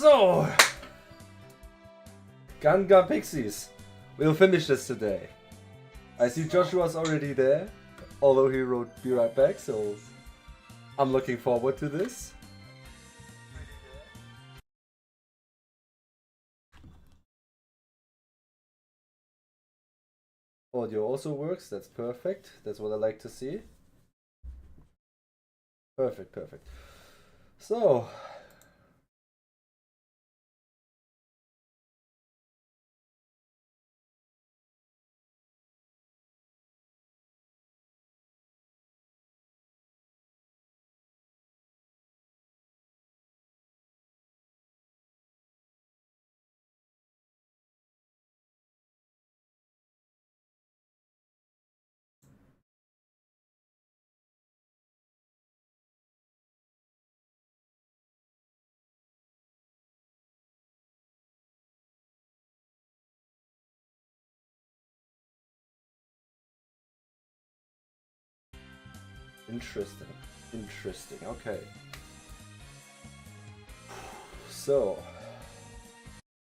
So, Gun Pixies. We'll finish this today. I see Joshua's already there, although he wrote "Be right back," so I'm looking forward to this. Audio also works, that's perfect. That's what I like to see. Perfect, perfect. So, interesting, interesting, okay. So,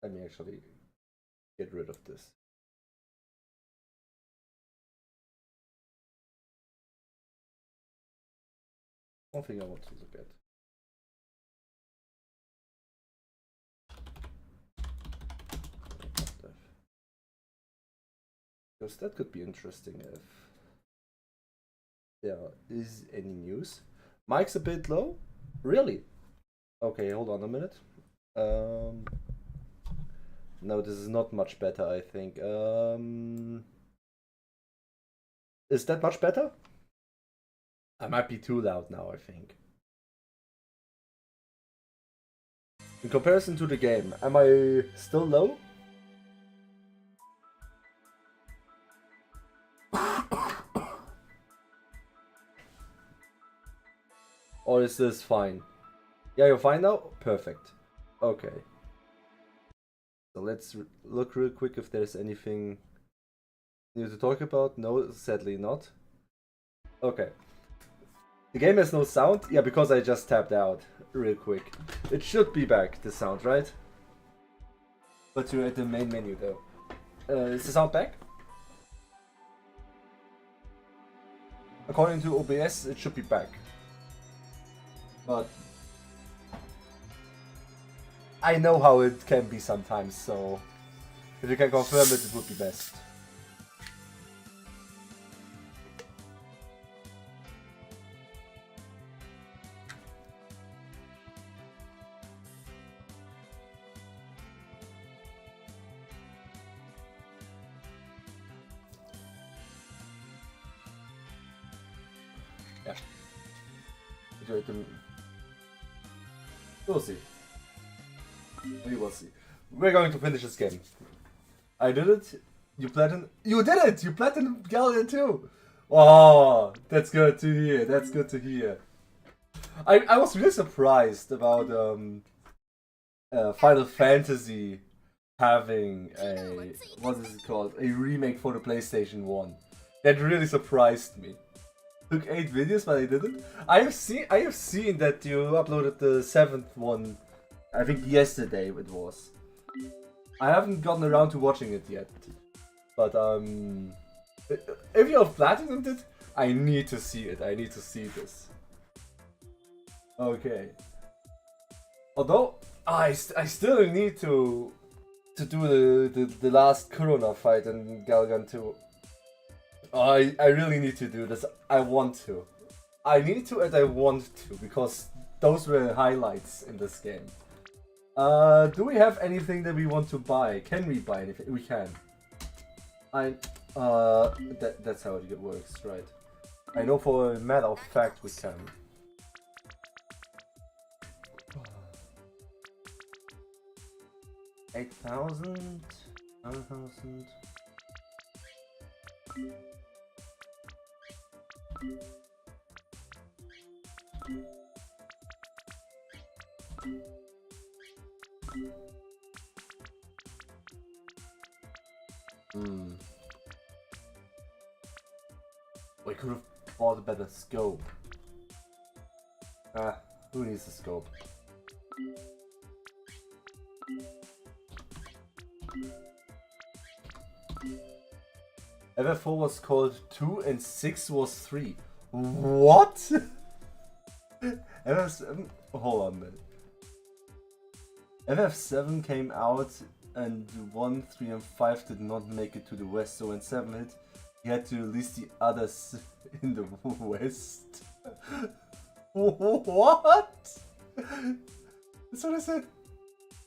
let me actually get rid of this. One thing I want to look at. Because that could be interesting if there is any news. Mic's a bit low? Really? Okay, hold on a minute. No, this is not much better, I think. Is that much better? I might be too loud now, I think. In comparison to the game, am I still low? Or is this fine? Yeah, you're fine now? Perfect. Okay. So let's look real quick if there's anything new to talk about. No, sadly not. Okay. The game has no sound? Yeah, because I just tapped out real quick. It should be back, the sound, right? But you're at the main menu though. Is the sound back? According to OBS, it should be back. But I know how it can be sometimes, so if you can confirm it, it would be best. Yeah. We'll see. We will see. We're going to finish this game. I did it. You platinum. You did it! You platinum Galleon too! Oh, that's good to hear. That's good to hear. I was really surprised about Final Fantasy having a, what is it called? A remake for the PlayStation 1. That really surprised me. Took 8 videos, but I didn't. I have seen that you uploaded the 7th one. I think yesterday it was. I haven't gotten around to watching it yet. But if you have platinumed it, I need to see it. I need to see this. Okay. Although I still need to do the last Corona fight in Galgan 2. I really need to do this. I want to. I need to and I want to, because those were highlights in this game. Do we have anything that we want to buy? Can we buy anything? We can. That's how it works, right? I know for a matter of fact we can. $8,000, $9,000. We could have bought a better scope. Who needs a scope? FF4 was called 2 and 6 was 3. What? FF7, hold on a minute. FF7 came out and 1, 3 and 5 did not make it to the West, so when 7 hit, he had to release the others in the West. What? That's what I said.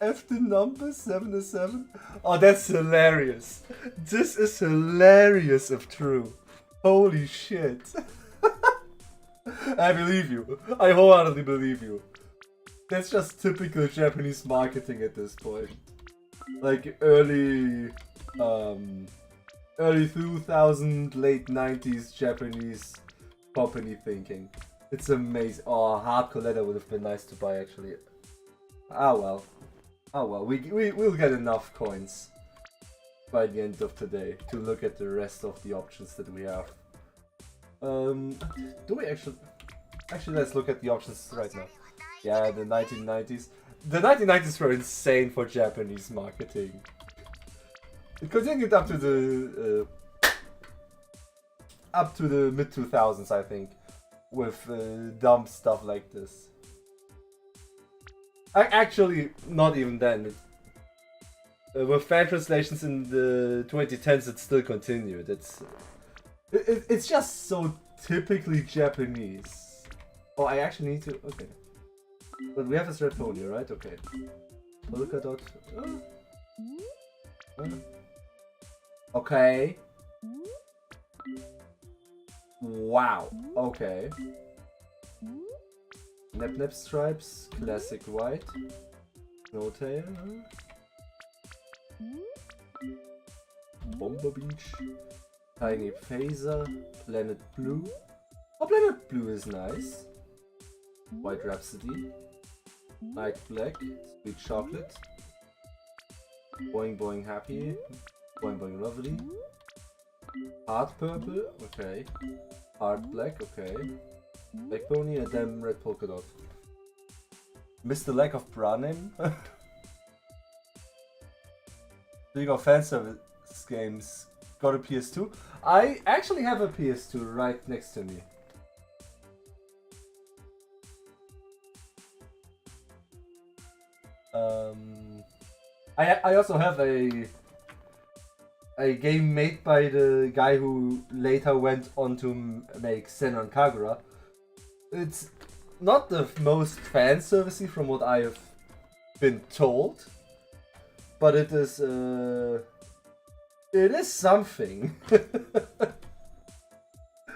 F the number, 7 is 7. Oh, that's hilarious. This is hilarious if true. Holy shit. I believe you. I wholeheartedly believe you. That's just typical Japanese marketing at this point. Like early 2000, late 90s Japanese company thinking. It's amazing. Oh, hardcore leather would have been nice to buy actually. Ah well. Oh well, we'll get enough coins by the end of today to look at the rest of the options that we have. Do we actually let's look at the options right now. Yeah, the 1990s. The 1990s were insane for Japanese marketing. It continued up to the mid 2000s, I think, with dumb stuff like this. Actually, not even then. With fan translations in the 2010s, it still continued. It's just so typically Japanese. Oh, I actually need to. Okay. But we have this red pony, right? Okay. Polka dot. Okay. Wow. Okay. Nap stripes, classic white. No tail. Bomber Beach. Tiny phaser. Planet blue. Oh, planet blue is nice. White Rhapsody. Night black. Sweet chocolate. Boing boing happy. Boing boing lovely. Heart purple. Okay. Heart black. Okay. Black pony and then red polka dot. Missed the lack of bra name. Speaking of fanservice games, got a PS2. I actually have a PS2 right next to me. I also have a game made by the guy who later went on to make Senran Kagura. It's not the most fan servicey from what I have been told, but it is something.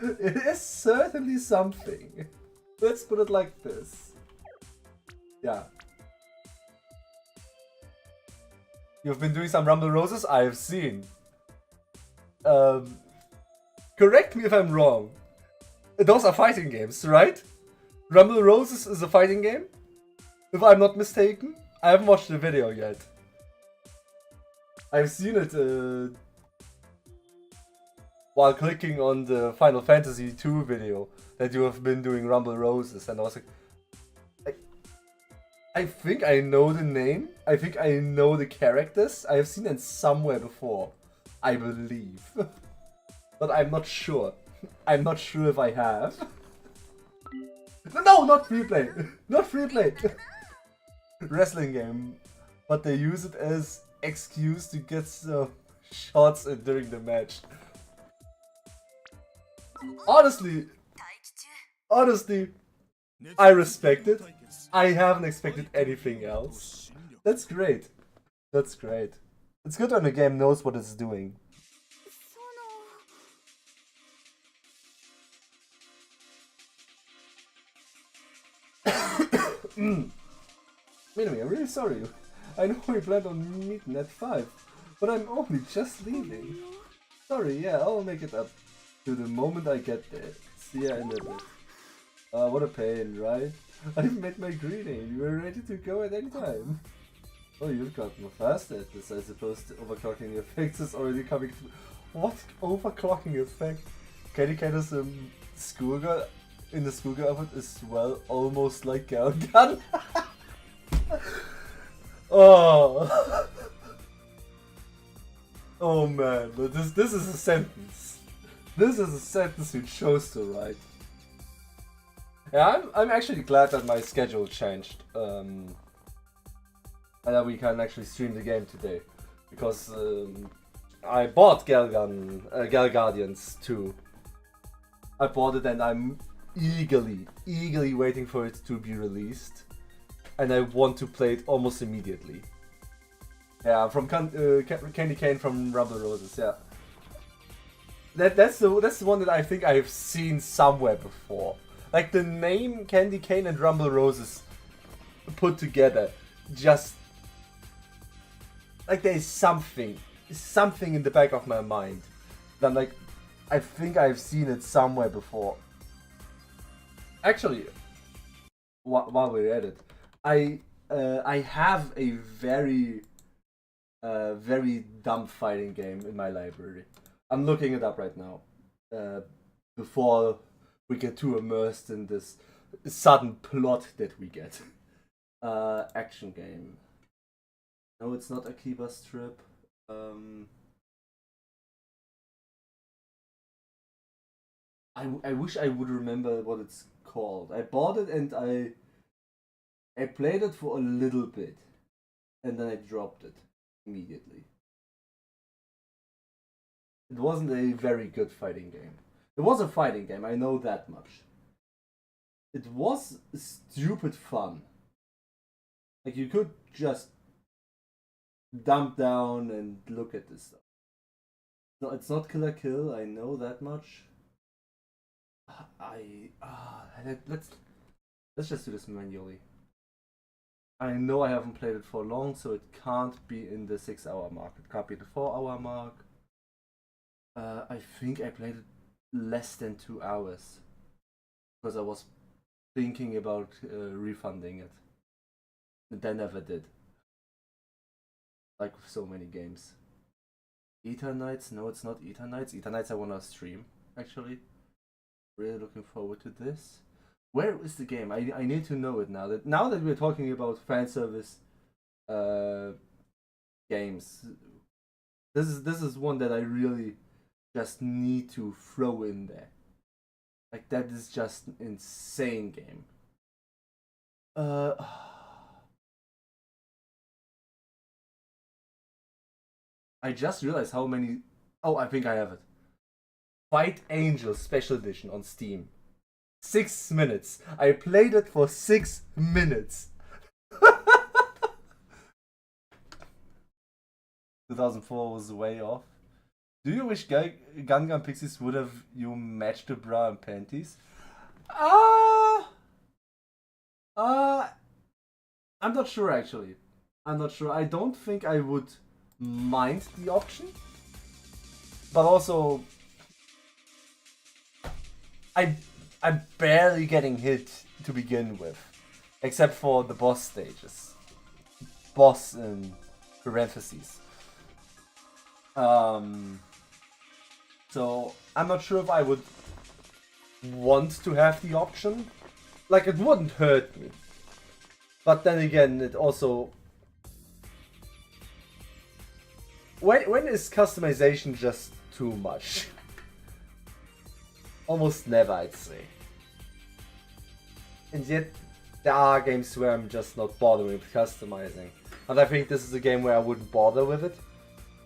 It is certainly something. Let's put it like this. Yeah. You've been doing some Rumble Roses? I have seen. Correct me if I'm wrong. Those are fighting games, right? Rumble Roses is a fighting game? If I'm not mistaken? I haven't watched the video yet. I've seen it while clicking on the Final Fantasy II video that you have been doing Rumble Roses, and I was like, I think I know the name, I think I know the characters, I have seen them somewhere before, I believe. But I'm not sure. I'm not sure if I have. No, not free play! Not free play! Wrestling game. But they use it as excuse to get some shots in during the match. Honestly, I respect it. I haven't expected anything else. That's great. That's great. It's good when a game knows what it's doing. Minami, I'm really sorry. I know we planned on meeting at 5, but I'm only just leaving. Sorry, yeah, I'll make it up to the moment I get there. See ya in a bit. What a pain, right? I've made my greeting. You're ready to go at any time. Oh, you've gotten faster at this. I suppose the overclocking effect is already coming through. What overclocking effect? Candy Cata's schoolgirl in the schoolgirl outfit is, well, almost like Galgan. Oh. Oh man, but this is a sentence. This is a sentence you chose to write. Yeah, I'm actually glad that my schedule changed. And that we can actually stream the game today. Because I bought Gal Guardians 2. I bought it and I'm eagerly waiting for it to be released. And I want to play it almost immediately. Yeah, from Candy Cane from Rumble Roses, yeah. That's the one that I think I've seen somewhere before. Like the name Candy Cane and Rumble Roses put together, just like there's something in the back of my mind that like I think I've seen it somewhere before. Actually, while we're at it, I have a very dumb fighting game in my library. I'm looking it up right now. Before we get too immersed in this sudden plot that we get. Action game. No, it's not Akiba Strip. I wish I would remember what it's called. I bought it and I played it for a little bit. And then I dropped it immediately. It wasn't a very good fighting game. It was a fighting game, I know that much. It was stupid fun. Like you could just dump down and look at this stuff. No, it's not Killer Kill, I know that much. Let's just do this manually. I know I haven't played it for long, so it can't be in the 6-hour mark. It can't be the 4-hour mark. I think I played it less than 2 hours because I was thinking about refunding it, and then never did. Like with so many games. Eternights? No, it's not Eternights. Eternights I wanna stream actually. Really looking forward to this. Where is the game? I need to know it now that we're talking about fan service games. This is one that I really just need to throw in there. Like that is just an insane game. I just realized how many. Oh, I think I have it. Fight Angel Special Edition on Steam. 6 minutes. I played it for 6 minutes. 2004 was way off. Do you wish Gundam Pixies would have you matched the bra and panties? I'm not sure actually. I'm not sure. I don't think I would mind the option. But also I'm barely getting hit to begin with. Except for the boss stages. Boss in parentheses. So I'm not sure if I would want to have the option. Like it wouldn't hurt me. But then again, it also... When is customization just too much? Almost never, I'd say. And yet, there are games where I'm just not bothering with customizing. And I think this is a game where I wouldn't bother with it.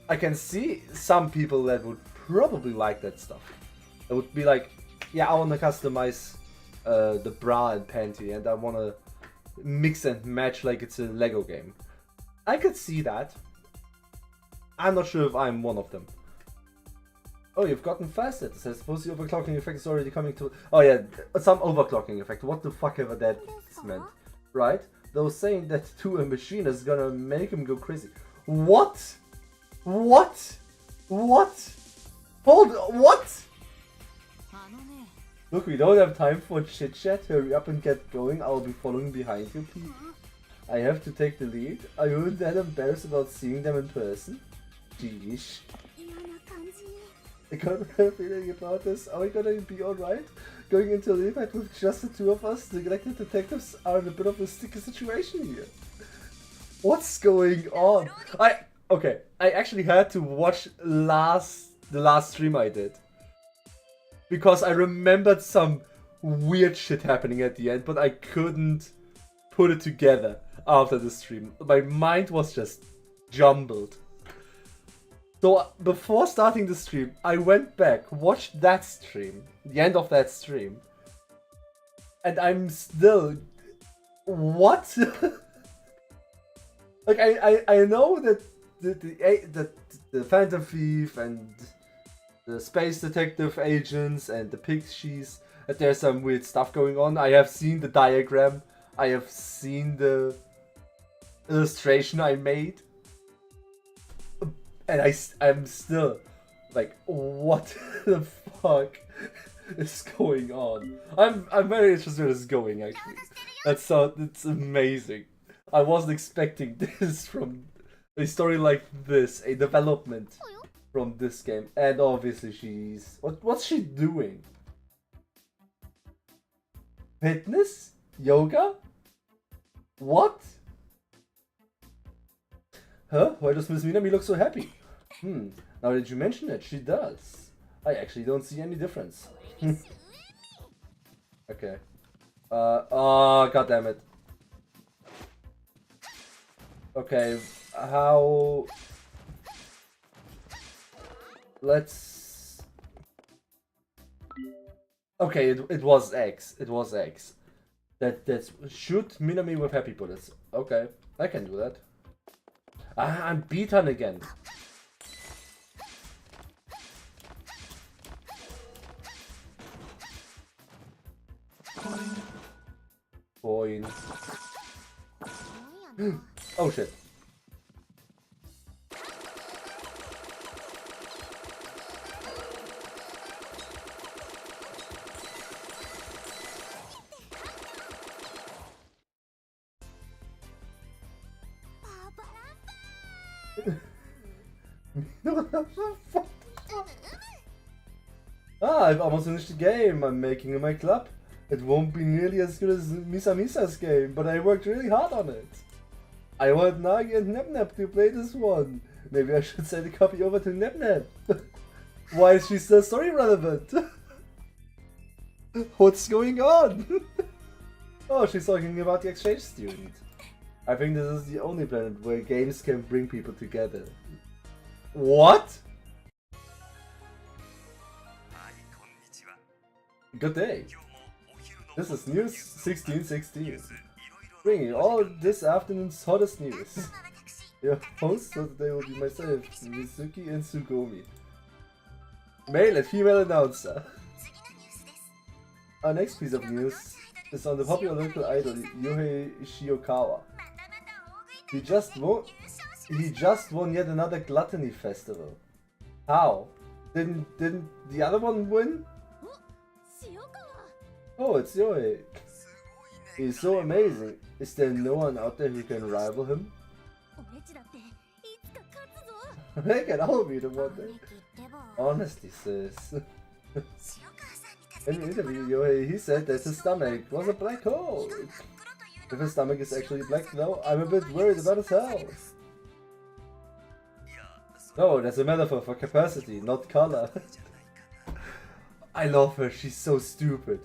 I can see some people that would probably like that stuff. It would be like, yeah, I want to customize the bra and panty, and I want to mix and match like it's a Lego game. I could see that. I'm not sure if I'm one of them. Oh, you've gotten faster. It says, suppose the overclocking effect is already coming to... Oh yeah, some overclocking effect. What the fuck ever that meant. Right? Though saying that to a machine is gonna make him go crazy. What? What? What? Hold... What? Look, we don't have time for chit chat. Hurry up and get going. I'll be following behind you, Pete. I have to take the lead. Are you that embarrassed about seeing them in person? Jeez. I got a feeling about this. Are we gonna be alright? Going into a leave fight with just the two of us? The elected detectives are in a bit of a sticky situation here. What's going on? Okay, I actually had to watch the last stream I did. Because I remembered some weird shit happening at the end, but I couldn't put it together after the stream. My mind was just jumbled. So before starting the stream, I went back, watched that stream, the end of that stream, and I'm still... What? Like, I know that the Phantom Thief and the Space Detective agents and the Pixies, that there's some weird stuff going on. I have seen the diagram. I have seen the illustration I made. And I'm still like, what the fuck is going on? I'm very interested in this going, actually. It's amazing. I wasn't expecting this from a story like this, a development from this game. And obviously she's... What's she doing? Fitness? Yoga? What? Huh? Why does Miss Minami look so happy? Now that you mention it, she does. I actually don't see any difference. Okay. Oh, god damn it. Okay, how... Let's... Okay, it was X. It was X. That's... Shoot Minami with happy bullets. Okay, I can do that. Ah, I'm beaten again. Boing. Oh shit. I've almost finished the game I'm making in my club. It won't be nearly as good as Misa's game, but I worked really hard on it. I want Nagi and Nep to play this one. Maybe I should send a copy over to Nep. Why is she still story relevant? What's going on? Oh, she's talking about the exchange student. I think this is the only planet where games can bring people together. What? Good day. This is News 1616. Bringing all this afternoon's hottest news. Your hosts for today will be myself, Mizuki and Tsugomi. Male and female announcer. Our next piece of news is on the popular local idol Yohei Shiokawa. He just won yet another gluttony festival. How? Didn't the other one win? Oh, it's Yohei. He's so amazing. Is there no one out there who can rival him? I can all beat him one day. Honesty, sis. In an interview, Yohei, he said that his stomach was a black hole. If his stomach is actually black though, I'm a bit worried about his health. No, that's a metaphor for capacity, not color. I love her, she's so stupid.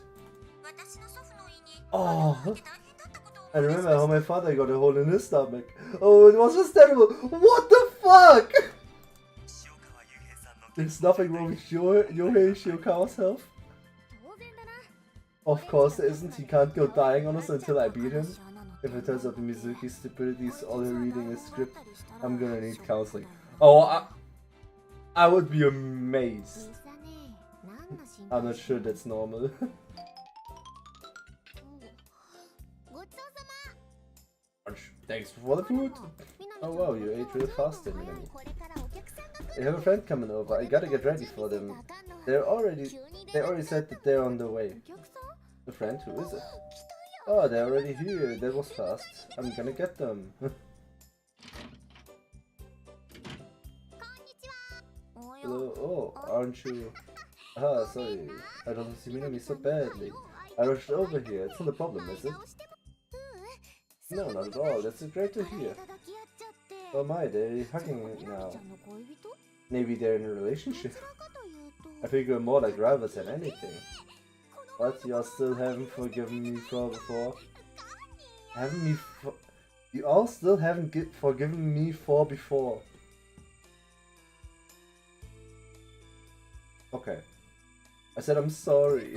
Oh, I remember how my father got a hole in his stomach. Oh, it was just terrible. What the fuck? There's nothing wrong with Yohei Shiokawa's health. Of course there isn't. He can't go dying on us until I beat him. If it turns out the Mizuki's stupidity is all her reading a script, I'm gonna need counseling. Oh, I would be amazed. I'm not sure that's normal. Thanks for the food. Oh wow, you ate real fast then, Minami. I have a friend coming over. I gotta get ready for them. They already said that they're on the way. A friend? Who is it? Oh, they're already here. That was fast. I'm gonna get them. Hello. Oh, aren't you? Ah, sorry. I don't see Minami so badly. I rushed over here. It's not a problem, is it? No, not at all. That's great to hear. Oh my, they're hugging it now. Maybe they're in a relationship. I think we're more like rivals than anything. But you all still haven't forgiven me for before. You all still haven't forgiven me for before. Okay. I said I'm sorry.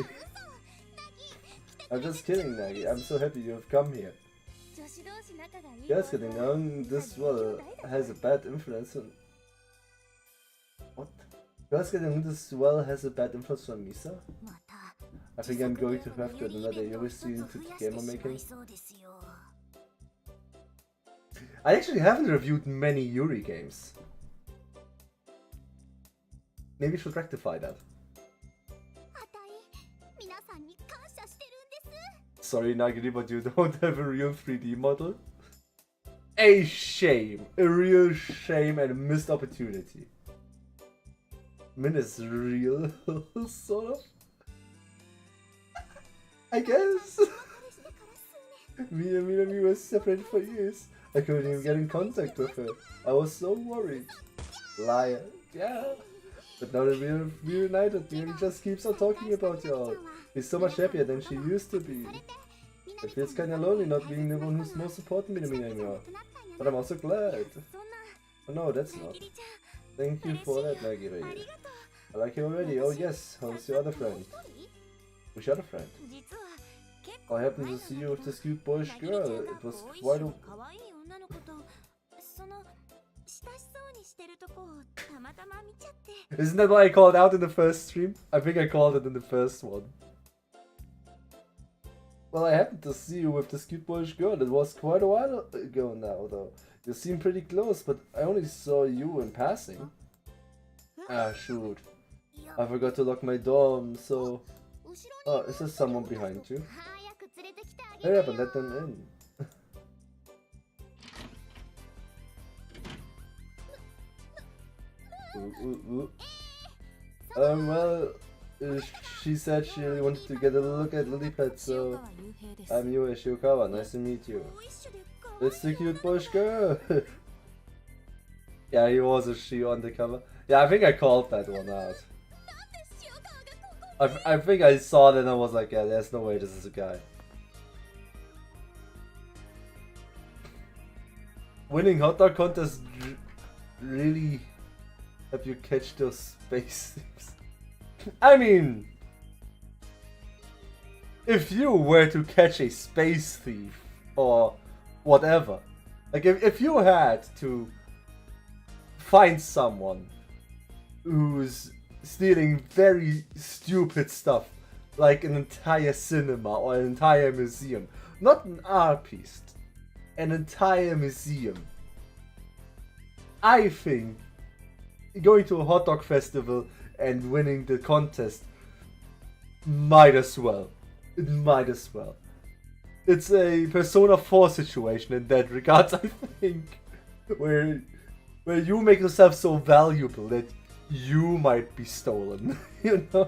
I'm just kidding, Nagi. I'm so happy you have come here. Girls getting along this well has a bad influence on... What? Girls getting along this well has a bad influence on Misa? I think I'm going to have to add another Yuri student to gamer making. I actually haven't reviewed many Yuri games. Maybe I should rectify that. Sorry Nagiri, but you don't have a real 3D model? A shame. A real shame and a missed opportunity. Min is real, sort of. I guess. Me and Minami were separated for years. I couldn't even get in contact with her. I was so worried. Liar. Yeah. But now that we're reunited, Minami just keeps on talking about you all. She's so much happier than she used to be. It feels kinda lonely not being the one who's most supporting me anymore. But I'm also glad. Oh no, that's not. Thank you for that, Nagiri. I like you already. Oh yes, how's your other friend? Which other friend? I happened to see you with this cute boyish girl. It was quite a... Isn't that what I called out in the first stream? I think I called it in the first one. Well, I happened to see you with this cute boyish girl. It was quite a while ago now, though. You seem pretty close, but I only saw you in passing. Ah, shoot. I forgot to lock my dorm, so... Oh, is there someone behind you? Hurry up and let them in. Well, she said she really wanted to get a look at Lillipad, so I'm Yue Shiokawa. Nice to meet you. It's the cute bush girl. Yeah, he was a she on the cover. Yeah, I think I called that one out. I think I saw it and I was like, yeah, there's no way this is a guy. Winning hot dog contest really help you catch those space thieves. I mean, if you were to catch a space thief or whatever, like if you had to find someone who's stealing very stupid stuff, like an entire cinema or an entire museum, not an art piece, an entire museum, I think going to a hot dog festival and winning the contest might as well. It might as well. It's a Persona 4 situation in that regards, I think, where you make yourself so valuable that you might be stolen, you know?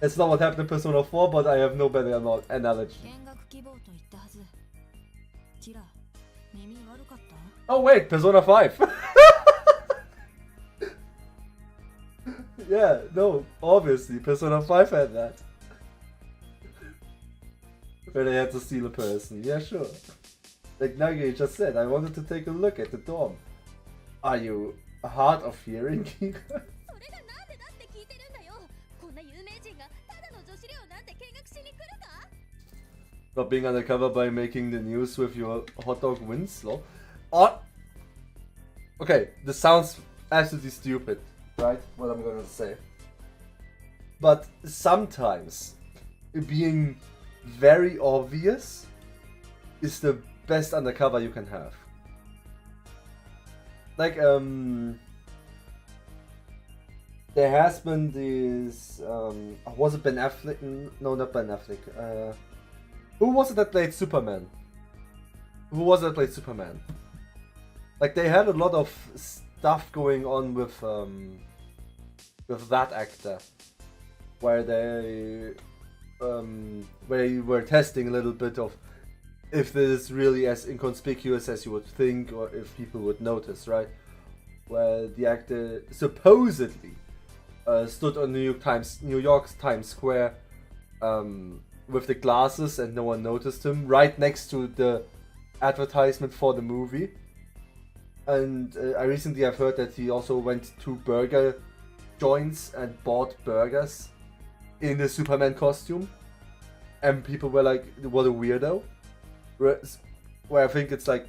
That's not what happened in Persona 4, but I have no better analogy. Oh wait, Persona 5! Yeah, no, obviously, Persona 5 had that. Where they had to steal a person, yeah sure. Like Nagi just said, I wanted to take a look at the dorm. Are you hard of hearing? Not being undercover by making the news with your hot dog Winslow. Okay, this sounds absolutely stupid, right? What I'm gonna say. But sometimes being very obvious is the best undercover you can have. Like, there has been this, was it Ben Affleck? No, not Ben Affleck. Who was it that played Superman? Who was it that played Superman? Like, they had a lot of stuff going on with that actor, where they were testing a little bit of if this is really as inconspicuous as you would think, or if people would notice, right? Where the actor supposedly stood on New York's Times Square with the glasses and no one noticed him, right next to the advertisement for the movie. And I recently have heard that he also went to burger joints and bought burgers in the Superman costume. And people were like, what a weirdo. Where I think it's like,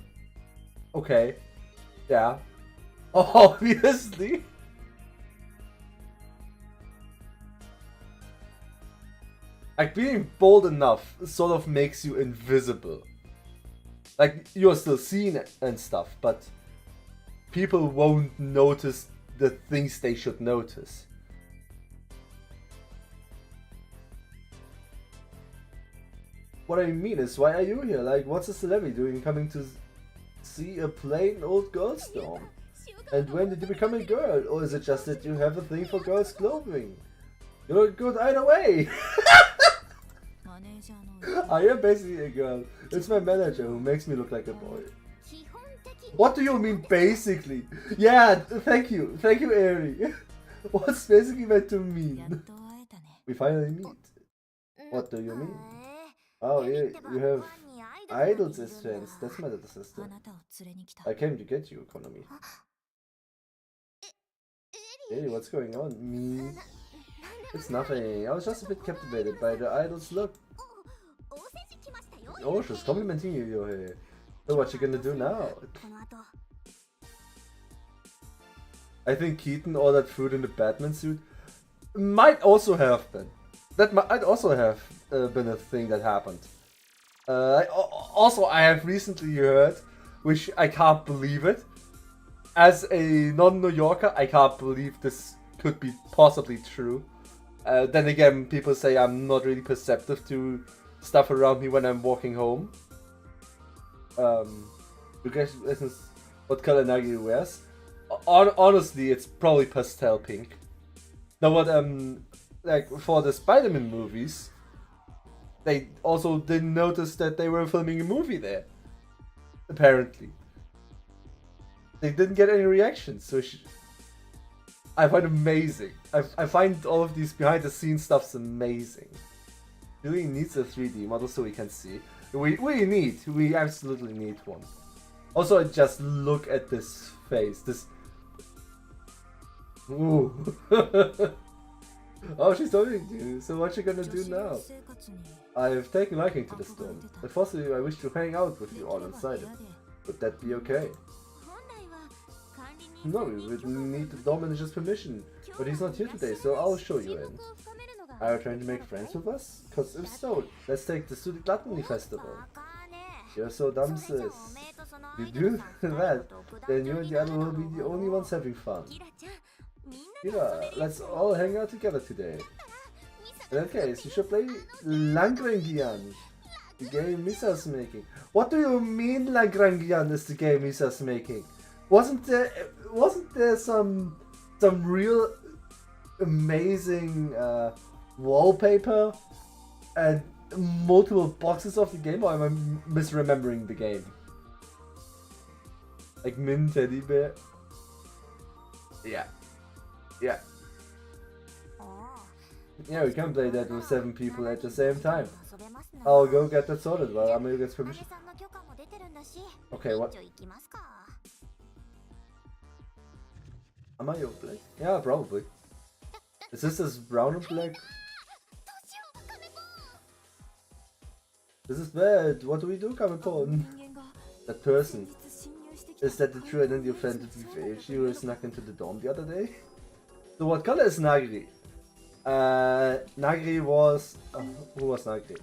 okay, yeah, obviously. Like, being bold enough sort of makes you invisible. Like, you're still seen and stuff, but people won't notice the things they should notice. What I mean is, why are you here? Like, what's a celebrity doing coming to see a plain old girl's dorm? And when did you become a girl? Or is it just that you have a thing for girls' clothing? You look good either way! I am basically a girl. It's my manager who makes me look like a boy. What do you mean, basically? Yeah, thank you, Eri. What's basically meant to mean? We finally meet. What do you mean? Oh, you have idols as friends. That's my little sister. I came to get you, Konami. Hey, what's going on? Me? It's nothing. I was just a bit captivated by the idol's look. Oh, she's complimenting you, Yohei. So what you gonna do now? I think Keaton ordered food in the Batman suit. Might also have been. That might also have been a thing that happened. Also, I have recently heard, which I can't believe it. As a non-New Yorker, I can't believe this could be possibly true. Then again, people say I'm not really perceptive to stuff around me when I'm walking home. You guys, what color Nagi wears? Honestly, it's probably pastel pink. Now, what like for the Spider-Man movies, they also didn't notice that they were filming a movie there. Apparently, they didn't get any reactions, so I find it amazing. I find all of these behind-the-scenes stuffs amazing. Really needs a 3D model so we can see. We absolutely need one. Also, just look at this face. This. Ooh. Oh, she's talking to you. So what you gonna do now? I've taken liking to the storm. Unfortunately, I wish to hang out with you all inside it. Would that be okay? No, we would need the dorm manager's permission, but he's not here today, so I'll show you in. Are you trying to make friends with us? Cause if so, let's take this to the Gluttony Festival. You're so dumb, sis. If you do that, then you and the other will be the only ones having fun. Kira, let's all hang out together today. In that case, you should play Langrangian, the game Misa's making. What do you mean Langrangian is the game Misa's making? Wasn't there some real amazing wallpaper and multiple boxes of the game, or am I misremembering the game? Like Min Teddy Bear? Yeah. Yeah. Yeah, we can play that with 7 people at the same time. I'll go get that sorted while Amayo gets permission. Okay, what? Amayo black? Yeah, probably. Is this brown and black? This is bad. What do we do, Kamepon? That person. Is that the true identity of Fantasy Age? You snuck into the dorm the other day? So what color is Nagri? Nagri was... who was Nagri?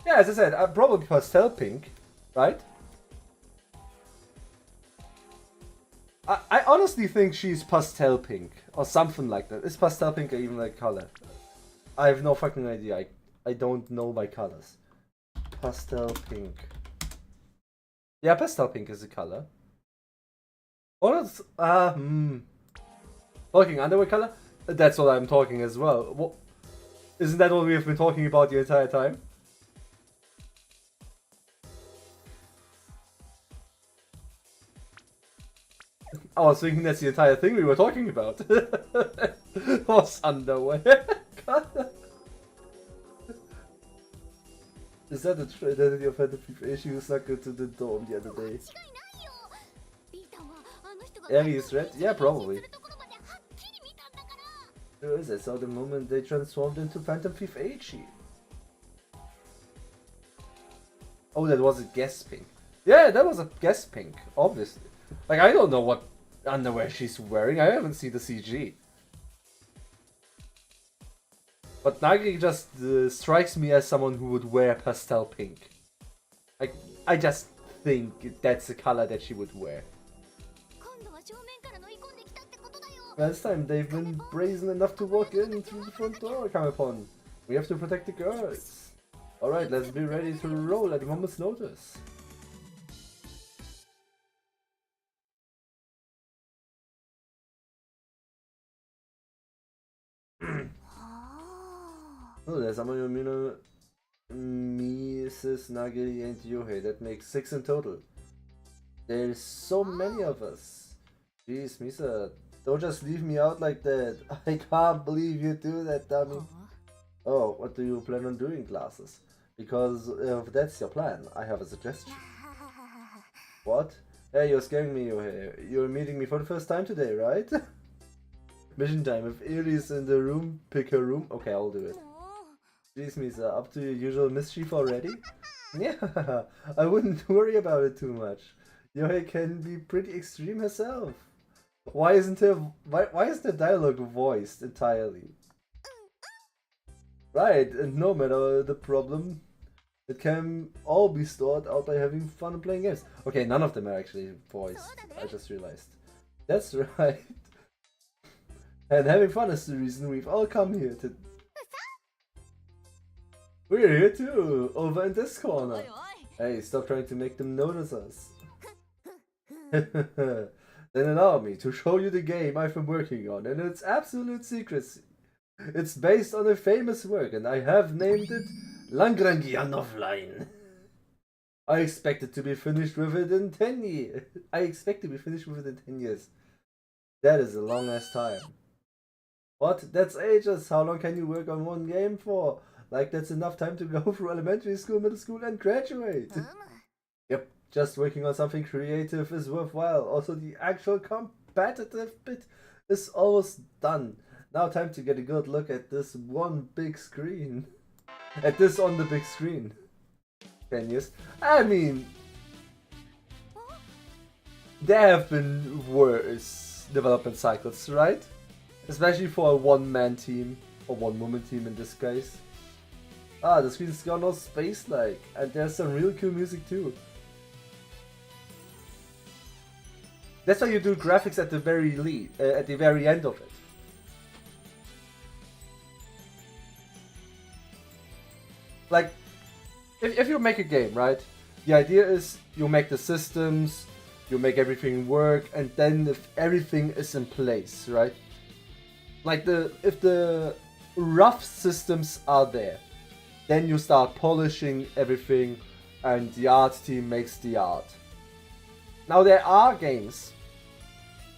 Yeah, as I said, probably pastel pink, right? I honestly think she's pastel pink, or something like that. Is pastel pink even like color? I have no fucking idea. I don't know my colors. Pastel pink. Yeah, pastel pink is a color. Or it's, talking underwear color? That's what I'm talking as well. Isn't that what we have been talking about the entire time? I was thinking that's the entire thing we were talking about. Was underwear. Is that the identity of the issue who snuck into the dorm the other day? Eri is red? Yeah, probably. Sure is, I saw the moment they transformed into Phantom Thief Aichi. Oh, that was a guess pink. Yeah, that was a guess pink, obviously. Like, I don't know what underwear she's wearing. I haven't seen the CG. But Nagi just strikes me as someone who would wear pastel pink. Like, I just think that's the color that she would wear. Last time they've been brazen enough to walk in through the front door, come upon. We have to protect the girls. Alright, let's be ready to roll at a moment's notice. Oh, there's Amano, Mrs. Nagiri, and Yohei. That makes 6 in total. There's so many of us. Jeez, Misa, don't just leave me out like that. I can't believe you do that, dummy. Oh, what do you plan on doing, classes? Because if that's your plan, I have a suggestion. What? Hey, you're scaring me, Yohei. You're meeting me for the first time today, right? Mission time. If Iri's in the room, pick her room. Okay, I'll do it. Jeez, Misa, up to your usual mischief already? Yeah, I wouldn't worry about it too much. Yohei can be pretty extreme herself. Why isn't the dialogue voiced entirely? Right, and no matter the problem, it can all be stored out by having fun and playing games. Okay, none of them are actually voiced, I just realized. That's right. And having fun is the reason we've all come here to... We're here too, over in this corner. Hey, stop trying to make them notice us. Then allow me to show you the game I've been working on, and it's absolute secrecy. It's based on a famous work, and I have named it Langrangian Offline. I expect to be finished with it in 10 years. I expect to be finished with it in 10 years. That is a long ass time. What? That's ages. How long can you work on one game for? Like, that's enough time to go through elementary school, middle school, and graduate. Yep, just working on something creative is worthwhile. Also, the actual competitive bit is almost done. Now time to get a good look at this one big screen. At this on the big screen. 10 years. I mean, there have been worse development cycles, right? Especially for a one-man team, or one-woman team in this case. Ah, the screen's gone all space-like, and there's some real cool music too. That's why you do graphics at the very end of it. Like, if you make a game, right? The idea is you make the systems, you make everything work, and then if everything is in place, right? Like if the rough systems are there, then you start polishing everything, and the art team makes the art. Now there are games,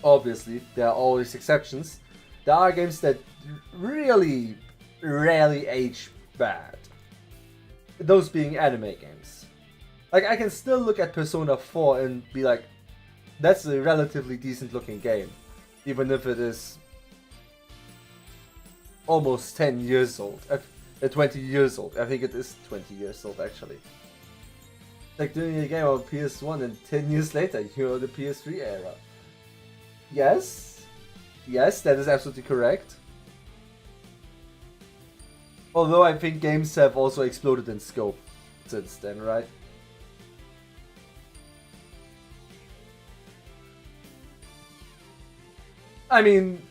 obviously, there are always exceptions. There are games that really rarely age bad. Those being anime games. Like, I can still look at Persona 4 and be like, that's a relatively decent looking game. Even if it is almost 10 years old. 20 years old. I think it is 20 years old actually. Like doing a game on PS1 and 10 years later you're the PS3 era. Yes. Yes, that is absolutely correct. Although I think games have also exploded in scope since then, right? I mean,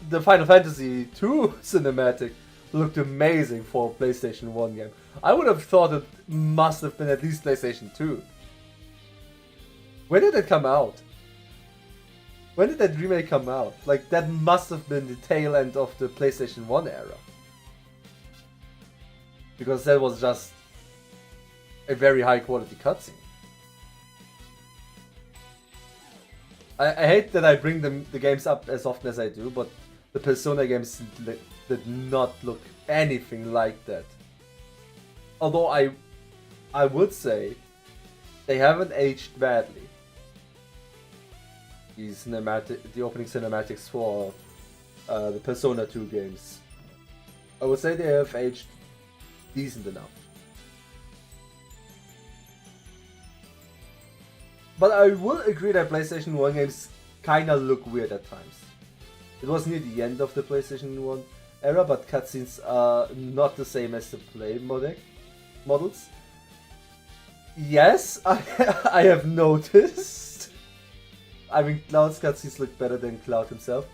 the Final Fantasy II cinematic looked amazing for a PlayStation 1 game. I would have thought it must have been at least PlayStation 2. When did it come out? When did that remake come out? Like, that must have been the tail end of the PlayStation 1 era. Because that was just a very high quality cutscene. I hate that I bring the games up as often as I do, but the Persona games did not look anything like that. Although I would say they haven't aged badly. The opening cinematics for the Persona 2 games. I would say they have aged decent enough. But I will agree that PlayStation 1 games kinda look weird at times. It was near the end of the PlayStation 1 era, but cutscenes are not the same as the play models. Yes, I have noticed. I mean, Cloud's cutscenes look better than Cloud himself.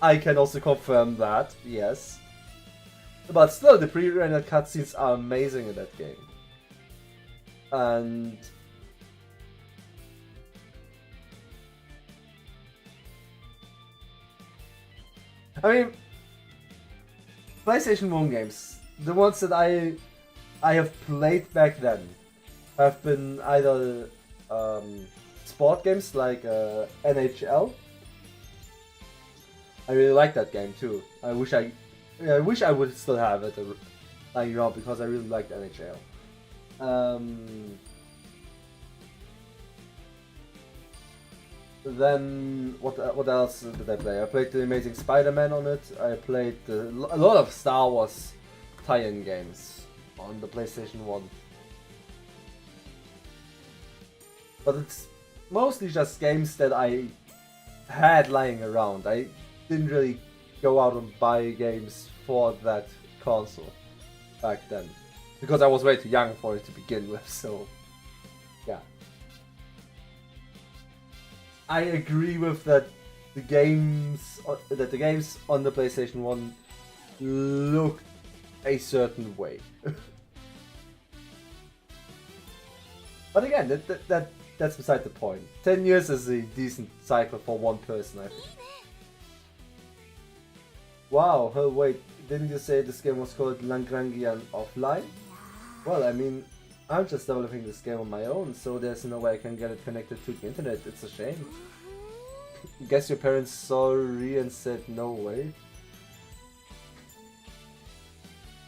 I can also confirm that, yes. But still, the pre-rendered cutscenes are amazing in that game. And I mean, PlayStation 1 games, the ones that I have played back then, have been either sport games like NHL. I really like that game too. I wish I would still have it lying around because I really liked NHL. Then what else did I play? I played the Amazing Spider-Man on it. I played a lot of Star Wars tie-in games on the PlayStation 1. But it's mostly just games that I had lying around. I didn't really go out and buy games for that console back then. Because I was way too young for it to begin with, so yeah. I agree with that the games on the PlayStation 1 looked a certain way. But again, that's beside the point. 10 years is a decent cycle for one person, I think. Wow, oh wait, didn't you say this game was called Langrangian Offline? Well, I mean, I'm just developing this game on my own, so there's no way I can get it connected to the internet. It's a shame. Guess your parents saw Re and said no way.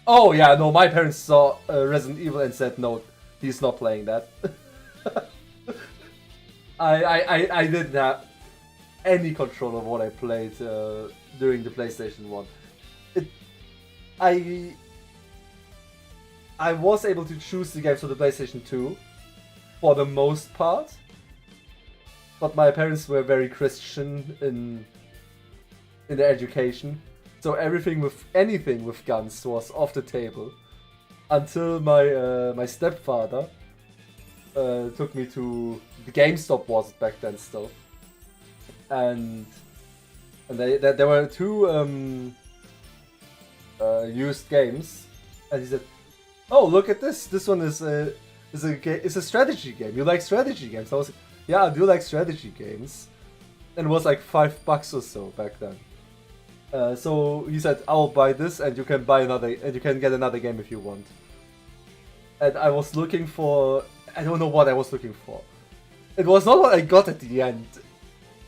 Oh yeah, no, my parents saw Resident Evil and said no, he's not playing that. I didn't have any control of what I played during the PlayStation 1. I was able to choose the games for the PlayStation 2 for the most part, but my parents were very Christian in their education, so anything with guns was off the table until my stepfather took me to the GameStop, was back then still, and there were two used games, and he said, "Oh, look at this! This one is a strategy game. You like strategy games?" I was like, "Yeah, I do like strategy games," and it was like $5 or so back then. So he said, "I'll buy this, and you can buy another, and you can get another game if you want." And I was looking for, I don't know what I was looking for. It was not what I got at the end.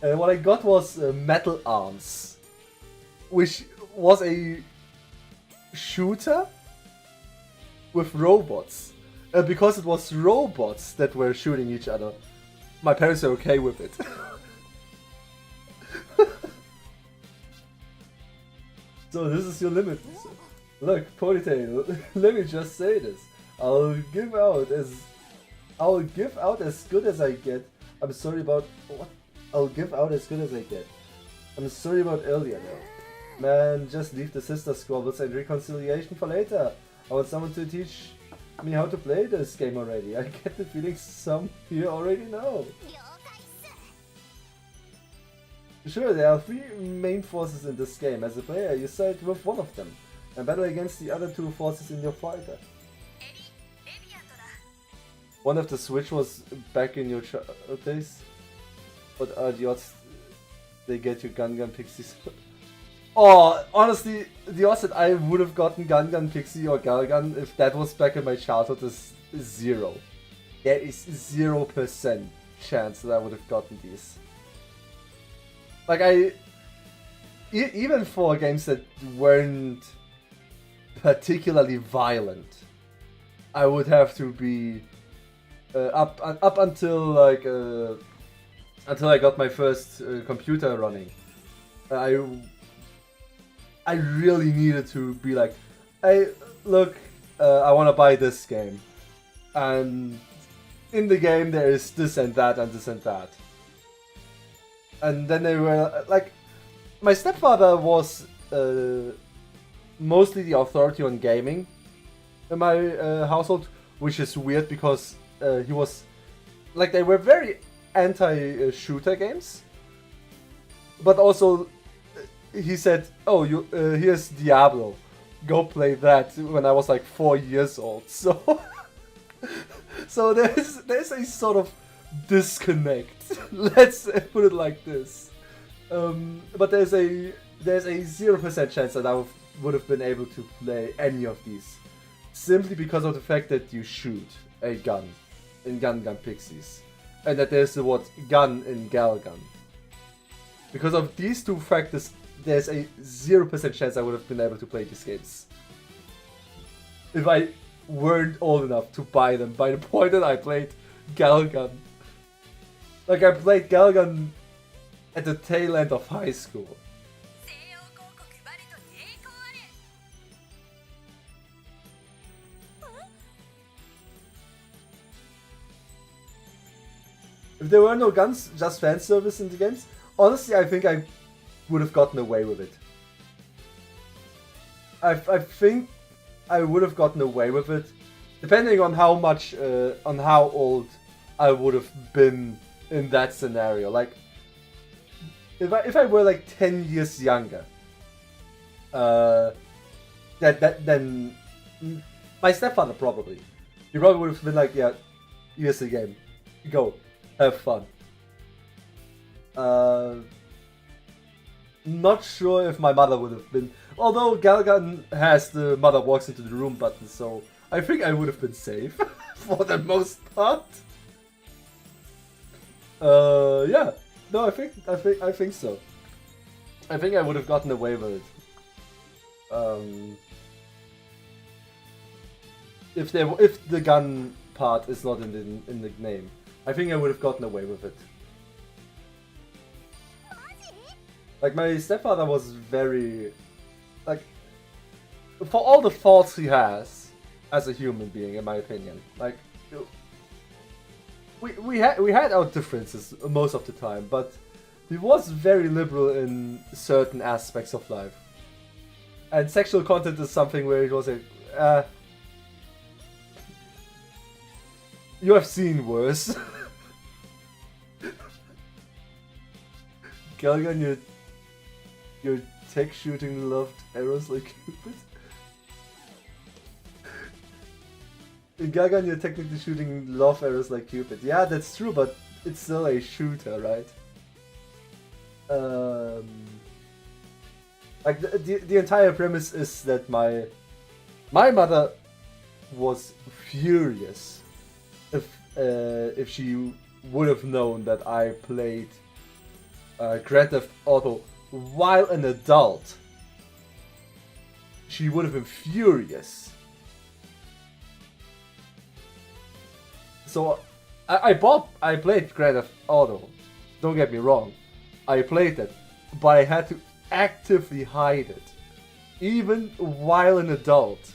What I got was Metal Arms, which was a shooter with robots. Because it was robots that were shooting each other, my parents are okay with it. So this is your limit. Look, Ponytail, let me just say this. I'll give out as good as I get. I'm sorry about what? I'll give out as good as I get. I'm sorry about earlier though. Man, just leave the sister squabbles and reconciliation for later. I want someone to teach me how to play this game already. I get the feeling some here already know. Sure, there are 3 main forces in this game. As a player, you side with one of them and battle against the other 2 forces in your fighter. One of the Switch was back in your days. What are the odds they get you Gun Pixies? Oh, honestly, the odds that I would have gotten Gun Pixie or Galgun if that was back in my childhood is 0. There is 0% chance that I would have gotten these. like even for games that weren't particularly violent, I would have to be up until like until I got my first computer running. I really needed to be like, hey, look, I want to buy this game, and in the game there is this and that and this and that. And then they were like, my stepfather was mostly the authority on gaming in my household, which is weird because he was like, they were very anti-shooter games, but also he said, oh, you here's Diablo, go play that, when I was like 4 years old. So so there's a sort of disconnect. Let's put it like this. But there's a 0% chance that I would have been able to play any of these, simply because of the fact that you shoot a gun in Gun Pixies, and that there's the word gun in Galgun. Because of these two factors, there's a 0% chance I would have been able to play these games if I weren't old enough to buy them by the point that I played Galgun. Like, I played Galgun at the tail end of high school. If there were no guns, just fan service in the games, honestly, I think I would have gotten away with it. I think I would have gotten away with it, depending on how much, on how old I would have been in that scenario. Like, if I were like 10 years younger, then my stepfather probably. He probably would have been like, yeah, here's the game, go, have fun. Not sure if my mother would have been, although Galgun has the mother walks into the room button, so I think I would have been safe for the most part. Yeah, no, I think so. I think I would have gotten away with it. If the gun part is not in the name, I think I would have gotten away with it. Like, my stepfather was very, like, for all the faults he has as a human being, in my opinion, like, we had our differences most of the time, but he was very liberal in certain aspects of life. And sexual content is something where it was like, you have seen worse. Galgun, your tech shooting loved arrows like Cupid. In Galgun, you're technically shooting love arrows like Cupid. Yeah, that's true, but it's still a shooter, right? Like, the entire premise is that my mother was furious if she would have known that I played Grand Theft Auto while an adult. She would have been furious. So I played Grand Theft Auto. Don't get me wrong, I played it, but I had to actively hide it, even while an adult,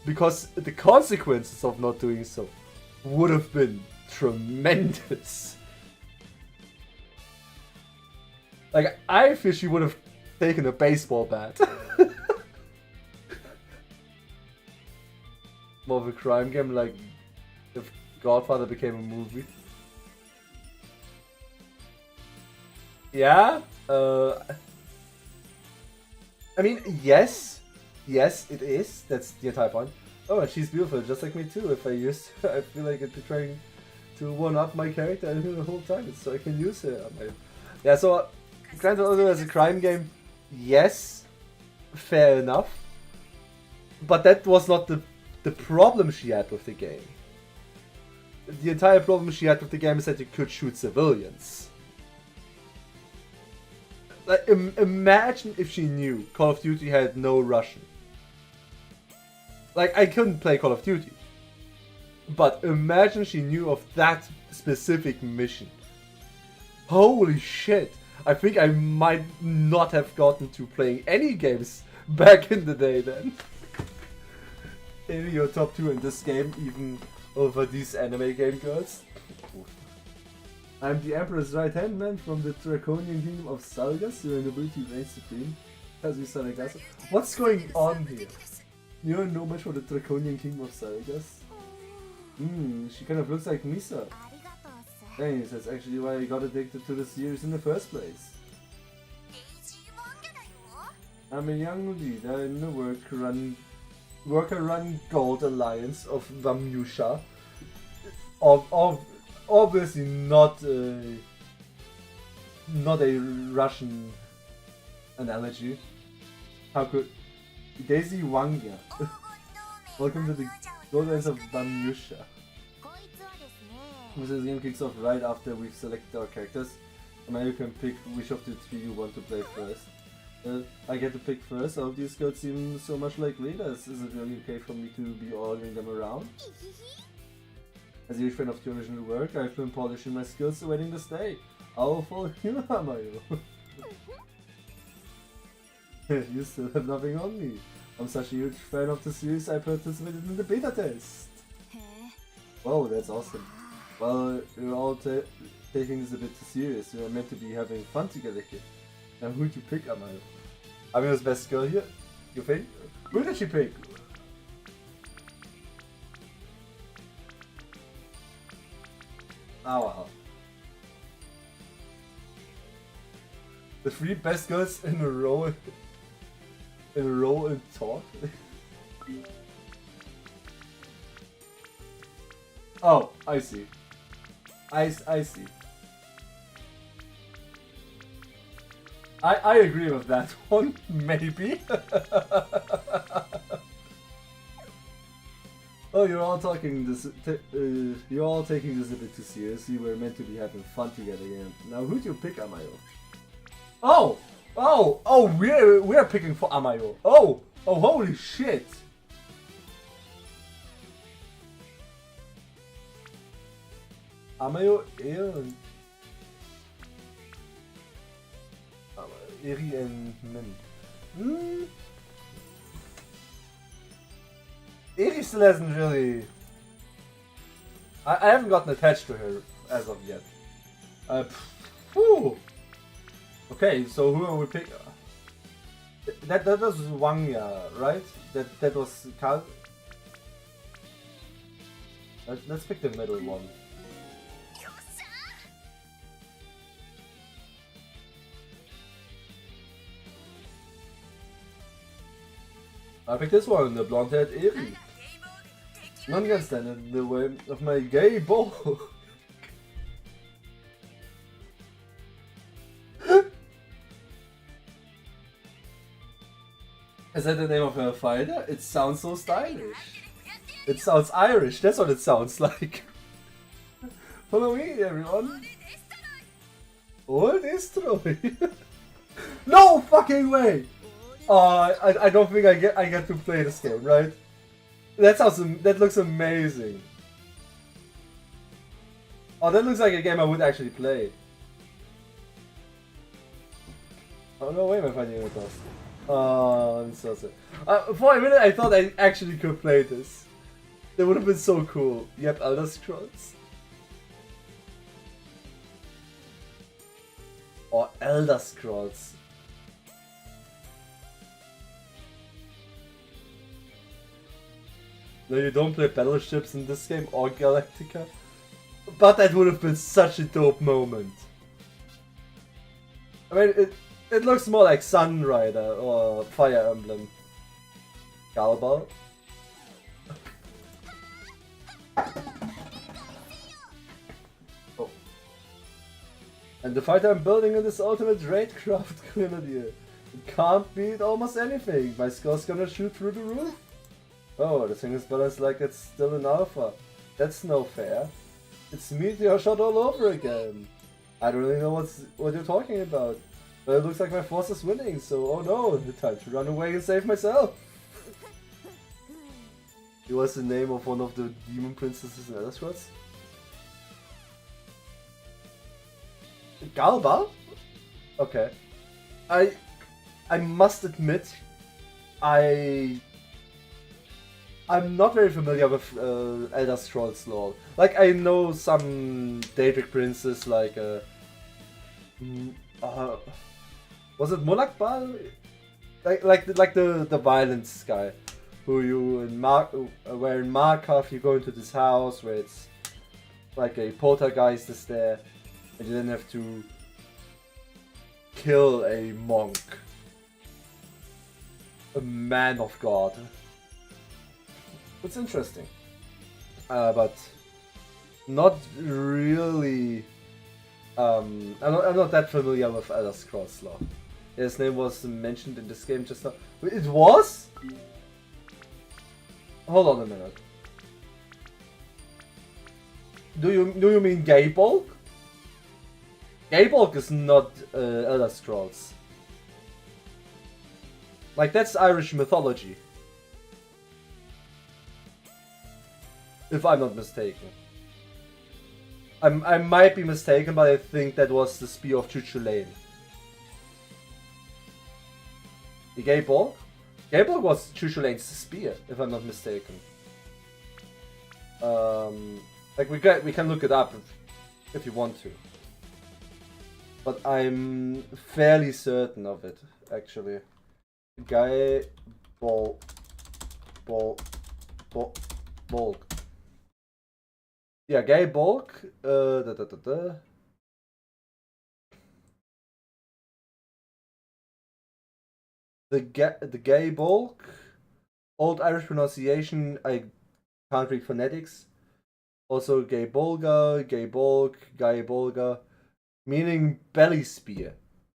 because the consequences of not doing so would have been tremendous. Like, I feel she would have taken a baseball bat. More of a crime game, like if Godfather became a movie. Yeah? I mean, yes, it is. That's the entire point. Oh, she's beautiful, just like me too. If I use her, I feel like it's trying to one-up my character the whole time, so I can use her. Yeah, so Grand Theft Auto as a crime game, yes, fair enough. But that was not the problem she had with the game. The entire problem she had with the game is that you could shoot civilians. Like, imagine if she knew Call of Duty had no Russian. Like, I couldn't play Call of Duty. But imagine she knew of that specific mission. Holy shit. I think I might not have gotten to playing any games back in the day then. Maybe you're top 2 in this game, even over these anime game girls. I'm the Emperor's right-hand man from the Draconian Kingdom of Salgas. Your nobility reigns supreme. As we saw, what's going on here? You're no match for the Draconian Kingdom of Salgas. She kind of looks like Misa. Thanks, that's actually why I got addicted to the series in the first place. I'm a young leader in the worker-run gold alliance of Vamusha. Obviously not a Russian analogy. How could Daisy Wangya? Welcome to the Gold Alliance of Vamusha. This game kicks off right after we've selected our characters. And now you can pick which of the 3 you want to play first. I get to pick first. All of these girls seem so much like leaders. Is it really okay for me to be ordering them around? As a huge fan of the original work, I've been polishing my skills awaiting this day. I'll follow you, Amayo. You still have nothing on me. I'm such a huge fan of the series, I participated in the beta test. Whoa, that's awesome. Well, you're all taking this a bit too serious. You're meant to be having fun together here. Now who'd you pick, Amayo? Amayo's best girl here? You think? Who did she pick? Oh wow. The 3 best girls in a row in talk? Oh, I see. I see. I agree with that one, maybe. Oh, you're all taking this a bit too seriously. We're meant to be having fun together again. Now, who'd you pick, Amayo? Oh, we're picking for Amayo. Oh, holy shit! Amayo, Eri and Min. Eri still hasn't really... I haven't gotten attached to her as of yet. Okay, so who are we pick? That was Wangya, right? That was Kal. Let's pick the middle one. I picked this one, the blonde-haired Eri. None can stand in the way of my gay ball. Is that the name of her fighter? It sounds so stylish. It sounds Irish, that's what it sounds like. Follow me, everyone. Old destroy. No fucking way! I don't think I get to play this game, right? That looks amazing. Oh, that looks like a game I would actually play. Oh no, wait, am I finding it does? Oh, I'm so sad. For a minute I thought I actually could play this. That would have been so cool. Yep, Elder Scrolls. Or Elder Scrolls. No, you don't play battleships in this game or Galactica. But that would have been such a dope moment. I mean, it looks more like Sun Rider or Fire Emblem. Galbal. Oh. And the fighter I'm building in this ultimate raidcraft grenadier. It can't beat almost anything. My skill's gonna shoot through the roof. Oh, the thing is balanced like it's still an alpha. That's no fair. It's Meteor Shot all over again. I don't really know what you're talking about. But it looks like my force is winning, so oh no, time to run away and save myself. It was the name of one of the demon princesses in Elder Scrolls. Galba? Okay. I must admit, I'm not very familiar with Elder Scrolls lore. Like, I know some Daedric princes, like was it Mulakbal? Like the violence guy, who you in where in Markov you go into this house where it's like a poltergeist is there, and you then have to kill a monk, a man of God. It's interesting, but not really. I'm not that familiar with Elder Scrolls lore. His name was mentioned in this game just now. It was? Hold on a minute. Do you mean Gaybolg? Gaybolg is not Elder Scrolls. Like, that's Irish mythology, if I'm not mistaken. I might be mistaken, but I think that was the Spear of Chuchulainn. The Gaybolg? Gaybolg was Chuchulainn's spear, if I'm not mistaken. Like we can look it up if you want to. But I'm fairly certain of it, actually. Gaybolg. Yeah, Gaybolg. The Gaybolg. Old Irish pronunciation, I can't read phonetics. Also Gaybolga, Gaybolg, Gaybolga, meaning belly spear,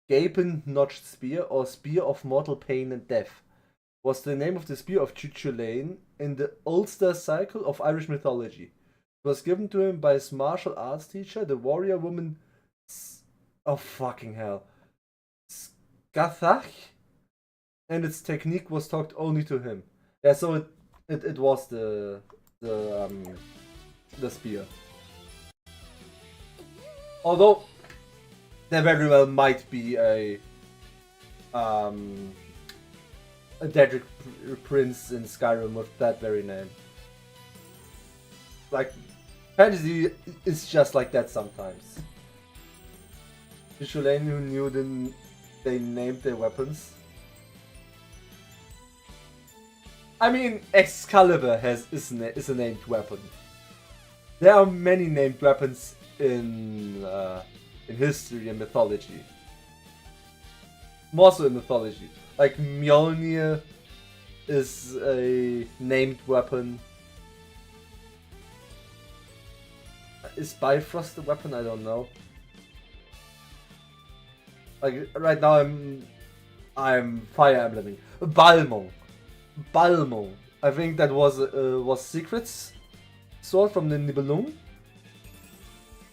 gaping notched spear, or spear of mortal pain and death, was the name of the spear of Chuchulainn in the Ulster cycle of Irish mythology. It was given to him by his martial arts teacher, the warrior woman oh fucking hell, Scathach, and its technique was taught only to him. Yeah, so it was the spear. Although there very well might be a Daedric prince in Skyrim with that very name. Like, fantasy is just like that sometimes. Chuchulainn, who knew they named their weapons. I mean, Excalibur is a named weapon. There are many named weapons in history and mythology. More so in mythology. Like Mjolnir is a named weapon. Is Bifrost a weapon? I don't know. Like right now I'm Fire Embleming. Balmo. I think that was Secret's sword from the Nibelung,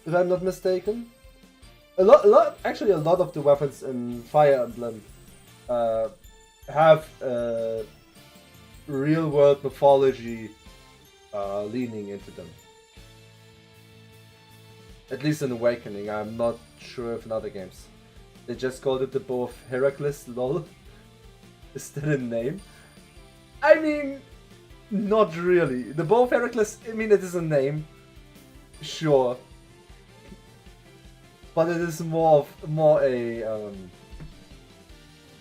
if I'm not mistaken. Actually, a lot of the weapons in Fire Emblem have real-world mythology leaning into them. At least in Awakening. I'm not sure if in other games. They just called it the Bow of Heracles. Lol. Is that a name? I mean, not really. The Bow of Heracles, I mean, it is a name. Sure. But it is more a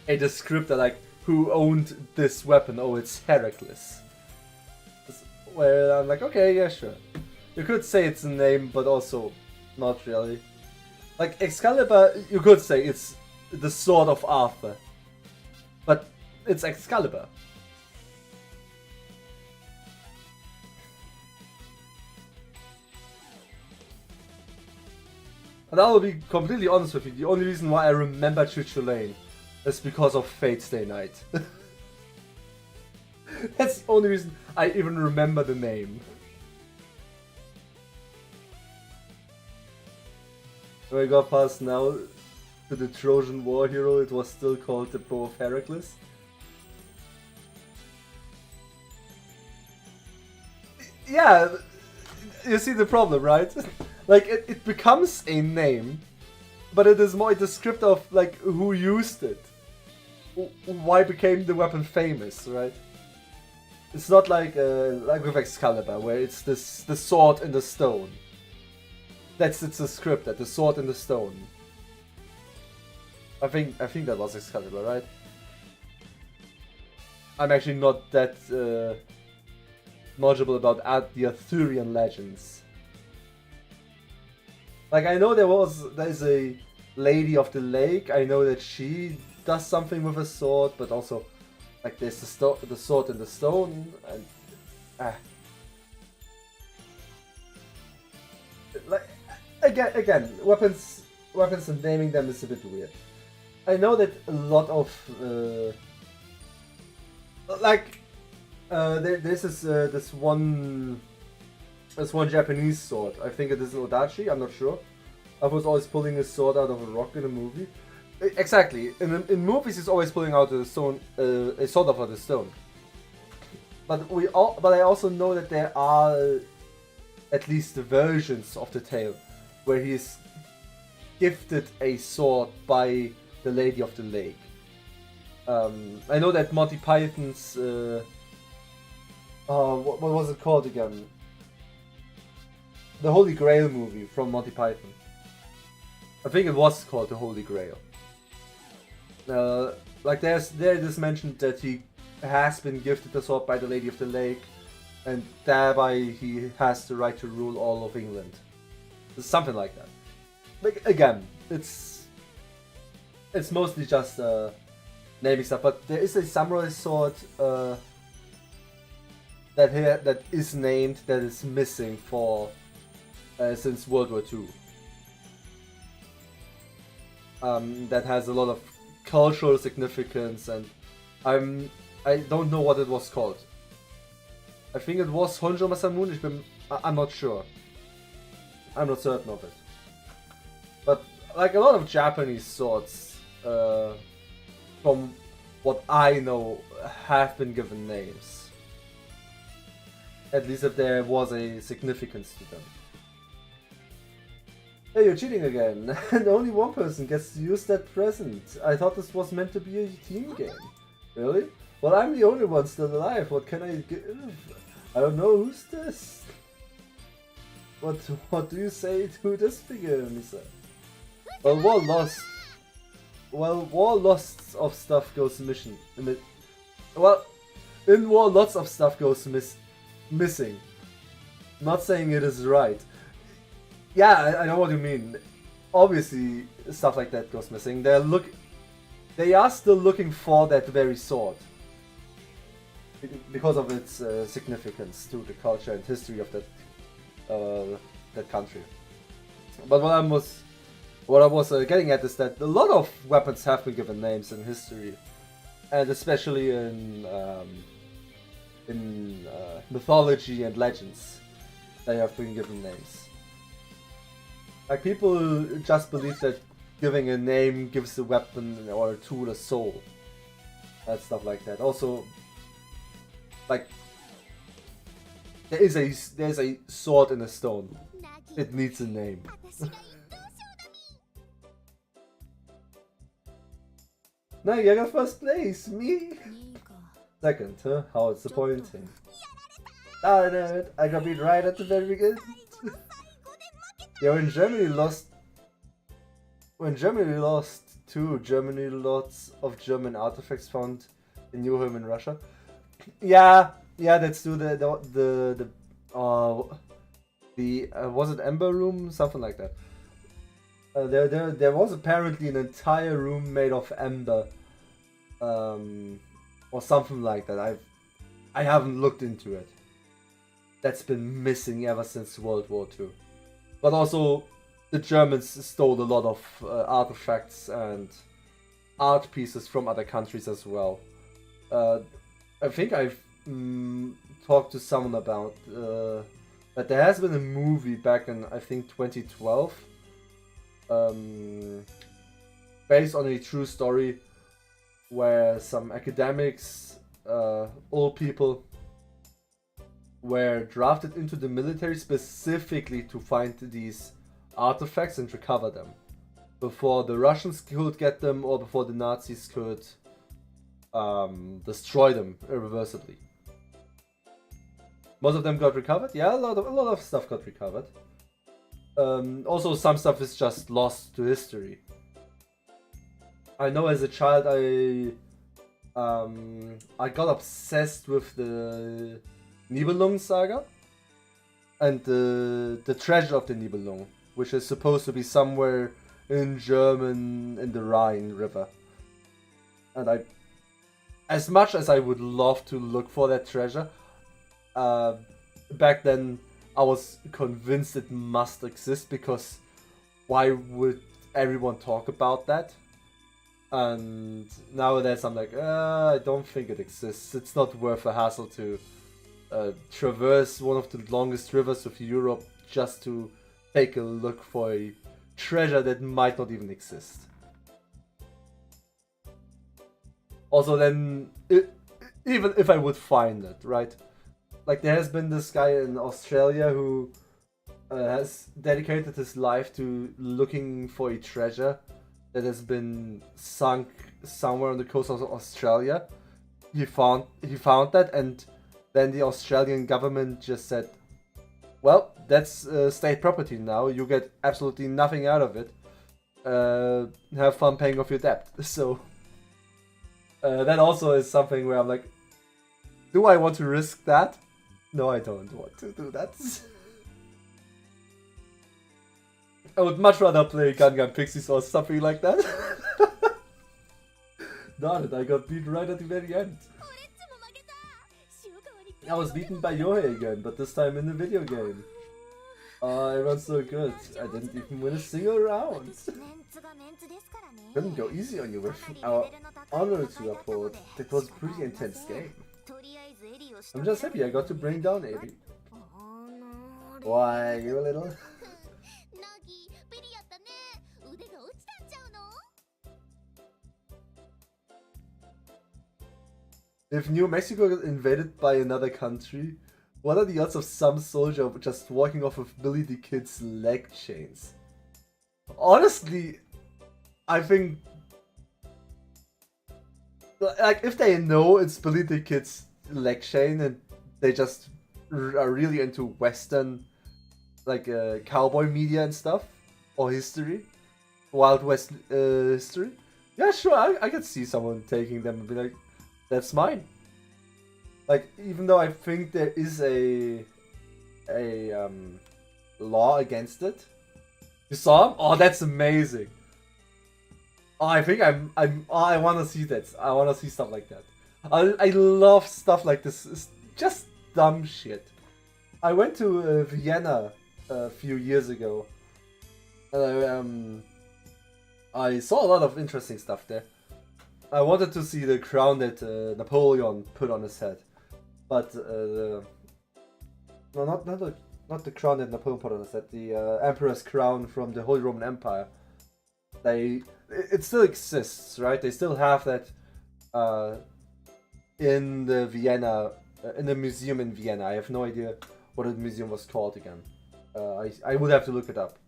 descriptor, like, who owned this weapon? Oh, it's Heracles. Well, I'm like, okay, yeah, sure. You could say it's a name, but also not really. Like, Excalibur, you could say it's the sword of Arthur. But it's Excalibur. And I will be completely honest with you, the only reason why I remember Chuchulainn is because of Fate Stay Night. That's the only reason I even remember the name. We got past now. to the Trojan War hero, it was still called the Bow of Heracles. Yeah, you see the problem, right? Like, it becomes a name, but it is more a descriptor of, like, who used it. Why became the weapon famous, right? It's not like with Excalibur, where it's the sword in the stone. That's its descriptor, the sword in the stone. I think that was Excalibur, right? I'm actually not that knowledgeable about the Arthurian legends. Like, I know there's a Lady of the Lake. I know that she does something with a sword, but also, like, there's the sword in the stone, and like, again, weapons and naming them is a bit weird. I know that a lot of there's this one Japanese sword. I think it is an Odachi. I'm not sure. I was always pulling a sword out of a rock in a movie. Exactly. In movies, he's always pulling out a sword out of the stone. But I also know that there are at least the versions of the tale where he is gifted a sword by the Lady of the Lake. I know that Monty Python's what was it called again? The Holy Grail movie from Monty Python. I think it was called The Holy Grail. Like there it is mentioned that he has been gifted the sword by the Lady of the Lake, and thereby he has the right to rule all of England. Something like that. Like, again, it's mostly just naming stuff, but there is a samurai sword that is named, that is missing for since World War II. That has a lot of cultural significance, and I don't know what it was called. I think it was Honjo Masamune. I'm not sure. I'm not certain of it. But like a lot of Japanese swords, from what I know, have been given names. At least if there was a significance to them. Hey, you're cheating again, and only one person gets to use that present. I thought this was meant to be a team game. Really? Well, I'm the only one still alive. What can I give? I don't know, who's this? What do you say to this figure, Misa? Well, war lost of stuff goes missing. Well, in war lots of stuff goes missing. Not saying it is right. Yeah, I know what you mean. Obviously, stuff like that goes missing. They are still looking for that very sword because of its significance to the culture and history of that country. But what I was getting at is that a lot of weapons have been given names in history, and especially in mythology and legends, they have been given names. Like, people just believe that giving a name gives a weapon or a tool a soul, and stuff like that. Also, like, there's a sword in a stone. It needs a name. Now you got first place, me. Second, huh? How disappointing. Darn it, I got beat right at the very beginning. Yeah, when Germany lost to Germany, lots of German artifacts found in New Home in Russia. Yeah, that's true. The was it Ember Room, something like that. There was apparently an entire room made of ember, or something like that. I haven't looked into it. That's been missing ever since World War II. But also, the Germans stole a lot of artifacts and art pieces from other countries as well. I think I've talked to someone about that there has been a movie back in, I think, 2012. based on a true story where some academics, old people, were drafted into the military specifically to find these artifacts and recover them before the Russians could get them or before the Nazis could destroy them irreversibly. Most of them got recovered. Yeah, a lot of stuff got recovered. Also, some stuff is just lost to history. I know as a child I got obsessed with the Nibelung saga and the treasure of the Nibelung, which is supposed to be somewhere in German in the Rhine River. And as much as I would love to look for that treasure, back then I was convinced it must exist, because why would everyone talk about that? And nowadays I'm like, I don't think it exists. It's not worth a hassle to traverse one of the longest rivers of Europe just to take a look for a treasure that might not even exist. Also then, even if I would find it, right? Like, there has been this guy in Australia who has dedicated his life to looking for a treasure that has been sunk somewhere on the coast of Australia. He found that, and then the Australian government just said, well, that's state property now, you get absolutely nothing out of it. Have fun paying off your debt. So that also is something where I'm like, do I want to risk that? No, I don't want to do that. I would much rather play Gun Pixies or something like that. Darn it, I got beat right at the very end. I was beaten by Yohei again, but this time in the video game. Everyone's so good. I didn't even win a single round. Couldn't go easy on you with our honor to uphold. It was a pretty intense game. I'm just happy I got to bring down Abi. Why, you little... If New Mexico got invaded by another country, what are the odds of some soldier just walking off with Billy the Kid's leg chains? Honestly, I think... like, if they know it's Billy the Kid's leg chain and they just are really into Western, like, cowboy media and stuff, or history, Wild West history, yeah, sure, I could see someone taking them and be like, that's mine. Like, even though I think there is a law against it. You saw him? Oh, that's amazing. Oh, I think I want to see that. I want to see stuff like that. I love stuff like this. It's just dumb shit. I went to Vienna a few years ago. I saw a lot of interesting stuff there. I wanted to see the crown that Napoleon put on his head, but no, not the crown that Napoleon put on his head. The Emperor's crown from the Holy Roman Empire. It still exists, right? They still have that in the Vienna, in the museum in Vienna. I have no idea what the museum was called again. I would have to look it up,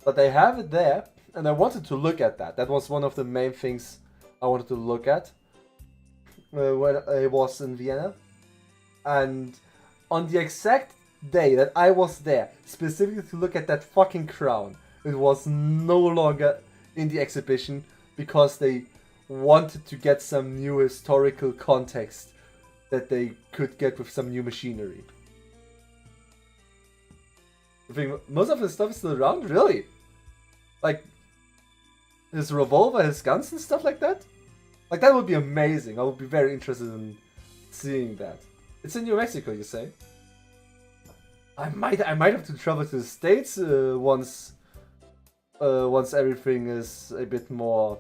but they have it there, and I wanted to look at that. That was one of the main things I wanted to look at when I was in Vienna. And on the exact day that I was there, specifically to look at that fucking crown, it was no longer in the exhibition because they wanted to get some new historical context that they could get with some new machinery. I think most of his stuff is still around, really? Like, his revolver, his guns and stuff like that? Like, that would be amazing. I would be very interested in seeing that. It's in New Mexico, you say? I might have to travel to the States once everything is a bit more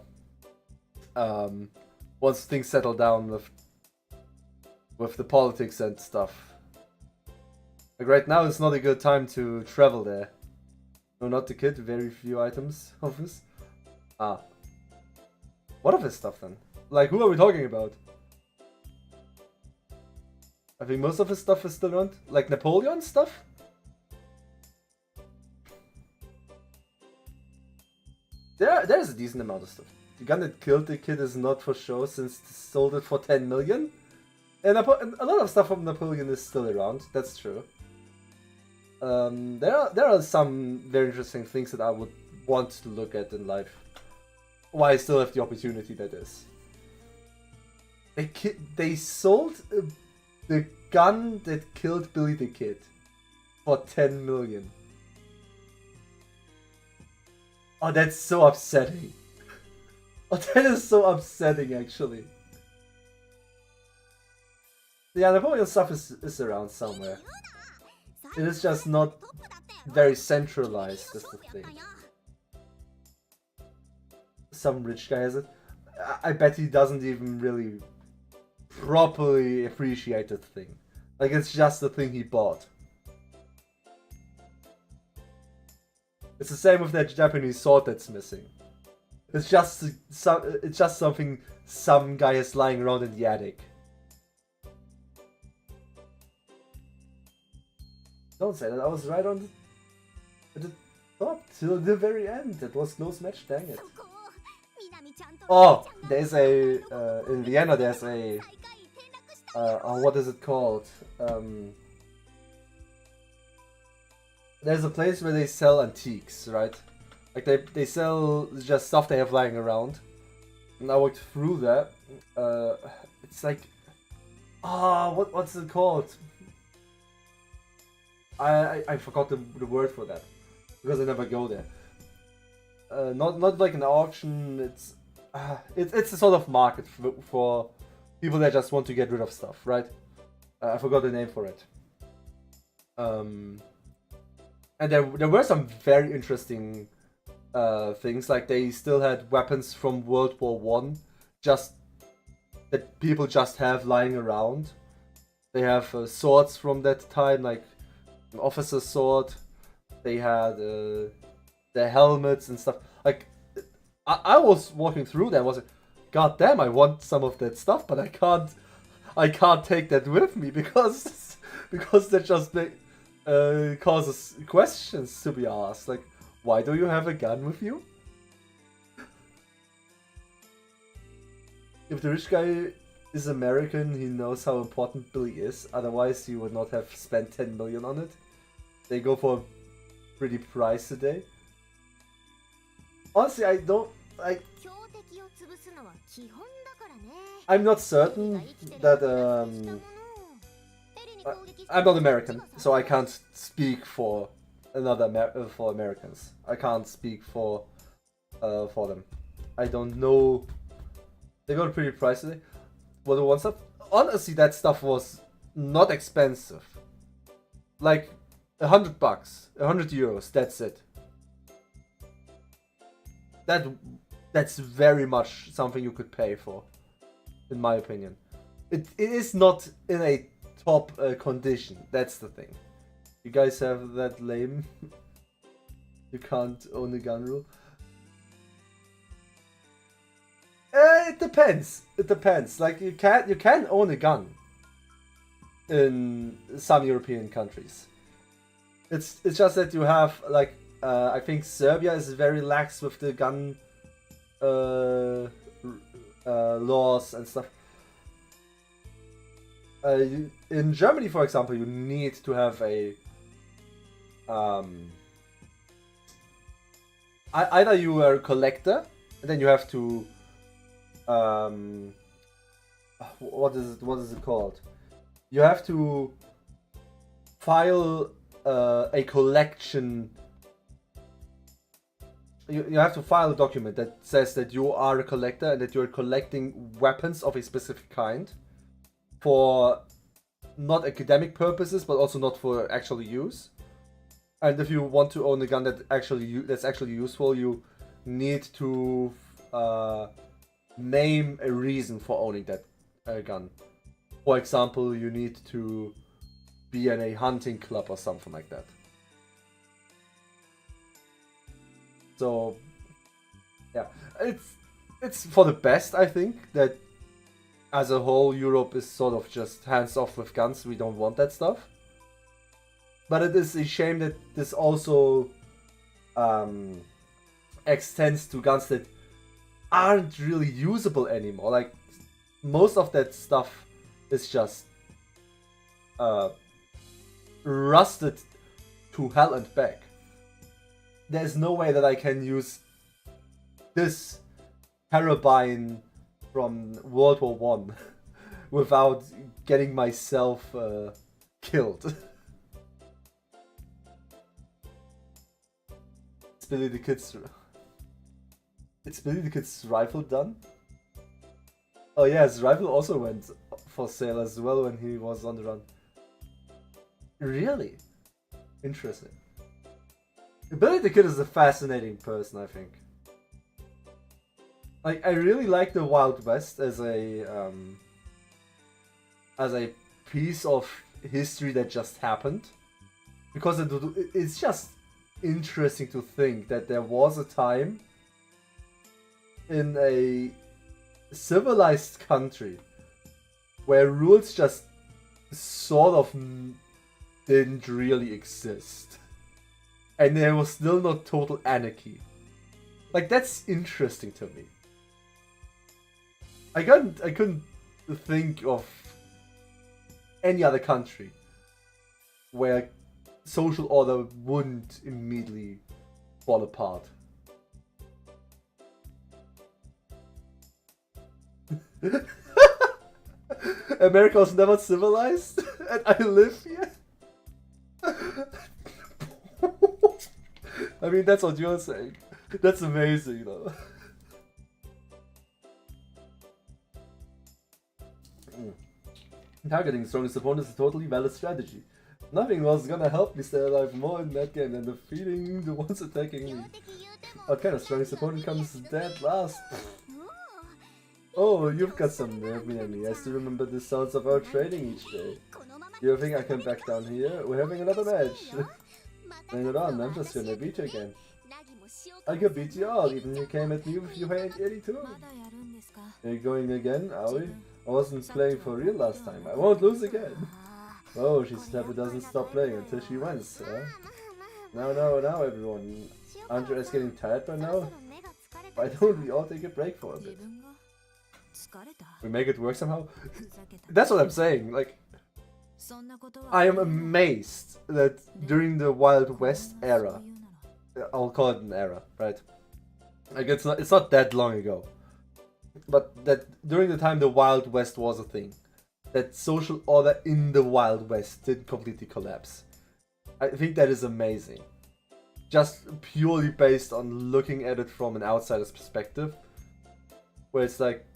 once things settle down with the politics and stuff. Like, right now it's not a good time to travel there. No, not the kid, very few items of this. Ah. What of his stuff then? Like, who are we talking about? I think most of his stuff is still around. Like Napoleon stuff? There's a decent amount of stuff. The gun that killed the kid is not for show since they sold it for 10 million. And a lot of stuff from Napoleon is still around, that's true. There are some very interesting things that I would want to look at in life. While I still have the opportunity, that is. They sold the gun that killed Billy the Kid for 10 million. Oh, that's so upsetting. Oh, that is so upsetting, actually. Yeah, Napoleon stuff is around somewhere. It is just not very centralized, that's the thing. Some rich guy has it. I bet he doesn't even really properly appreciate the thing. Like, it's just the thing he bought. It's the same with that Japanese sword that's missing. It's just something some guy is lying around in the attic. Don't say that, I was right on the top till the very end. It was close match, dang it. Oh, there's a in Vienna there's a oh, what is it called? There's a place where they sell antiques, right? Like they sell just stuff they have lying around. And I walked through that. It's like, what's it called? I forgot the word for that because I never go there. Not like an auction. It's a sort of market for people that just want to get rid of stuff, right? I forgot the name for it. And there were some very interesting things. Like they still had weapons from World War I, just that people just have lying around. They have swords from that time, like an officer's sword. They had their helmets and stuff. Like I was walking through there. I was like, God damn! I want some of that stuff, but I can't take that with me because that just causes questions to be asked. Like, why do you have a gun with you? If the rich guy is American, he knows how important Billy is. Otherwise, he would not have spent 10 million on it. They go for a pretty price today. Honestly, I'm not certain that I'm not American, so I can't speak for for Americans. I can't speak for them. I don't know. They got a pretty price today. What the one stuff? Honestly, that stuff was not expensive. Like $100, €100. That's it. That's very much something you could pay for, in my opinion. It is not in a top condition. That's the thing. You guys have that lame. You can't own a gun rule. It depends. It depends. Like you can own a gun in some European countries. It's just that you have like I think Serbia is very lax with the gun laws and stuff. In Germany, for example, you need to have a either you are a collector, and then you have to what is it called? You have to file a collection. You have to file a document that says that you are a collector and that you're collecting weapons of a specific kind for not academic purposes, but also not for actual use. And if you want to own a gun that's actually useful, you need to name a reason for owning that gun. For example, you need to be in a hunting club or something like that. So, yeah, it's for the best, I think, that as a whole Europe is sort of just hands off with guns. We don't want that stuff. But it is a shame that this also extends to guns that aren't really usable anymore. Like, most of that stuff is just rusted to hell and back. There's no way that I can use this carabine from World War One without getting myself killed. It's Billy the Kid's rifle done? Oh yeah, his rifle also went for sale as well when he was on the run. Really? Interesting. Billy the Kid is a fascinating person, I think. Like, I really like the Wild West as a piece of history that just happened, because it's just interesting to think that there was a time in a civilized country where rules just sort of didn't really exist, and there was still not total anarchy. Like, that's interesting to me. I couldn't think of any other country where social order wouldn't immediately fall apart. America was never civilized, and I live here. I mean, that's what you're saying. That's amazing, though. Targeting strongest opponent is a totally valid strategy. Nothing was gonna help me stay alive more in that game than defeating the ones attacking me. What kind of strongest opponent comes dead last? Oh, you've got some nerve, Minami. I still remember the sounds of our training each day. You think I can back down here? We're having another match. Bring it on, I'm just gonna beat you again. I could beat you all, even you came at me with your hand 82. Are you going again, are we? I wasn't playing for real last time. I won't lose again. Oh, she never doesn't stop playing until she wins, huh? Now, everyone. Aren't you guys getting tired by now? Why don't we all take a break for a bit? We make it work somehow? That's what I'm saying, like... I am amazed that during the Wild West era, I'll call it an era, right? Like, it's not that long ago. But that during the time the Wild West was a thing, that social order in the Wild West didn't completely collapse. I think that is amazing. Just purely based on looking at it from an outsider's perspective, where it's like,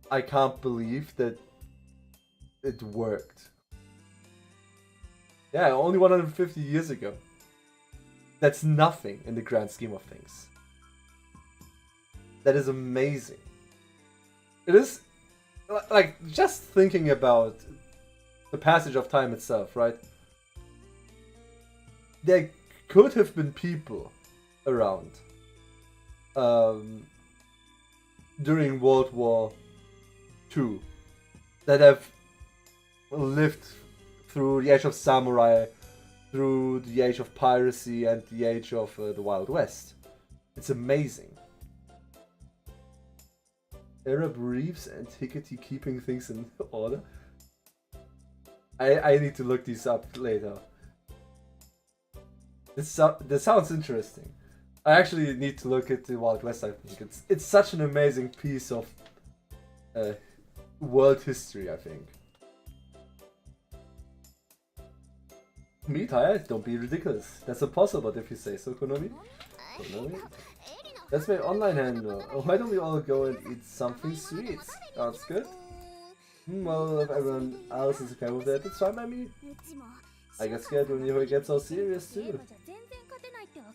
I can't believe that it worked. Yeah, only 150 years ago. That's nothing in the grand scheme of things. That is amazing. It is, like, just thinking about the passage of time itself, right? There could have been people around during World War II that have lived through the age of samurai, through the age of piracy, and the age of the Wild West. It's amazing. Arab reefs, antiquity, keeping things in order. I need to look these up later. This sounds interesting. I actually need to look at the Wild West. I think it's such an amazing piece of world history, I think. Me tired? Don't be ridiculous. That's impossible if you say so, Konami. Konami? That's my online handle. Why don't we all go and eat something sweet? Sounds good. Well, if everyone else is okay with that, it's fine by me. I get scared when you get so serious too.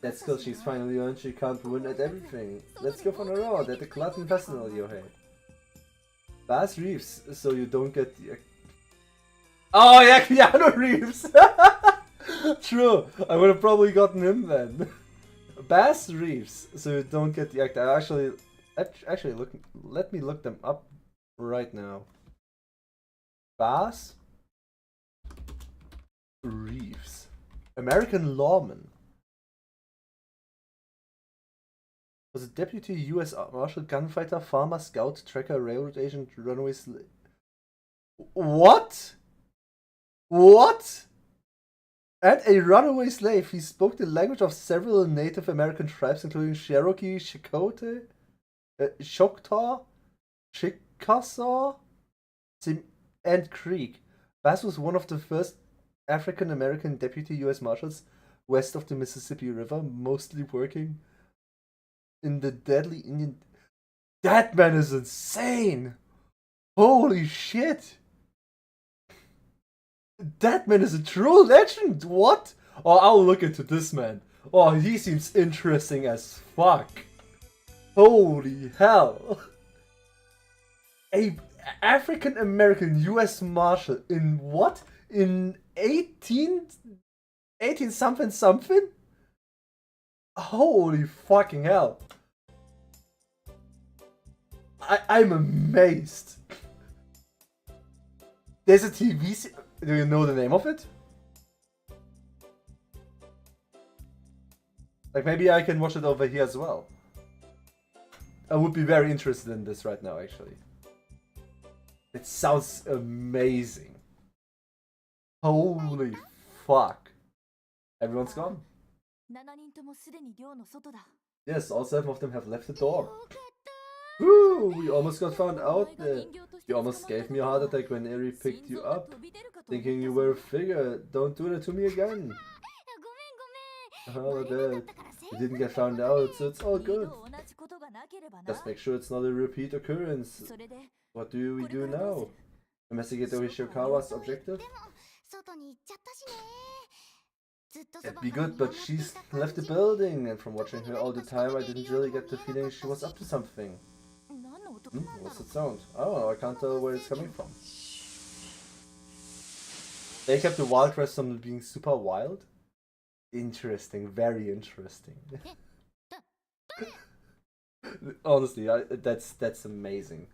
That's because she's finally learned she can't win at everything. Let's go for a round at the Glutton Festival, Yohei. Bass Reeves, so you don't get the... Oh yeah, Keanu Reeves! True, I would have probably gotten him then. Bass Reeves, so you don't get the actor. Actually, let me look them up right now. Bass Reeves, American lawman. Was a deputy U.S. Marshal, gunfighter, farmer, scout, tracker, railroad agent, runaway slave. What? What? And a runaway slave. He spoke the language of several Native American tribes, including Cherokee, Chakotay, Choctaw, Chickasaw, and Creek. Bass was one of the first African American deputy U.S. Marshals west of the Mississippi River, mostly working in the deadly Indian. That man is insane! Holy shit! That man is a true legend! What? Oh, I'll look into this man. Oh, he seems interesting as fuck. Holy hell! A African American US Marshal in what? In 18 something something? Holy fucking hell. I'm amazed. There's a TV series. Do you know the name of it? Like, maybe I can watch it over here as well. I would be very interested in this right now, actually. It sounds amazing. Holy fuck. Everyone's gone. Yes, all 7 of them have left the door. Woo! We almost got found out there. You almost gave me a heart attack when Eri picked you up. Thinking you were a figure. Don't do that to me again. Oh, that. You didn't get found out, so it's all good. Just make sure it's not a repeat occurrence. What do we do now? Investigate Ishikawa's objective? It'd be good, but she's left the building, and from watching her all the time, I didn't really get the feeling she was up to something. What's that sound? Oh, I can't tell where it's coming from. They kept the wild rest from being super wild? Interesting, very interesting. Honestly, that's amazing.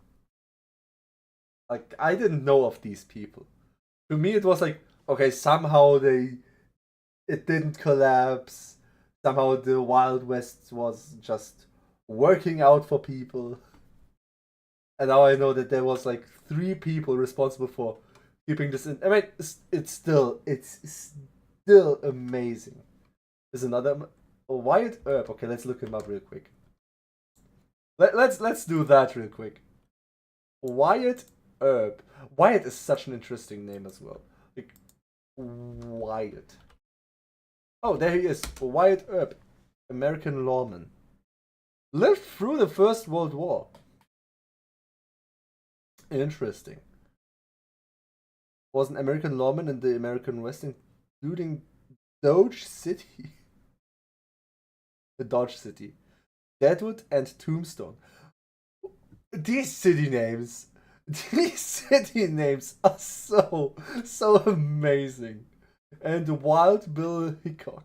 Like, I didn't know of these people. To me, it was like, okay, somehow it didn't collapse. Somehow the Wild West was just working out for people. And now I know that there was like 3 people responsible for keeping this in. I mean, it's still amazing. There's another Wyatt Earp. Okay, let's look him up real quick. Let's do that real quick. Wyatt Earp. Wyatt is such an interesting name as well. Like, Wyatt. Oh, there he is. Wyatt Earp, American lawman. Lived through the First World War. Interesting. Was an American lawman in the American West, including Dodge City. The Dodge City. Deadwood and Tombstone. These city names are so amazing. And Wild Bill Hickok.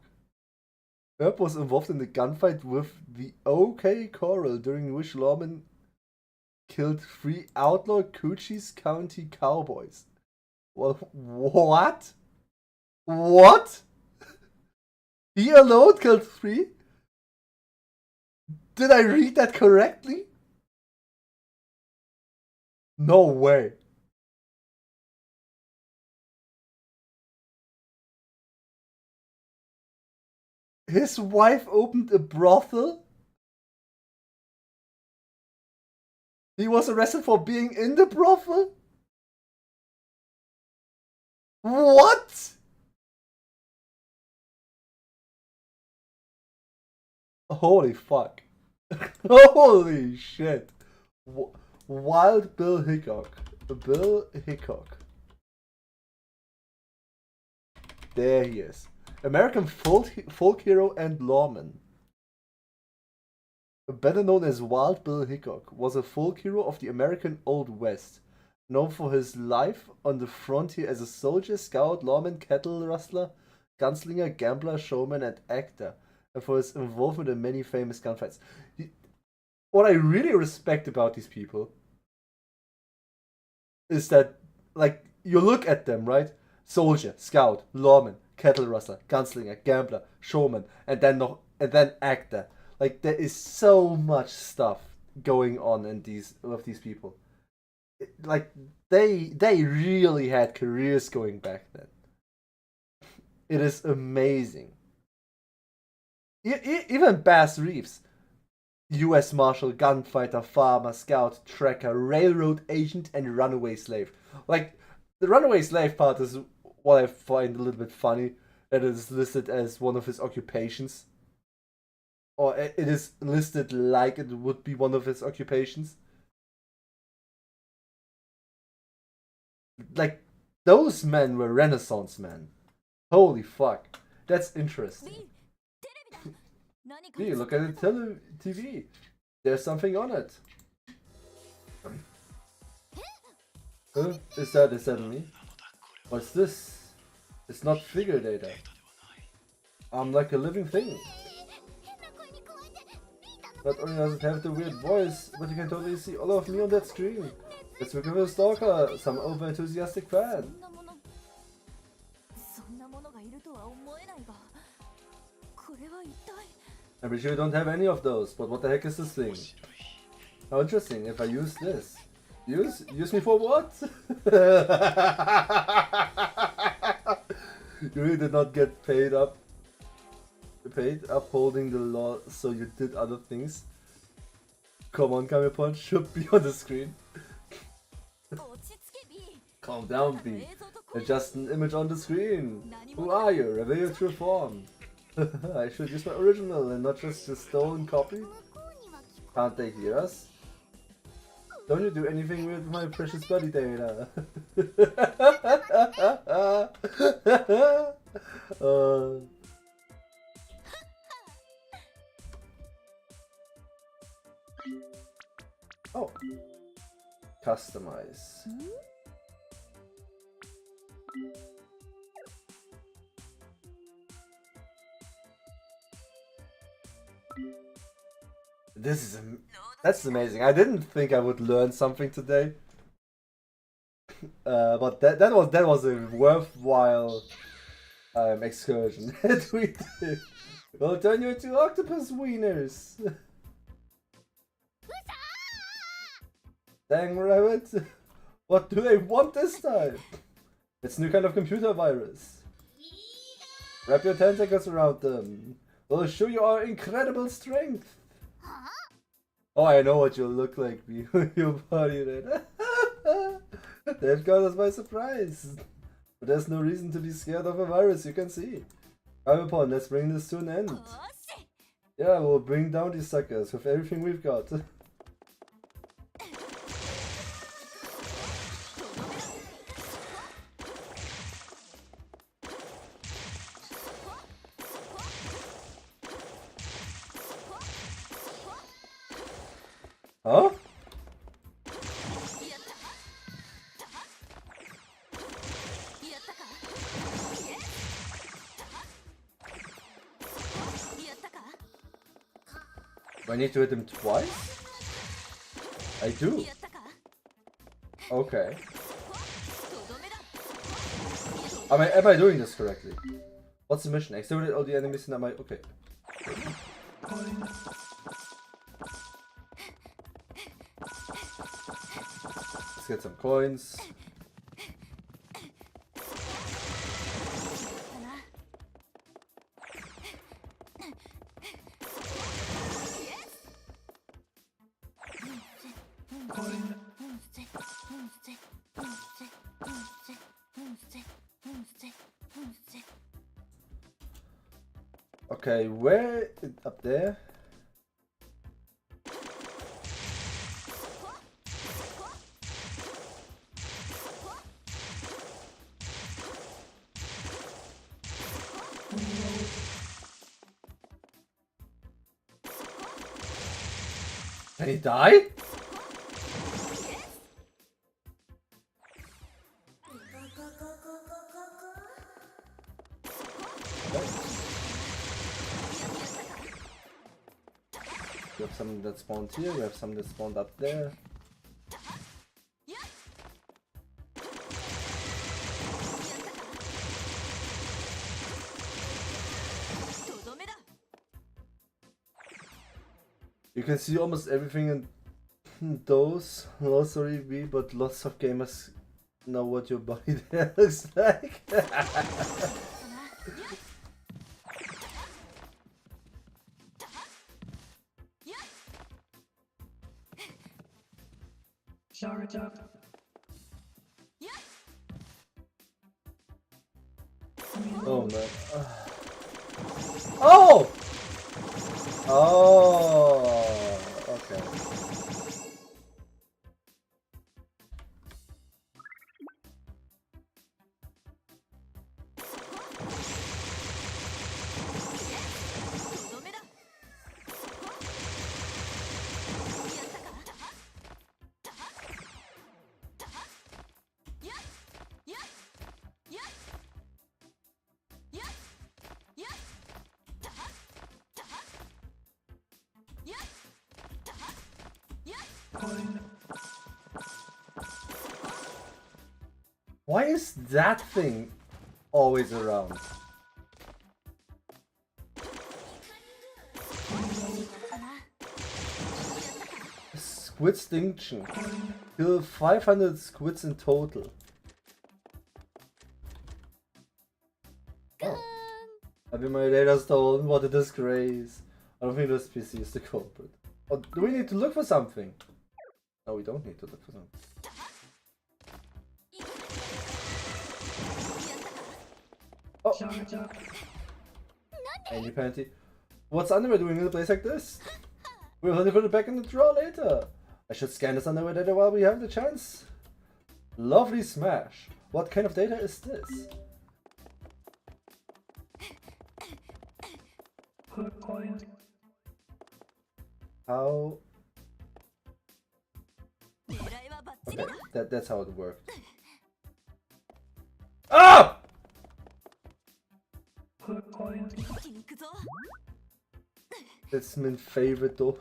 Earp was involved in the gunfight with the OK Corral, during which lawmen killed 3 outlaw Cochise County cowboys. Well, what? What? He alone killed 3? Did I read that correctly? No way. His wife opened a brothel? He was arrested for being in the brothel? What? Holy fuck. Holy shit. Wild Bill Hickok. Bill Hickok. There he is. American folk hero and lawman. Better known as Wild Bill Hickok, was a folk hero of the American Old West, known for his life on the frontier as a soldier, scout, lawman, cattle rustler, gunslinger, gambler, showman, and actor, and for his involvement in many famous gunfights. what I really respect about these people is that, like, you look at them, right? Soldier, scout, lawman, cattle rustler, gunslinger, gambler, showman, and then actor. Like, there is so much stuff going on in with these people. Like, they really had careers going back then. It is amazing. Even Bass Reeves, U.S. Marshal, gunfighter, farmer, scout, tracker, railroad agent, and runaway slave. Like, the runaway slave part is what I find a little bit funny, that it is listed as one of his occupations. Or it is listed like it would be one of his occupations. Like, those men were Renaissance men. Holy fuck. That's interesting. Hey, look at the TV. There's something on it. Is that me? What's this? It's not figure data. I'm like a living thing. Not only does it have the weird voice, but you can totally see all of me on that screen. It's because of a stalker, some over-enthusiastic fan. I'm pretty sure you don't have any of those, but what the heck is this thing? How interesting, if I use this. Use me for what? You really did not get paid upholding the law, so you did other things. Come on, Kame Punch should be on the screen. Calm down, B. It's just an image on the screen. Who are you? Reveal your true form. I should use my original and not just a stolen copy. Can't they hear us? Don't you do anything weird with my precious body data? Oh. Customize. That's amazing. I didn't think I would learn something today, but that was a worthwhile excursion that we did. We'll turn you into octopus wieners. Dang rabbit! What do they want this time? It's a new kind of computer virus. Wrap your tentacles around them. We'll show you our incredible strength. Oh, I know what you'll look like with your body then. They've got us by surprise. But there's no reason to be scared of a virus, you can see. Upon, let's bring this to an end. Yeah, we'll bring down these suckers with everything we've got. Huh? Do I need to hit him twice? I do. Okay. Am I doing this correctly? What's the mission? Exterminate all the enemies in my... Okay. Let's get some coins. Okay, where up there? Can he die? We have some that spawned here, we have some that spawned up there. You can see almost everything in those. No, sorry, B, but lots of gamers know what your body there looks like. Oh man. Oh! Oh! Okay. Why is that thing always around? Squid Extinction. Kill 500 squids in total. Oh. I've been my data stolen. What a disgrace. I don't think this PC is the culprit. Oh, do we need to look for something? No, we don't need to look for something. Oh! Any penalty. What's underwear doing in a place like this? We'll only put it back in the drawer later. I should scan this underwear data while we have the chance. Lovely smash. What kind of data is this? How? Okay, that's how it worked. Ah! That's my favorite though.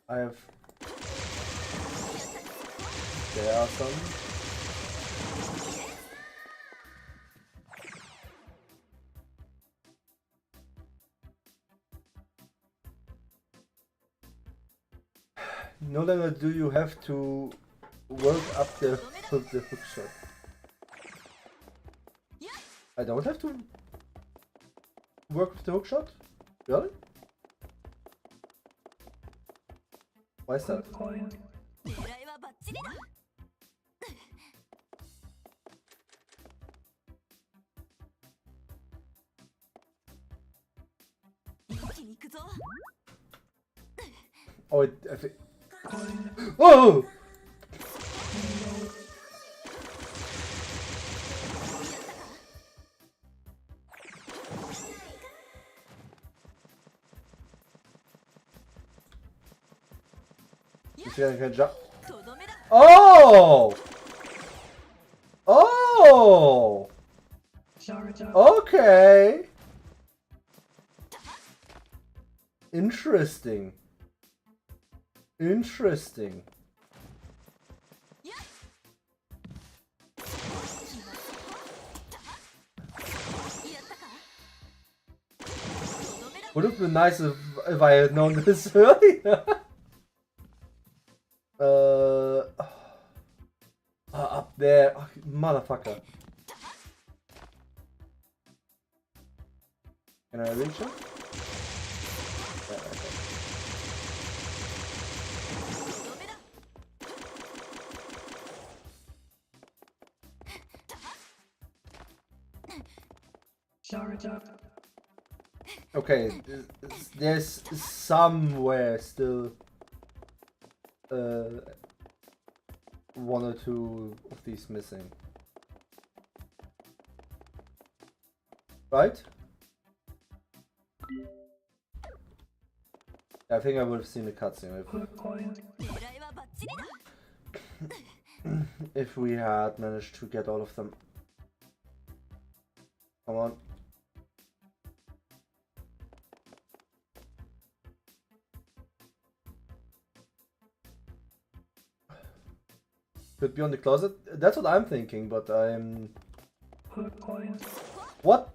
I have. There are some. No longer do you have to work up the hook shot. I don't have to work with the hook shot? Really? Why is that? Oh, I think. Oh! Oh! Oh! Okay. Interesting. Interesting. Would have been nice if I had known this earlier. Up there, oh, motherfucker. Can I reach him? Yeah, okay. Okay, there's somewhere still one or two of these missing. Right? I think I would have seen the cutscene if we had managed to get all of them. Come on. Could be on the closet. That's what I'm thinking, but I'm... What?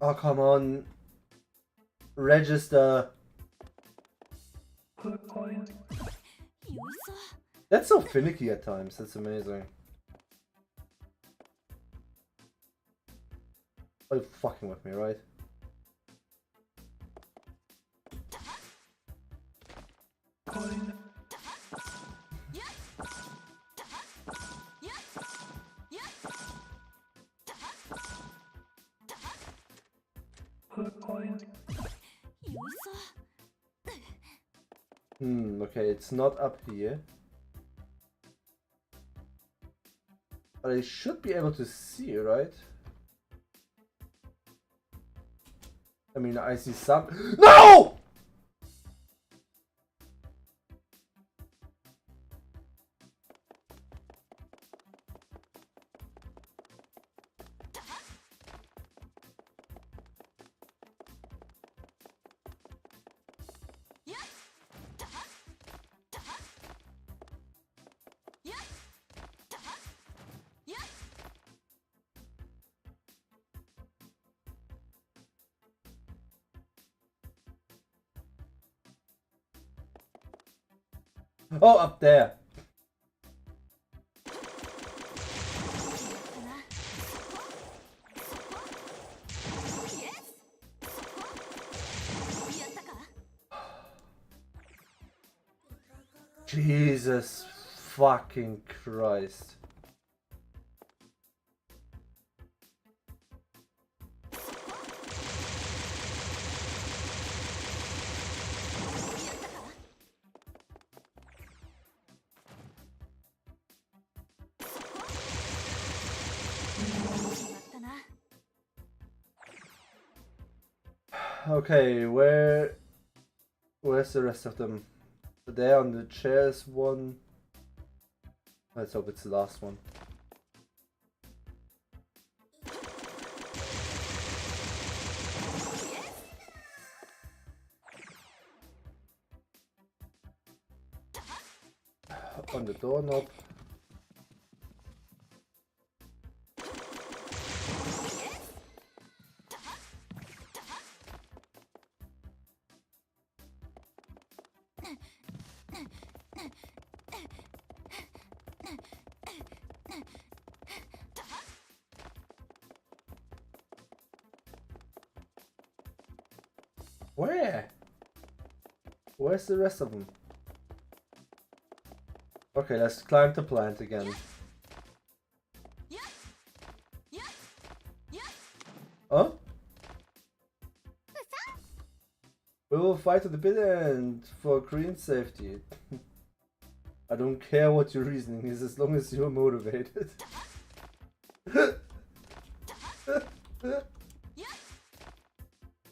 Oh, come on. Register. That's so finicky at times. That's amazing. Oh, you're fucking with me, right? Okay, it's not up here. But I should be able to see, right? I mean, I see some... No! Oh, up there. Jesus fucking Christ. Okay, where's the rest of them? There on the chairs one. Let's hope it's the last one. On the doorknob. Where? Where's the rest of them? Okay, let's climb the plant again. Huh? We will fight to the bitter end for green safety. I don't care what your reasoning is as long as you're motivated.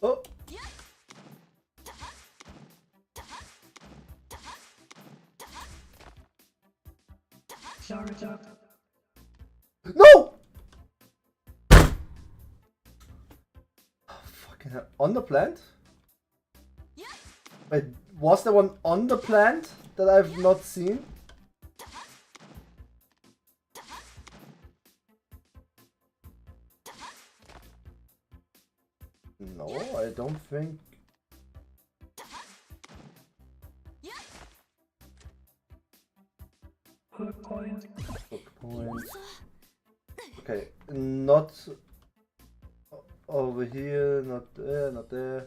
Oh! No! Oh, fucking hell. On the plant? Wait, was there one on the plant that I've not seen? No, I don't think. Hook point. Okay, not over here, not there, not there.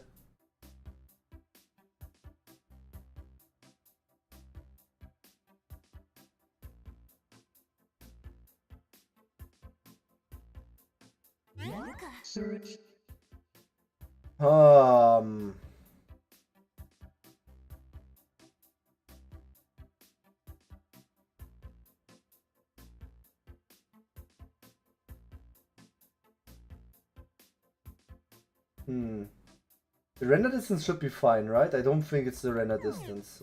Search. The render distance should be fine, right? I don't think it's the render distance.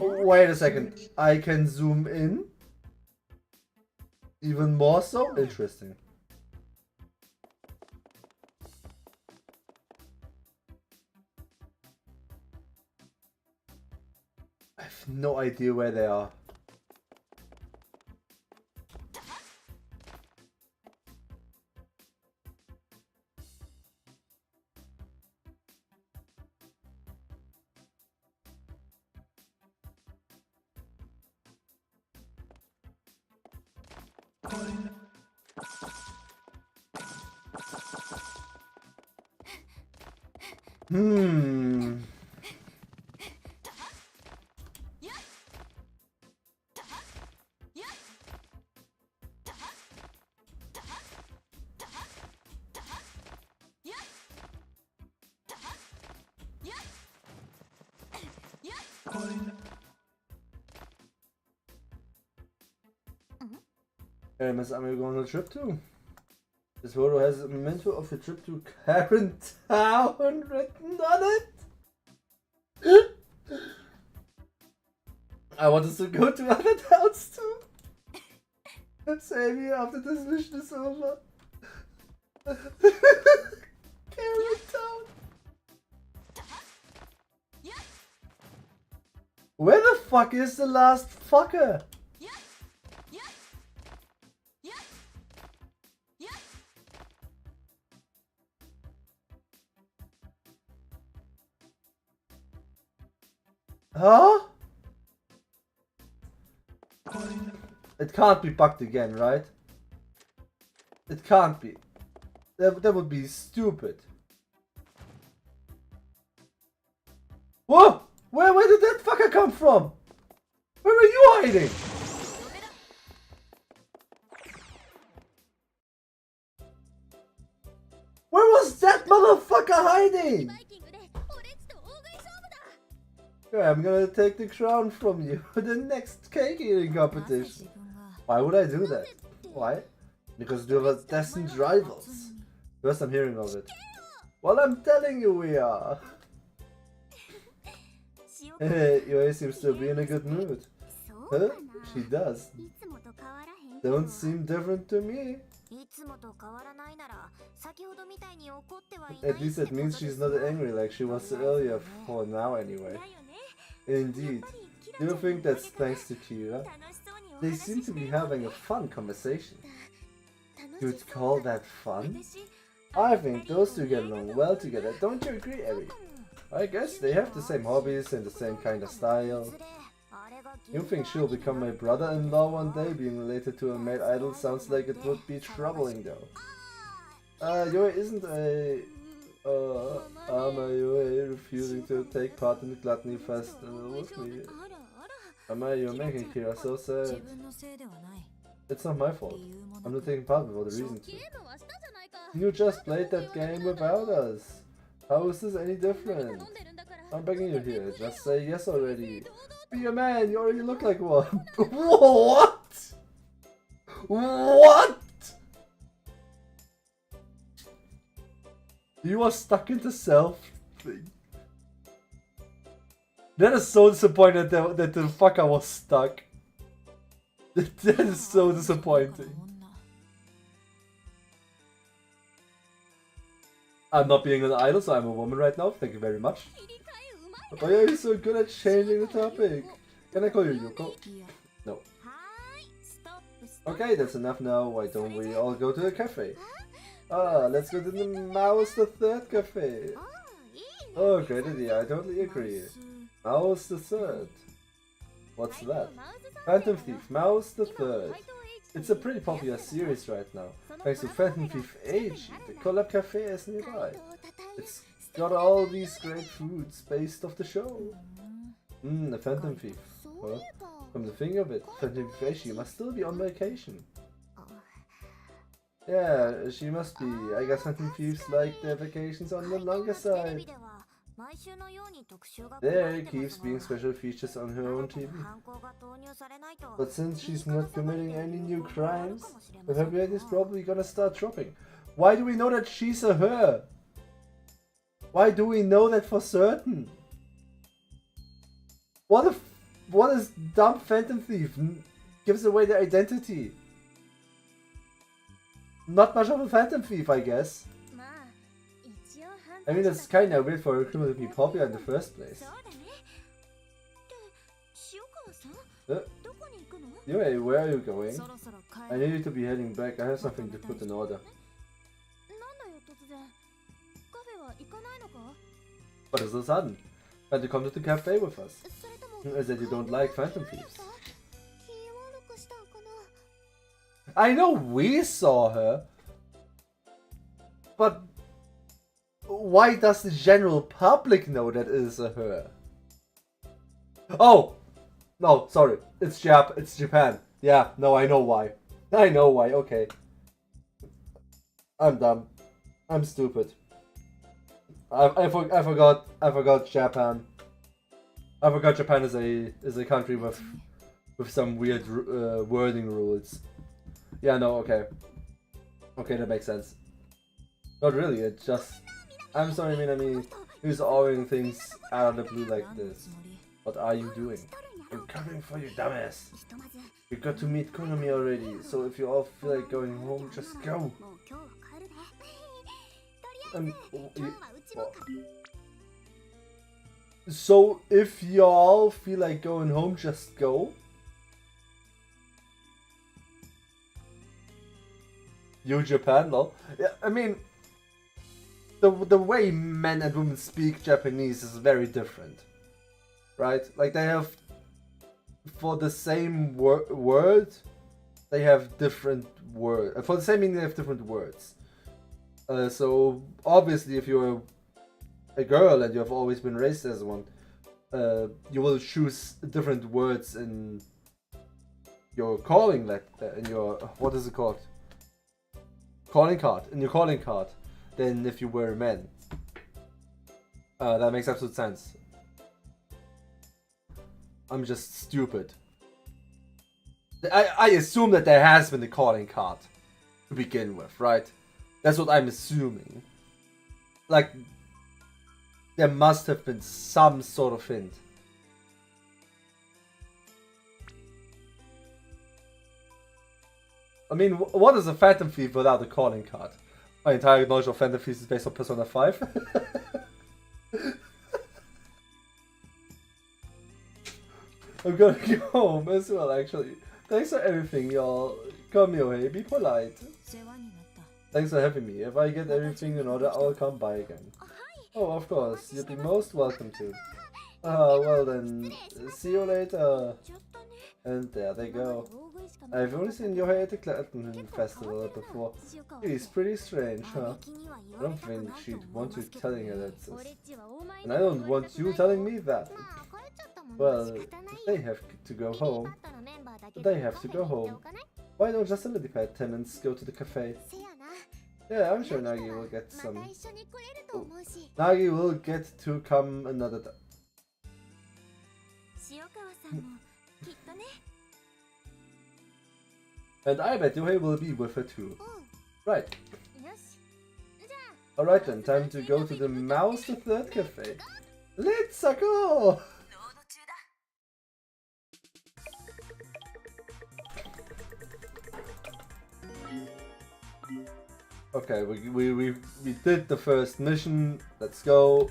Oh, wait a second. I can zoom in? Even more so? Interesting. I have no idea where they are. Hey, Miss, am I going on a trip too? This photo has a memento of a trip to Karen Town written on it. I want us to go to other towns too. Save me after this mission is over. Karen Town. Where the fuck is the last fucker? Huh? It can't be bugged again, right? It can't be. That would be stupid. Whoa! Where did that fucker come from? Where are you hiding? Where was that motherfucker hiding? Okay, I'm gonna take the crown from you for the next cake eating competition. Why would I do that? Why? Because we are destined rivals. First I'm hearing of it. Well, I'm telling you we are. Yui seems to be in a good mood. Huh? She does. Don't seem different to me. At least that means she's not angry like she was earlier, for now anyway. Indeed. Do you think that's thanks to Kira? They seem to be having a fun conversation. You'd call that fun? I think those two get along well together, don't you agree, Eri? I guess they have the same hobbies and the same kind of style. You think she'll become my brother-in-law one day? Being related to a male idol sounds like it would be troubling though. Yui isn't a... Yui refusing to take part in the Gluttony Festival with me. You're making Kira so sad. It's not my fault. I'm not taking part without a reason to. You just played that game without us. How is this any different? I'm begging you here, just say yes already. Be a man, you already look like one. What? What? You are stuck in the self thing. That is so disappointing that the fucker was stuck. That is so disappointing. I'm not being an idol, so I'm a woman right now. Thank you very much. Oh yeah, you're so good at changing the topic. Can I call you Yoko? No. Okay, that's enough now. Why don't we all go to a cafe? Let's go to the Mouse the Third cafe. Oh, great idea. I totally agree. Mouse the Third. What's that? Phantom Thief, Mouse the Third. It's a pretty popular series right now. Thanks to Phantom Thief AG, the collab cafe is nearby. It's got all these great foods based off the show. The Phantom Thief. Well, from the thing of it, Phantom Thief AG must still be on vacation. Yeah, she must be. I guess Phantom Thieves like their vacations on the longer side. There keeps being special features on her own TV. But since she's not committing any new crimes, her rate is probably gonna start dropping. Why do we know that she's a her? Why do we know that for certain? What is dumb Phantom Thief? Gives away the identity. Not much of a Phantom Thief, I guess. I mean, it's kinda weird for a criminal to be popular in the first place. Anyway, where are you going? I need you to be heading back. I have something to put in order. What is so sudden? Plan to come to the cafe with us. I said you don't like Phantom Thieves. I know we saw her, but why does the general public know that it is a her? Oh! No, sorry. It's Japan. Yeah, no, I know why. I know why, okay. I'm dumb. I'm stupid. I forgot Japan. I forgot Japan is a country with some weird wording rules. Yeah, no, okay. Okay, that makes sense. Not really, it's just... I'm sorry, Minami, who's ordering things out of the blue like this. What are you doing? I'm coming for you, dumbass. We got to meet Konami already, so if you all feel like going home, just go. So if y'all feel like going home, just go? You Japan, lol. Yeah, I mean, the way men and women speak Japanese is very different, right? Like they have, for the same word, they have different words. For the same meaning, they have different words. So obviously, if you're a girl and you have always been raised as one, you will choose different words in your calling, like in your, what is it called? Calling card, in your calling card, than if you were a man. That makes absolute sense. I'm just stupid. I assume that there has been a calling card to begin with, right? That's what I'm assuming. Like, there must have been some sort of hint. I mean, what is a Phantom Thief without a calling card? My entire knowledge of Phantom Thieves is based on Persona 5. I'm gonna go home as well, actually. Thanks for everything, y'all. Come here, be polite. Thanks for having me. If I get everything in order, I'll come by again. Oh, of course. You'd be most welcome to. Well then, see you later. And there they go. I've only seen Yohei at the Clayton Festival before. It's pretty strange, huh? I don't think she'd want you telling her that. And I don't want you telling me that. Well, they have to go home. They have to go home. Why don't just the pad attendants go to the cafe? Yeah, I'm sure Nagi will get some. Oh. Nagi will get to come another time. And I bet Yohei will be with her too. Right. Alright then, time to go to the Mouse the Third Cafe. Let's go! Okay, we did the first mission. Let's go.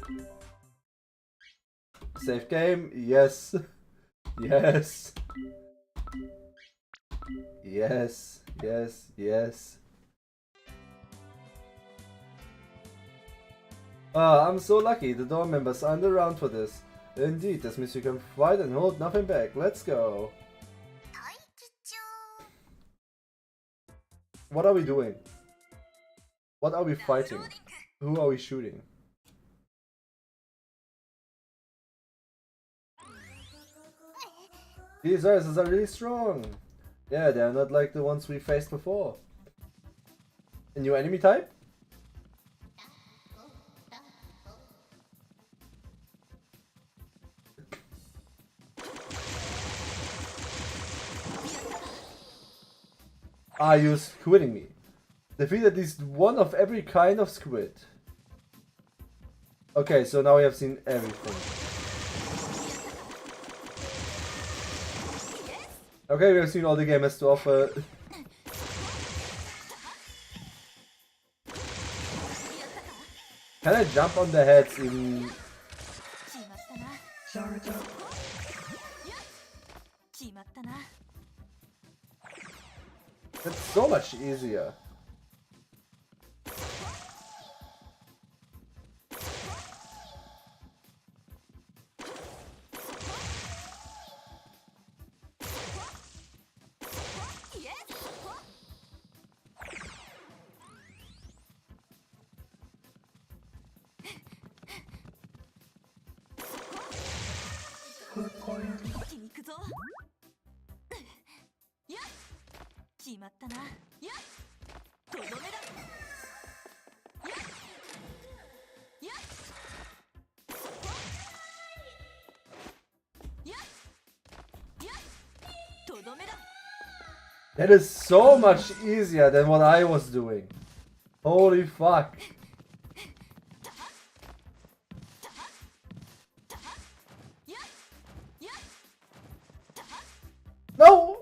Save game. Yes. Yes. Yes. Yes. Yes. Ah, I'm so lucky. The dorm members aren't around for this. Indeed, this means you can fight and hold nothing back. Let's go. What are we doing? What are we fighting? Who are we shooting? These Ursus are really strong. Yeah, they're not like the ones we faced before. A new enemy type? Are you squidding me? Defeat at least one of every kind of squid. Okay, so now we have seen everything. Okay, we have seen all the game has to offer. Can I jump on the heads in... That's so much easier. That is so much easier than what I was doing. Holy fuck. No!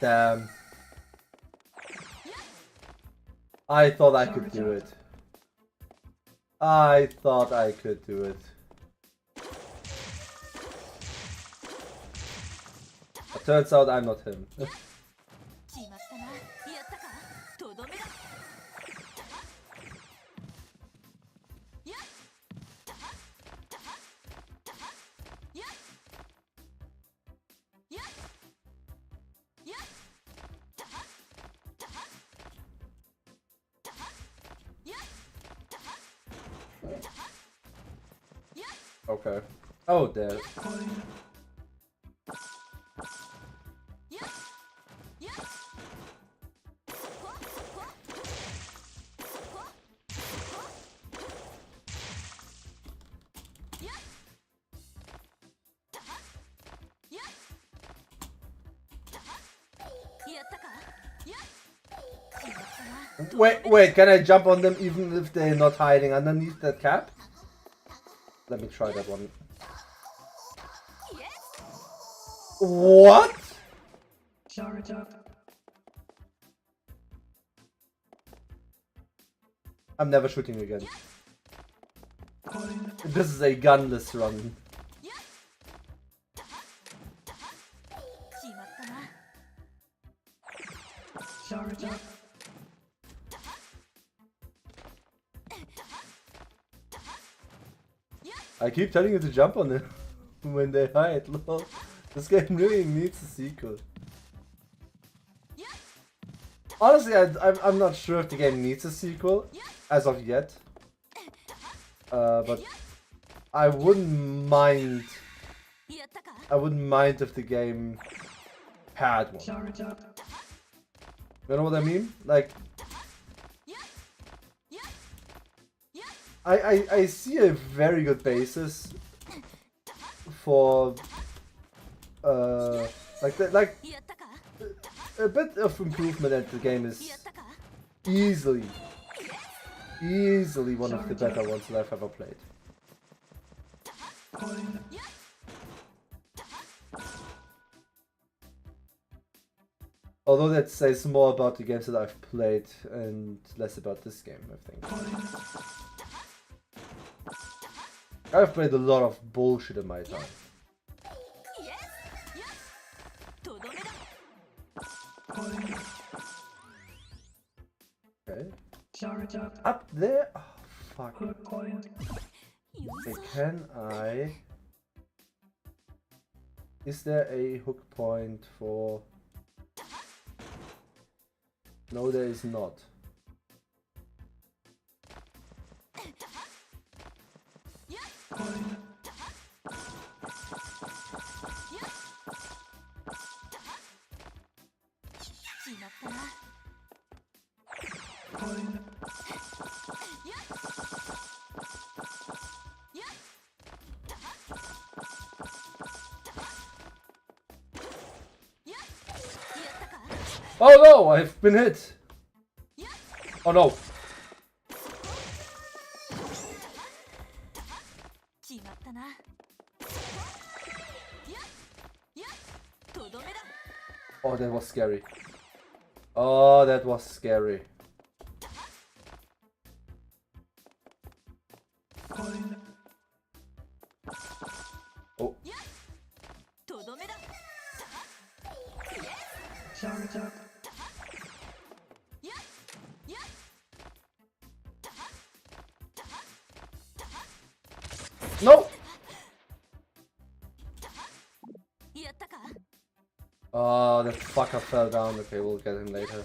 Damn. I thought I could do it. I thought I could do it. It turns out I'm not him. Okay. Oh, there. Wait, can I jump on them even if they're not hiding underneath that cap? Let me try that one. What? I'm never shooting again. This is a gunless run. I keep telling you to jump on them when they hide. Lol. This game really needs a sequel. Honestly, I'm not sure if the game needs a sequel as of yet. But I wouldn't mind. I wouldn't mind if the game had one. You know what I mean? Like, I see a very good basis for like a bit of improvement, and the game is easily one of the better ones that I've ever played. Although that says more about the games that I've played and less about this game, I think. I've played a lot of bullshit in my time. Okay. Up there? Oh, fuck. Okay, can I... Is there a hook point for... No, there is not. Oh no, I've been hit. Oh no. Oh, that was scary. Oh, that was scary. Oh. No! Oh, that fucker fell down. Okay, we'll get him later.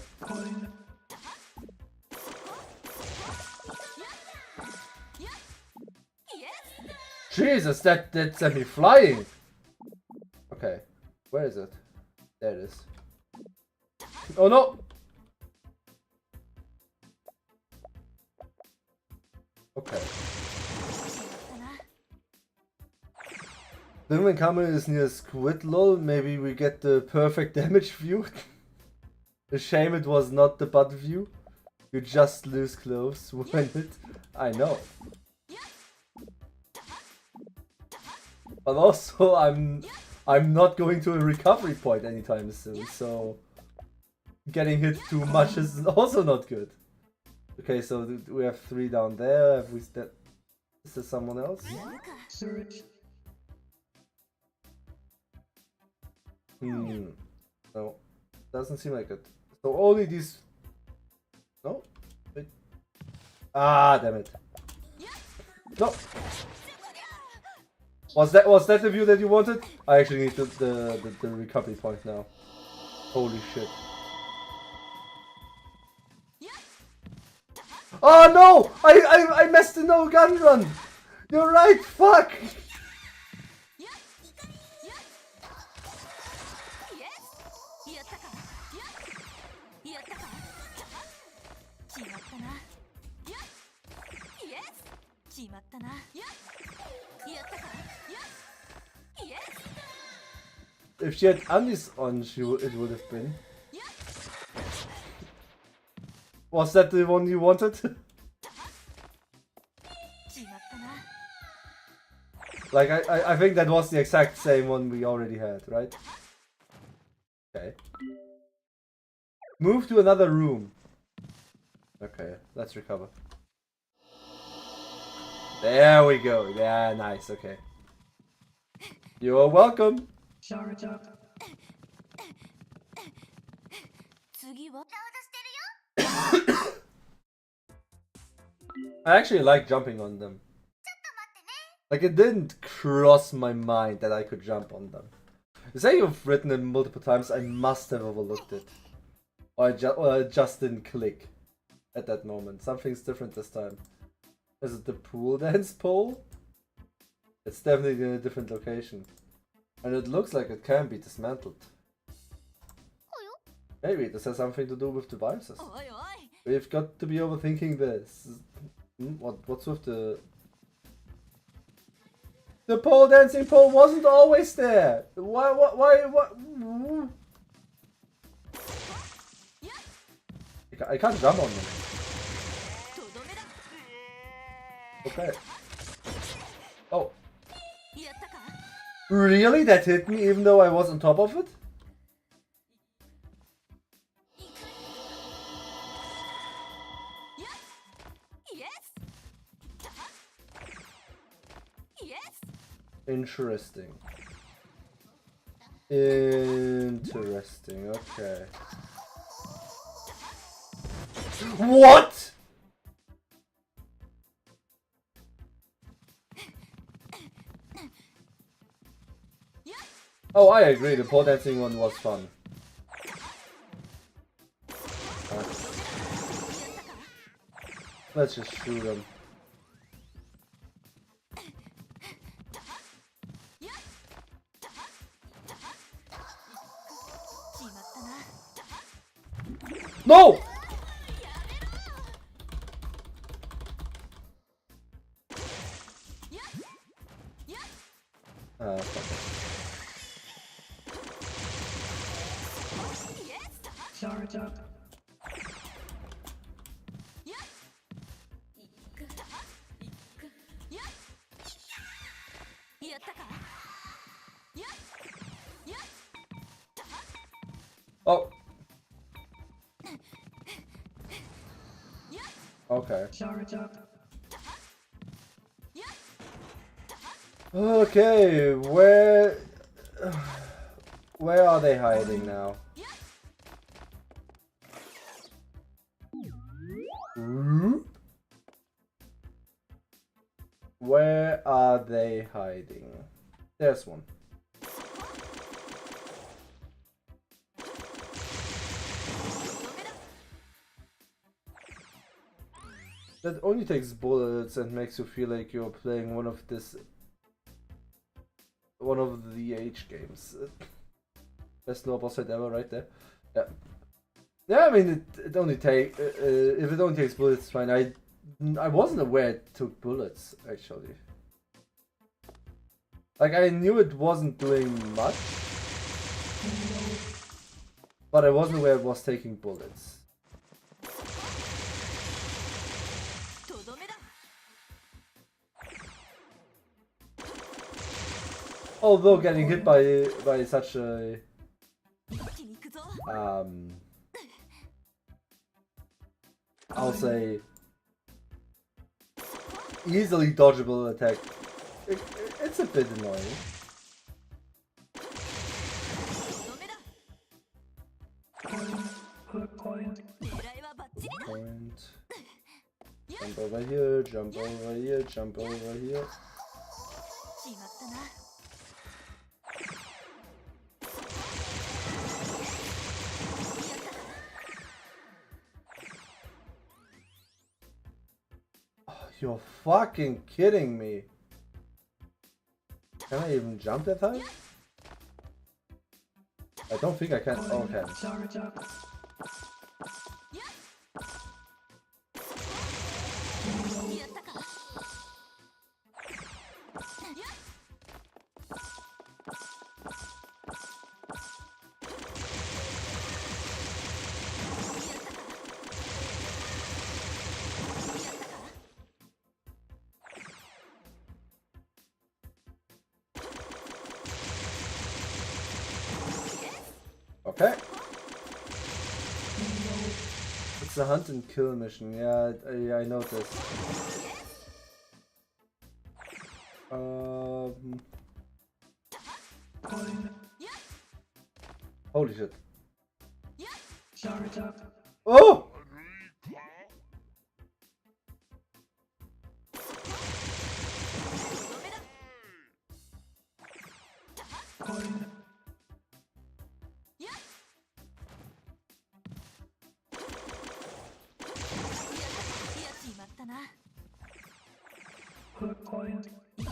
Jesus, that sent me flying! Okay, where is it? There it is. Oh no! Okay. Then when Kamen is near Squid lol, maybe we get the perfect damage view. A shame it was not the butt view. You just lose clothes when it... I know. But also I'm not going to a recovery point anytime soon, so getting hit too much is also not good. Okay, so we have 3 down there. Have we is there someone else? No. Doesn't seem like it. So only these... No? Wait. Ah, damn it. No! Was that the view that you wanted? I actually need the recovery point now. Holy shit. Oh no! I messed the no gun run! You're right, fuck! If she had undies on, it would have been. Was that the one you wanted? Like, I think that was the exact same one we already had, right? Okay. Move to another room. Okay, let's recover. There we go. Yeah, nice, okay. You're welcome. I actually like jumping on them. Like, it didn't cross my mind that I could jump on them. You say you've written it multiple times, I must have overlooked it. Or it just didn't click at that moment. Something's different this time. Is it the pool dance pole? It's definitely in a different location. And it looks like it can be dismantled. Maybe this has something to do with devices. We've got to be overthinking this. What's with the... The pole dancing pole wasn't always there! Why? I can't jump on them. Okay. Oh. Really? That hit me even though I was on top of it? Interesting. Interesting, okay. What?! Oh, I agree, the pole dancing one was fun. Let's just shoot him. No! Fuck it. Oh. Okay. Okay, where are they hiding now? Where are they hiding? There's one. That only takes bullets and makes you feel like you're playing one of the H games. Best snowball set ever, right there. Yeah. Yeah, I mean, it only take if it only takes bullets, it's fine. I wasn't aware it took bullets actually. Like I knew it wasn't doing much, but I wasn't aware it was taking bullets. Although getting hit by such a I'll say easily dodgeable attack, it's a bit annoying. Point. Jump over here, jump over here, jump over here. Oh, you're fucking kidding me. Can I even jump that high? I don't think I can. Oh, okay. Okay. It's a hunt and kill mission. Yeah, I noticed. Holy shit. Oh!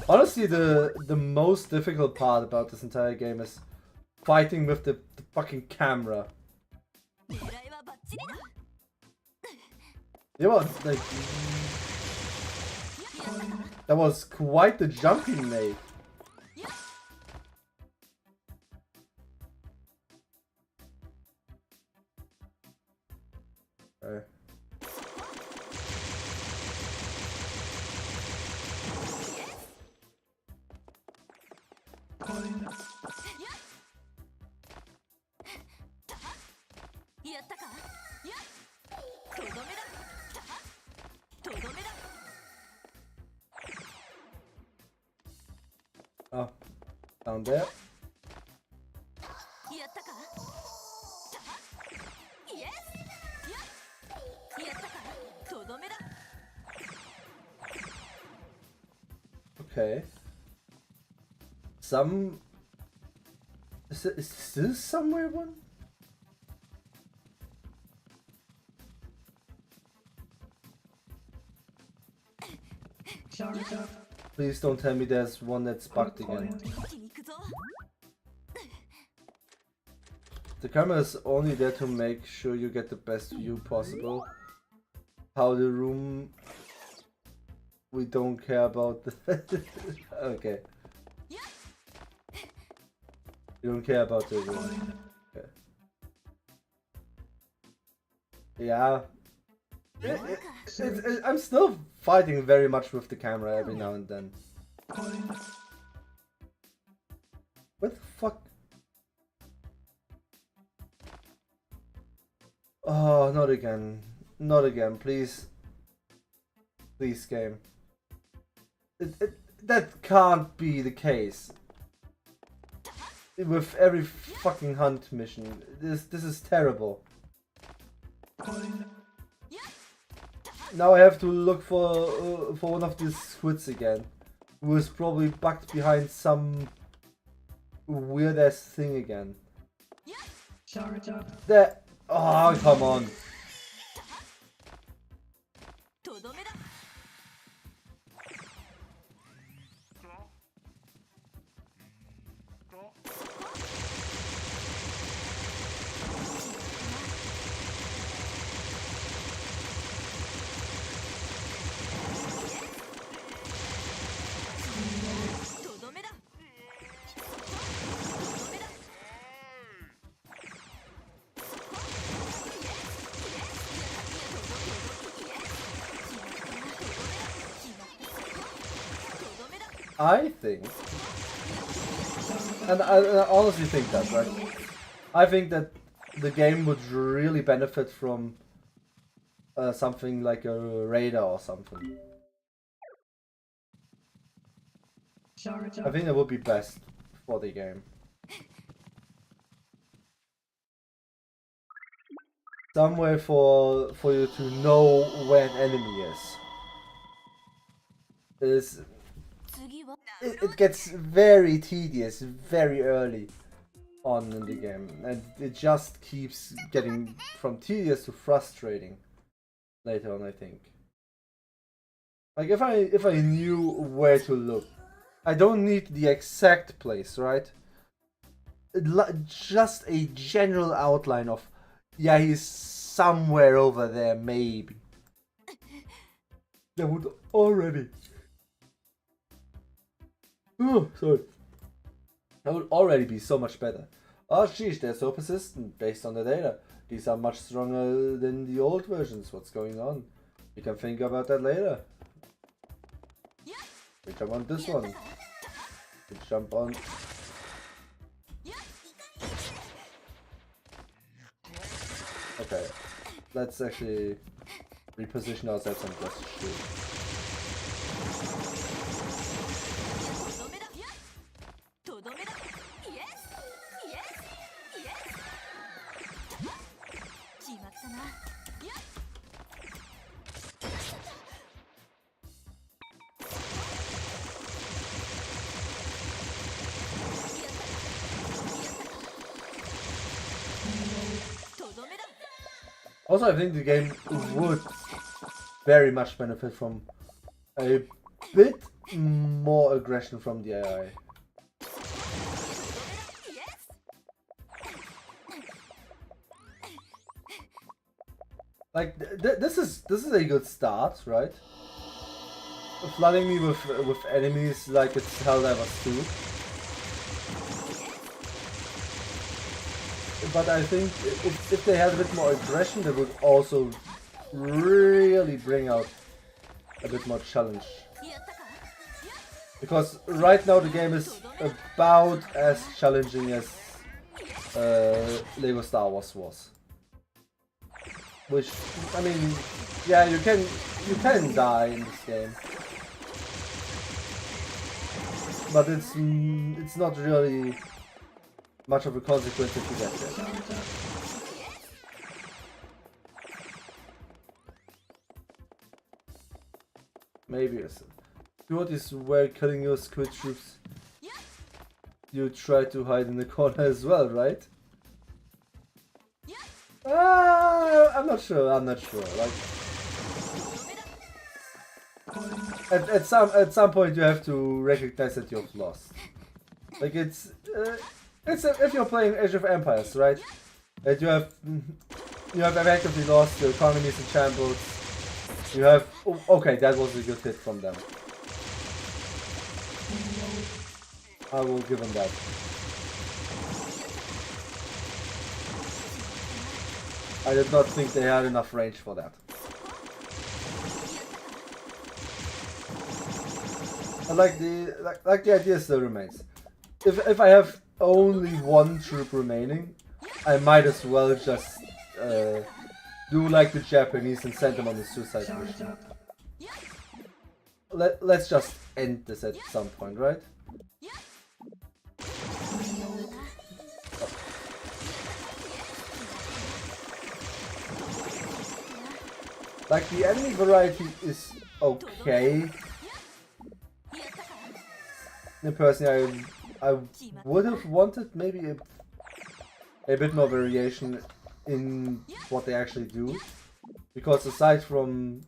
Honestly, the most difficult part about this entire game is fighting with the fucking camera. It was like that was quite the jump he made. Okay. Oh, down there. Okay. Is this somewhere one? Please don't tell me there's one that's bugged again. The camera is only there to make sure you get the best view possible. How the room... We don't care about the... Okay. You don't care about the room. Okay. Yeah. I'm still fighting very much with the camera every now and then. What the fuck? Oh, not again. Not again, please. Please, game. That can't be the case. With every fucking hunt mission. This is terrible. Now I have to look for one of these squids again. Who is probably bugged behind some weird ass thing again. There. Oh, come on. I think, and I honestly think that, right? I think that the game would really benefit from something like a radar or something. I think that would be best for the game. Some way for you to know where an enemy is. It gets very tedious very early on in the game, and it just keeps getting from tedious to frustrating later on, I think. Like if I knew where to look, I don't need the exact place, right? Just a general outline of, yeah, he's somewhere over there, maybe. That would already. Oh, sorry. That would already be so much better. Oh, sheesh, they're so persistent based on the data. These are much stronger than the old versions. What's going on? You can think about that later. We jump on this one. We jump on. Okay, let's actually reposition ourselves and just shoot. Also, I think the game would very much benefit from a bit more aggression from the AI. Like this is a good start, right? Flooding me with enemies like it's Helldivers 2. But I think if they had a bit more aggression, they would also really bring out a bit more challenge. Because right now the game is about as challenging as Lego Star Wars was. Which, I mean, yeah, you can die in this game, but it's not really much of a consequence if you get there. Maybe it's what is where killing your squid troops. You try to hide in the corner as well, right? I'm not sure. Like at some point you have to recognize that you've lost. Like it's if you're playing Age of Empires, right? And you have effectively lost. Your economy is in shambles. You have okay, that was a good hit from them. I will give them that. I did not think they had enough range for that. I like the idea still remains. If I have only one troop remaining, I might as well just do like the Japanese and send them on a suicide mission. Let's just end this at some point, right? Like, the enemy variety is okay. And personally, I would have wanted maybe a bit more variation in what they actually do. Because aside from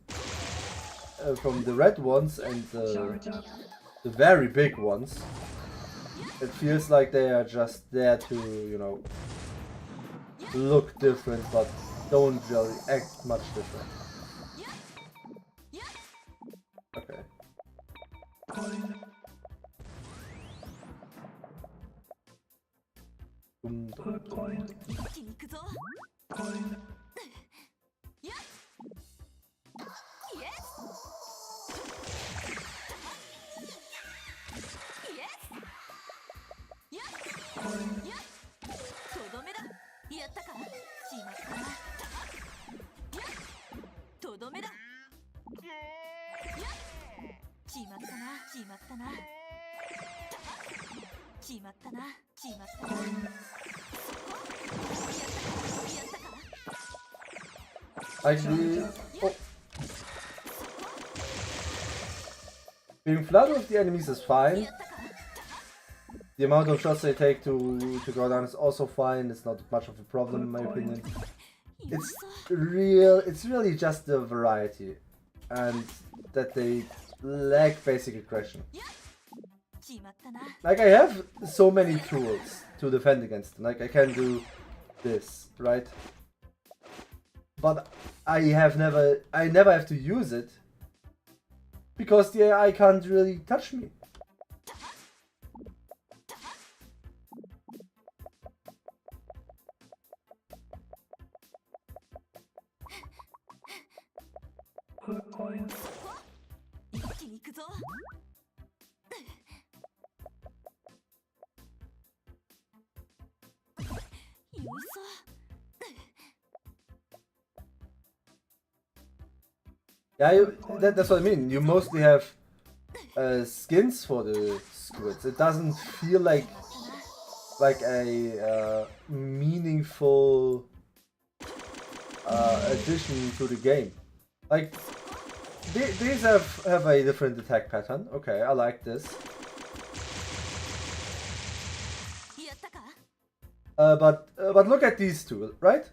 the red ones and the very big ones, it feels like they are just there to, you know, look different but don't really act much different. Okay. Actually, being flooded with the enemies is fine. The amount of shots they take to go down is also fine. It's not much of a problem in my opinion. It's really just the variety and that they lack basic aggression. Like, I have so many tools to defend against them. Like, I can do this, right? But I never have to use it because the AI can't really touch me. Yeah, that's what I mean. You mostly have skins for the squids. It doesn't feel like a meaningful addition to the game. Like, these have a different attack pattern. Okay, I like this. But look at these two, right?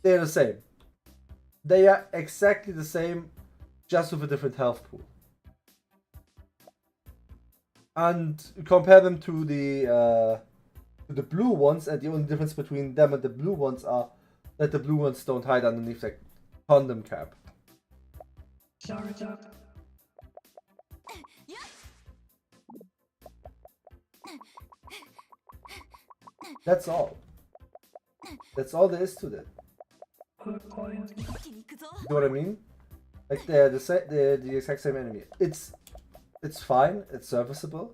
They're the same. They are exactly the same, just with a different health pool. And compare them to the blue ones, and the only difference between them and the blue ones are that the blue ones don't hide underneath the condom cap. That's all. That's all there is to that. You know what I mean? Like, they're the exact same enemy. It's fine, it's serviceable,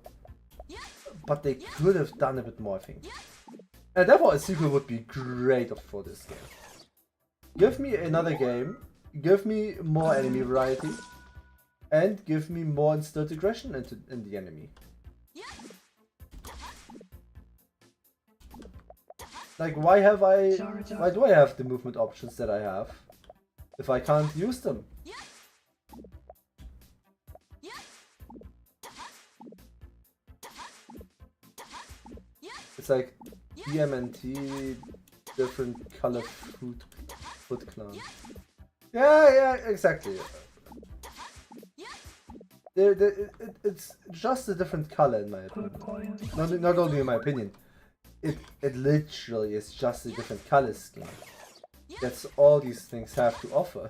but they could have done a bit more, I think. And therefore a sequel would be great for this game. Give me another game, give me more enemy variety, and give me more instilled aggression in the enemy. Like, why do I have the movement options that I have if I can't use them? It's like TMNT, different color foot clan. Yeah, exactly. It's just a different color in my opinion. Not only in my opinion. It literally is just a different color scheme. That's all these things have to offer.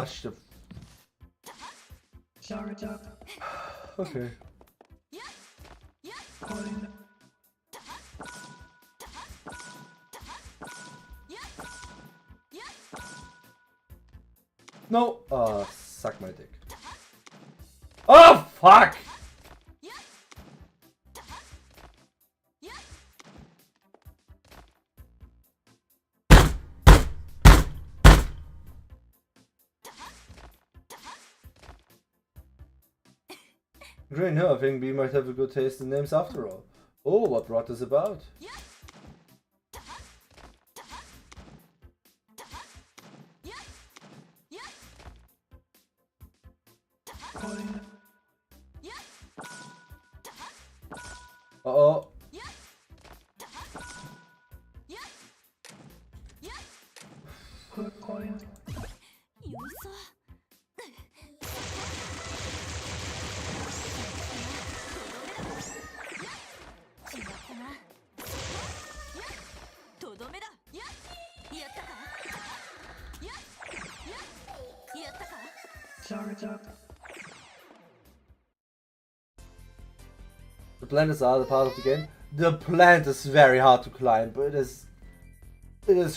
Shit. Okay. No! Suck my dick. Oh, fuck! Agree, no, I think B might have a good taste in names after all. Oh, what rot is about? Uh-oh. The plant is the other part of the game. The plant is very hard to climb, but it is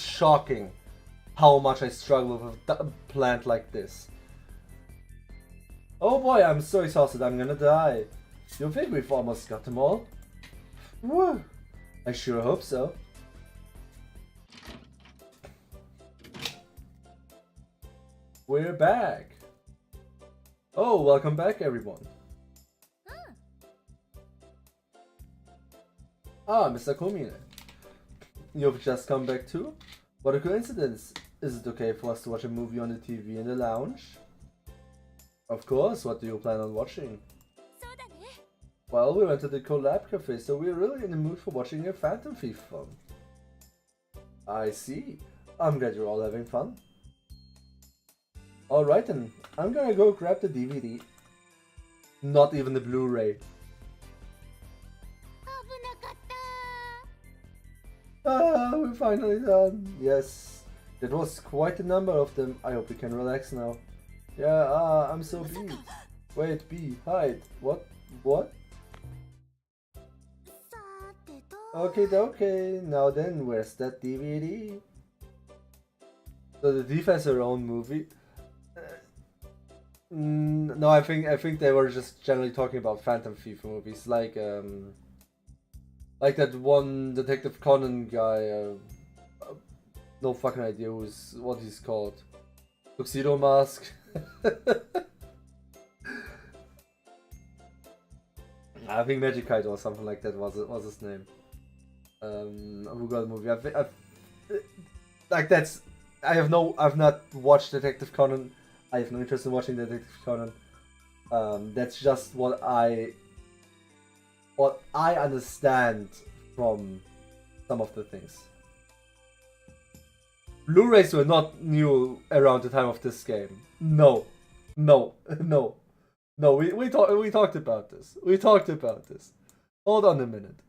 shocking how much I struggle with a plant like this. Oh boy, I'm so exhausted, I'm gonna die. You think we've almost got them all? Woo! I sure hope so. We're back. Oh, welcome back everyone. Ah, Mr. Komine. You've just come back too? What a coincidence. Is it okay for us to watch a movie on the TV in the lounge? Of course, what do you plan on watching? Well, we went to the Collab Cafe, so we're really in the mood for watching a Phantom Thief film. I see. I'm glad you're all having fun. Alright then, I'm gonna go grab the DVD. Not even the Blu-ray. Ah, we're finally done. Yes, that was quite a number of them. I hope we can relax now. Yeah, I'm so beat. Wait, B, hide. What? What? Okay, now then, where's that DVD? So the Thief has her own movie? No, I think they were just generally talking about Phantom Thief movies, like that one Detective Conan guy. No fucking idea what he's called. Tuxedo Mask. I think Magic Kite or something like that was his name. Who got a movie? I've not watched Detective Conan. I have no interest in watching Detective Conan. That's just what I understand from some of the things. Blu-rays were not new around the time of this game. No. We talked about this. Hold on a minute.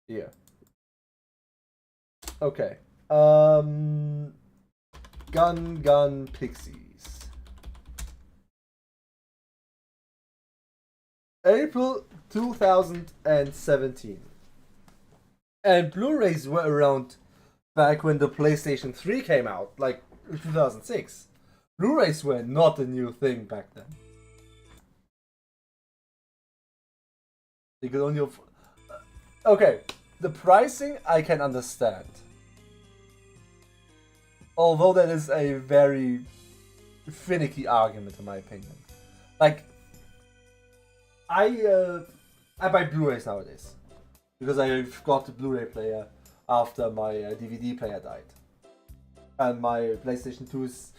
Yeah. Okay. Gun Pixies. April 2017. And Blu-rays were around back when the PlayStation 3 came out, like 2006. Blu-rays were not a new thing back then. You could only okay, the pricing I can understand. Although that is a very finicky argument in my opinion. Like, I buy Blu-rays nowadays because I've got the Blu-ray player after my DVD player died, and my PlayStation 2 is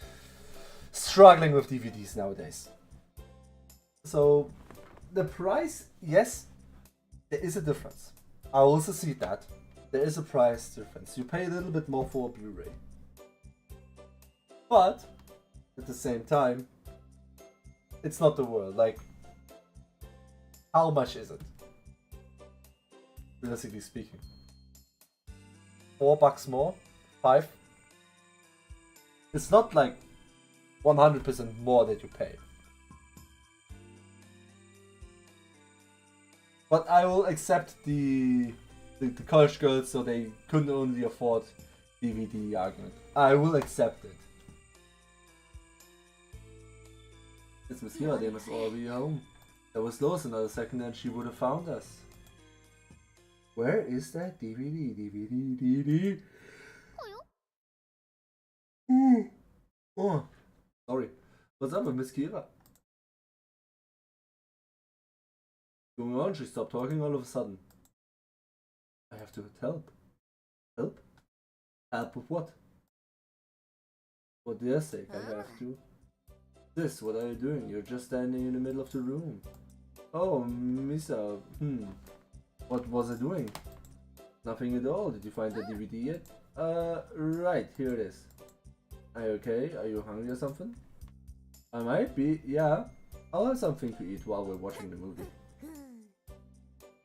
struggling with DVDs nowadays. So the price, yes, there is a difference. I also see that there is a price difference. You pay a little bit more for a Blu-ray, but at the same time, it's not the world. Like, how much is it? Realistically speaking, $4 more, 5. It's not like 100% more that you pay. But I will accept the college girls, so they couldn't only afford DVD argument. I will accept it. It's Miss Hira, they must all be home. That was lost another second and she would have found us. Where is that DVD? Oh. Sorry. What's up with Miss Kira? What's going on? She stopped talking all of a sudden. I have to help. Help? Help with what? For their sake, I have to. This, what are you doing? You're just standing in the middle of the room. Oh, Misa. What was I doing? Nothing at all. Did you find the DVD yet? Right, here it is. Are you okay? Are you hungry or something? I might be, yeah. I'll have something to eat while we're watching the movie.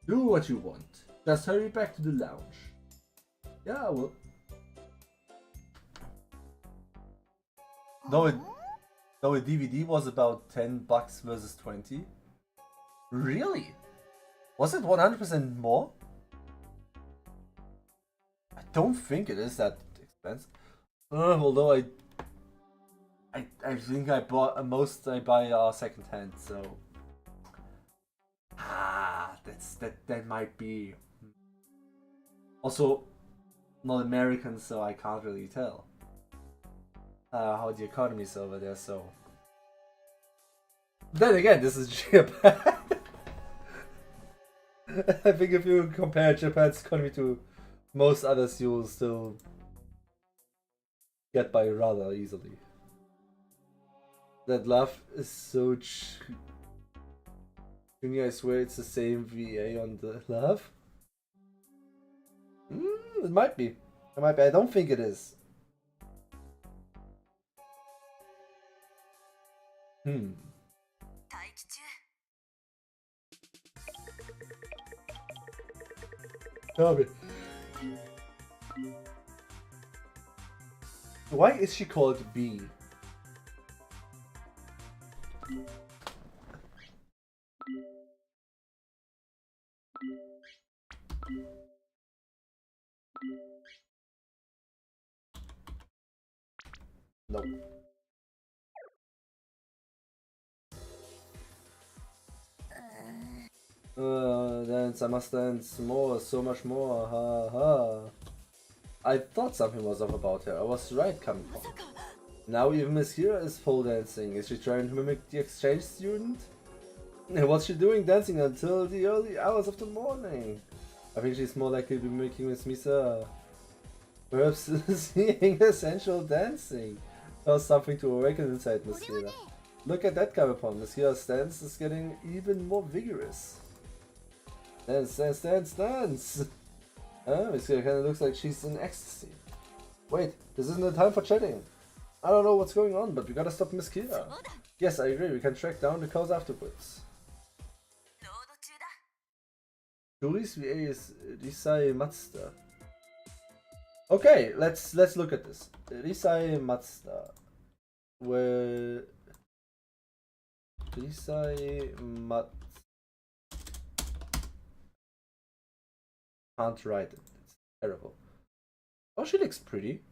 Do what you want. Just hurry back to the lounge. Yeah, I will. No, a DVD was about $10 versus 20. Really? Was it 100% more? I don't think it is that expensive. Although I think I bought most I buy second hand, so that might be. Also, not American, so I can't really tell how the economy is over there. So then again, this is Japan. I think if you compare Japan's economy to most others, you'll still get by rather easily. That laugh is so I swear it's the same VA on the laugh. It might be. It might be. I don't think it is. Tell me. Why is she called B? No. Dance, I must dance more, so much more, ha ha. I thought something was off about her, I was right coming from. Now even Miss Kira is pole dancing. Is she trying to mimic the exchange student? What's she doing dancing until the early hours of the morning? I think she's more likely to be mimicking Miss Misa. Perhaps seeing essential dancing. There's something to awaken inside Miss Kira. Look at that Kamepon. Miss Kira's dance is getting even more vigorous. Dance, dance, dance, dance! Miss Kira kinda looks like she's in ecstasy. Wait, this isn't the time for chatting. I don't know what's going on, but we gotta stop Miss Kira. Yes, I agree, we can track down the cause afterwards. Juris VA is Risai Matsuda. Okay, let's look at this. Risai Matsuda. Where Risai Mat can't write it. It's terrible. Oh, she looks pretty.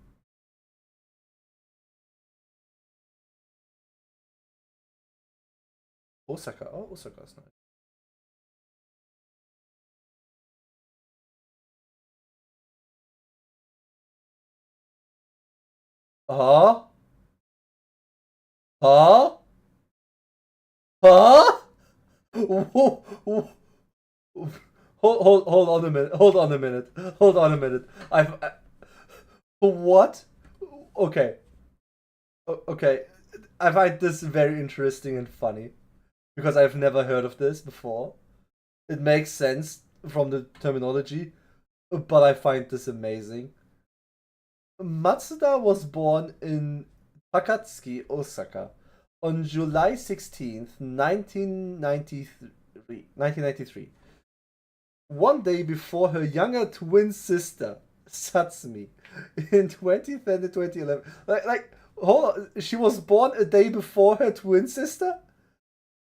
Osaka. Oh, Osaka's nice. Huh? Huh? Huh? Hold on a minute. Hold on a minute. Hold on a minute. What? Okay. Okay. I find this very interesting and funny because I've never heard of this before. It makes sense from the terminology, but I find this amazing. Matsuda was born in Takatsuki, Osaka on July 16th, 1993. One day before her younger twin sister, Satsumi, in 2010 to 2011. Like, hold on, she was born a day before her twin sister?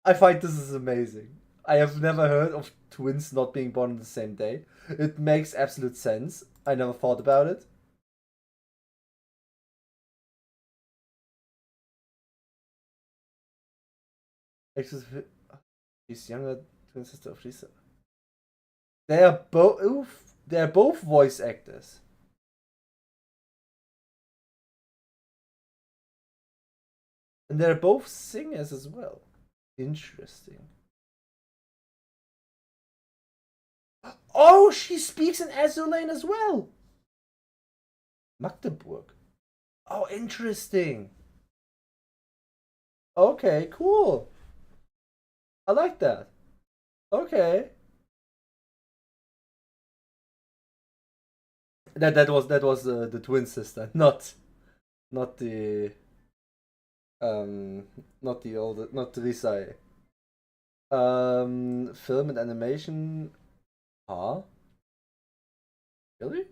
I find this is amazing. I have never heard of twins not being born on the same day. It makes absolute sense. I never thought about it. She's younger twin sister of Lisa. They're both voice actors. And they're both singers as well. Interesting. Oh, she speaks in Azulane as well. Magdeburg. Oh, interesting. Okay, cool. I like that. Okay. That was the twin sister, not the not the old, not Risai. Film and animation. Huh? Really?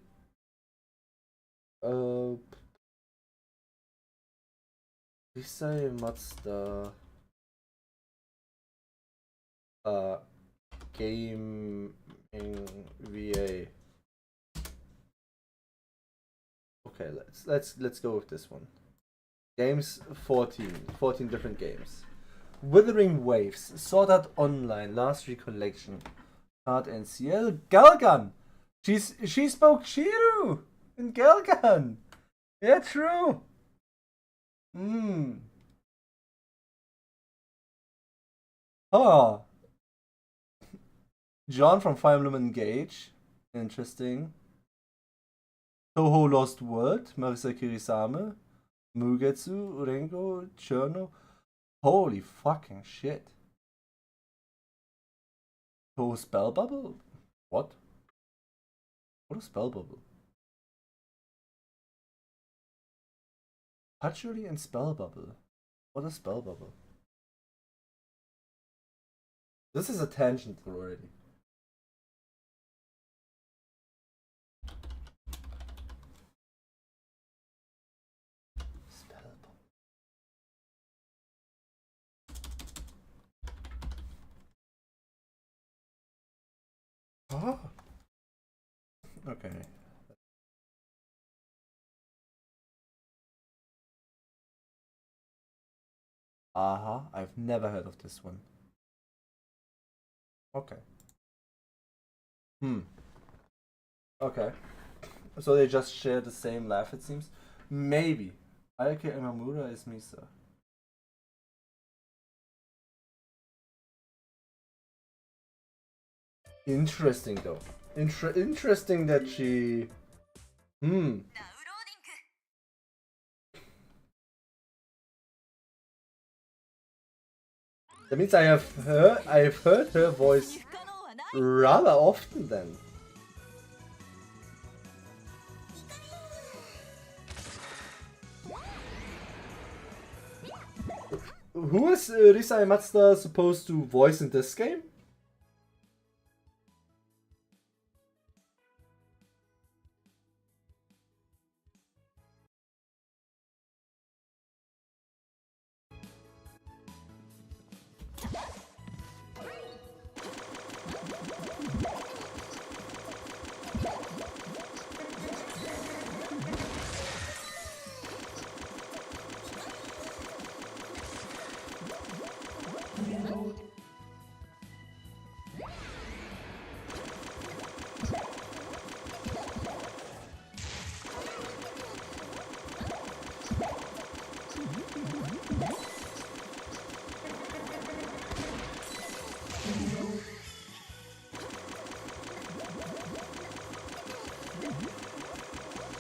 Risai Mazda. Gaming VA. Okay, let's go with this one. Games 14 different games. Withering Waves, Sword Art Online, Last Recollection, Hard NCL, Galgan. She spoke Shiru in Galgan. Yeah, true. Oh. John from Fire Emblem Engage. Interesting. Toho Lost World, Marisa Kirisame, Mugetsu, Urengo, Cherno. Holy fucking shit. Toho Spell Bubble? What? What is Spell Bubble? Patchouli and Spell Bubble. What is Spell Bubble? This is a tangent already. Spell Bubble. Oh. Okay. I've never heard of this one. Okay. Okay. So they just share the same laugh, it seems. Maybe. Ayake Imamura is Misa. Interesting though. Interesting that she. That means I've heard her voice rather often then. Who is Risai Matsuda supposed to voice in this game?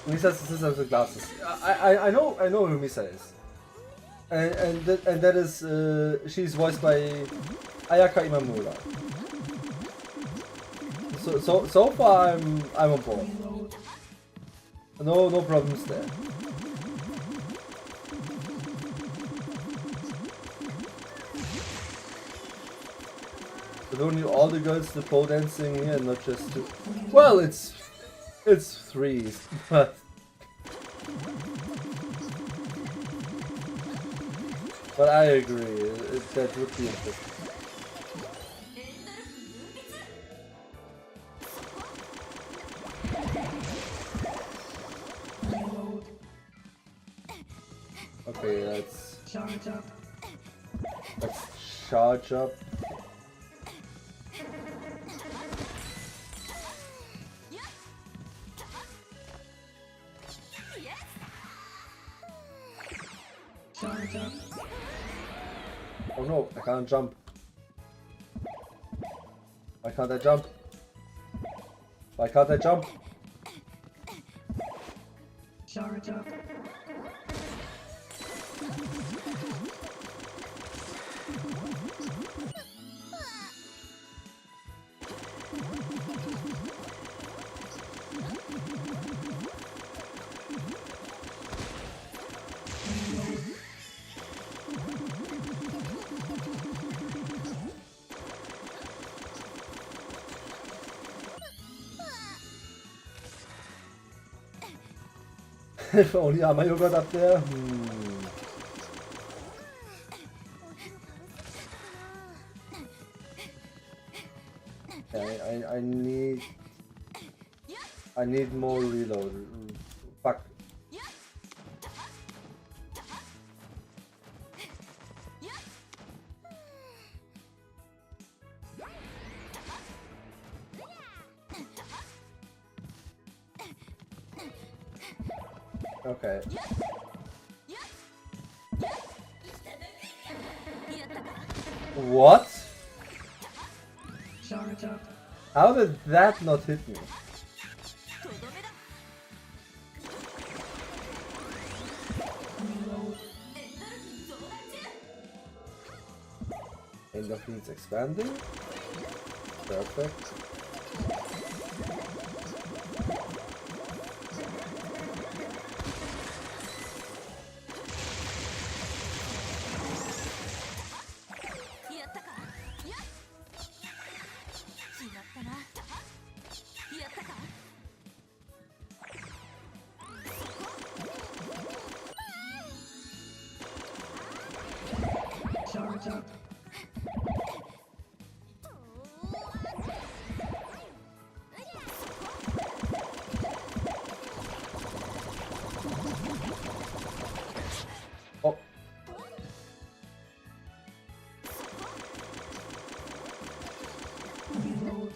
Misa's sister with glasses. I know who Misa is, and that is she's voiced by Ayaka Imamura. So far I'm on board. No problems there. But only all the girls the pole dancing here, not just two. Well, it's three, but I agree. That would be interesting. Okay, let's charge up. no, I can't jump. Why can't I jump? Why can't I jump? Charge up. If only Amayo got up there. Okay, I need more reload. Fuck. Okay. What? Charge up. How did that not hit me? Endorphins expanding. Perfect. Charge up. Oh. Reload.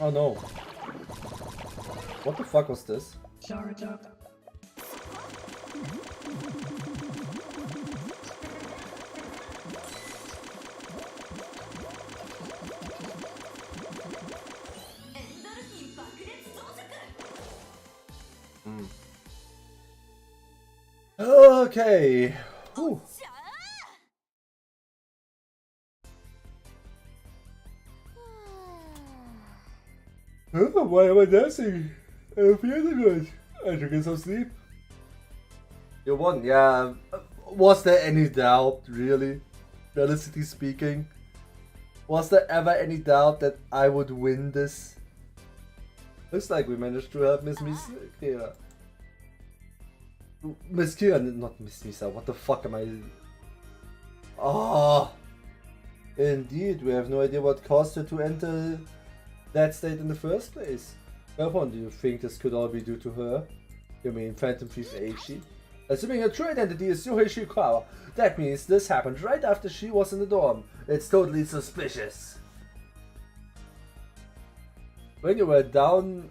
Oh no. What the fuck was this? Charge up. Okay. Whew. Why am I dancing? I'm feeling good. I should get some sleep. You won, yeah. Was there any doubt, really? Realistically speaking? Was there ever any doubt that I would win this? Looks like we managed to help Miss Kira. Miss Kira, not Miss Misa, what the fuck am I... Oh! Indeed, we have no idea what caused her to enter that state in the first place. Whereupon do you think this could all be due to her? You mean Phantom Thief Eiichi? Assuming her true identity is Yohei Shikawa, that means this happened right after she was in the dorm. It's totally suspicious. When you were down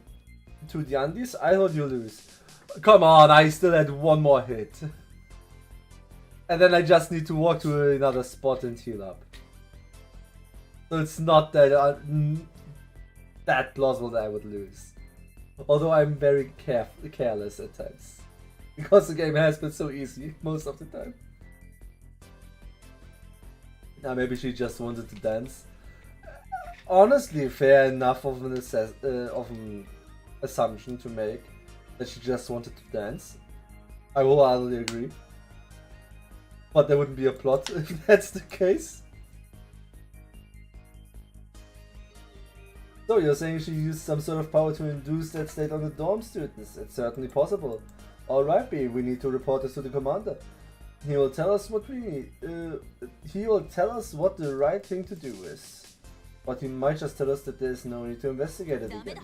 to the Andes, I thought you lose. Come on, I still had one more hit. And then I just need to walk to another spot and heal up. So it's not that that plausible that I would lose. Although I'm very careless at times. Because the game has been so easy most of the time. Now maybe she just wanted to dance. Honestly, fair enough of an assumption to make that she just wanted to dance. I wholeheartedly agree. But there wouldn't be a plot if that's the case. So you're saying she used some sort of power to induce that state on the dorm students? It's certainly possible. Alright, B, we need to report this to the commander. He will tell us what he will tell us what the right thing to do is. But he might just tell us that there is no need to investigate it again.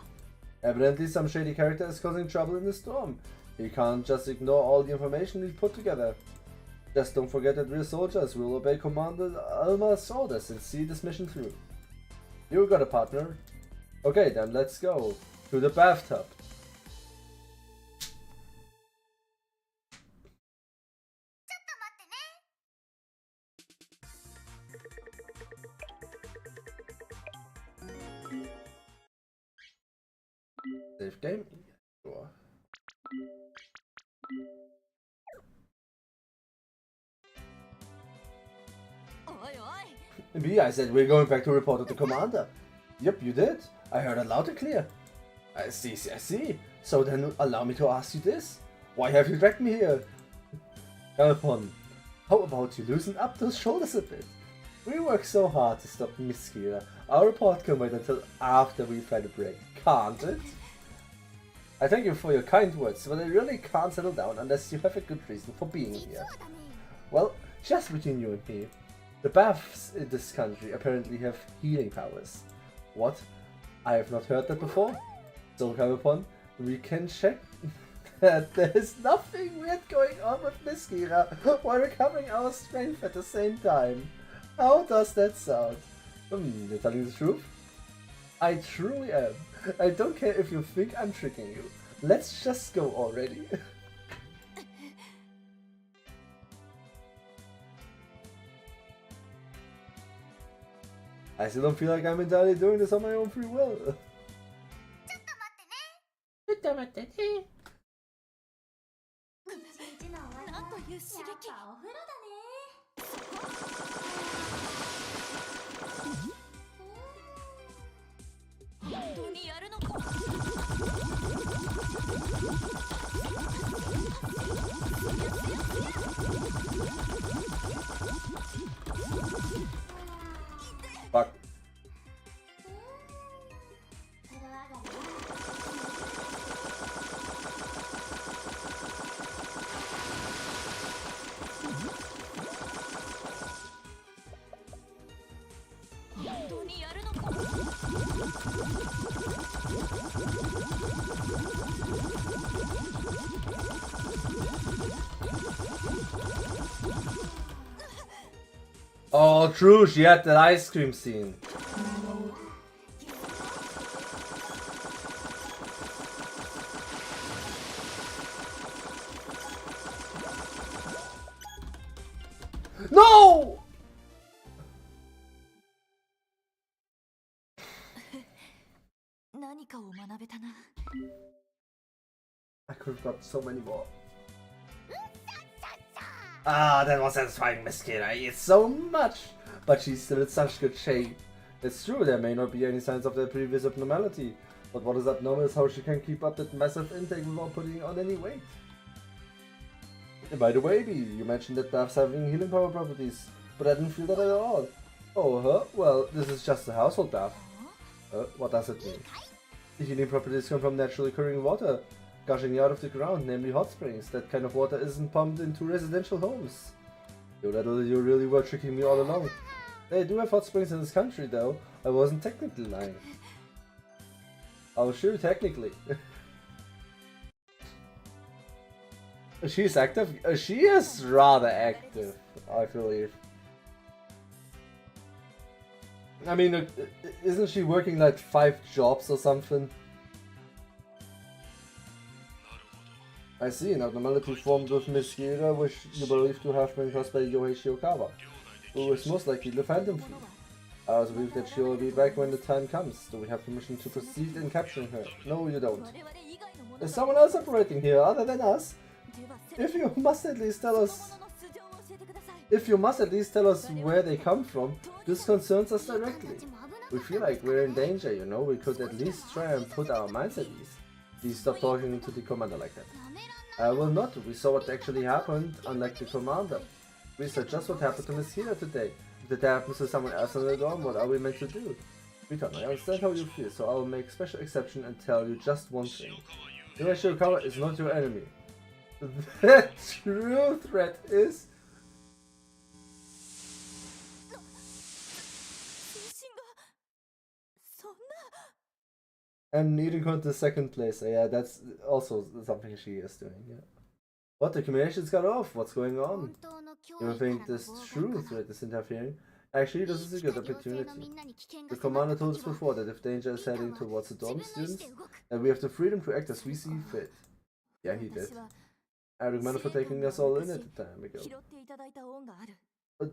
Evidently some shady character is causing trouble in the storm. He can't just ignore all the information we put together. Just don't forget that we're soldiers. We'll obey Commander Alma's orders and see this mission through. You got a partner. Okay, then let's go to the bathtub. Save game? Sure. Me, I said we're going back to report to the commander. Yep, you did. I heard it loud and clear. I see. So then allow me to ask you this. Why have you dragged me here? Galpon, how about you loosen up those shoulders a bit? We worked so hard to stop Miss Kira. Our report can wait until after we've had a break, can't it? I thank you for your kind words, but I really can't settle down unless you have a good reason for being here. Well, just between you and me, the baths in this country apparently have healing powers. What? I have not heard that before. So, Galpon, we can check that there's nothing weird going on with Miss Kira while recovering our strength at the same time. How does that sound? You're telling the truth? I truly am. I don't care if you think I'm tricking you. Let's just go already. I still don't feel like I'm entirely doing this on my own free will. なんという刺激。やっぱお風呂だね。本当にやるのか。Fuck. Oh, true, she had that ice cream scene. No! I could have got so many more. Ah, that was satisfying, Miss Kid. I eat so much, but she's still in such good shape. It's true, there may not be any signs of their previous abnormality, but what is abnormal is how she can keep up that massive intake without putting on any weight. And by the way, Bee, you mentioned that baths having healing power properties, but I didn't feel that at all. Oh, huh? Well, this is just a household bath. What does it mean? The healing properties come from naturally occurring water, gushing out of the ground, namely hot springs. That kind of water isn't pumped into residential homes. You really were tricking me all along. They do have hot springs in this country, though. I wasn't technically lying. Oh, sure, technically. She's active? She is rather active, I believe. I mean, isn't she working like 5 jobs or something? I see, an abnormality formed with Miss Gira, which you believe to have been caused by Yohei Shiokawa, who is most likely the Phantom Thief. I also believe that she will be back when the time comes. Do we have permission to proceed in capturing her? No, you don't. Is someone else operating here other than us? If you must at least tell us where they come from, this concerns us directly. We feel like we're in danger, you know. We could at least try and put our minds at ease. Please stop talking to the commander like that. I will not. We saw what actually happened, unlike the commander. We saw just what happened to Miss Hira today. If that happens to someone else in the dorm, what are we meant to do? Riton, I understand how you feel, so I will make special exception and tell you just one thing. Yohei Shiokawa is not your enemy. The true threat is... And Eden to second place. Yeah, that's also something she is doing. Yeah. What? The communications got off. What's going on? You think this true threat is interfering? Actually, this is a good opportunity. The commander told us before that if danger is heading towards the dorm students, then we have the freedom to act as we see fit. Yeah, he did. I remember for taking us all in at the time ago.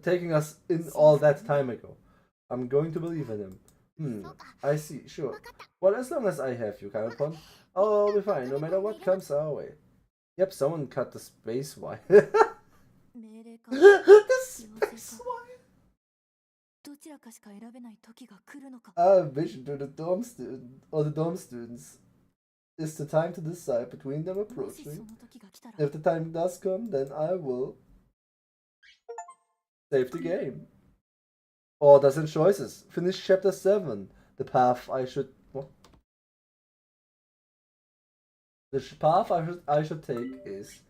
Taking us in all that time ago. I'm going to believe in him. I see, sure. Well, as long as I have you, Kamepon, I'll be fine, no matter what comes our way. Yep, someone cut the space wire. The space wire! Vision to the dorm student, or the dorm students. It's the time to decide between them approaching. If the time does come, then I will save the game. Orders and choices. Finish chapter 7. The path I should... What? The path I should take is... ...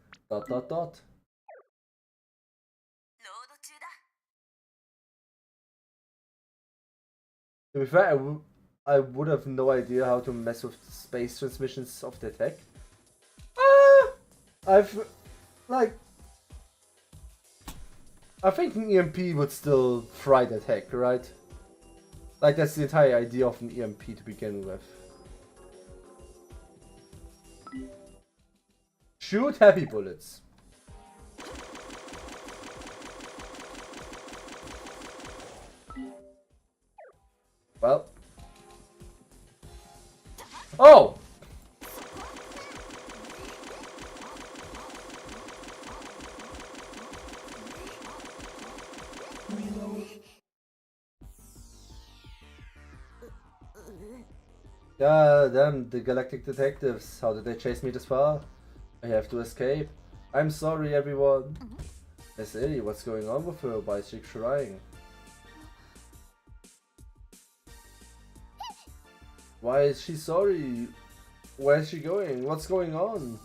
To be fair, I would have no idea how to mess with the space transmissions of the tech. I think an EMP would still fry the tech, right? Like, that's the entire idea of an EMP to begin with. Shoot heavy bullets. Well. Oh! God damn, the galactic detectives. How did they chase me this far? I have to escape. I'm sorry, everyone. Miss Illy, what's going on with her? Why is she crying? Why is she sorry? Where is she going? What's going on?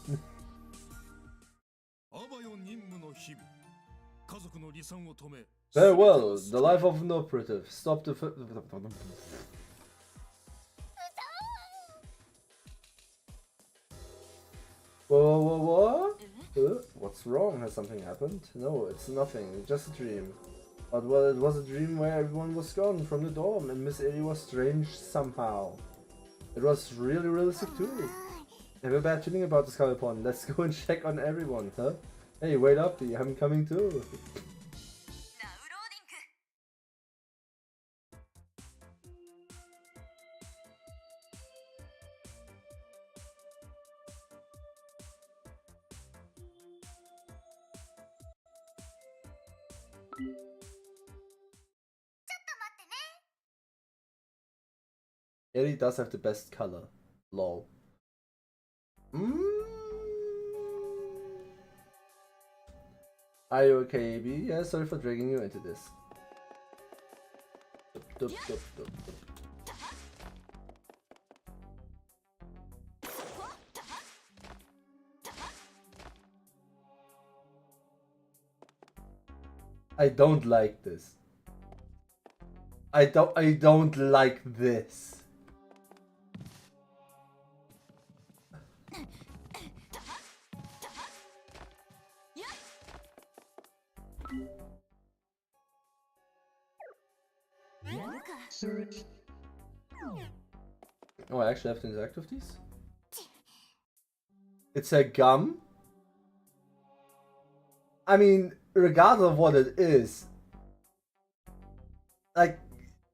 Farewell, the life of an operative. Stop the... Whoa. What's wrong? Has something happened? No, it's nothing. Just a dream. But well, it was a dream where everyone was gone from the dorm and Miss Illy was strange somehow. It was really realistic too. I have a bad feeling about this Kamepon. Let's go and check on everyone, huh? Hey, wait up, I'm coming too. Illy does have the best color. Lol. Are you okay, AB? Yeah, sorry for dragging you into this. I don't like this. I don't like this. Search. Oh, I actually have to interact with these? It's a gum? I mean, regardless of what it is, like,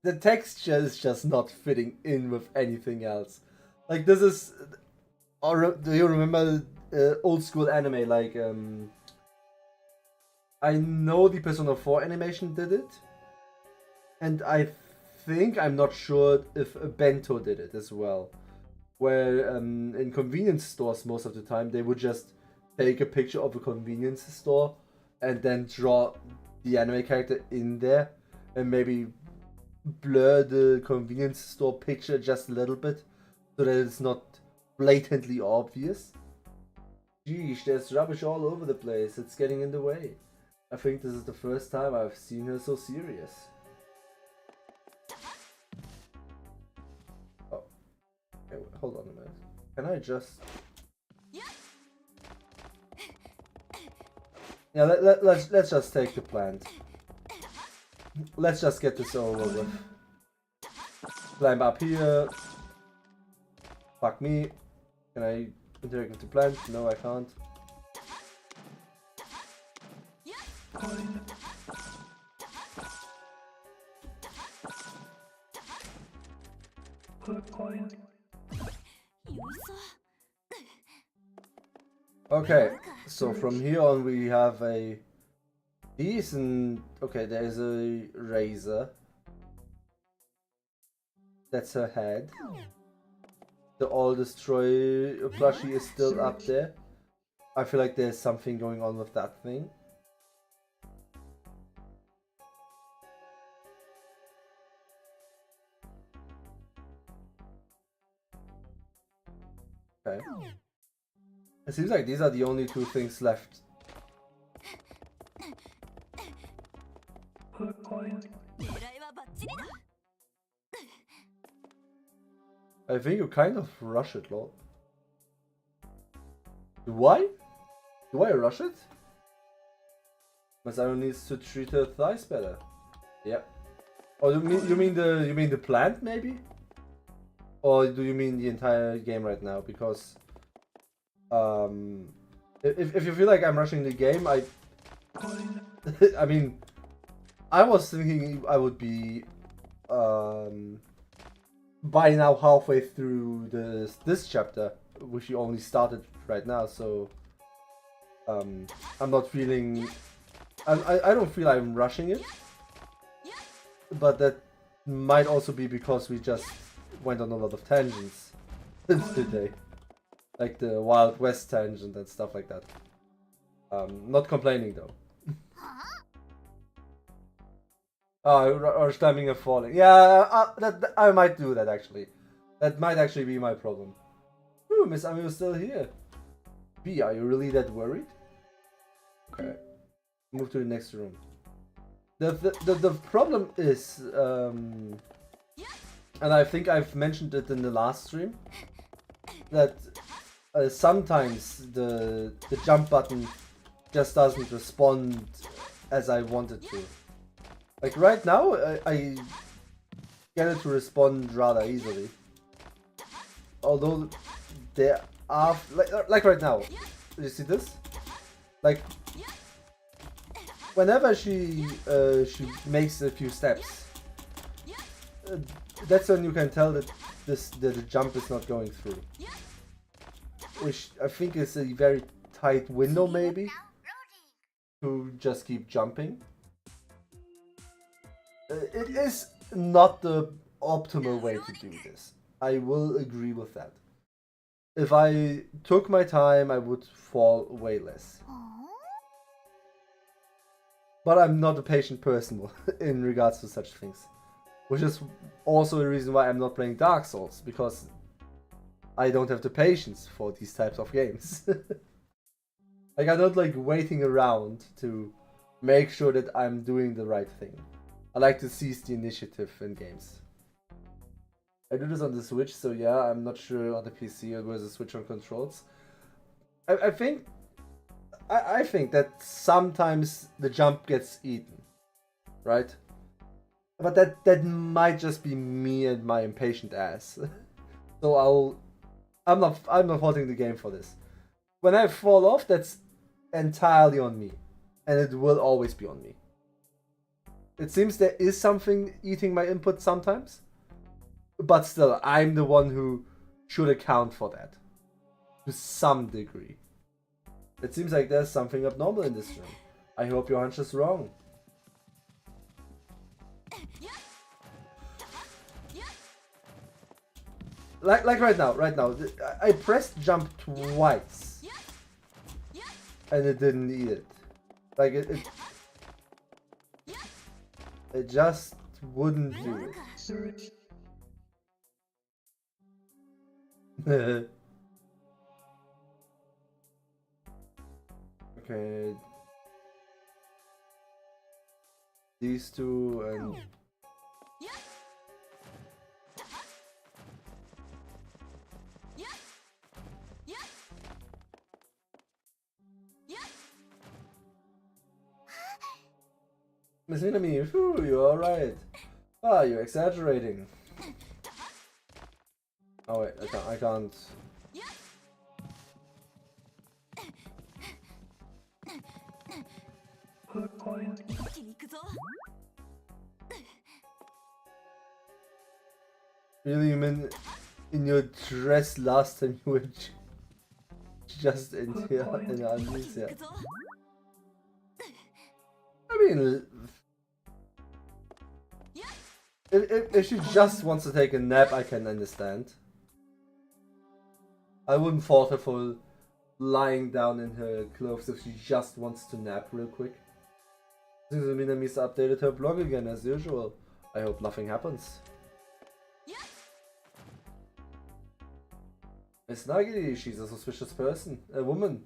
the texture is just not fitting in with anything else. Like, this is... Or do you remember old school anime, like, I know the Persona 4 animation did it, and I'm not sure if Bento did it as well, where in convenience stores most of the time they would just take a picture of a convenience store and then draw the anime character in there and maybe blur the convenience store picture just a little bit so that it's not blatantly obvious. Geesh, there's rubbish all over the place, it's getting in the way. I think this is the first time I've seen her so serious. Oh. Okay, wait, hold on a minute. Can I just... Yeah, let's just take the plant. Let's just get this over with. Climb up here. Fuck me. Can I interact with the plant? No, I can't. Okay, so from here on we have a decent... Okay, there's a razor. That's her head. The All Destroy plushie is still up there. I feel like there's something going on with that thing. Okay. It seems like these are the only two things left. I think you kind of rush it, lol. Do I? Do I rush it? Masaru needs to treat her thighs better. Yep. Oh, you mean the plant maybe? Or do you mean the entire game right now? Because if you feel like I'm rushing the game, I I mean, I was thinking I would be by now halfway through this chapter, which you only started right now, so I'm not feeling I don't feel I'm rushing it, but that might also be because we just went on a lot of tangents today, like the Wild West tangent and stuff like that. Not complaining though. Oh, or climbing and falling. Yeah, that I might do that actually. That might actually be my problem. Ooh, Miss Ami was still here. B, are you really that worried? Okay, move to the next room. The problem is, and I think I've mentioned it in the last stream, that sometimes the jump button just doesn't respond as I want it to. Like right now, I get it to respond rather easily. Although there are like right now, you see this? Like whenever she makes a few steps, that's when you can tell that the jump is not going through. Which I think is a very tight window maybe to just keep jumping. It is not the optimal way to do this. I will agree with that. If I took my time, I would fall way less. But I'm not a patient person in regards to such things. Which is also a reason why I'm not playing Dark Souls, because I don't have the patience for these types of games. Like I'm not like waiting around to make sure that I'm doing the right thing. I like to seize the initiative in games. I do this on the Switch, so yeah, I'm not sure on the PC or where's the Switch on controls. I think that sometimes the jump gets eaten, right? But that might just be me and my impatient ass. So I'm not faulting the game for this. When I fall off, that's entirely on me, and it will always be on me. It seems there is something eating my input sometimes, but still, I'm the one who should account for that to some degree. It seems like there's something abnormal in this room. I hope your hunch is wrong. Like right now, I pressed jump twice, and it didn't eat it. Like it just wouldn't do it. Okay. These two and... Miss Minami, phew, you're alright. Ah, you're exaggerating. Oh wait, I can't. Good point. 一気に行くぞ Really, you mean in your dress last time you were just in here in undies, yeah. 行くぞ I mean, if she just wants to take a nap, I can understand. I wouldn't fault her for lying down in her clothes if she just wants to nap real quick. Minami's updated her blog again as usual. I hope nothing happens. Miss Nagi, she's a suspicious person. A woman.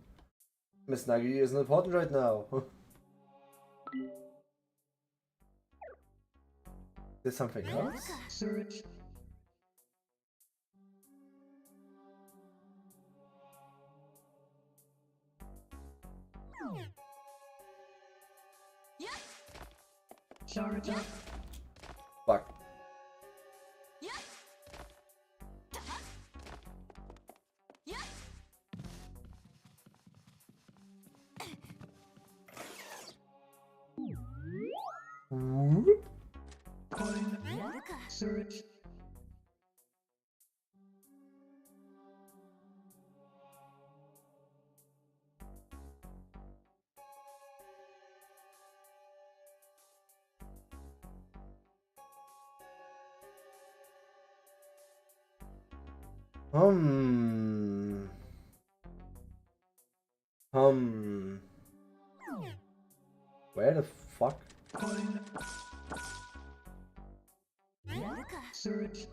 Miss Nagi isn't important right now. There's something else? Search. Charge up. Fuck. Whoop. Coin. やるか Search. Hmm. Where the fuck? Coin. やるか Search.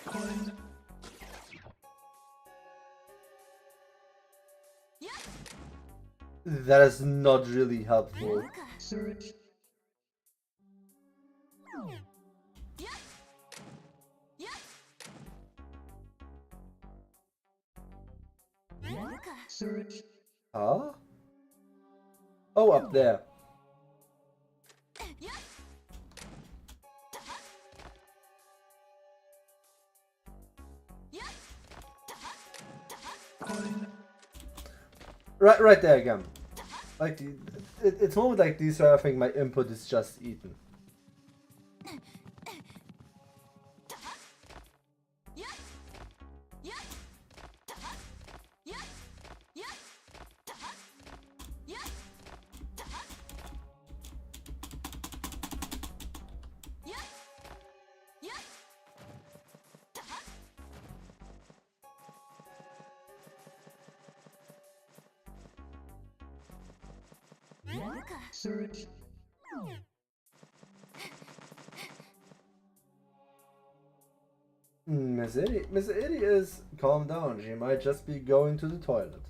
Coin. That is not really helpful. やるか Search. やるか Search. Huh? Oh, up there. Coin. Right there again. Like, it's moments like these where I think my input is just eaten. Search. Miss Iddy is calm down. She might just be going to the toilet.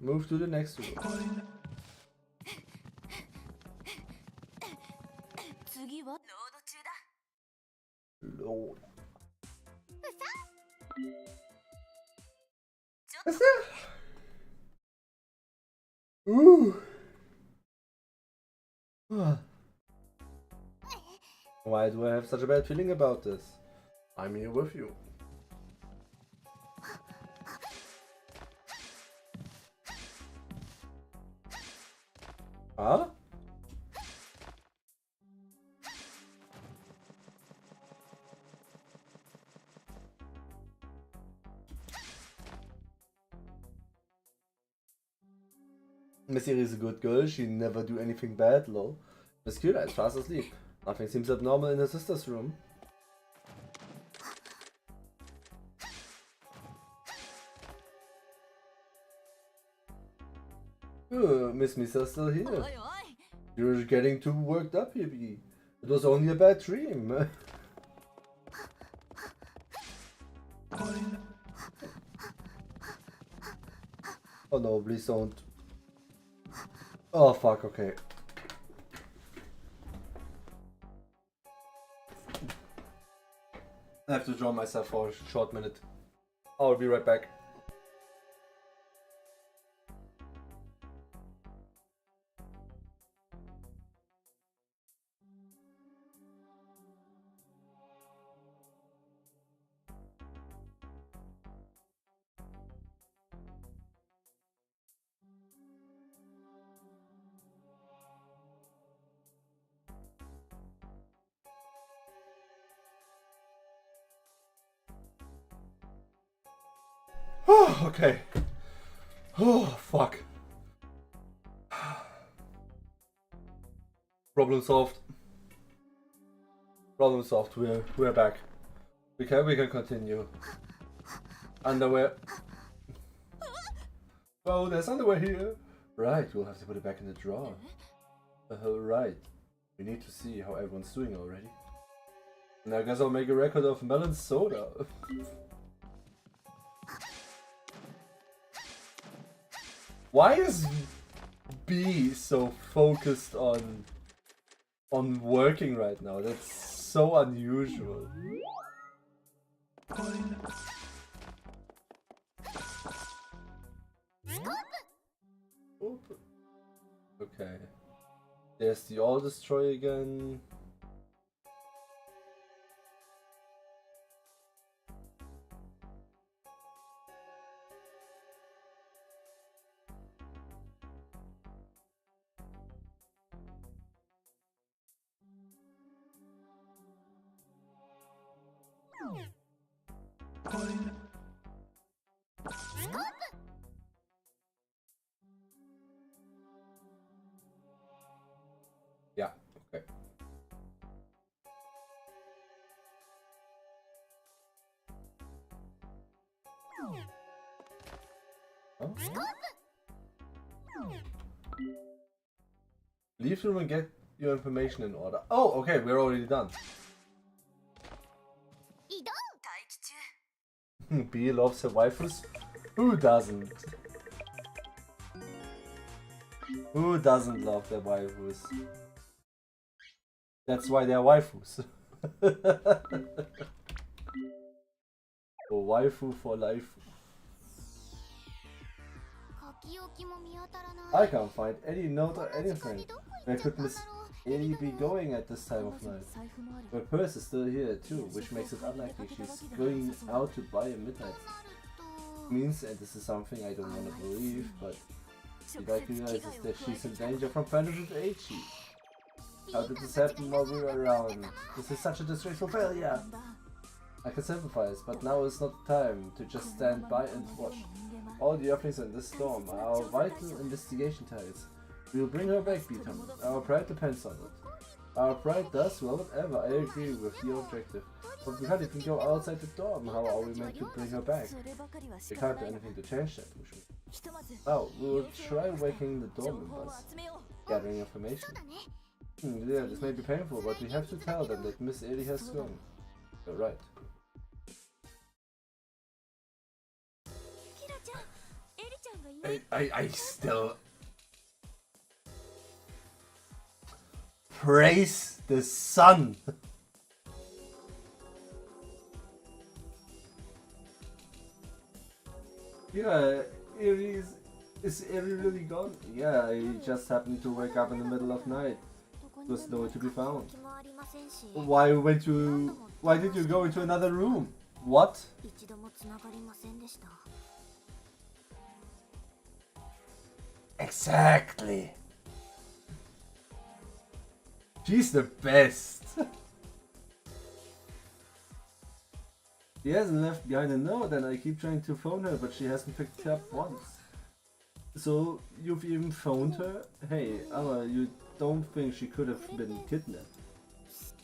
Move to the next room. Coin. 次はロード中だ Lord. ちょっと Is that? Ooh. Why do I have such a bad feeling about this? I'm here with you. Huh? Miss Iri is a good girl, she never do anything bad, lol. Miss Kira is fast asleep. Nothing seems abnormal in her sister's room. Miss Misa's still お here. いおい You're getting too worked up, Hippie. It was only a bad dream. Coin. Oh no, please don't. Oh fuck, okay. I have to draw myself for a short minute. I'll be right back. Oh, okay. Oh, fuck. Problem solved. Problem solved. We're back. We can continue. Underwear. Oh, there's underwear here. Right, we'll have to put it back in the drawer. Right. We need to see how everyone's doing already. And I guess I'll make a record of melon soda. Why is B so focused on working right now? That's so unusual. Coin. Open. Okay. There's the all destroy again. Coin. Yeah, okay. Huh? Leave the room and get your information in order. Oh, okay, we're already done. 移動待機中 B loves her waifus? Who doesn't? Who doesn't love their waifus? That's why they're waifus. A waifu for life. 書き置きも見当たらない I can't find any note or anything. Where could Miss Ellie be going at this time of night? 財布もある Her purse is still here too, which makes it unlikely she's going out to buy a midnight. と Means, and this is something I don't want to believe, but the likely realizes that she's in danger from Planet 80. How did this happen while we were around? This is such a disgraceful failure. I can sympathize, but now is not the time to just stand by and watch. All the earthlings in this storm are our vital investigation targets. We will bring her back, Beaton. Our pride depends on it. Our pride does, well, whatever. I agree with your objective. But we can't even go outside the dorm. How are we meant to bring her back? そればかりは仕 We 方 can't な do いが anything to change that, which we... ひとまず Oh, we will try waking the 情 dorm 報を members, 集めよう gathering information. そうだね Yeah, this may be painful, but we have to tell them that Miss Ellie has gone. You're right. キラちゃんエリちゃんがいない I still praise the sun. Yeah, is Ellie really gone? Yeah, I just happened to wake up in the middle of night. どこ Was nowhere to be found. 気もありませんし Why did you go into another room? What? 一度もつながりませんでした Exactly. She's the best. She hasn't left behind a note, and I keep trying to phone her, but she hasn't picked it up once. So you've even phoned her? Hey, Amma, you don't think she could have been kidnapped?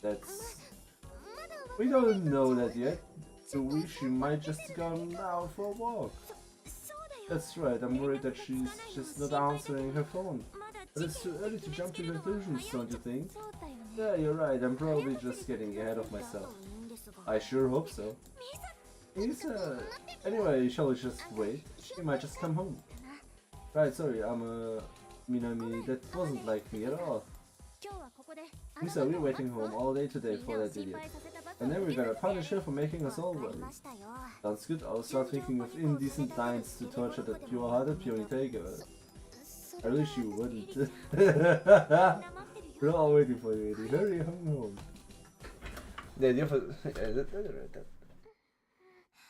That's... We don't know that yet. So she might just gone out for a walk. そうだよ That's right, I'm worried that she's just not answering her phone. まだ But it's too early to jump to conclusions, don't you think? そうだよね Yeah, you're right, I'm probably just getting ahead of myself. I sure hope so. Lisa! Anyway, shall we just wait? She might just come home. Right, sorry, Minami, that wasn't like me at all. 今日はここで Lisa, we're waiting home all day today for that idiot. And then we're gonna punish her for making us all worry. Sounds good. I'll start thinking of indecent lines to torture that pure-hearted ponytail girl. I wish you wouldn't. We're all waiting for you, Eddie. Hurry home. The idea for...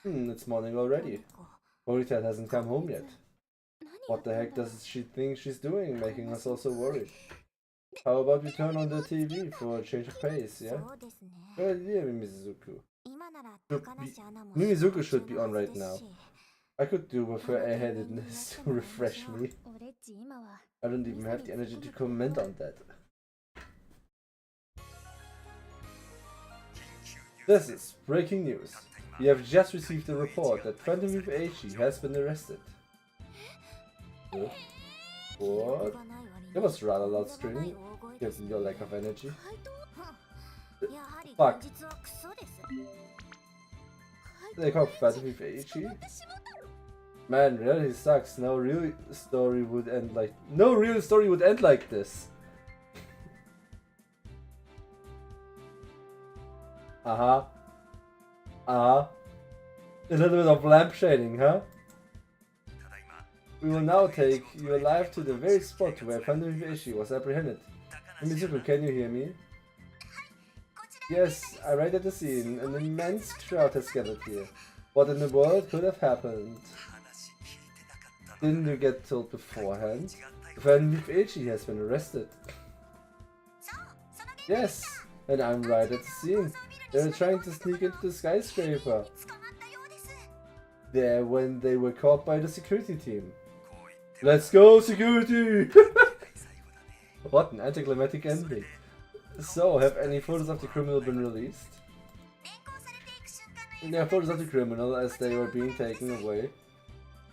it's morning already. Ponytail hasn't come home yet. What the heck does she think she's doing, making us all so worried? How about we turn on the TV for a change of pace, yeah? Good idea, Mimizuku. Mimizuku should be on right now. I could do with her airheadedness to refresh me. I don't even have the energy to comment on that. This is breaking news. We have just received a report that Phantom Thief Eiichi has been arrested. What? That was rather loud screaming, given your lack of energy. Fuck. They call Phantom Thief Eiichi? Man, reality sucks. No real story would end like this. A little bit of lamp shading, huh? We will now take you alive to the very spot where Phantom Thief Eiichi was apprehended. Mimizuku, can you hear me? Yes, I right at the scene. An immense crowd has gathered here. What in the world could have happened? Didn't you get told beforehand? Phantom Thief Eiichi has been arrested. Yes, and I'm right at the scene. They were trying to sneak into the skyscraper. There when they were caught by the security team. Let's go, security! What an anticlimactic ending. So, have any photos of the criminal been released? There are photos of the criminal as they were being taken away.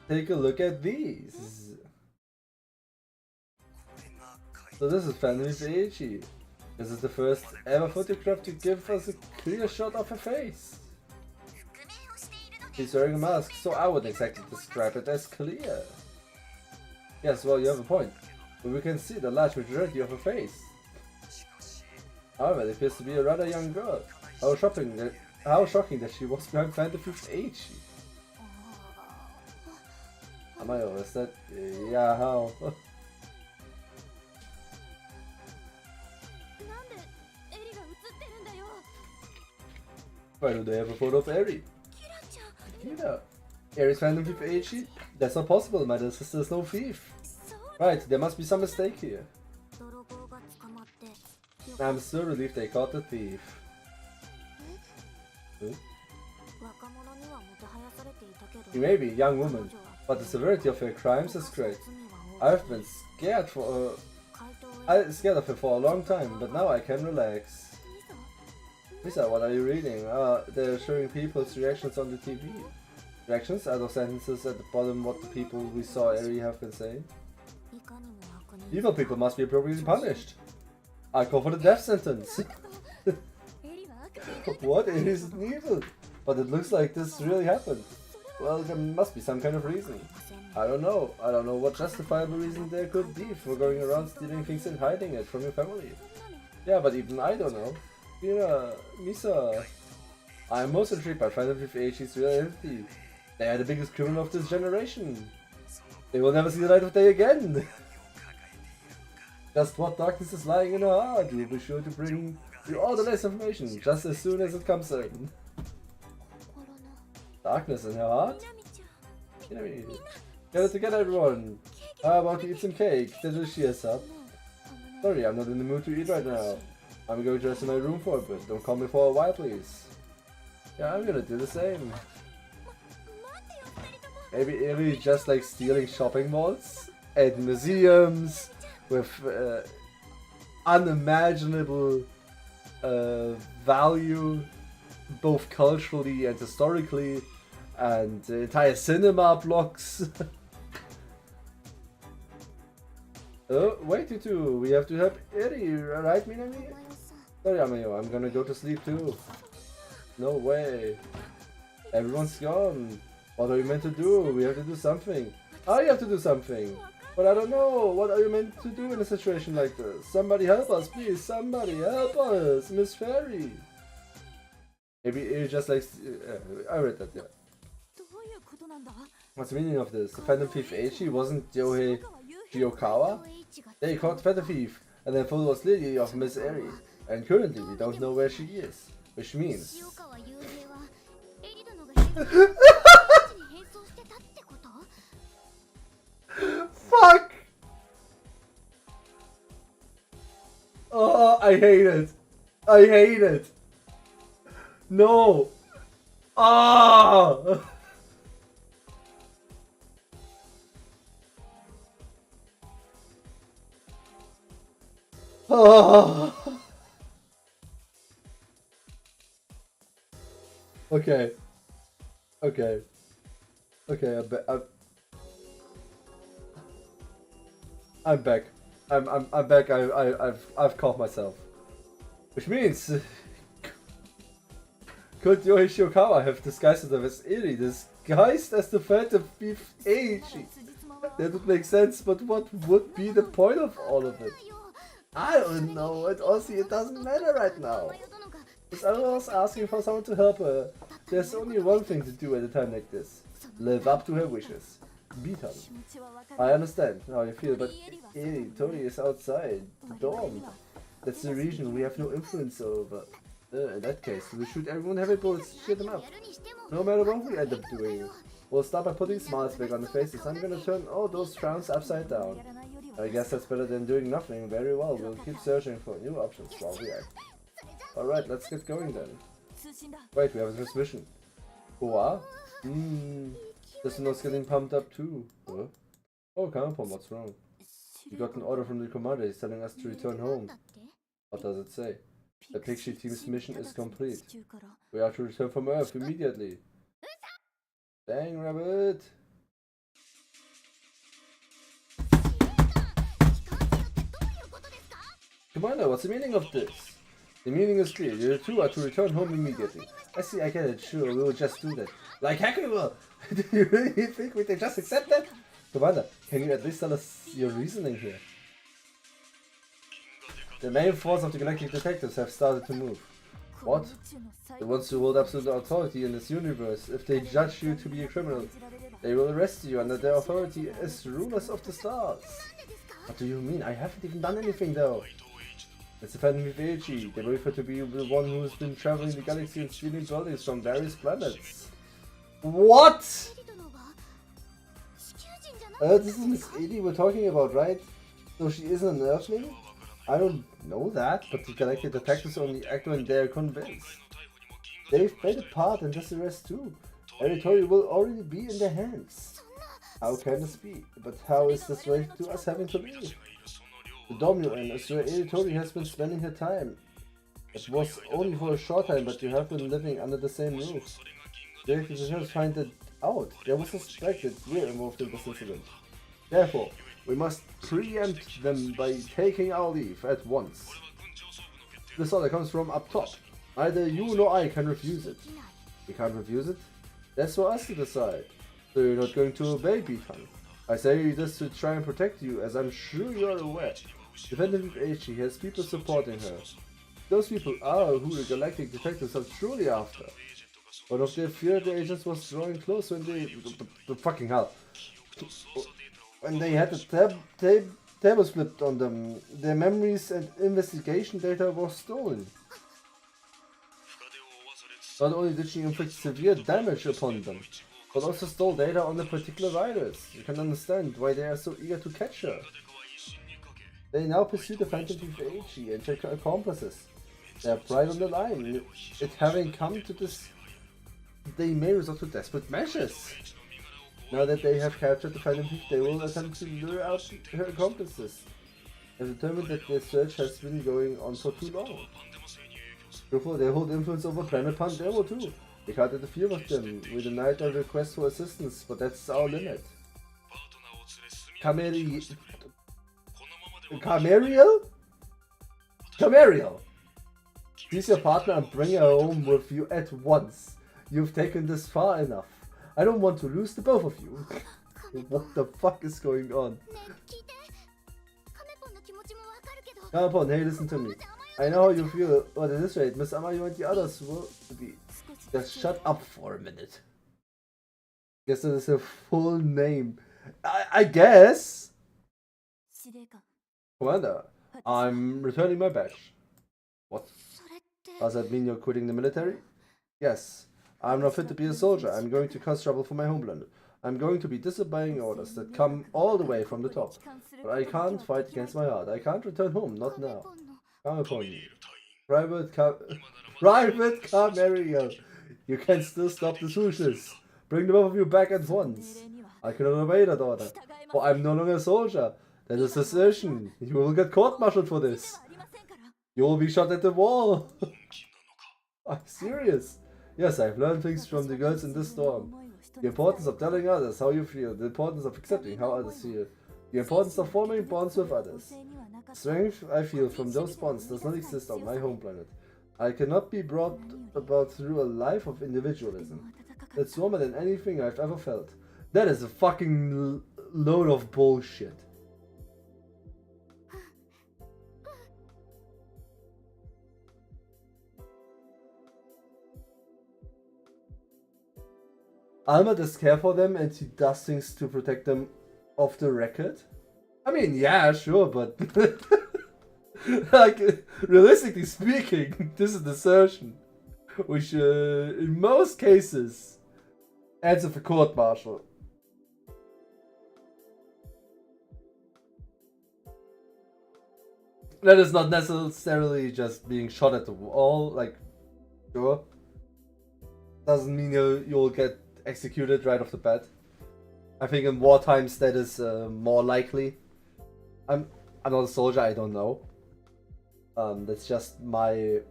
Take a look at these. So this is Phantom Thief Eiichi. This is the first ever photograph to give us a clear shot of her face. She's wearing a mask, so I wouldn't exactly describe it as clear. Yes, well, you have a point, but we can see the large majority of her face. However, it appears to be a rather young girl. How shocking that she was behind Phantom Thief Eiichi. Am I over? Is that... yeah, how? Why do they have a photo of Eri? Kira. Eri's Phantom Thief Eiichi? That's not possible, my sister is no thief. Right, there must be some mistake here. I'm so relieved they caught the thief. She may be a young woman, but the severity of her crimes is great. I've been scared of her for a long time, but now I can relax. Lisa, what are you reading? They're showing people's reactions on the TV. Reactions? Are those sentences at the bottom what the people we saw Eri have been saying? Evil people must be appropriately punished. I call for the death sentence. What? Eri isn't evil. But it looks like this really happened. Well, there must be some kind of reason. I don't know. I don't know what justifiable reason there could be for going around stealing things and hiding it from your family. Yeah, but even I don't know. Mira, Misa. I'm most intrigued by Phantom Thief Eiichi's reality. They are the biggest criminal of this generation. They will never see the light of day again. Just what darkness is lying in her heart. We'll be sure to bring you all the latest information just as soon as it comes in. Darkness in her heart? Get it together, everyone. How about you eat some cake? That'll cheer us up. Sorry, I'm not in the mood to eat right now. I'm going to rest in my room for a bit. Don't call me for a while, please. Yeah, I'm gonna do the same. Maybe Eri just like stealing shopping malls and museums with unimaginable value, both culturally and historically, and entire cinema blocks. Oh, wait, you two, we have to help Eri, right, Minami? Sorry, Amayo, I'm gonna go to sleep too. No way. Everyone's gone. What are you meant to do? We have to do something. I have to do something. But I don't know. What are you meant to do in a situation like this? Somebody help us, please. Somebody help us. Miss Fairy. Maybe it just like I read that. Yeah. どういうことなんだ What's the meaning of this? The Phantom Thief Eiichi wasn't Yohei Shiokawa? They caught Phantom Thief, and then photo was Lily of Miss Eri. And currently we don't know where she is, which means 塩川雄平はエリ殿が変装に変装してたってこと fuck. Oh, I hate it. I hate it. No. Ah. Ah. Okay. Okay. Okay. I'm back. I'm back. I've caught myself. Which means could Yohei Shiokawa have disguised himself as Eri, disguised as the Phantom Thief Eiichi? That would make sense, but what would be the point of all of it? I don't know. And honestly, it doesn't matter right now. As I was asking for someone to help her, there's only one thing to do at a time like this: live up to her wishes. Beat her. I understand how you feel, but Eri, Tori is outside the dorm. That's the region we have no influence over. In that case, we shoot everyone heavy bullets, cheer them up. No matter what we end up doing, we'll start by putting smiles back on the faces. I'm gonna turn all those frowns upside down. I guess that's better than doing nothing. Very well, we'll keep searching for new options while we act. Alright, let's get going then. Wait, we have a transmission. Hoa? This one's getting pumped up too. Huh? Oh, Kampon, what's wrong? We got an order from the commander. He's telling us to return home. What does it say? The Pixie team's mission is complete. We are to return from Earth immediately. Dang, rabbit! Commander, what's the meaning of this? The meaning is clear. You two are to return home immediately. I see, I get it. Sure, we will just do that. Like heck we will! Do you really think we can just accept that? Commander, can you at least tell us your reasoning here? The main force of the Galactic Detectives have started to move. What? The ones who hold absolute authority in this universe. If they judge you to be a criminal, they will arrest you under their authority as rulers of the stars. What do you mean? I haven't even done anything though. It's the Phantom Thief Eiichi. They believe her to be the one who's been traveling the galaxy and stealing bodies from various planets. What? This is Miss Eri we're talking about, right? So she isn't an Earthling? I don't know that, but the Galactic Detectives only act when they're convinced. They've played a part in this arrest too. Territory will already be in their hands. How can this be? But how is this related to us having to leave? The dorm you're in is where Tori has been spending her time. It was only for a short time, but you have been living under the same roof. They should find it out. There was a suspect that we're involved in this incident. Therefore, we must preempt them by taking our leave at once. This order comes from up top. Neither you nor I can refuse it. We can't refuse it? That's for us to decide. So you're not going to obey, Beaton. I say this to try and protect you, as I'm sure you're aware. The Phantom Thief Eiichi has people supporting her. Those people are who the Galactic Detectives are truly after. One of their feared agents was drawing close when they... the fucking hell. When they had the tables flipped on them, their memories and investigation data was stolen. Not only did she inflict severe damage upon them, but also stole data on the particular riders. You can understand why they are so eager to catch her. They now pursue the Phantom Thief Eiichi and her accomplices. Their pride on the line. It having come to this, they may resort to desperate measures. Now that they have captured the Phantom Thief, they will attempt to lure out her accomplices. They have determined that their search has been going on for too long. Therefore, they hold influence over Planet Pandemo too. We can't interfere with them. We denied their request for assistance, but that's our limit. Camariel? Camariel! Seize your partner and bring her home with you at once. You've taken this far enough. I don't want to lose the both of you. What the fuck is going on? Kamepon, hey, listen to me. I know how you feel, but at this rate, Miss Amayu and the others will be Just shut up for a minute. Guess that is a full name. I guess. Commander, I'm returning my badge. What? Does that mean you're quitting the military? Yes. I'm not fit to be a soldier. I'm going to cause trouble for my homeland. I'm going to be disobeying orders that come all the way from the top. But I can't fight against my heart. I can't return home, not now. Come upon me. Private Camariel. You can still stop the swooshes. Bring the both of you back at once. I cannot obey that order. For I'm no longer a soldier. That is desertion. You will get court-martialed for this. You will be shot at the wall. I'm serious. Yes, I've learned things from the girls in this storm. The importance of telling others how you feel. The importance of accepting how others feel. The importance of forming bonds with others. Strength I feel from those bonds does not exist on my home planet. I cannot be brought about through a life of individualism. It's warmer than anything I've ever felt. That is a fucking load of bullshit. Alma does care for them and he does things to protect them off the record. I mean, yeah, sure, but like, realistically speaking, this is desertion, which in most cases ends with a court-martial. That is not necessarily just being shot at the wall, like, sure. Doesn't mean you'll get executed right off the bat. I think in war times that is more likely. I'm not a soldier, I don't know. That's just my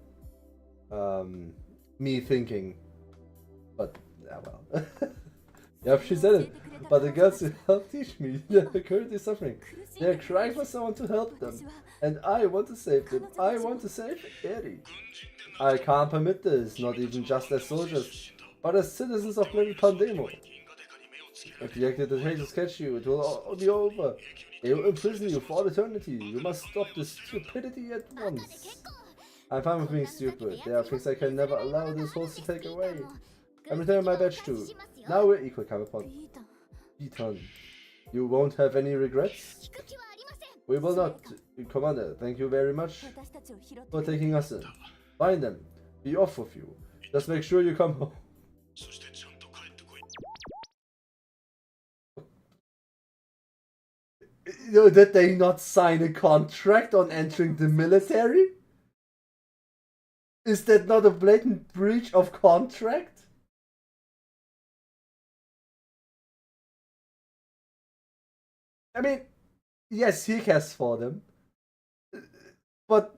me thinking. But yeah, well. Yep, she said it. But the girls who help teach me, they're currently suffering. They're crying for someone to help them. And I want to save them. I want to save Eri. I can't permit this, not even just as soldiers, but as citizens of little Pandemo. If the agitators catch you, it will all be over. They will imprison you for all eternity. You must stop this stupidity at once. I'm fine with being stupid. There are things I can never allow this horse to take away. I'm returning my badge too. Now we're equal, Kamapon. Eton. You won't have any regrets? We will not. Commander, thank you very much for taking us in. Find them. Be off with you. Just make sure you come home. Did they not sign a contract on entering the military? Is that not a blatant breach of contract? I mean, yes, he cares for them, but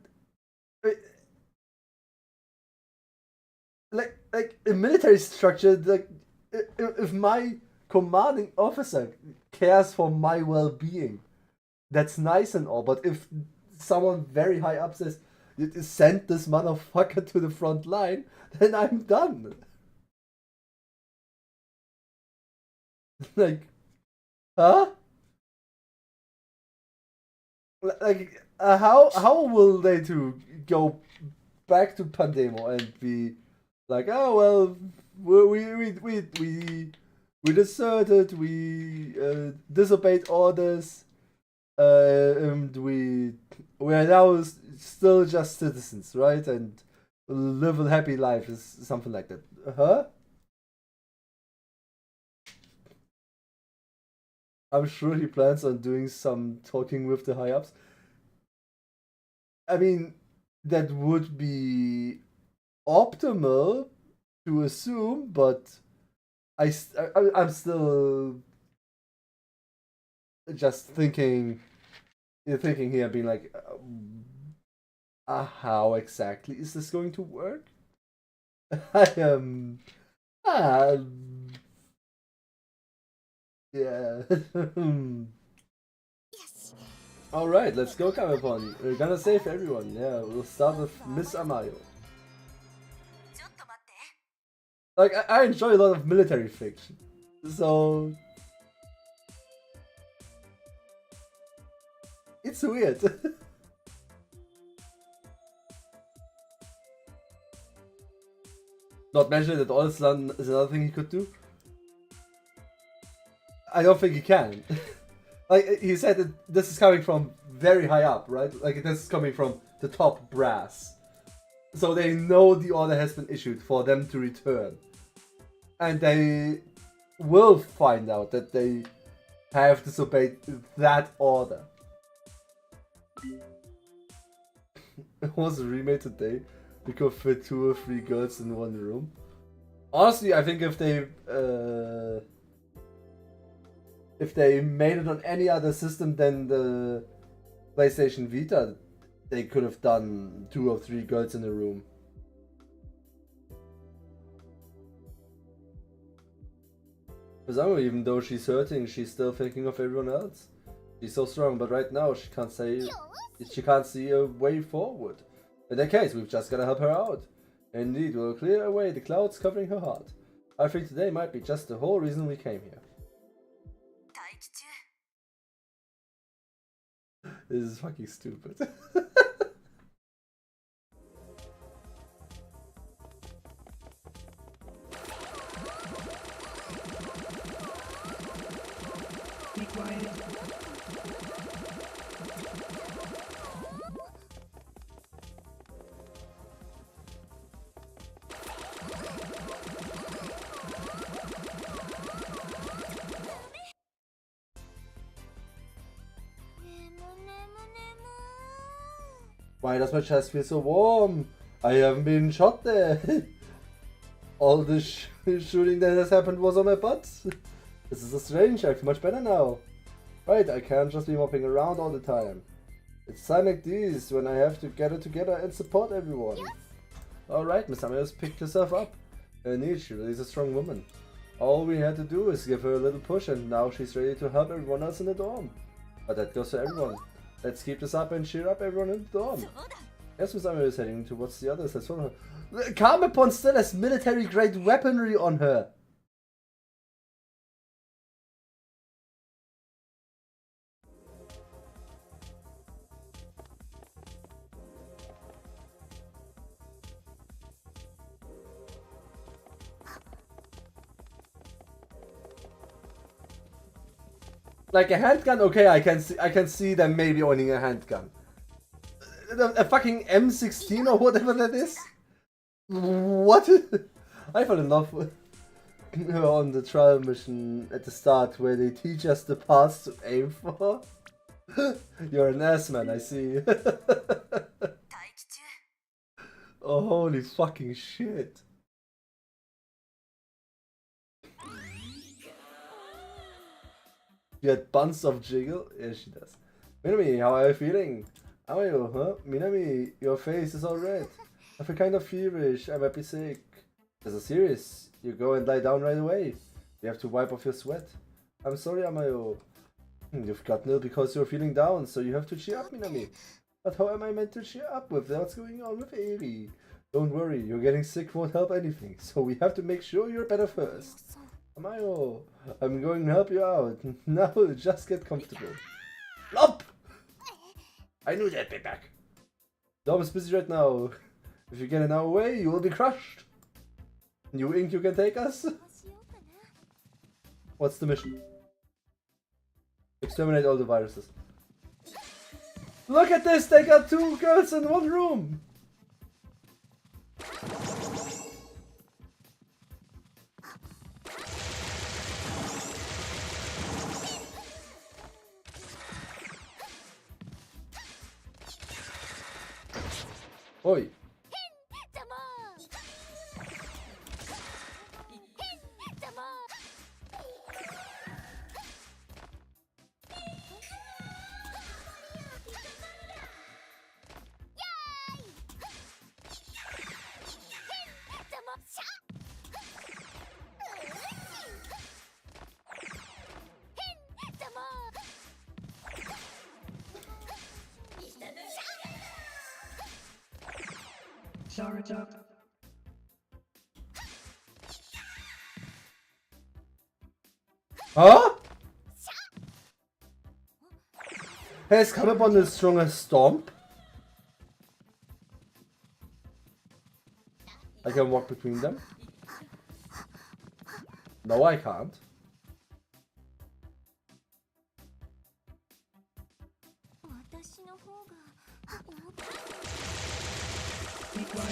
like a military structure, like if my commanding officer cares for my well-being, that's nice and all. But if someone very high up says, "Send this motherfucker to the front line," then I'm done. Like, huh? Like, how will they to go back to Pandemo and be like, oh well, we deserted, we disobeyed orders, and we are now still just citizens, right? And live a happy life, is something like that. Huh? I'm sure he plans on doing some talking with the high-ups. I mean, that would be optimal to assume, but I'm still just thinking here, being like, how exactly is this going to work? I am. Yeah. Alright, let's go, Kamepon. We're gonna save everyone. Yeah, we'll start with Miss Amayo. Like, I enjoy a lot of military fiction. So it's weird. Not mentioning that all Slan is another thing he could do. I don't think he can. Like, he said that this is coming from very high up, right? Like, this is coming from the top brass. So they know the order has been issued for them to return. And they will find out that they have disobeyed that order. Was a remake today? We could fit 2 or 3 girls in one room. Honestly, I think if they made it on any other system than the PlayStation Vita, they could have done 2 or 3 girls in a room. Bizarro, even though she's hurting, she's still thinking of everyone else. She's so strong, but right now she can't see a way forward. In that case, we've just gotta help her out. Indeed, we'll clear away the clouds covering her heart. I think today might be just the whole reason we came here. This is fucking stupid. Be quiet. Why does my chest feel so warm? I haven't been shot there. All the shooting that has happened was on my butt. This is so strange, I feel much better now. Right, I can't just be mopping around all the time. It's time like these when I have to get it together and support everyone. Alright, Miss Samuels picked herself up. Indeed, she really is a strong woman. All we had to do is give her a little push and now she's ready to help everyone else in the dorm. But that goes for everyone. Let's keep this up and cheer up everyone in the dorm. Yes, Miss Samuel is heading towards the others. Let's follow her. Kamepon still has military-grade weaponry on her. Like a handgun, okay, I can see them maybe owning a handgun. A fucking M16 or whatever that is? What? I fell in love with her on the trial mission at the start where they teach us the paths to aim for. You're an ass man, I see. Oh, holy fucking shit. She had buns of jiggle? Yeah, she does. Minami, how are you feeling? How are you, huh? Minami, your face is all red. I feel kind of feverish. I might be sick. This is serious. You go and lie down right away. You have to wipe off your sweat. I'm sorry, Amayo. You've gotten ill because you're feeling down, so you have to cheer up, Minami. But how am I meant to cheer up with what's going on with Eri? Don't worry, you're getting sick won't help anything, so we have to make sure you're better first. Amayo, I'm going to help you out. Now just get comfortable. Flop! I knew that'd be back. Dom is busy right now. If you get in our way, you will be crushed. New ink you can take us? What's the mission? Exterminate all the viruses. Look at this! They got 2 girls in one room! Oi! Sorry, Doc. Huh? Has Kamepon the strongest stomp? I can walk between them. No, I can't. Be quiet.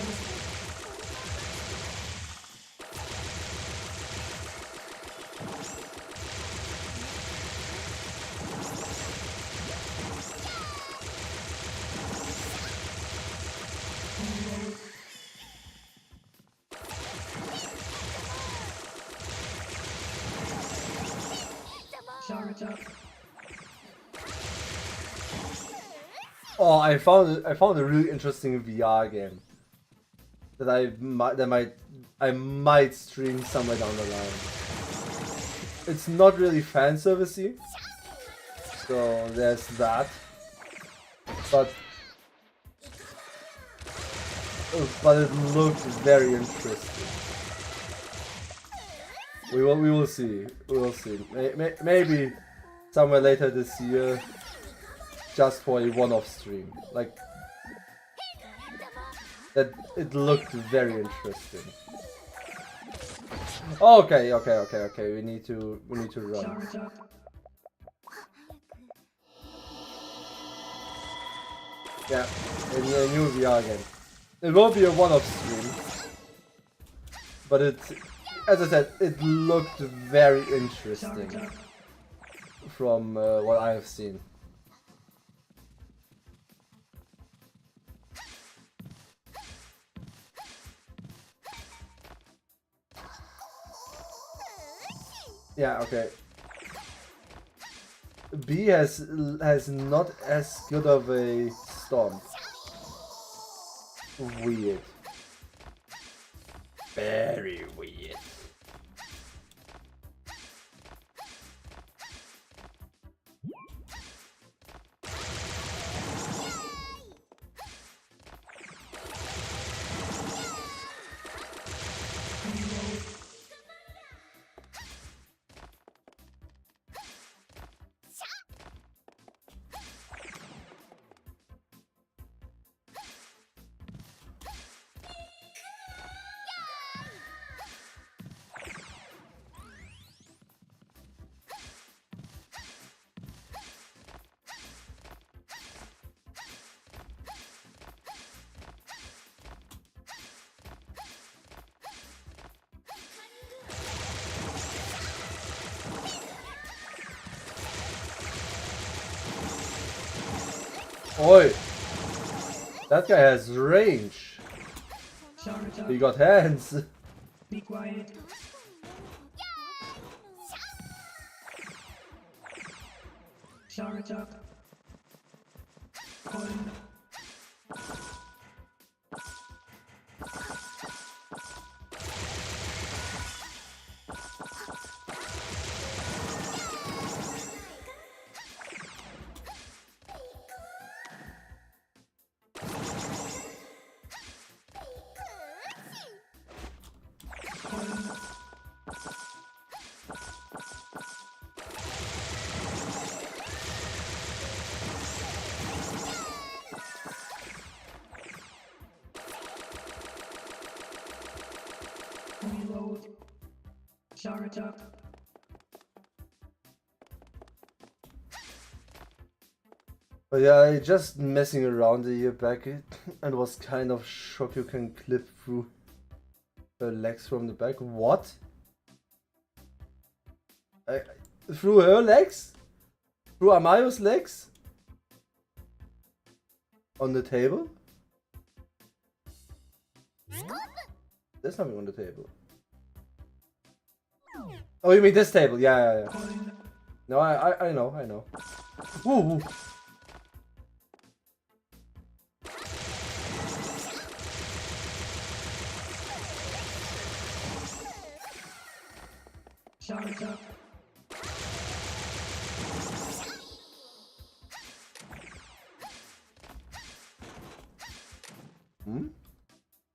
Charge up. Oh, I found a really interesting VR game that I might stream somewhere down the line. It's not really fan servicey, so there's that. But it looked very interesting. We will see. We will see. Maybe somewhere later this year, just for a one-off stream. Like that, it looked very interesting. Okay. We need to run. Charge up. Yeah, a new VR game. It won't be a one-off stream, but as I said, it looked very interesting Charge up. from what I have seen. Yeah, okay. B has not as good of a stomp. Weird. Very weird. Oi! That guy has range. Charge up. He got hands. Be quiet. Charge up. Coin. Reload. Charge up. But yeah, I just messing around a year back and was kind of shocked you can clip through her legs from the back. What? Through her legs? Through Amayo's legs? On the table? There's nothing on the table. Oh, you mean this table? Yeah. Coin. No, I know. Woo! Charge up. Hmm?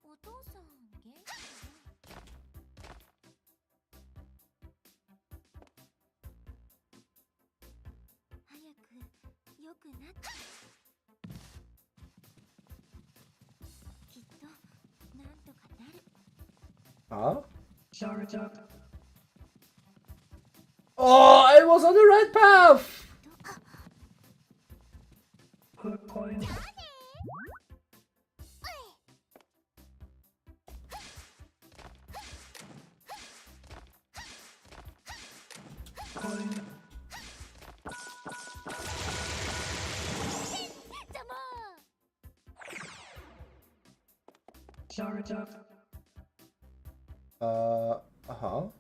お父さん元気かな早く良くなってきっとなんとかなる Huh? Charge up. Oh, I was on the right path! Hook coin. Coin. ざま Charge up. Uh-huh.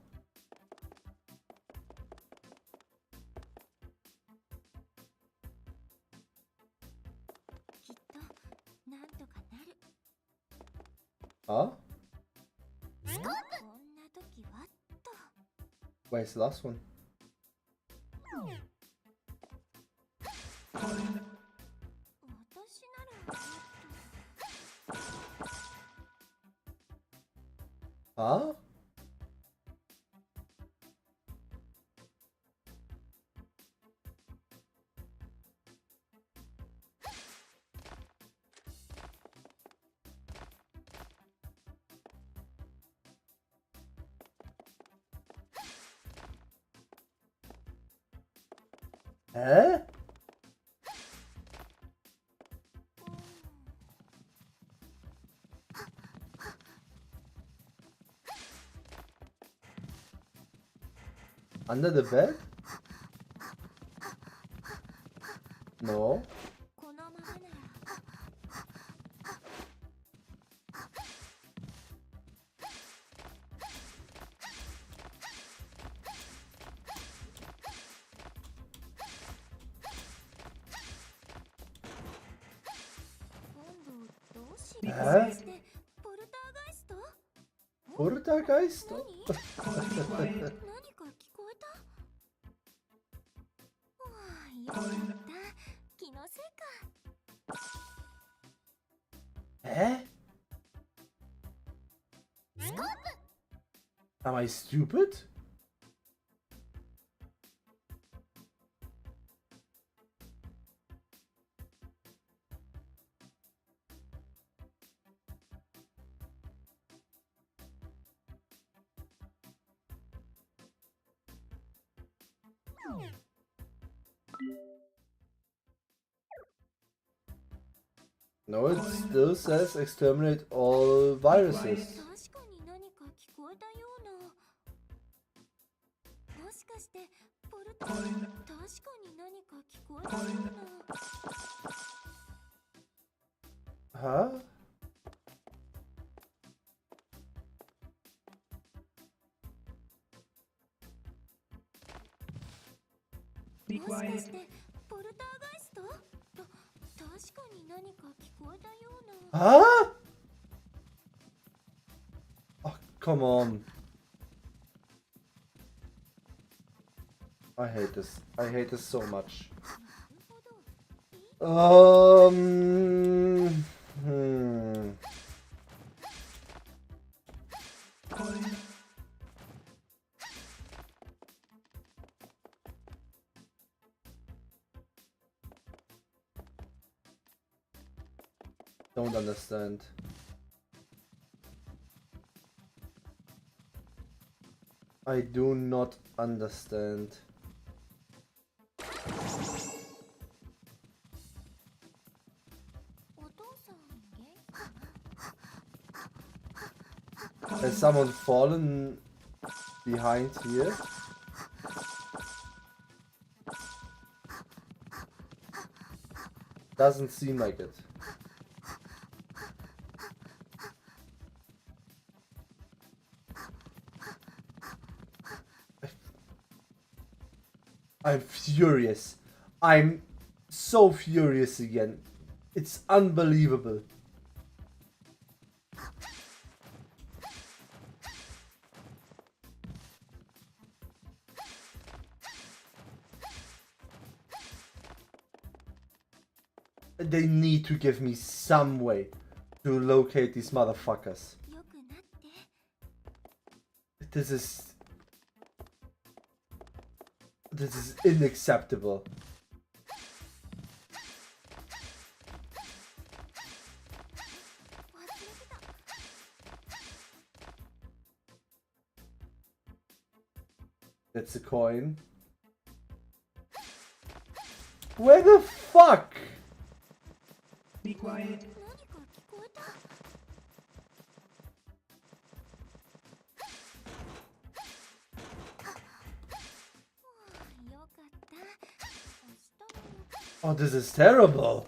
きっとなんとかなる Huh? こんな時はっと Where's the last one? Coin. 私なら Huh? Hä? Under the bed? No. このままなら 今度どうしよう Hä? してポルターガイスト Poltergeist? 何 Coin. Quiet. 何か聞こえたうわよかった気のせいか Hä? Am I stupid? No, it still says exterminate all viruses. 確かに何か聞こえたようなもしかしてポルター Coin. 確かに何か聞こえたような Huh? Be もしか quiet. してポルターガイスト確かに何か聞こえたよう Huh? Oh, come on. I hate this. I hate this so much. ななるほど Coin. Don't understand. I do not understand. お父さん元気 Has someone fallen behind here? Doesn't seem like it. I'm furious. I'm so furious again. It's unbelievable. They need to give me some way to locate these motherfuckers. よくなって This is unacceptable. 忘れてた That's a coin. Where the fuck? Be quiet. 何か聞こえた。よかった。明日も。 Oh, this is terrible.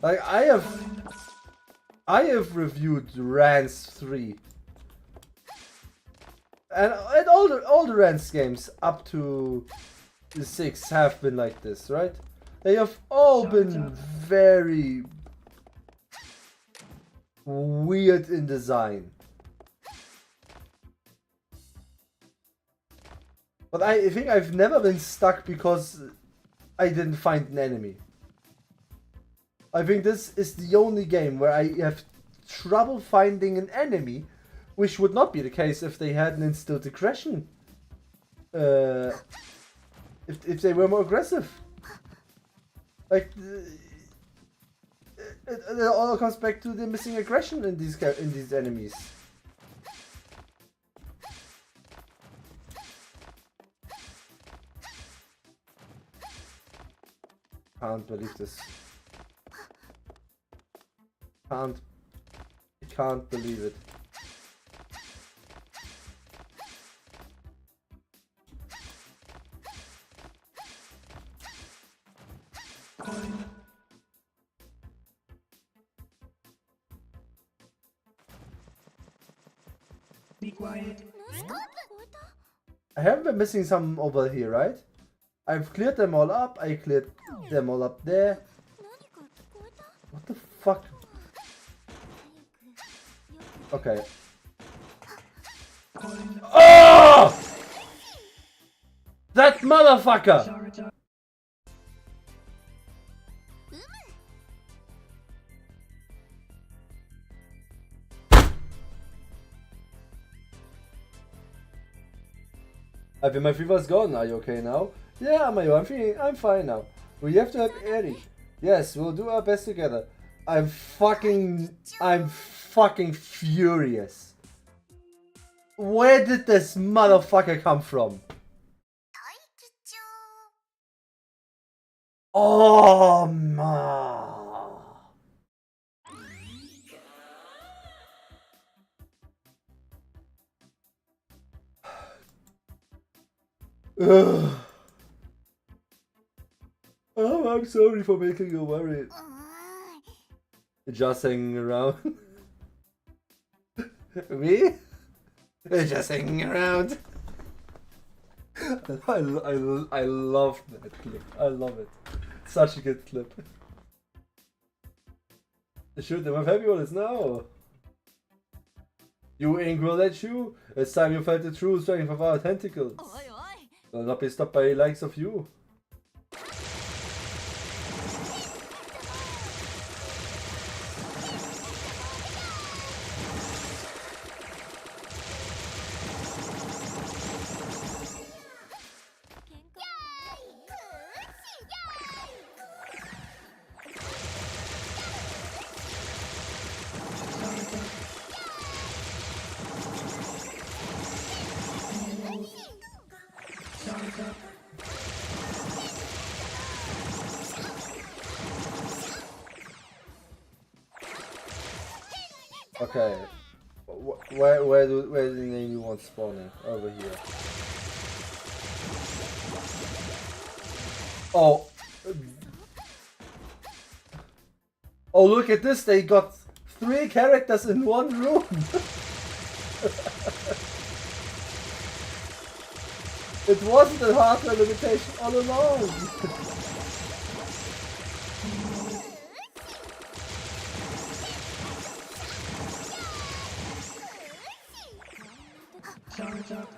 Like I have reviewed Rance 3. And all the Rance games up to the 6 have been like this, right? They have all been very weird in design. But I think I've never been stuck because I didn't find an enemy. I think this is the only game where I have trouble finding an enemy, which would not be the case if they hadn't instilled aggression. If they were more aggressive. Like, it all comes back to the missing aggression in these enemies. Can't believe this. Can't believe it. Coin. Be quiet. 何か聞こえた。 I haven't been missing some over here, right? I've cleared them all up. I cleared them all up there. 何か聞こえた。 What the fuck? 早く。よく。 Okay. Coin. Oh! That motherfucker! Charge up. I think my fever's gone. Are you okay now? Yeah, Mayo, I'm fine now. We have to help Erich. Yes, we'll do our best together. I'm fucking furious. Where did this motherfucker come from? Oh man. Ugh. Oh, I'm sorry for making you worried. Just hanging around. Me? Just hanging around. I love that clip. I love it. Such a good clip. Shoot them, I'm happy with this now. You ain't will let you. It's time you felt the true strength of our tentacles. Will not be stopped by the likes of you. Charge up. Okay. Where do the new ones spawning? Over here. Oh. Oh, look at this. They got 3 characters in one room. It wasn't a hardware limitation all along. Charge up.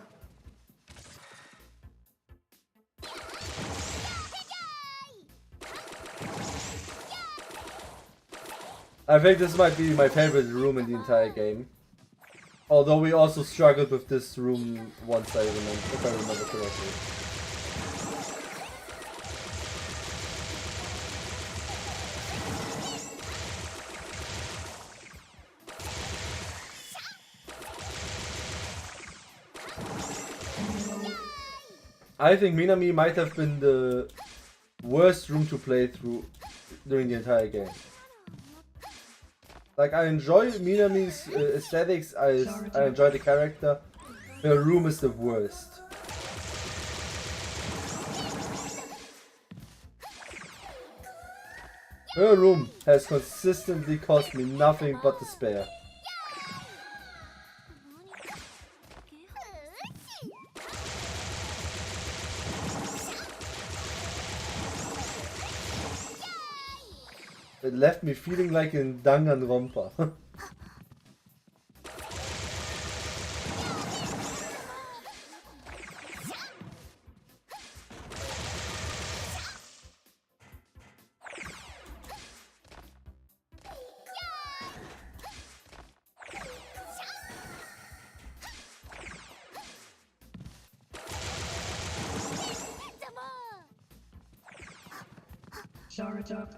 I think this might be my favorite room in the entire game. Although we also struggled with this room once, if I remember correctly. I think Minami might have been the worst room to play through during the entire game. Like, I enjoy Minami's aesthetics, I enjoy the character. Her room is the worst. Her room has consistently cost me nothing but despair. It left me feeling like in Danganronpa. Charge up.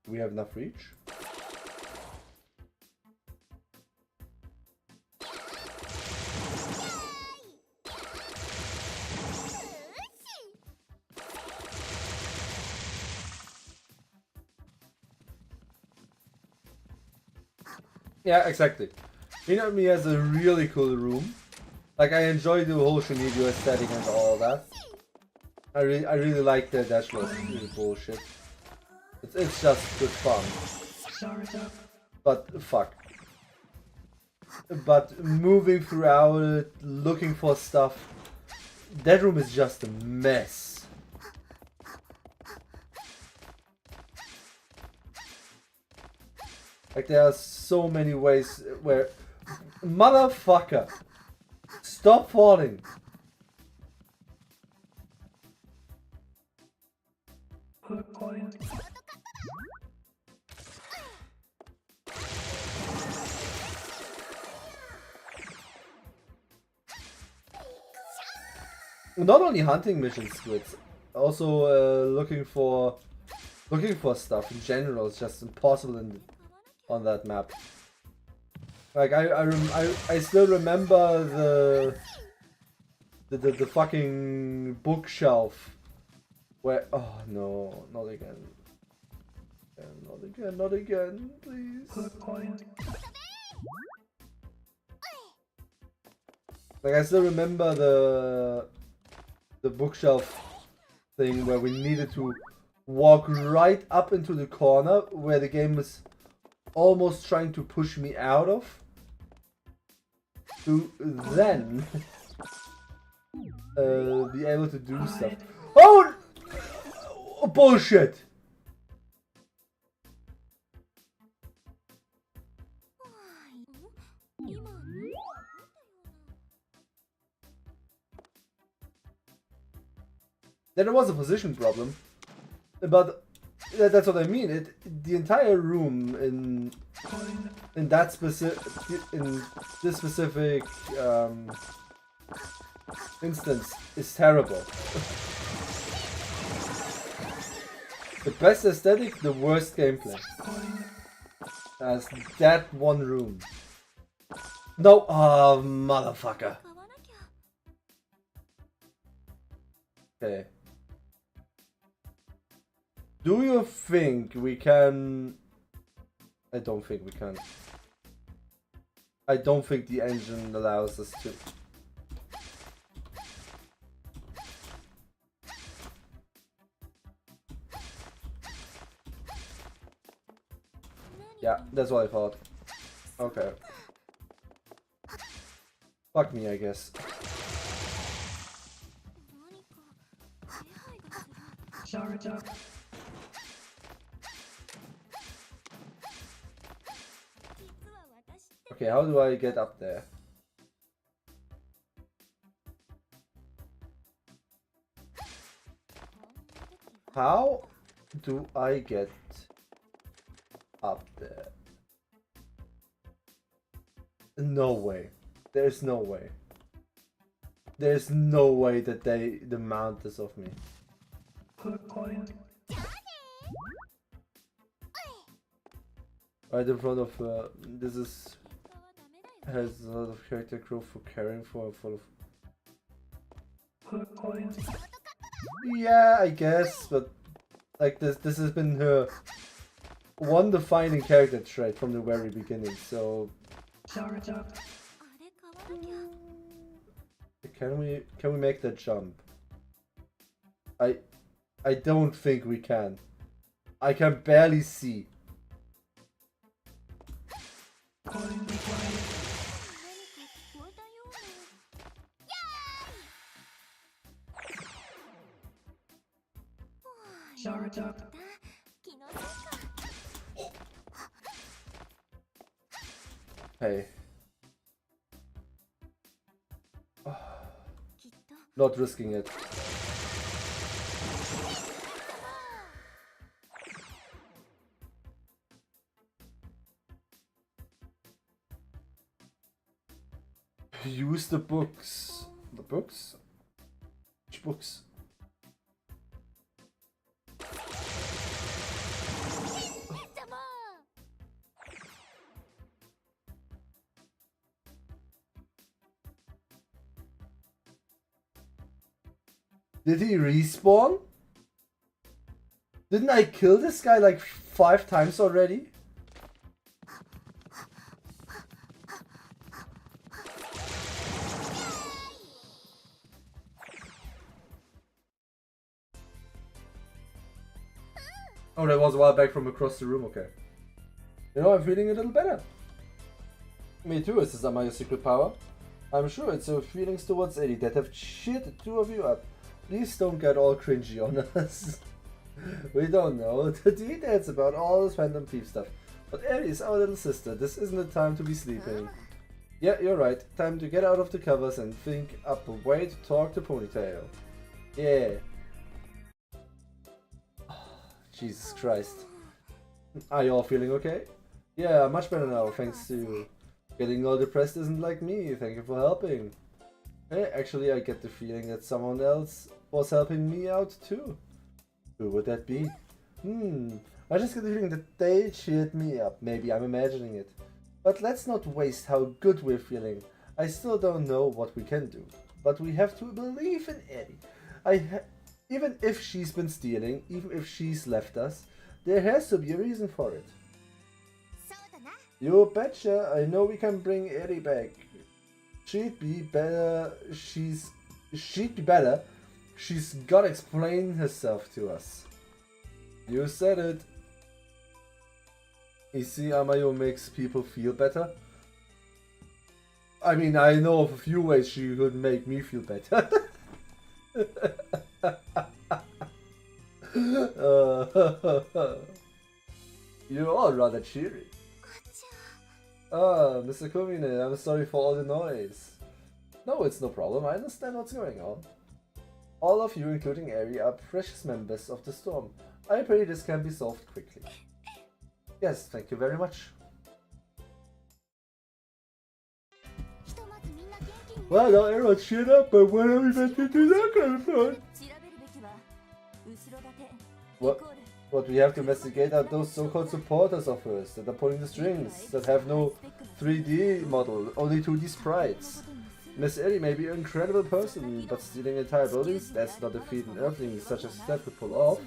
We have enough reach. Yeah, exactly. Minami has a really cool room. Like, I enjoy the whole Shinidio aesthetic and all that. I really like the dashless bullshit. It's just good fun. Charge up. But fuck. But moving throughout it, looking for stuff, that room is just a mess. Like, there are so many ways where... Motherfucker! Stop falling! Hook point. Not only hunting missions, Squids, also looking for stuff in general is just impossible on that map. Like I still remember the fucking bookshelf where, oh no, not again. Not again, please. Hook point. Like, I still remember the bookshelf thing where we needed to walk right up into the corner where the game was almost trying to push me out of, to then be able to do stuff. Oh! Bullshit! Then there was a position problem, but that's what I mean. The entire room in that this specific instance is terrible. The best aesthetic, the worst gameplay. As that one room. No, oh motherfucker. Okay. Do you think we can... I don't think we can. I don't think the engine allows us to. Yeah, that's what I thought. Okay. Fuck me, I guess. Charge up. Okay, how do I get up there? How do I get up there? No way. There's no way. There's no way that they demand this of me. Hook point. Right in front of this is has a lot of character growth for caring for full of. Hook point. Yeah, I guess, but like this has been her one defining character trait from the very beginning. So Charge up. あれ買わなきゃ。 can we make that jump? I don't think we can. I can barely see. Coin required. 何か聞こえたような。 Charge up. 気のせいか。 Hey, きっと。 not risking it. Use the books. The books? Which books? Did he respawn? Didn't I kill this guy like 5 times already? Oh, that was a while back from across the room, okay. You know, I'm feeling a little better. Me too, is this my secret power? I'm sure it's your feelings towards Eddie that have cheered the two of you up. Please don't get all cringy on us. We don't know the details about all this Phantom Thief stuff. But Eddie is our little sister. This isn't the time to be sleeping. Yeah, you're right. Time to get out of the covers and think up a way to talk to Ponytail. Yeah. Jesus Christ. Are you all feeling okay? Yeah, much better now, thanks to you. Getting all depressed isn't like me, thank you for helping. Hey, actually I get the feeling that someone else was helping me out too. Who would that be? I just get the feeling that they cheered me up, maybe I'm imagining it. But let's not waste how good we're feeling. I still don't know what we can do. But we have to believe in Eddie. Even if she's been stealing, even if she's left us, there has to be a reason for it. そうだな。 You betcha, I know we can bring Eddie back. She'd be better, she's gotta explain herself to us. You said it. You see, Amayo makes people feel better. I mean, I know of a few ways she could make me feel better. You're all rather cheery. Ah, Mr. Kumine, I'm sorry for all the noise. No, it's no problem. I understand what's going on. All of you, including Ari, are precious members of the storm. I pray this can be solved quickly. Yes, thank you very much. ひとまずみんな元気に。 Well, now everyone cheered up, but when are we meant to do that kind of fun? 調べるべきは後ろ盾。 What? イコール What we have to investigate are those so-called supporters of hers that are pulling the strings, that have no 3D model, only 2D sprites. Miss Eddie may be an incredible person, but stealing entire buildings, that's not a feat an earthling such as that could pull off.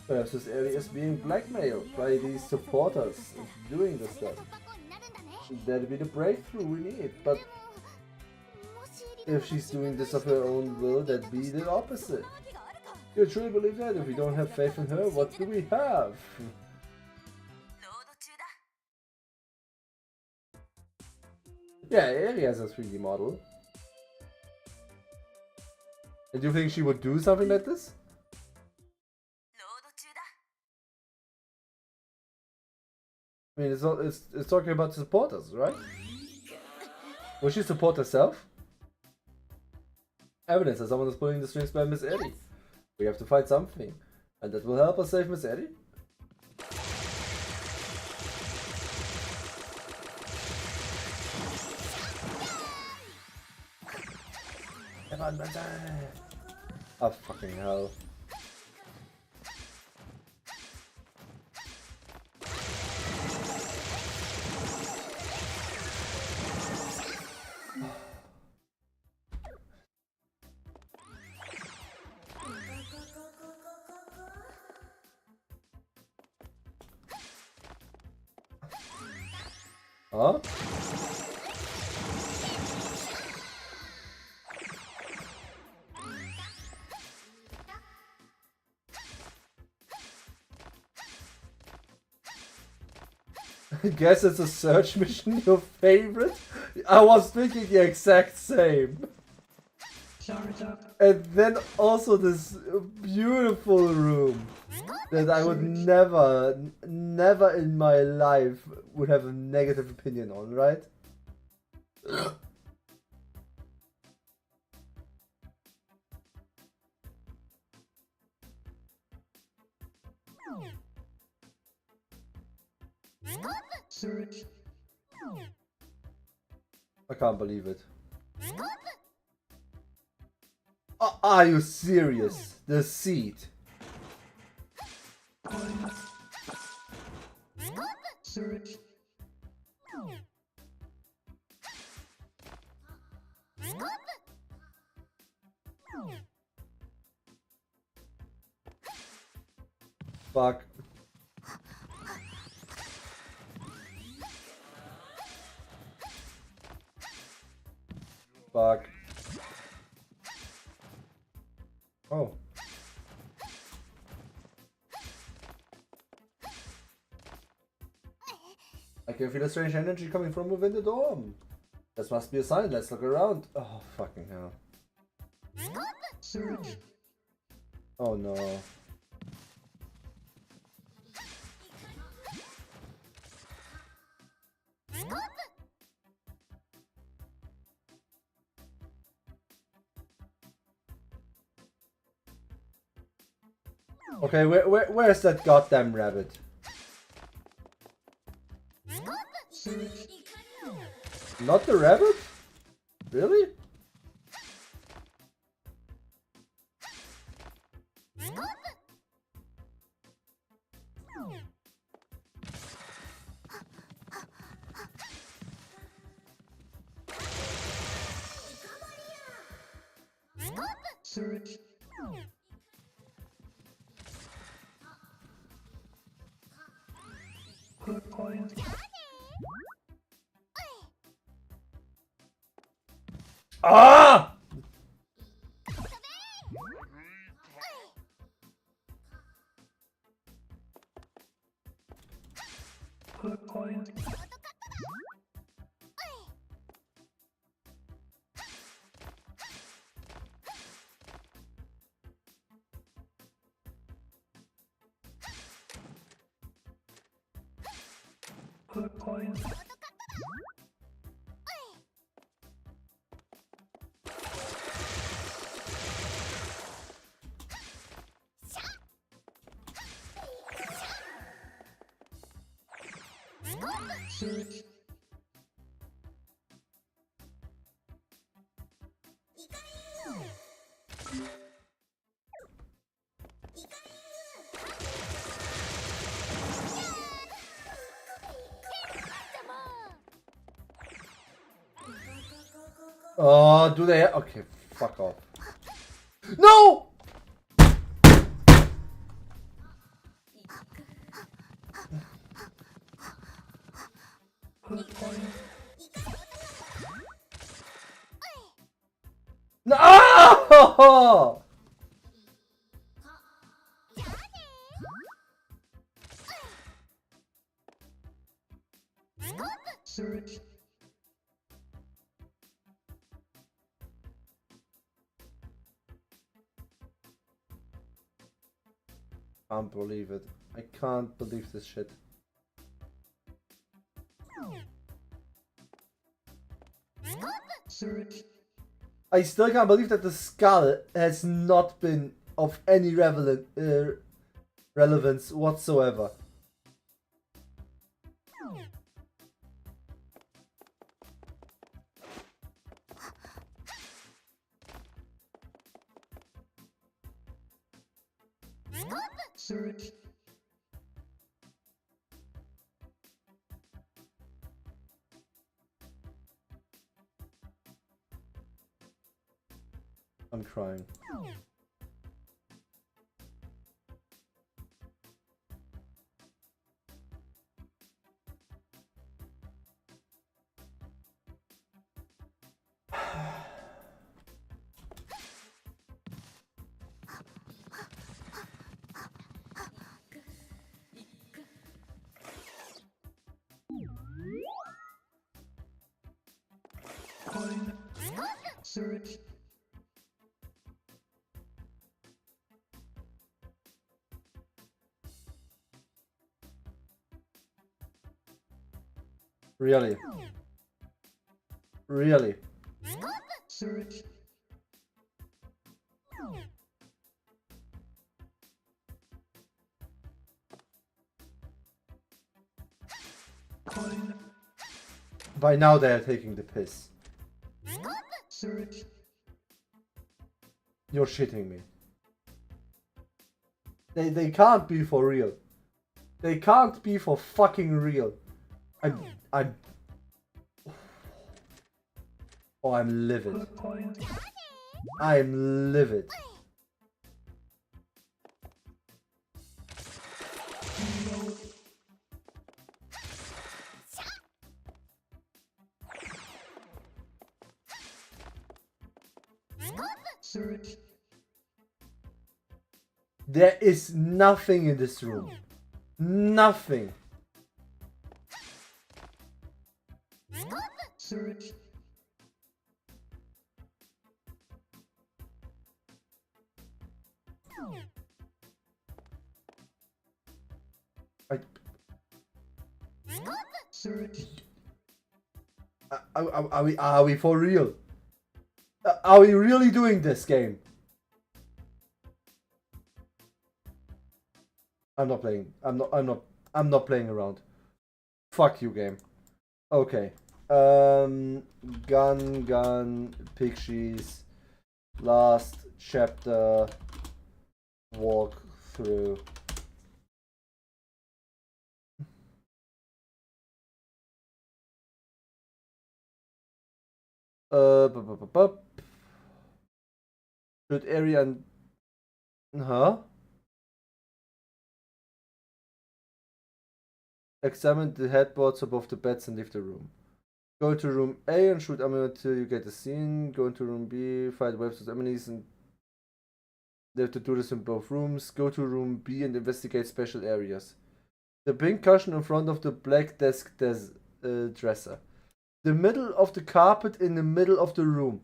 Perhaps Miss Eddie is being blackmailed by these supporters into doing this stuff. 突破口になるんだね。 That'd be the breakthrough we need, but もしエリが if she's doing this of her own will, that'd be the opposite. わけがあるか。 You truly believe that? If we don't have faith in her, what do we have? ロード中だ。 Yeah, Eri has a 3D model. And do you think she would do something like this? ロード中だ。 I mean, it's talking about supporters, right? Will she support herself? Evidence that someone is pulling the strings by Miss Eddie. We have to find something. And that will help us save Miss Eddie? Come on, Banzai! Oh, fucking hell. Huh? I guess it's a search mission, your favorite? I was thinking the exact same. And then also this beautiful room that I would never in my life would have a negative opinion on, right? Search. I can't believe it. Are you serious? The seed. Coin. Search. Fuck. Fuck. Oh. I can feel a strange energy coming from within the dorm. This must be a sign. Let's look around. Oh, fucking hell. Search. Oh no. Okay, where's that goddamn rabbit? Search. Not the rabbit? Really? Search. Put coin. Ah! Put coin. Put coin. Search. Oh, do they? Okay, fuck off. No! Put coin. No! Search. Can't believe it. I can't believe this shit. Search. I still can't believe that the skull has not been of any relevance whatsoever. Search. I'm crying. Search. Really? Really? Search. Coin. By now they are taking the piss. Search. You're shitting me. They can't be for real. They can't be for fucking real. I'm Oh, I'm livid. Good point. I'm livid. Reload. Search. There is nothing in this room. Nothing. Search. I, Search. are we for real? Are we really doing this game? I'm not playing. I'm not playing around. Fuck you, game. Okay. Gun, Pixies. Last chapter. Walk through. Shoot area and examine the headboards above the beds and leave the room. Go to room A and shoot ammo until you get the scene. Go into room B, fight webs with enemies, and they have to do this in both rooms. Go to room B and investigate special areas. The pink cushion in front of the black desk dresser. The middle of the carpet in the middle of the room.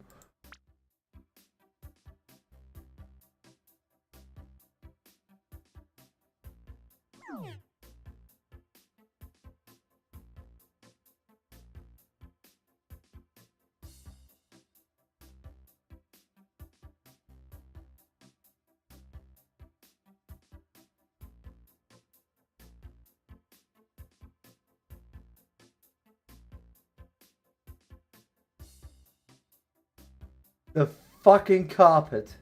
The fucking carpet.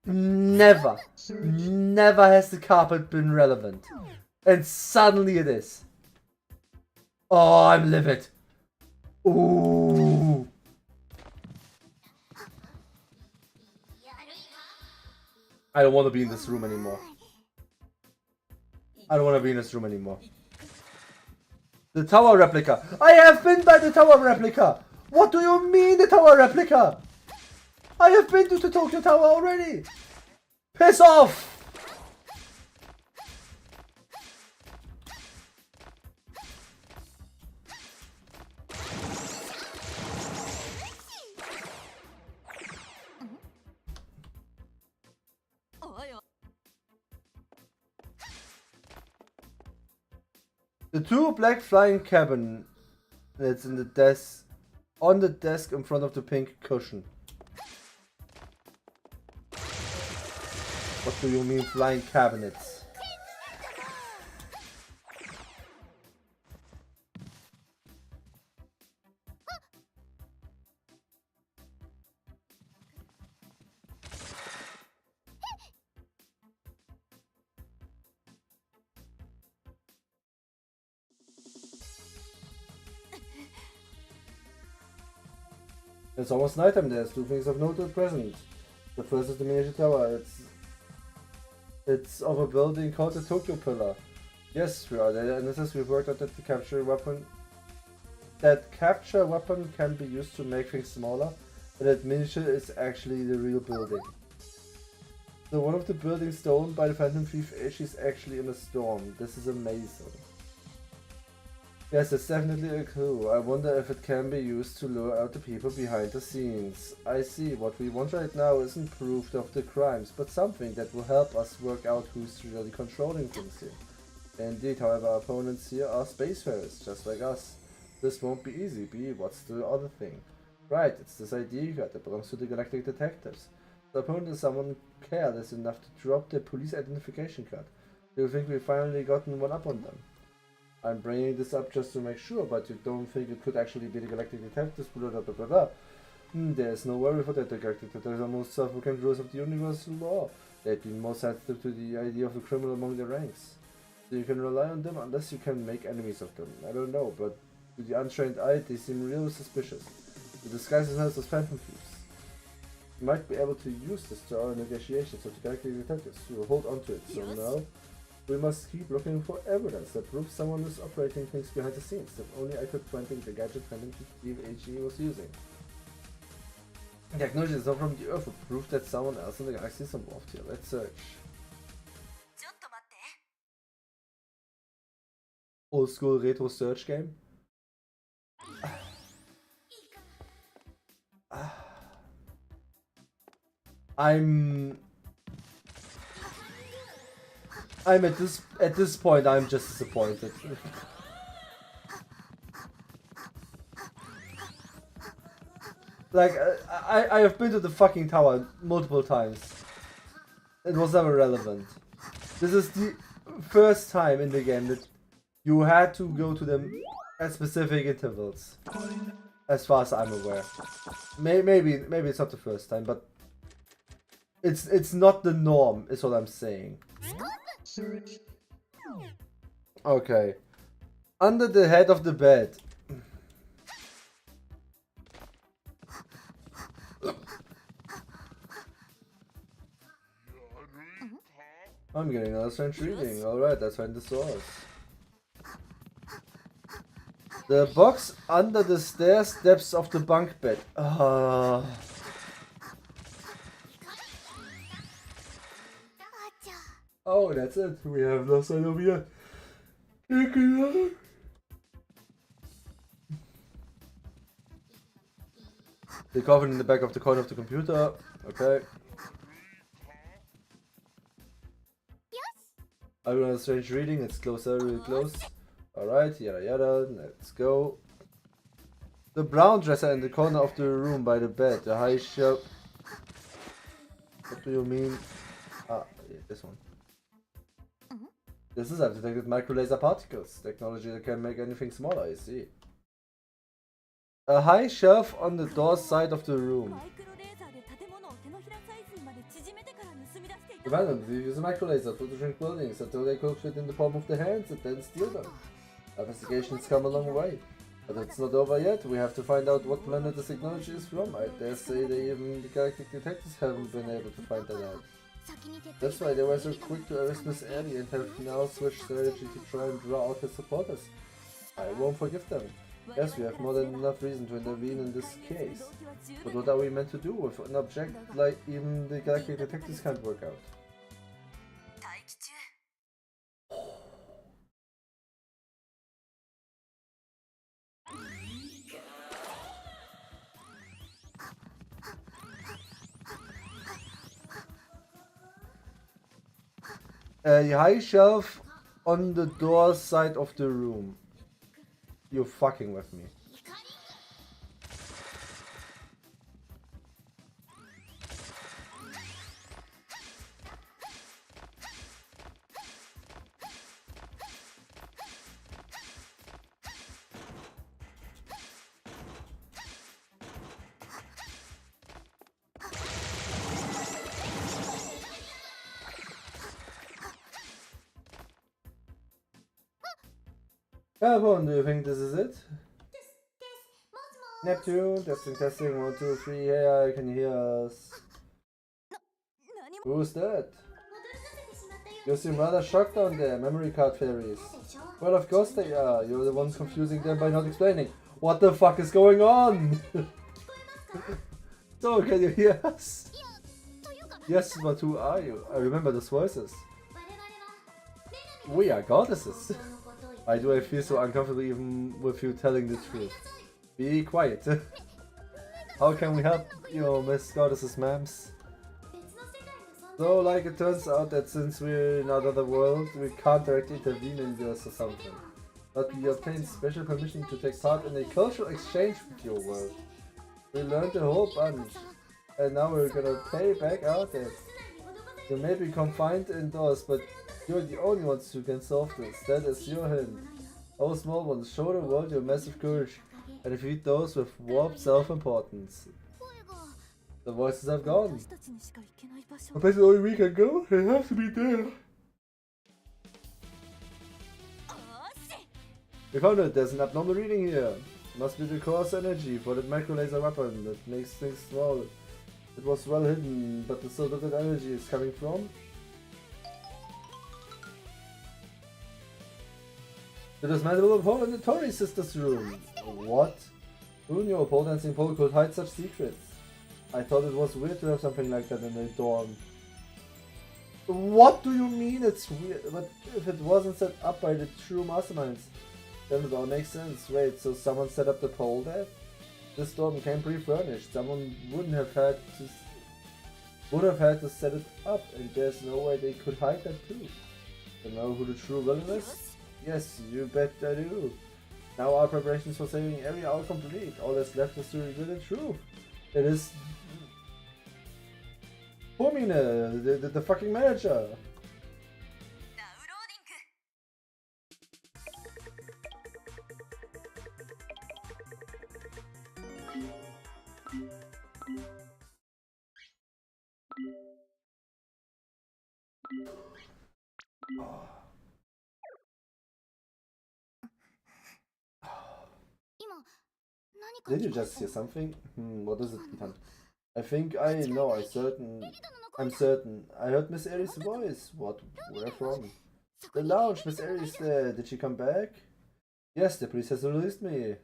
Never has the carpet been relevant. And suddenly it is. Oh, I'm livid. Ooh. I don't want to be in this room anymore. I don't want to be in this room anymore. The tower replica. I have been by the tower replica. What do you mean the tower replica? I have been to the Tokyo Tower already. Piss off. The two black flying cabinets in the desk, on the desk in front of the pink cushion. What do you mean flying cabinets? It's almost nighttime. There's two things of note at present. The first is the miniature tower. It's of a building called the Tokyo Pillar. Yes, we are there, and this is we've worked out that the capture weapon. That capture weapon can be used to make things smaller, but that miniature is actually the real building. So one of the buildings stolen by the Phantom Thief is actually in a storm. This is amazing. Yes, it's definitely a clue. I wonder if it can be used to lure out the people behind the scenes. I see, what we want right now isn't proof of the crimes, but something that will help us work out who's really controlling things here. Indeed, however, our opponents here are spacefarers, just like us. This won't be easy, B. What's the other thing? Right, it's this ID card that belongs to the Galactic Detectives. The opponent is someone careless enough to drop their police identification card. Do you think we've finally gotten one up on them? I'm bringing this up just to make sure, but you don't think it could actually be the Galactic Detectives, blah blah blah blah blah. There's no worry for that. The Galactic Detectives are most self-proclaimed rulers of the universal law. They'd be most sensitive to the idea of a criminal among their ranks. So you can rely on them unless you can make enemies of them. I don't know, but to the untrained eye, they seem real suspicious. The disguise themselves as phantom thieves. We might be able to use this to our negotiations with the Galactic Detectives. We will hold on to it, so now we must keep looking for evidence that proves someone is operating things behind the scenes. If only I could find the gadget Phantom Thief HE was using. The technology is not from the Earth would prove that someone else in the galaxy is involved here. Let's search. Old school retro search game. I'm at this point I'm just disappointed. Like I have been to the fucking tower multiple times. It was never relevant. This is the first time in the game that you had to go to them at specific intervals, as far as I'm aware. Maybe it's not the first time, but it's not the norm, is what I'm saying. Search. Okay. Under the head of the bed. I'm getting another strange reading. Alright, let's find the source. The box under the stairs depths of the bunk bed. Oh, that's it. We have no sign of yet. The cover in the back of the corner of the computer. Okay. I will have a strange reading. It's closer, really close. Alright, yada yada. Let's go. The brown dresser in the corner of the room by the bed. The high shelf. What do you mean? Ah, yeah, this one. This is I've detected micro laser particles. Technology that can make anything smaller, I see. A high shelf on the door side of the room. Randomly use a micro laser to shrink buildings until they could fit in the palm of the hands and then steal them. Investigations come a long way. But it's not over yet. We have to find out what planet this technology is from. I dare say that even the Galactic Detectives haven't been able to find that out. That's why they were so quick to arrest Miss Ellie and have now switched strategy to try and draw out his supporters. I won't forgive them. Yes, we have more than enough reason to intervene in this case. But what are we meant to do with an object like even the Galactic Detectives can't work out? A high shelf on the door side of the room. You're fucking with me. Carbon, do you think this is it? Neptune, testing, 1, 2, 3, hey, can you hear us? Who's that? You seem rather shocked down there, memory card fairies. Well, of course they are, you're the ones confusing them by not explaining. What the fuck is going on? So, can you hear us? Yes, but who are you? I remember those voices. We are goddesses. Why do I feel so uncomfortable even with you telling the truth? Be quiet. How can we help you, Miss Goddess's mams? So, like, it turns out that since we're in another world, we can't directly intervene in yours or something. But we obtained special permission to take part in a cultural exchange with your world. We learned a whole bunch, and now we're gonna pay back our debt. You may be confined indoors, but you're the only ones who can solve this. That is your hint. Oh, small ones, show the world your massive courage and defeat those with warped self-importance. The voices have gone. But that's only we can go. They have to be there. We found it. There's an abnormal reading here. Must be the course energy for the macro laser weapon that makes things small. It was well hidden, but the source of that energy is coming from the dismantled pole in the Tori sisters' room. What? Who knew a pole dancing pole could hide such secrets? I thought it was weird to have something like that in a dorm. What do you mean it's weird? But if it wasn't set up by the true masterminds, then it all makes sense. Wait, so someone set up the pole there? This dorm came pre-furnished. Someone would have had to set it up, and there's no way they could hide that too. You know who the true villain is? Yes, you bet I do. Now our preparations for saving area are complete. All that's left is to reveal the truth. It is Homine, the fucking manager. Did you just hear something? What is it, Ethan? I think I know, I'm certain. I heard Miss Aries' voice. What? Where from? The lounge, Miss Aries there. Did she come back? Yes, the priest has released me.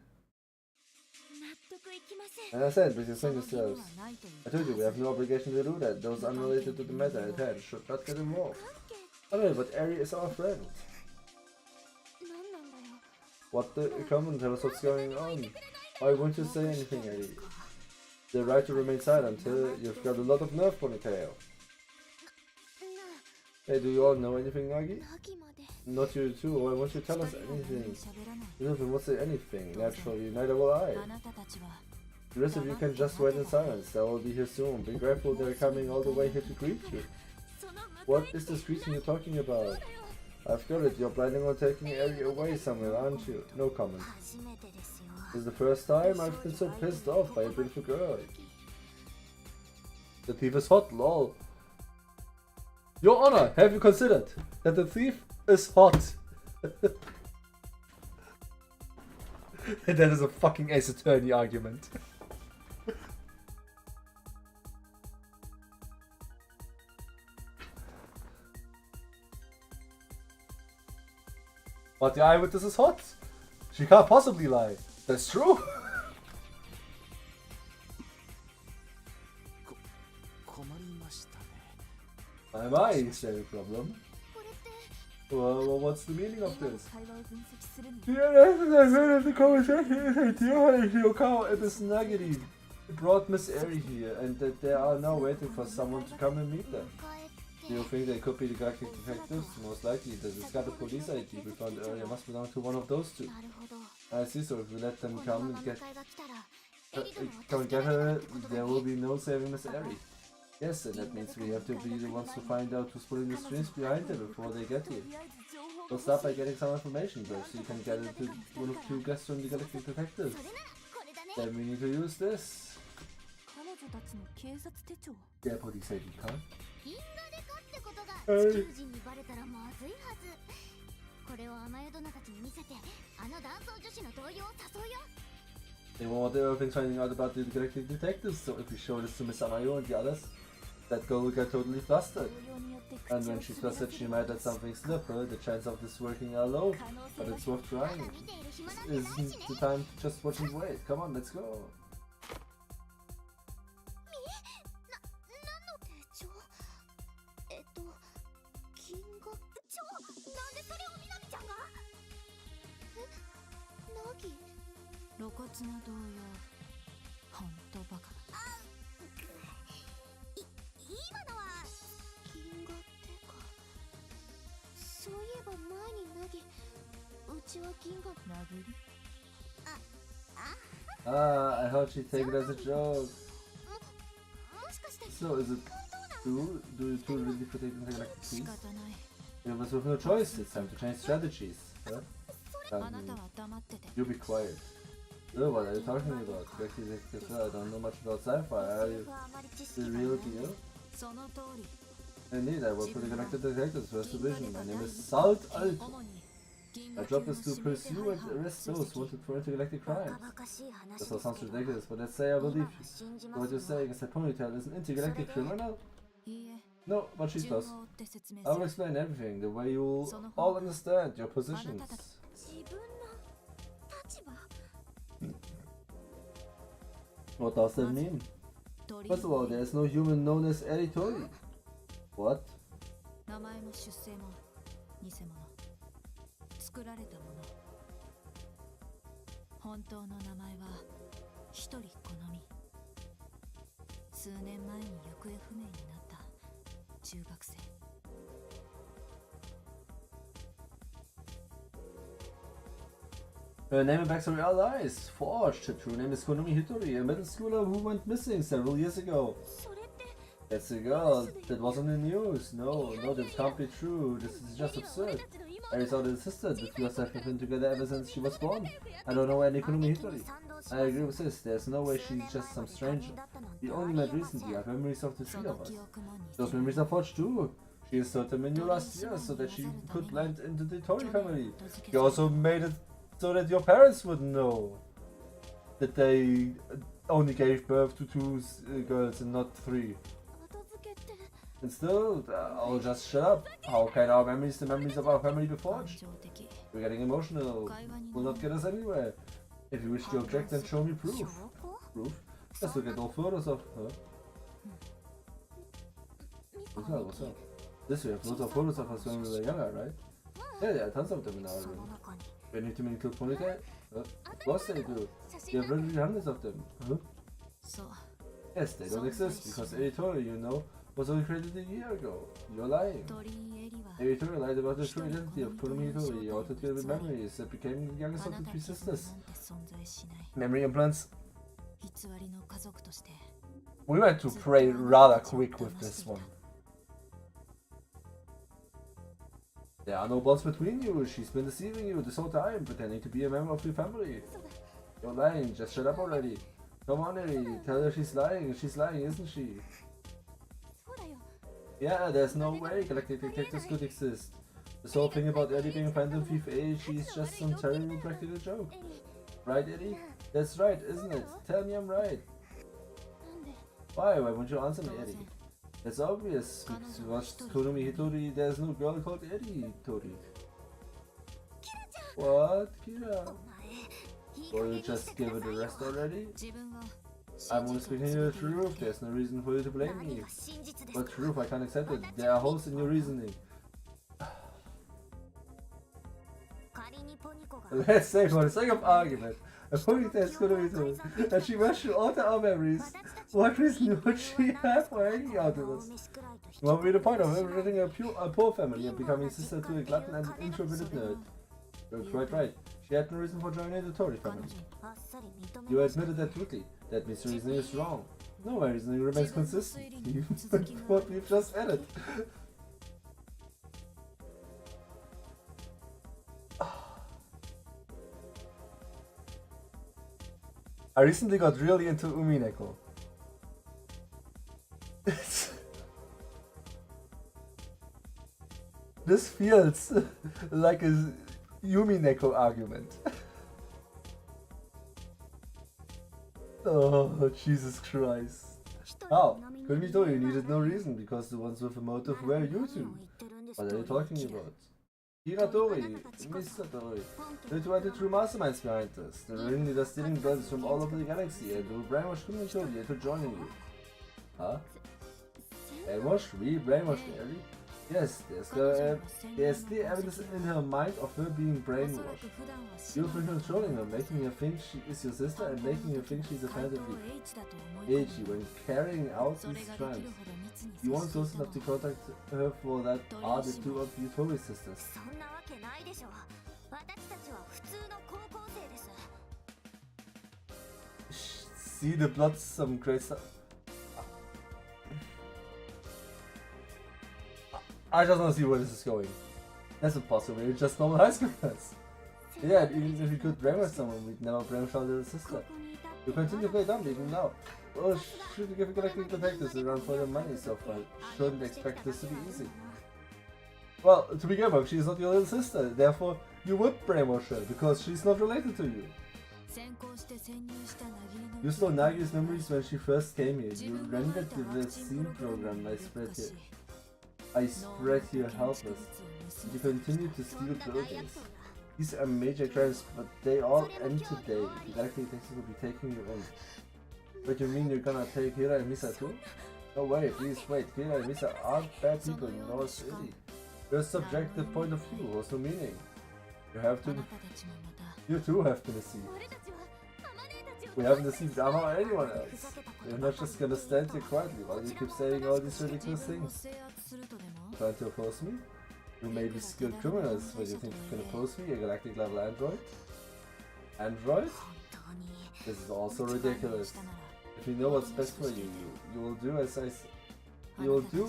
And I said, please explain yourselves. I told you, we have no obligation to do that. Those unrelated to the matter at hand should not get involved. Alright, but Ari is our friend. What the? Come and tell us what's going on. Why won't you say anything, Ari? The right to remain silent, you've got a lot of nerve, Ponytail. Hey, do you all know anything, Nagi? Not you too, why won't you tell us anything? You won't say anything, naturally, neither will I. The rest of you can just wait in silence, they will be here soon. Be grateful they're coming all the way here to greet you. What is this greeting you're talking about? I've got it, you're planning on taking Ari away somewhere, aren't you? No comment. This is the first time I've been so pissed off by a beautiful girl. The thief is hot, lol. Your Honor, have you considered that the thief is hot? That is a fucking Ace Attorney argument. But the eyewitness is hot. She can't possibly lie. That's true. Is there a problem? Well, what's the meaning of this? Yeah, that's what I heard of the conversation. It is Nagiri brought Miss Eri here, and that they are now waiting for someone to come and meet them. Do you think they could be the galactic detectives? Most likely, the discarded police ID we found earlier must belong to one of those two. I see, so if we let them come and get her, there will be no saving Miss Eri. Yes, and that means we have to be the ones to find out who's pulling the strings behind them before they get here. We'll start by getting some information first, so you can get into one of two guests from the galactic detectives. Then we need to use this. Der police ID card. They want everything finding out about the galactic detectives, so if we show this to Miss Amayo and the others, that girl will get totally flustered. And when she's flustered, she might let something slip. The chance of this working are low, but it's worth trying. This isn't the time to just watch and wait. Come on, let's go. 露骨な動揺。ほんとバカ。今のは銀河ってか。そういえば前にナギ、うちは銀河殴り。Ah, I heard she take it as a joke. もしかして So is it true? Do you two really protect intergalactic 仕 peace? 方ない。 It was with no choice. It's time to change strategies. Huh? あなたは黙ってて。 You be quiet. Oh, what are you talking about? I don't know much about sci-fi. Are you あまり知 the 識が real ない deal? その通り。 Indeed, I work for the Galactic Detectives First Division. My name is Salt Alt. 主に銀 My 河 job 系 is の to 指名手 pursue 配 and 犯 arrest 追 those 跡。 wanted for intergalactic バ crimes. カバカしい話 This で all す sounds けど。 ridiculous, but let's say I 今 believe は you. 信じ So ま what す you're よ。 saying is that Ponytail is an intergalactic criminal? いいえ。 No, but she 順 does. を追って説明す I'll る。 explain everything, the way you'll all understand your positions. 自分の立場。 What does that mean? 鳥 First of all, there's no human known as Eritori. What? 名前も出生も偽物。作られたもの。本当の名前は一人っ子のみ。数年前に行方不明になった中学生。 Her name and backstory are lies. Forged. Her true name is Konami Hitori, a middle schooler who went missing several years ago. それって That's the girl. That wasn't in the news. No, this can't be true. This is just absurd. Aries thought his sister. The two of us have been together ever since she was born. I don't know any Konami Hitori. I agree with this. There's no way she's just some stranger. We only met recently. I have memories of the そ three の of us. 記憶も偽 Those 物。 memories are forged too. She installed them in you last year so that she could blend into the Tori family. You also made it so that your parents wouldn't know that they only gave birth to two girls and not three. 後付けって And still, I'll just shut up. How can our memories, the memories of our family, be 感 forged? 情的。 We're getting emotional. Will not get us anywhere. If you wish to object, then show me proof. 証拠 Proof? Just look at all photos of her. 見 What's up? What's up? This we have loads of photos of us when we were younger, right? Yeah, tons of them in our その room. 中に When you to include ponytail? Of course they do. We have literally hundreds of them. Huh? そう。 Yes, they don't exist because Eritori, you know, was only created a year ago. You're lying. 鳥居エリは Eritori lied about the true identity of Kurumi Hitori, altered with memories that became the youngest あ of な the た three 自分 sisters. なんて存在しない。 Memory implants. 偽りの家族として。 We went to pray rather quick with this one. There are no bonds between you. She's been deceiving you this whole time, pretending to be a member of your family. そうだ。 You're lying. Just shut up already. Come on, Eri. Tell her she's lying. She's lying, isn't she? そうだよ。 Yeah, there's no way Galactic Detectives could exist. This whole thing about Eddie being Phantom Thief A, she's just some terrible practical joke. エリ Right, Eddie? That's right, isn't it? Tell me I'm right. なんで Why? Why won't you answer me, Eddie? It's obvious. Because you watched Kurumi Hitori, there's no girl called Eddie Hitori. What? Kira? お前、いい Will 加減 you にし just てく give だ it さい the よ。 rest already? 自分が I'm only speaking the truth. There's no reason for you to blame 何 me. が真実です But か truth, I can't accept it. There are holes in your reasoning. 仮にポニコが Let's say, for the sake of argument, a ponytail is going to be told that she wants to alter our memories. What reason would she have for hanging out with us? 飯くらいと一 What would be the point of everything a poor family and becoming sister to a glutton and an introverted nerd? You're quite right. She had no reason for joining the Tori 彼 family. 女にあっさり認め You ました admitted that quickly. That means your reasoning is wrong. No, my reasoning remains consistent. Even with what we've just added. I recently got really into Umineko. This feels like a Yumineko argument. Oh, Jesus Christ. 一人 How? の飲み Kurumi you needed no reason because the ones with a motive were you two. What are you talking about? Hiratori, Mr. Tori. The two are the true masterminds behind this. The ringleader stealing brothers from all over the galaxy and who brainwashed Kurumi into joining you. Huh? Brainwashed? We brainwashed Eri? Yes, there's clear evidence in her mind of her being brainwashed. You've been controlling her, making her think she is your sister and making her think she's a fantasy. H, when carrying out these crimes. You weren't close enough to contact her for that are the two of you Tory sisters. そんなわけないでしょ。私たちは普通の高校生です。 See the blood, some great stuff. I just want to see where this is going. That's impossible, you're just normal high school friends. Yeah, even if you could brainwash someone, we'd never brainwash our little sister. You continue to play dumb even now. Well, should give collecting detectives around for their money so far. Shouldn't expect this to be easy. Well, to begin with, she is not your little sister, therefore you would brainwash her, because she's not related to you. You stole Nagi's memories when she first came here. You rendered the vaccine program I spread you helpless. You continue to steal buildings. These are major crimes, but they all end today. The Galactic Detectives will be taking you in. But you mean you're gonna take Hira and Misa too? No way, please wait. Hira and Misa aren't bad people, no it's really. Your subjective point of view has no meaning. You too have been deceived. We haven't deceived Ama or anyone else. We're not just gonna stand here quietly while you keep saying all these ridiculous things. Trying to oppose me? You may be skilled criminals, but you think you can oppose me, a galactic level android? Android? This is also ridiculous. If you know what's best for you, you will do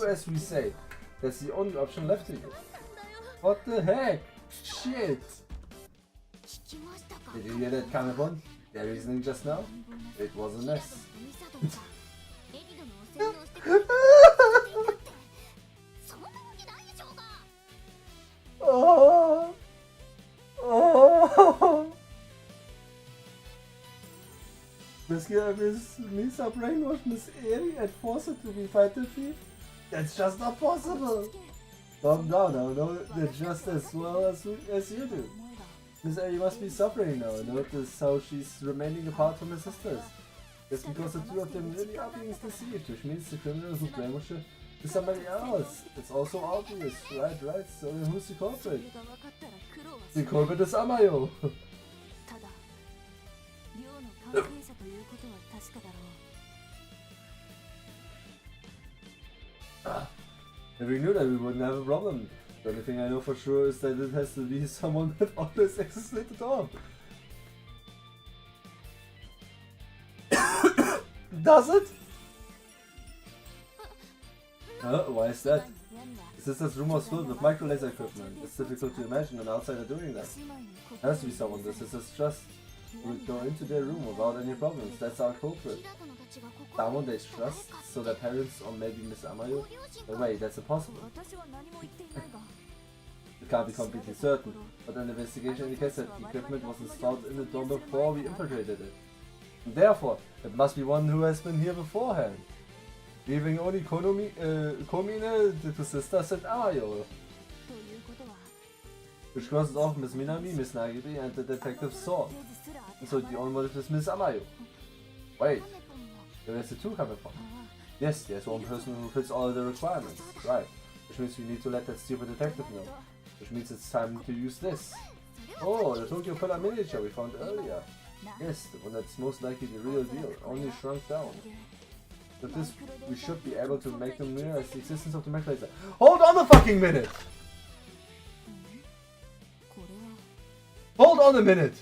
as we say. That's the only option left to you. What the heck? Shit! Did you hear that, Kanabon? Their reasoning just now? It was a mess. Oh! Oh! Miss Misa brainwashed Miss Eri and forced her to be fight the thief? That's just not possible! Calm down now, know that just as well as you do. Miss Eri must be suffering now. Notice how she's remaining apart from her sisters. That's because the two of them really are being deceived, which means the criminal who brainwashed her is somebody else. It's also obvious, right? So then who's the culprit? The culprit is Amayo! If we knew that, we wouldn't have a problem. The only thing I know for sure is that it has to be someone that always existed at all. Does it? Why is that? The sister's room was filled with micro laser equipment. It's difficult to imagine an outsider doing that. There has to be someone the sisters trust who would go into their room without any problems. That's our culprit. Someone they trust, so their parents or maybe Miss Amayo? No way, that's impossible. It can't be completely certain, but an investigation indicates that the equipment was installed in the dorm before we infiltrated it. And therefore, it must be one who has been here beforehand. Leaving only Komine, the two sisters, and Amayo. Which crosses off Miss Minami, Miss Nagiri, and the detective Sword. And so the only motive is Miss Amayo. Wait, where's the two coming from? Yes, there's one person who fits all the requirements, right. Which means we need to let that stupid detective know. Which means it's time to use this. Oh, the Tokyo Pillar miniature we found earlier. Yes, the one that's most likely the real deal, only shrunk down. With this, we should be able to make them realize the existence of the mech laser. Hold on a fucking minute! Hold on a minute!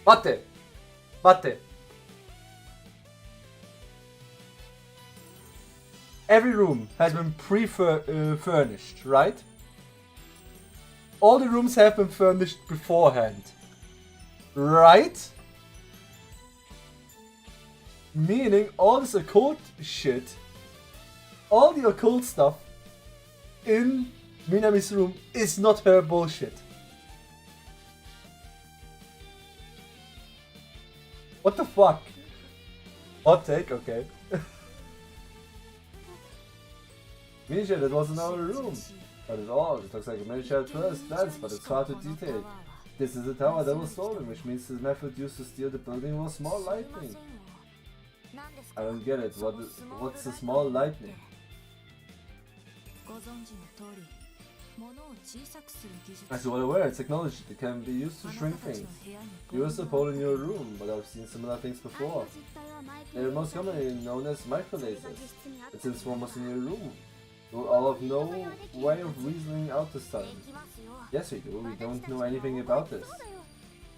Warte! Every room has been furnished, right? All the rooms have been furnished beforehand, right? Meaning all this occult shit, all the occult stuff in Minami's room is not her bullshit. What the fuck? Hot take, okay. Miniature that was in our room. Not at all, it looks like a miniature at first glance, but it's hard to detail. This is a tower that was stolen, which means the method used to steal the building was small lightning. I don't get it, what's a small lightning? As you are aware, it's technology that can be used to shrink things. You use a pole in your room, but I've seen similar things before. They're most commonly known as microlasers. And since one was in your room, you all have no way of reasoning out this time. Yes, we do. We don't know anything about this.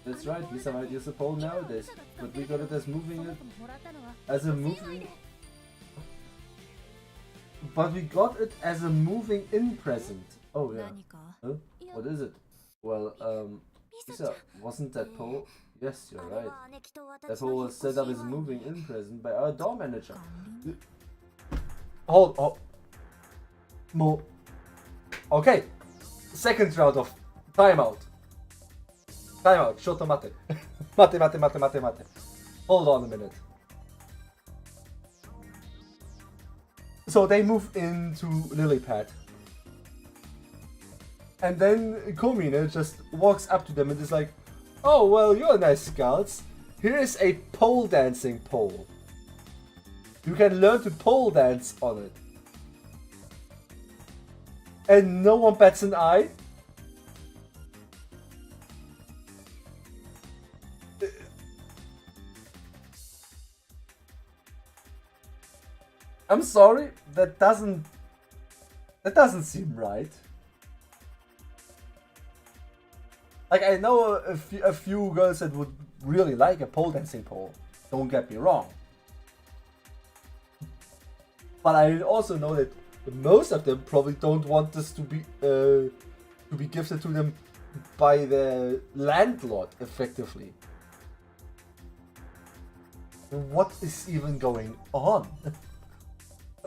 That's right, Lisa might use a pole nowadays, but we got it as moving it as a moving. But we got it as a moving in present. Oh yeah. Huh? What is it? Well, Lisa, wasn't that pole? Yes, you're right. That pole was set up as a moving in present by our door manager. Hold. More. Okay. Second round of timeout. Timeout. Shoto mate. Mate. Hold on a minute. So they move into Lilypad. And then Komine just walks up to them and is like, oh, well, you're nice scouts. Here's a pole dancing pole. You can learn to pole dance on it. And no one bats an eye? I'm sorry, that doesn't seem right. Like, I know a few girls that would really like a pole dancing pole. Don't get me wrong. But I also know that most of them probably don't want this to be gifted to them by their landlord, effectively. What is even going on?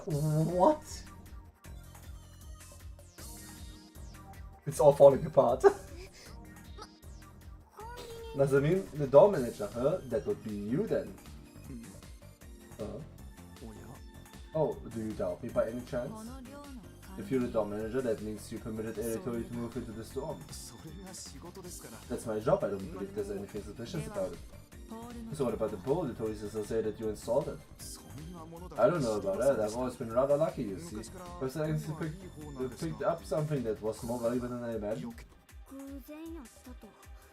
What? It's all falling apart. Does it mean the door manager? Huh? That would be you then. Oh, do you doubt me by any chance? If you're the door manager, that means you permitted Eritori to move into the storm. That's my job, I don't believe there's anything suspicious about it. So what about the pole? The toys say that you installed it. I don't know about that, I've always been rather lucky, you see. Perhaps I picked up something that was more valuable than I imagined.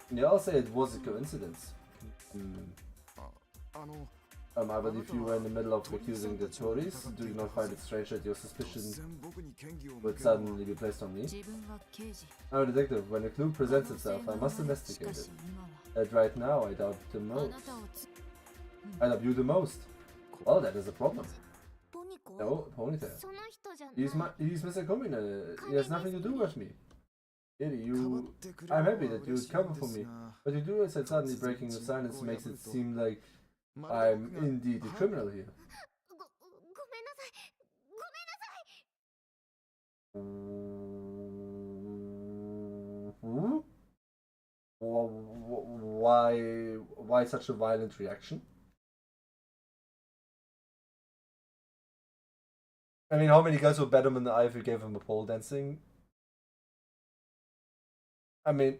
Yeah, I'll say it was a coincidence. I believe you were in the middle of accusing the Tories. Do you not find it strange that your suspicion would suddenly be placed on me? I'm a detective. When a clue presents itself, I must investigate it. And right now, I doubt the most. I doubt you the most. Well, that is a problem. No, Ponytail. He's Mr. Komine. He has nothing to do with me. Really, I'm happy that you would cover for me. But you do said suddenly breaking the silence makes it seem like I'm indeed a criminal here. Why such a violent reaction? I mean, how many guys would bat him in the eye if you gave him a pole dancing? I mean,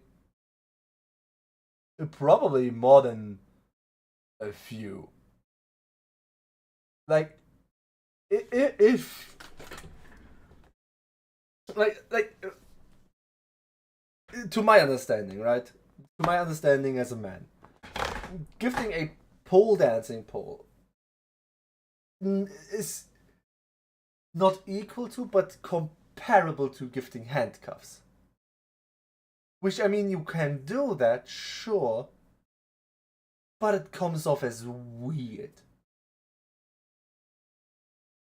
probably more than a few. Like, if to my understanding, right? To my understanding as a man, gifting a pole dancing pole is not equal to, but comparable to gifting handcuffs. Which, I mean, you can do that, sure, but it comes off as weird.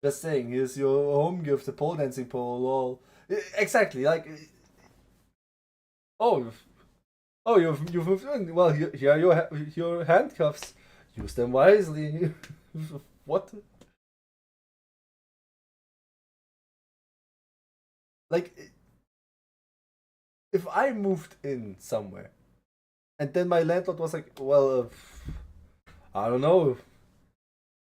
Just saying, here's your home gift, a pole dancing pole, all. Exactly, like, you've moved in. Well, here are your handcuffs. Use them wisely. What? Like, if I moved in somewhere, and then my landlord was like, well, I don't know.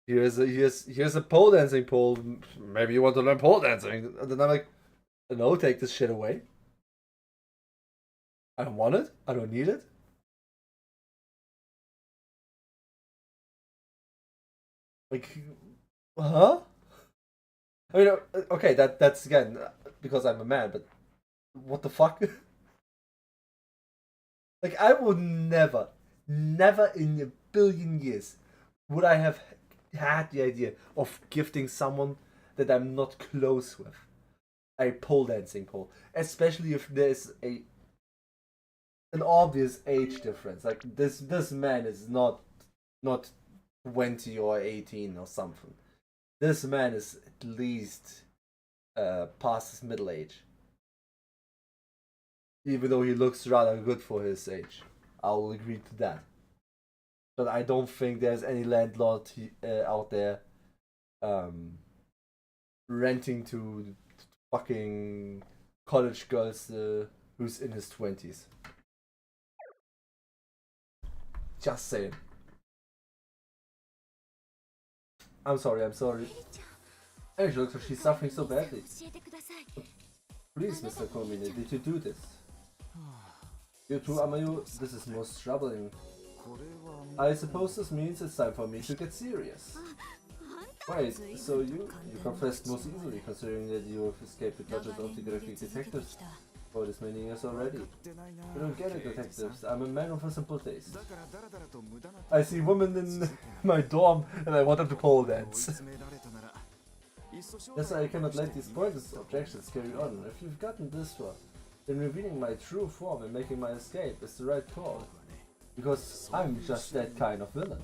Here's a pole dancing pole. Maybe you want to learn pole dancing. And then I'm like, no, take this shit away. I don't want it. I don't need it. Like, huh? I mean, okay, that's again because I'm a man, but what the fuck? Like, I would never, never in a billion years would I have had the idea of gifting someone that I'm not close with a pole dancing pole, especially if there's an obvious age difference. Like this man is not 20 or 18 or something. This man is at least past his middle age. Even though he looks rather good for his age. I will agree to that. But I don't think there's any landlord out there renting to fucking college girls who's in his 20s. Just saying. I'm sorry. Hey, she looks like she's suffering so badly. Please, Mr. Komine, did you do this? You too, Amayu? This is most troubling. I suppose this means it's time for me to get serious. Wait, so you confessed most easily, considering that you have escaped the clutches of the Galactic detectives for this many years already. I don't get it, detectives. I'm a man of a simple taste. I see women in my dorm and I want them to pole dance. Yes, I cannot let these pointless objections carry on. If you've gotten this far, then revealing my true form and making my escape is the right call. Because I'm just that kind of villain.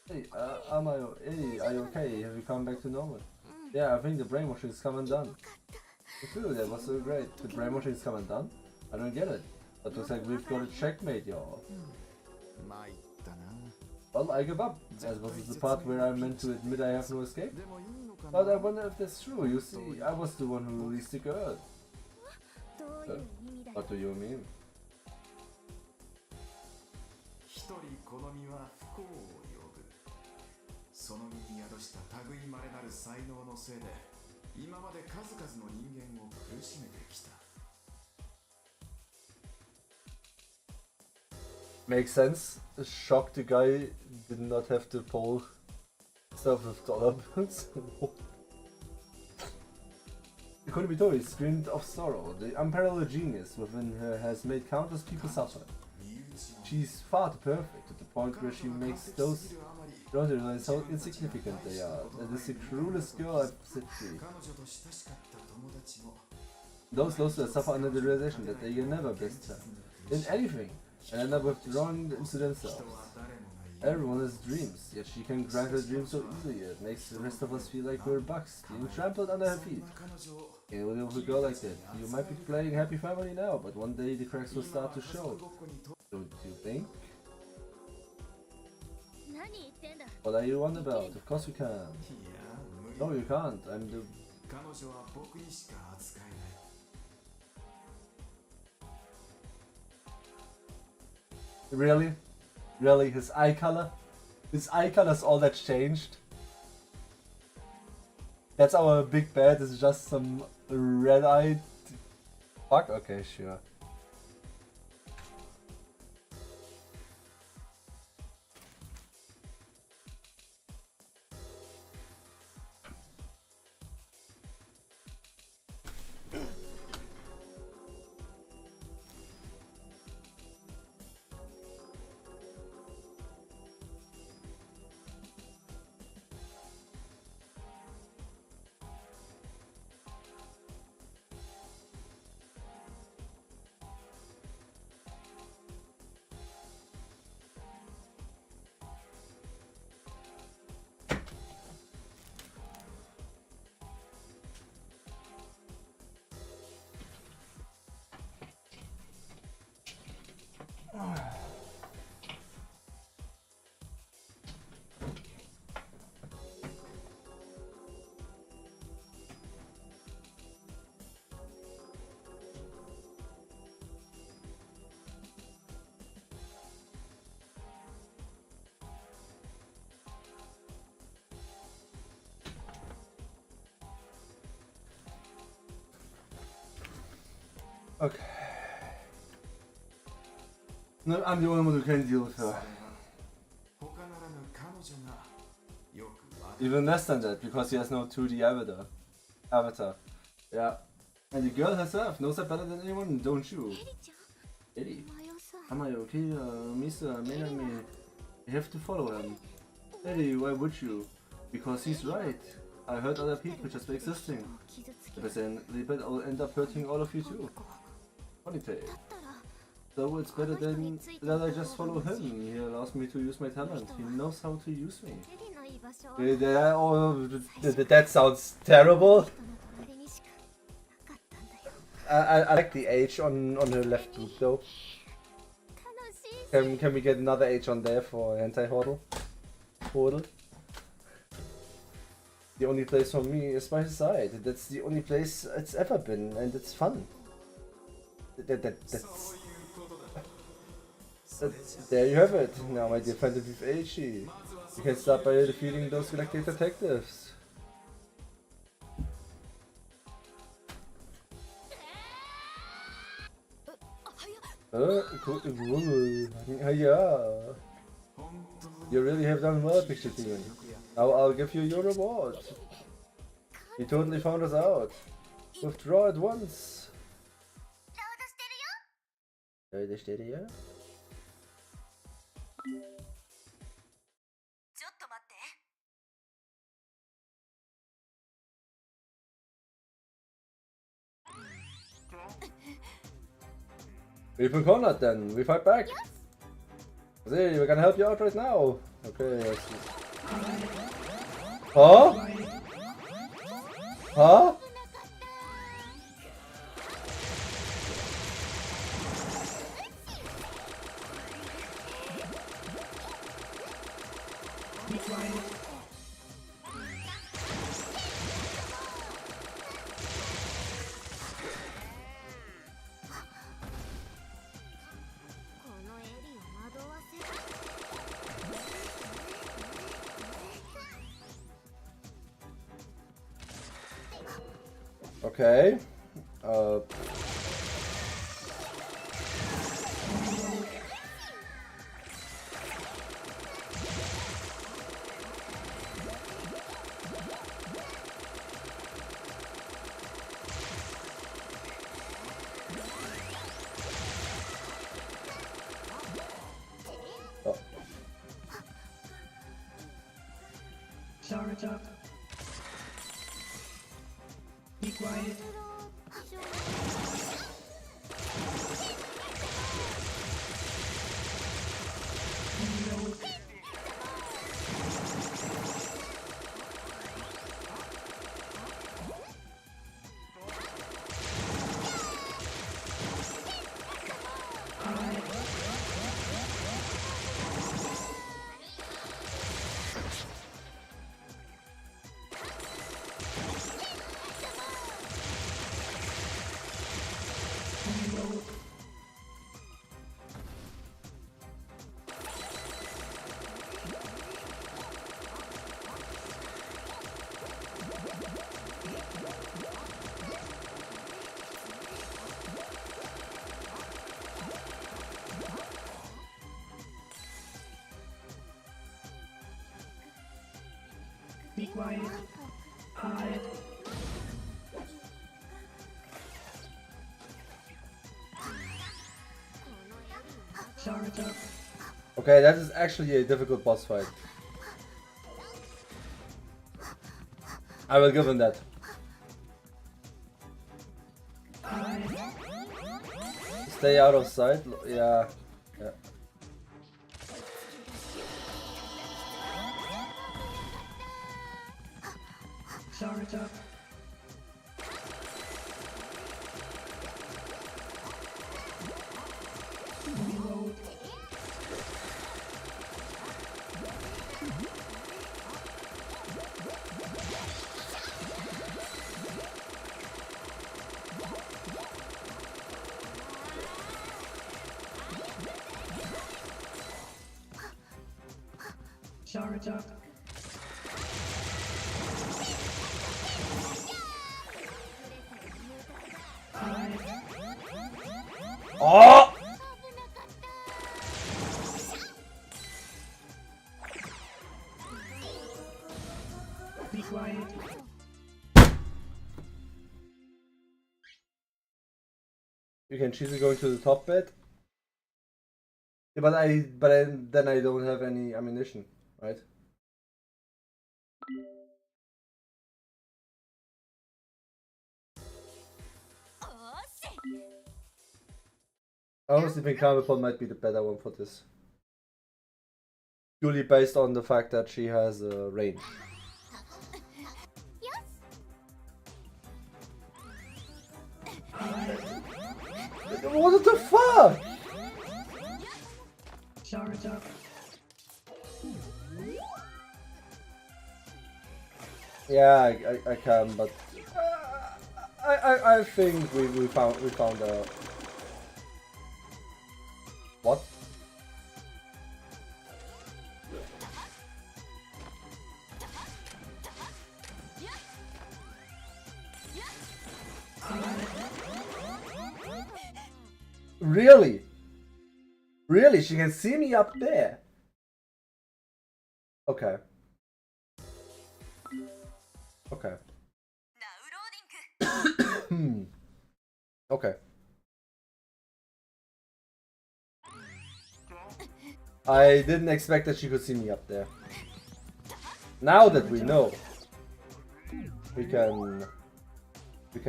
Hey, hey, are you okay? Have you come back to normal? Yeah, I think the brainwashing's come undone. Phew, that was so great. The brainwashing's come undone? I don't get it. But looks like we've got a checkmate, y'all. Well, I give up, as was the part where I meant to admit I have no escape. But I wonder if that's true. You see, I was the one who released the girl. What do you mean? その身に宿した類いまれなる才能のせいで今まで数々の人間を苦しめてきた Makes sense. Shocked the guy did not have to pull stuff with dollar bills. Konibito screamed of sorrow. The unparalleled genius within her has made countless people suffer. She's far too perfect, to the point where she makes those don't realize how insignificant they are. That is the cruelest girl I've set free. Those close to her suffer under the realization that they can never best her in anything, and end up withdrawing into themselves. Everyone has dreams, yet she can grant her dreams so easily. It makes the rest of us feel like we're bugs, being trampled under her feet. And with a girl like that, you might be playing Happy Family now, but one day the cracks will start to show. Don't you think? What are you on about? Of course you can. No, you can't. I'm the... Really? Really? His eye color? His eye color's all that's changed? That's our big bad, is just some red-eyed... Fuck? Okay, sure. Okay. No, I'm the only one who can deal with her. 他ならぬ彼女がよくわ Even less than that, because he has no 2D avatar. Yeah. And the girl herself knows that better than anyone, don't you? エリ Eddie. お前はさ Am I okay, Mr. Minami? You have to follow him. Eddie, why would you? Because he's right. I hurt other people just by existing. 傷つけ But then they bet I'll end up hurting all of you too. Ponytail. だったら So it's better than that I just follow him. He allows me to use my talent. He knows how to use me. エリの居場所は That sounds terrible. 人の隣にしかなかったんだよ I like the H on her left boot though. 楽しい Can we get another H on there for anti-hodl? Hodl? The only place for me is by his side. That's the only place it's ever been, and it's fun. There you have it. Now, my dear friend with Aichi, you can start by defeating those galactic detectives. Cool. Yeah. You really have done well, Picture Team. Now I'll give you your reward. You totally found us out. Withdraw at once. ロードしてるよ Ready, steady, yeah? ちょっと待って We've been cornered then. We fight back. See, we're gonna help you out right now. Okay, let's see. Huh? Huh? Be quiet. Okay. Oh. Start up. Be quiet. Reload. Reload. Be quiet. Hide. Start up. Okay, that is actually a difficult boss fight. I will give him that. Hide. Stay out of sight. Yeah. Yeah. Start up. Reload. Start up. Hide. Oh! You can choose going to the top bed. Yeah, then I don't have any ammunition, right? Honestly, think Comic-Con might be the better one for this. Purely based on the fact that she has a range. What the fuck? Charge up. Yeah, I can, but I think we found a what? Really? Really? She can see me up there? Okay. Okay. Okay. I didn't expect that she could see me up there. Now that we know, we can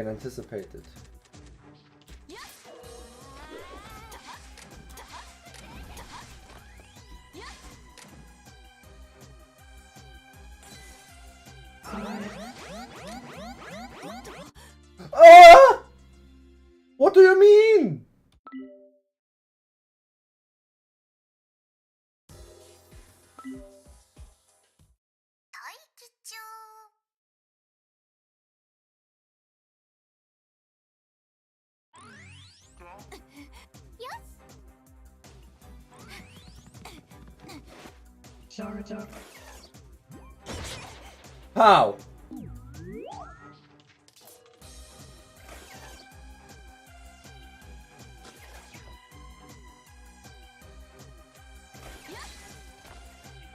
anticipate it. Ah! What do you mean? Charge up. How?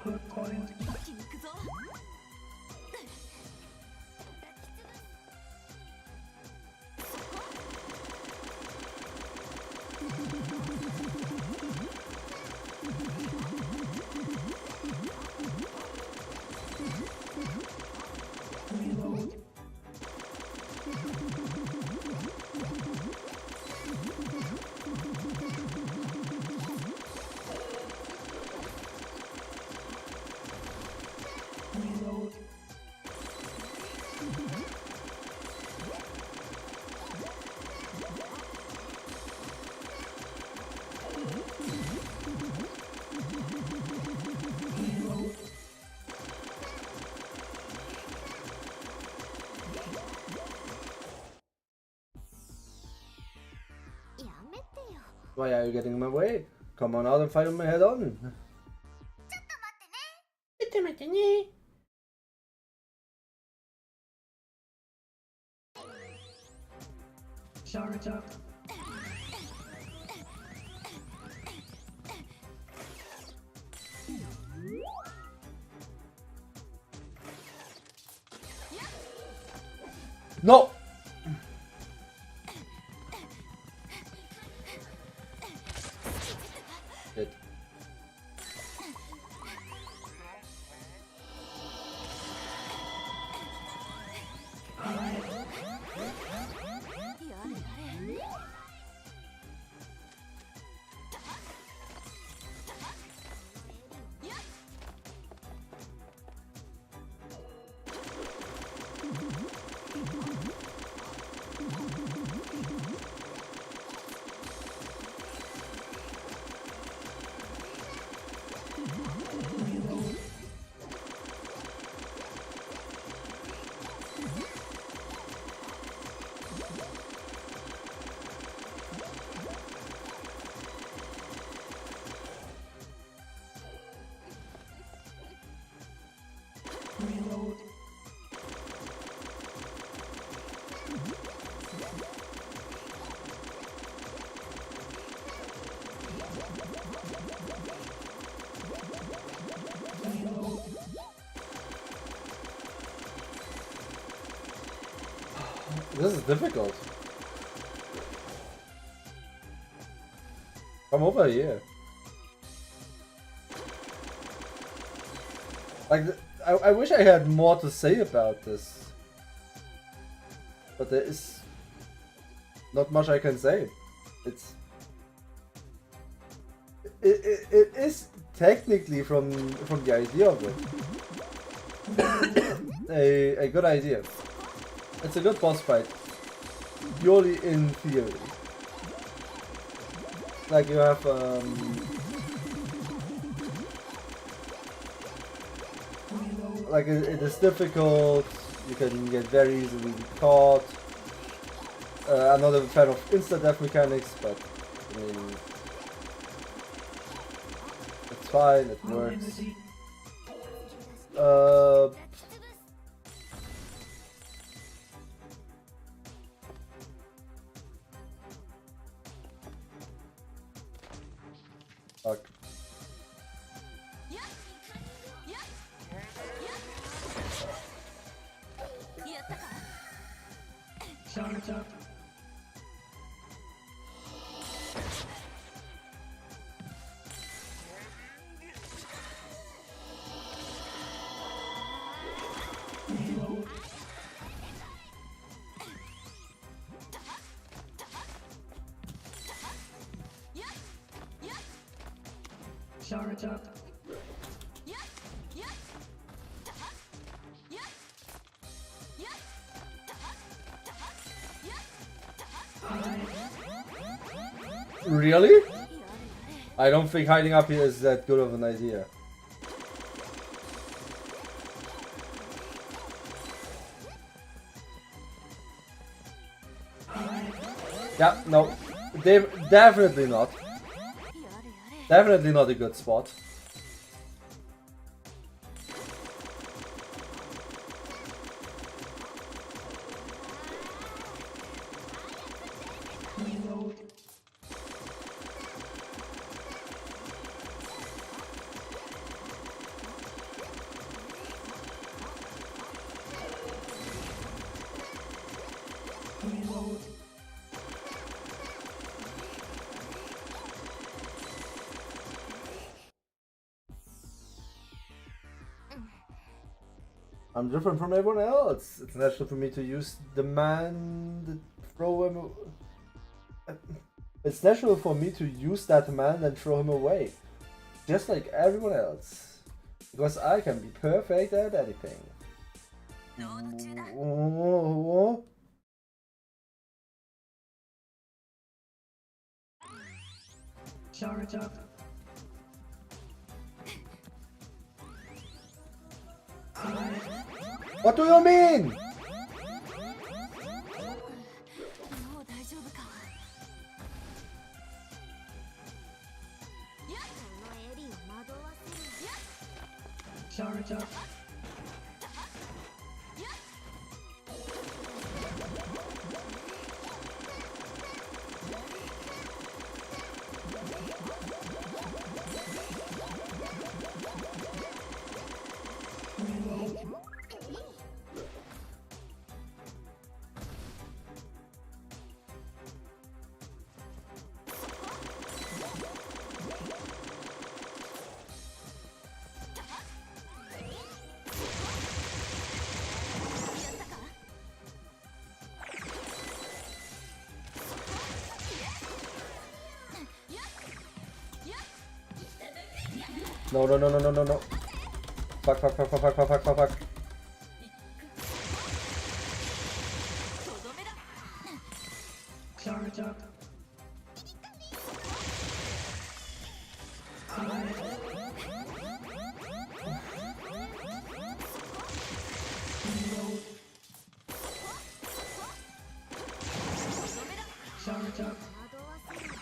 Hook point. Reload. Reload. Reload. Why are you getting in my way? Come on out and fight with my head on. Charge up. No! Shit. Reload. Reload. This is difficult. Come over here. Like, I wish I had more to say about this. But there is not much I can say. It is technically from the idea of it a good idea. It's a good boss fight. Purely in theory. Like you have like it is difficult, you can get very easily caught. I'm not a fan of insta-death mechanics, but I mean, it's fine, it works. Fuck. Charge up. Reload. Charge up. Really? I don't think hiding up here is that good of an idea. Yeah, no. Definitely not. Definitely not a good spot. Reload. Reload. I'm different from everyone else. It's natural for me to use the man that throw him. It's natural for me to use that man and throw him away, just like everyone else, because I can be perfect at anything. Charge up. What do you mean? もう大丈夫か。このエリを惑わせる。 Charge up. Reload. No, no, no, no, no, no, no. Fuck, fuck, fuck, fuck, fuck, fuck, fuck, fuck, fuck. Charge up. Reload. Charge up. 惑わせる。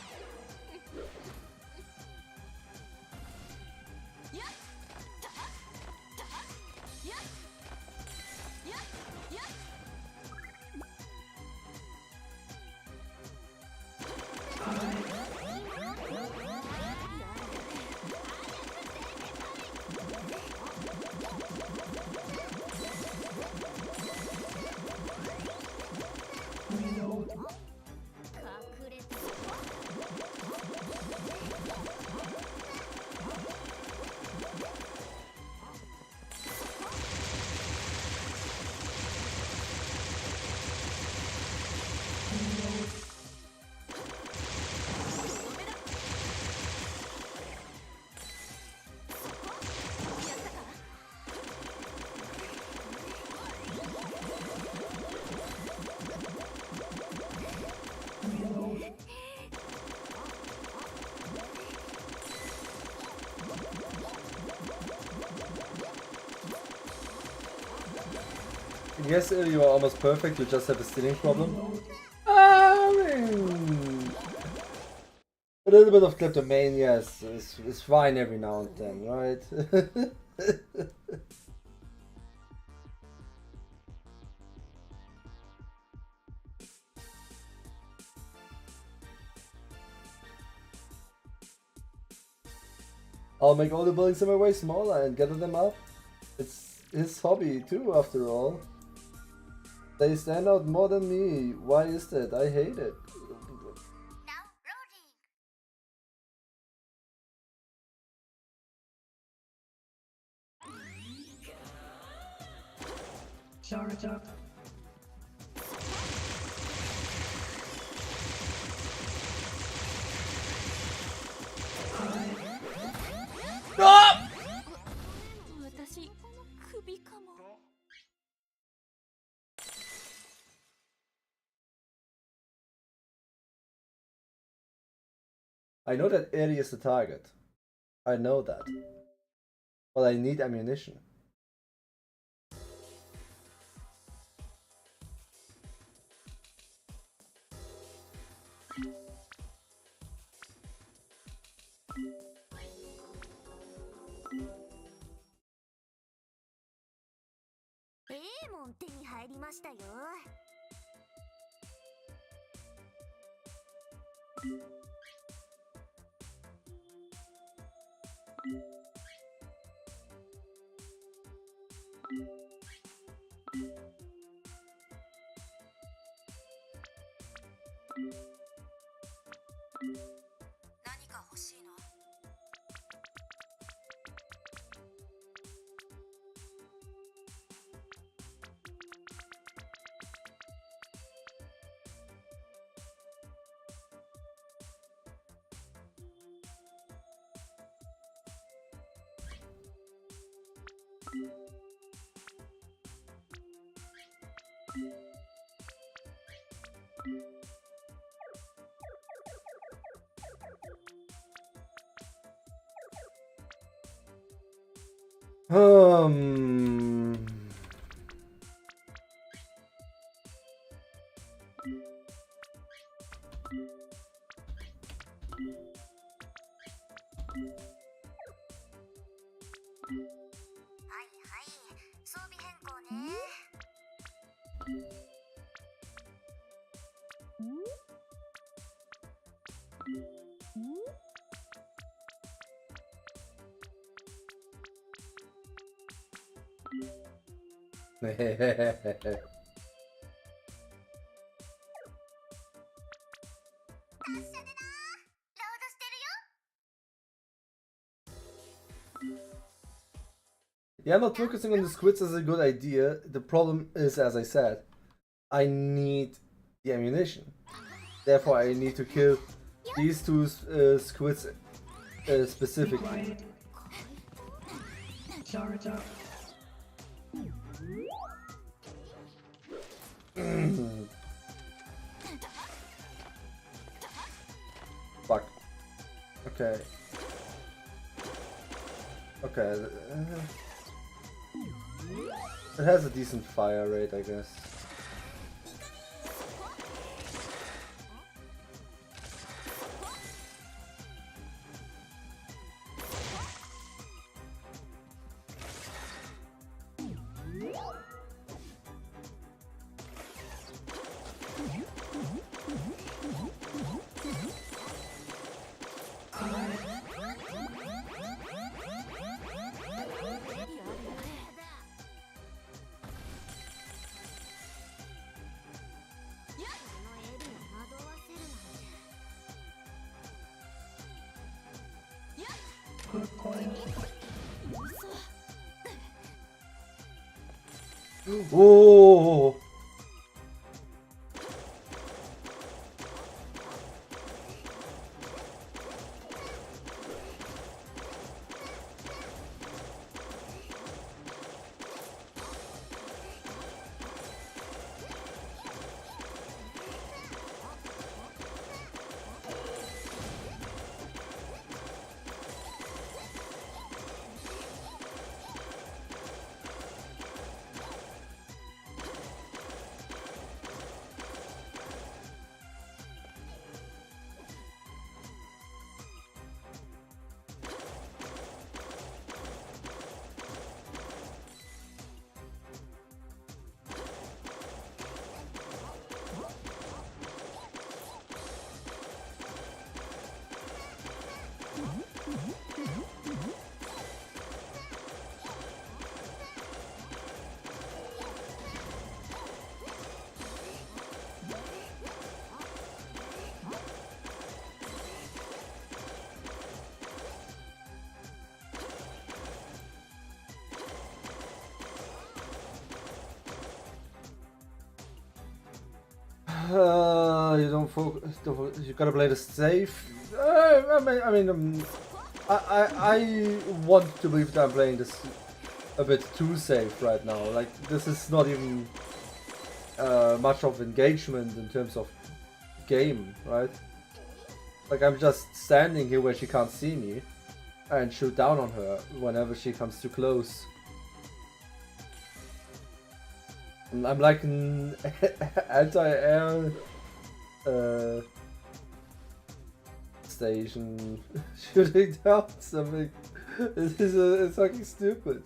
Yes, you are almost perfect, you just have a stealing problem. Reload. I mean, a little bit of kleptomania is fine every now and then, right? I'll make all the buildings in my way smaller and gather them up. It's his hobby too, after all. They stand out more than me. Why is that? I hate it. Now loading. Charge up. Hide. 私クビかも。 I know that Eri is the target. I know that. But I need ammunition. A 門手に入りましたよ。何か欲しいの？ Hmm. Yeah, not focusing on the squids is a good idea. The problem is, as I said, I need the ammunition. Therefore, I need to kill these two squids Be specifically. quiet. Charge up. Fuck. Okay. Okay. It has a decent fire rate, I guess. Good point. Oh! You don't focus. You gotta play the safe. I want to believe that I'm playing this a bit too safe right now. Like, this is not even much of engagement in terms of game, right? Like, I'm just standing here where she can't see me and shoot down on her whenever she comes too close. I'm like an anti-air station shooting down something. It's fucking stupid.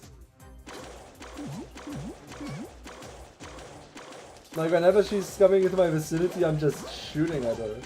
Like, whenever she's coming into my vicinity, I'm just shooting at her.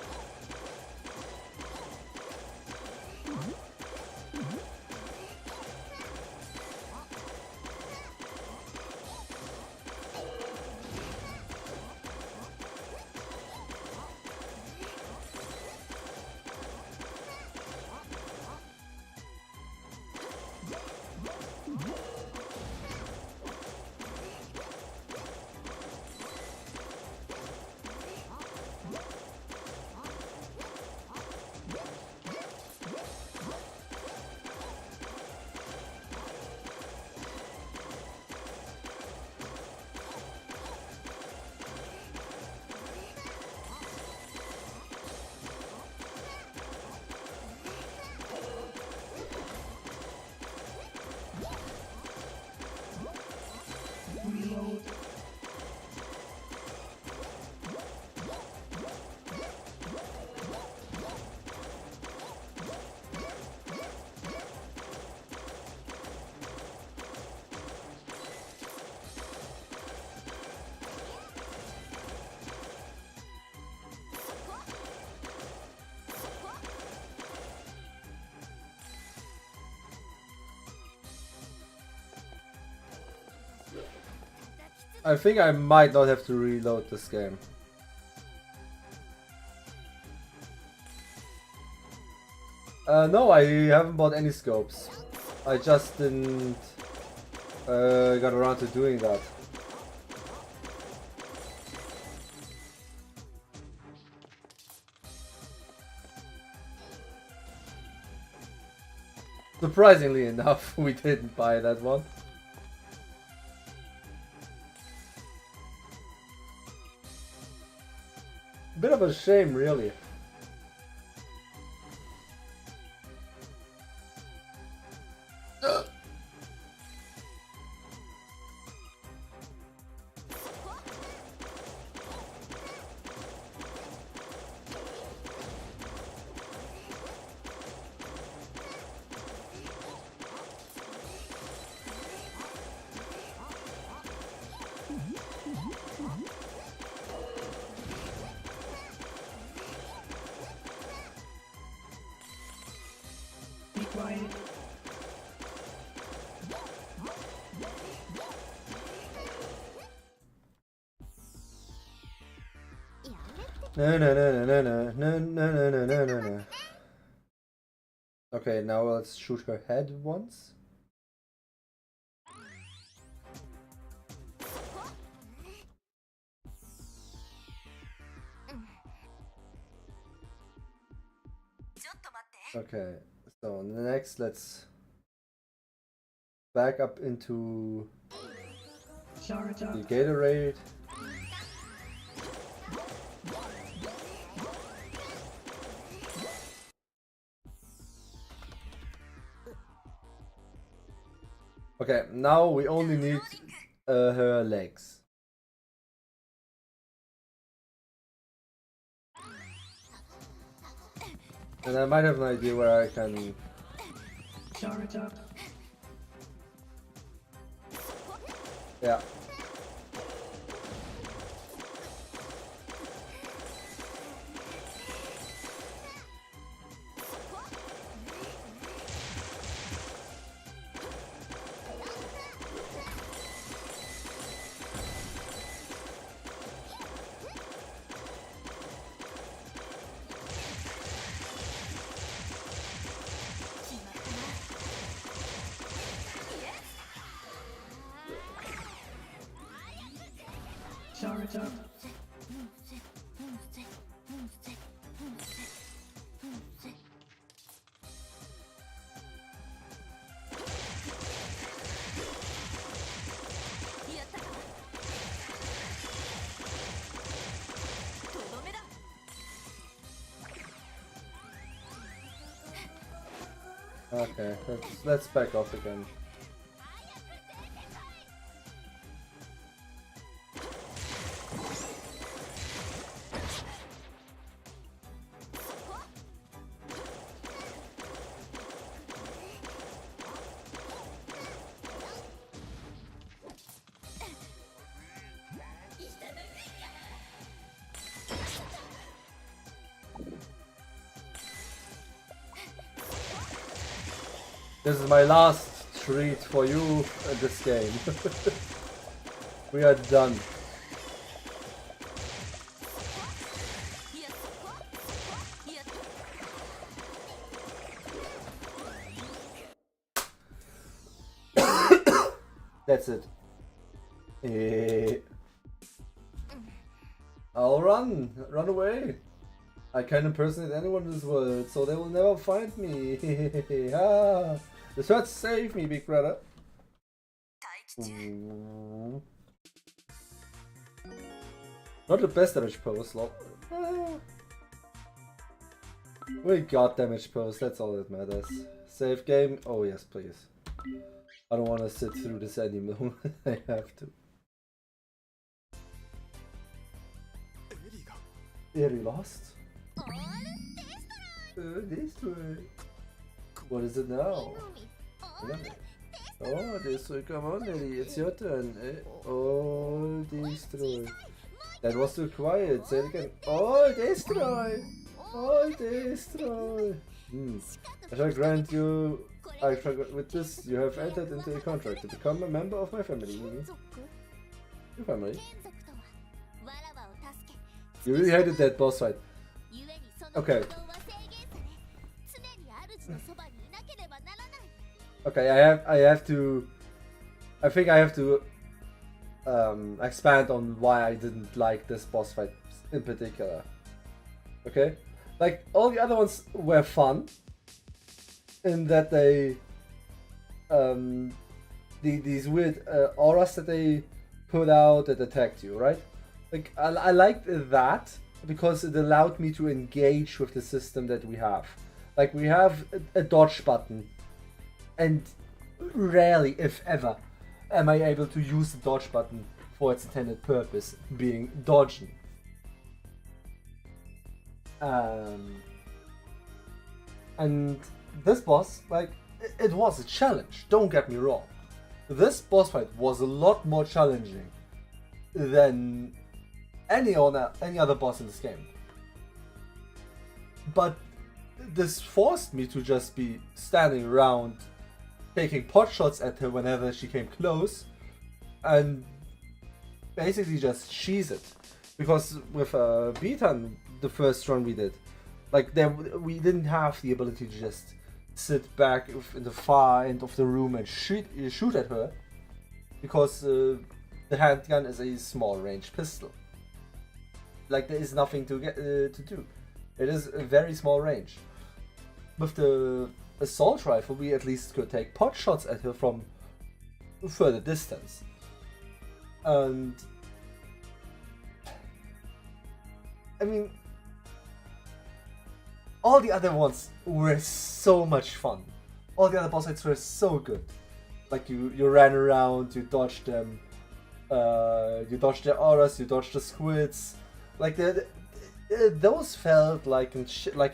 Reload. I think I might not have to reload this game. No, I haven't bought any scopes. I just didn't got around to doing that. Surprisingly enough, we didn't buy that one. Bit of a shame, really. Be quiet. No, no, no, no, no, no, no, no, no, no, no, no. Okay, now let's shoot her head once. Okay, so next let's back up into Charge up. the Gatorade. Okay, now we only need her legs. And I might have an idea where I can... Charge up. Yeah. Okay, let's back off again. This is my last treat for you in this game. We are done. That's it. I'll run away. I can't impersonate anyone in this world, so they will never find me. Ah, the swords save me, big brother. Ooh. Not the best damage pose, lol. We got damage pose, that's all that matters. Save game? Oh yes, please. I don't want to sit through this anymore. I have to. Eri lost? This way. What is it now? Oh, destroy. Come on, Eri, it's your turn. Oh, destroy. That was too quiet. Say it again. Oh, destroy. Oh, destroy. I shall grant you. With this, you have entered into a contract to become a member of my family. Your family? You really hated that boss fight. Okay. Okay, I have to. I think I have to expand on why I didn't like this boss fight in particular. Okay, like all the other ones were fun, in that they these weird auras that they put out that attacked you, right? Like I liked that because it allowed me to engage with the system that we have. Like we have a dodge button, and rarely, if ever, am I able to use the dodge button for its intended purpose, being dodging. And this boss, like, it was a challenge, don't get me wrong. This boss fight was a lot more challenging than any other boss in this game. But this forced me to just be standing around taking pot shots at her whenever she came close and basically just cheese it. Because with Beaton, the first run we did, like we didn't have the ability to just sit back in the far end of the room and shoot at her, because the handgun is a small range pistol. Like there is nothing to do. It is a very small range. With the assault rifle, we at least could take pot shots at her from further distance. And I mean, all the other ones were so much fun. All the other boss fights were so good. Like you ran around, you dodged them, you dodged the auras, you dodged the squids. Like those felt like a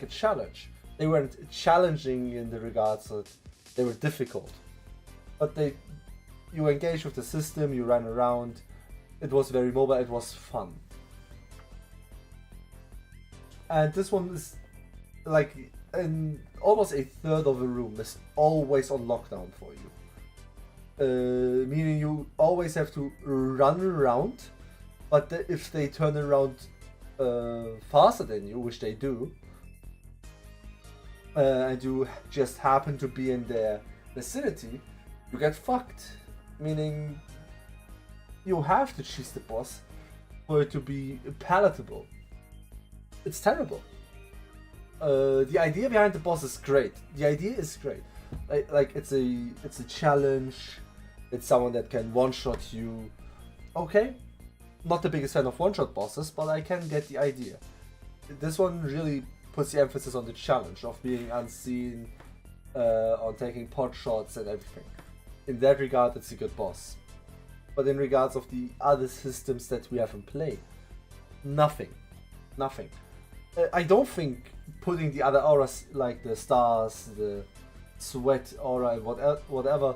challenge. They weren't challenging in the regards that they were difficult, but you engaged with the system, you ran around. It was very mobile. It was fun. And this one is like almost a third of the room is always on lockdown for you. Meaning you always have to run around, but if they turn around faster than you, which they do, and you just happen to be in their vicinity, you get fucked. Meaning you have to cheese the boss for it to be palatable. It's terrible. The idea behind the boss is great. The idea is great. Like it's a challenge. It's someone that can one-shot you. Okay, not the biggest fan of one-shot bosses, but I can get the idea. This one really puts the emphasis on the challenge of being unseen, on taking pot shots and everything. In that regard, it's a good boss. But in regards of the other systems that we have in play, nothing. Nothing. I don't think putting the other auras like the stars, the sweat aura, and whatever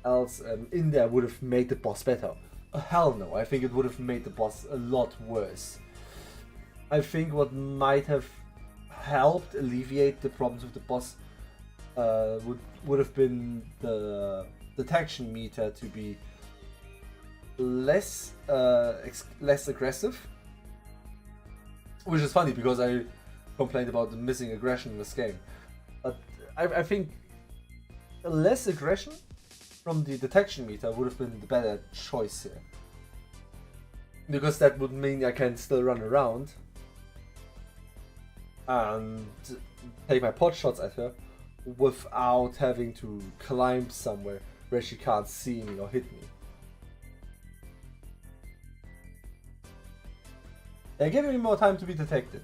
else in there would have made the boss better. Hell no, I think it would have made the boss a lot worse. I think what might have helped alleviate the problems with the boss would have been the detection meter to be less aggressive, which is funny because I complained about the missing aggression in this game. But I think less aggression from the detection meter would have been the better choice here, because that would mean I can still run around and take my pot shots at her without having to climb somewhere where she can't see me or hit me. They're giving me more time to be detected.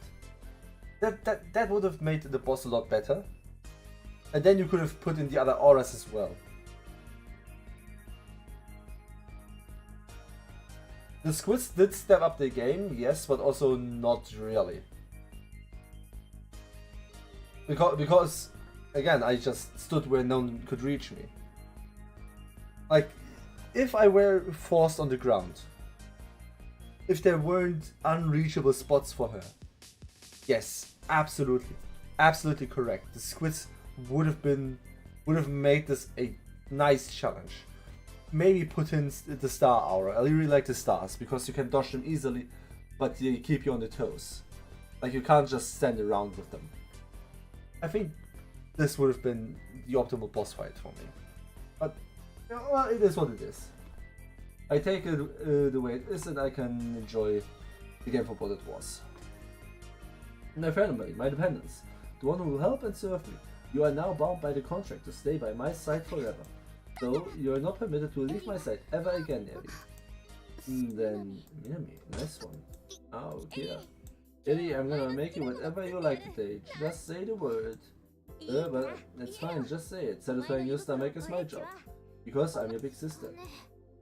That would have made the boss a lot better. And then you could have put in the other auras as well. The squids did step up their game, yes, but also not really. Because again, I just stood where no one could reach me. Like, if I were forced on the ground, if there weren't unreachable spots for her, yes, absolutely correct. The squids would have made this a nice challenge. Maybe put in the star aura. I really like the stars because you can dodge them easily, but they keep you on the toes. Like, you can't just stand around with them. I think this would have been the optimal boss fight for me. But well, it is what it is. I take it the way it is, and I can enjoy the game for what it was. My family, my dependents, the one who will help and serve me. You are now bound by the contract to stay by my side forever. So you are not permitted to leave my side ever again, Ellie. Then Minami, nice one. Oh dear. Ellie, I'm gonna make you whatever you like today. Just say the word. But it's fine, just say it. Satisfying your stomach is my job. Because I'm your big sister.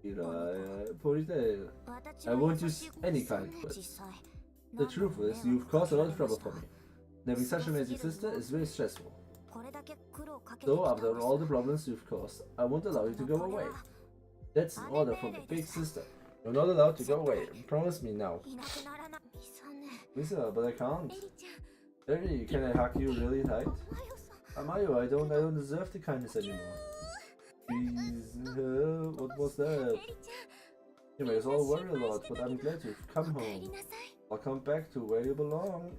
Ponytail. I won't use any kind of words. The truth is, you've caused a lot of trouble for me. Having such an amazing sister is very stressful. So, after all the problems you've caused, I won't allow you to go away. That's an order from your big sister. You're not allowed to go away. Promise me now. Lisa, but I can't. Ellie, can I hug you really tight? Amayo, I don't deserve the kindness anymore. Please, what was that? You may as well worry a lot, but I'm glad you've come home. I'll come back to where you belong.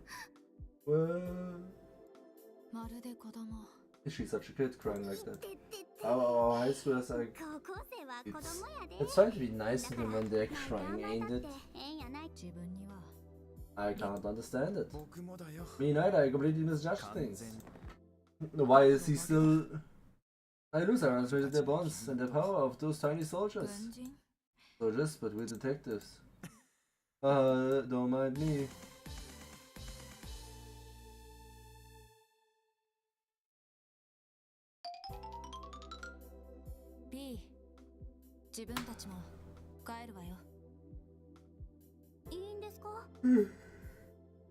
Well... Is she such a kid crying like that? Our high schoolers are... It's trying to be nice to them when they're crying, ain't it? I can't understand it. Me neither, I completely misjudged things. Why is he still... I lose our demonstrated their bonds and the power of those tiny soldiers. Soldiers, but we're detectives. Don't mind me. B. 自分たちも帰るわよ。いいんですか?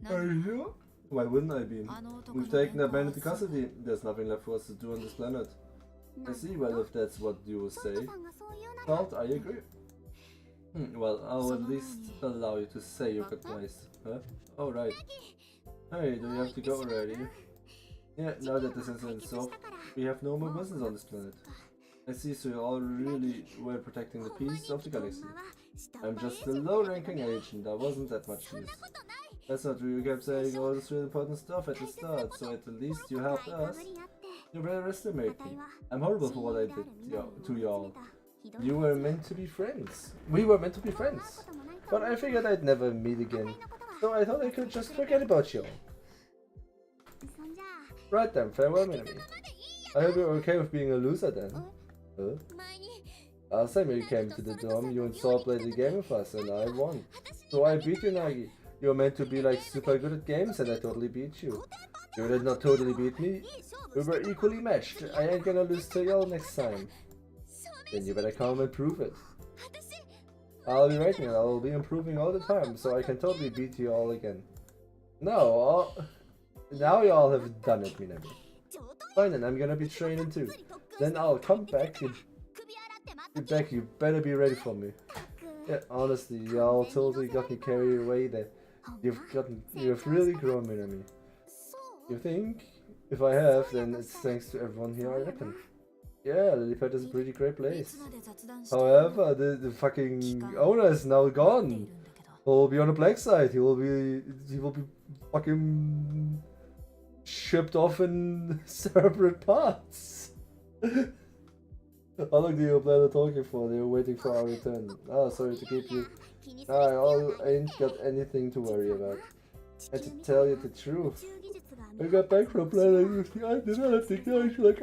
Are you sure? Why wouldn't I be? We've taken that man into custody. There's nothing left for us to do on this planet. I see, well, if that's what you say. Well, I agree. Well, I'll at least allow you to say your goodbyes. Huh? Oh, right. Hey, do you have to go already? Yeah, now that this incident's solved, we have no more business on this planet. I see, so you all really were protecting the peace of the galaxy. I'm just a low-ranking agent, there wasn't that much use. That's not true, you kept saying all this really important stuff at the start, so at the least you helped us. You better underestimate me. I'm horrible for what I did to y'all. You were meant to be friends. We were meant to be friends. But I figured I'd never meet again, so I thought I could just forget about y'all. Right then, farewell, Minami. I hope you're okay with being a loser then. Huh? Last time you came to the dorm, you and Saul played a game with us and I won. So I beat you, Nagi. You were meant to be like super good at games and I totally beat you. You did not totally beat me. We were equally matched. I ain't gonna lose to y'all next time. Then you better come and prove it. I'll be right now. I'll be improving all the time, so I can totally beat you all again. No, now you all have done it, Minami. Fine, then I'm gonna be training too. Then I'll come back. You better be ready for me. Yeah, honestly, y'all totally got me carried away there. You've really grown, Minami. You think? If I have, then it's thanks to everyone here, I reckon. Yeah, Lilliput is a pretty great place. However, the fucking owner is now gone. He'll be on the black side. He will be fucking shipped off in separate parts. How long do you plan on talking for? They're waiting for our return. Ah, sorry to keep you. I ain't got anything to worry about. And to tell you the truth, I got back from planning with the undeveloped technology like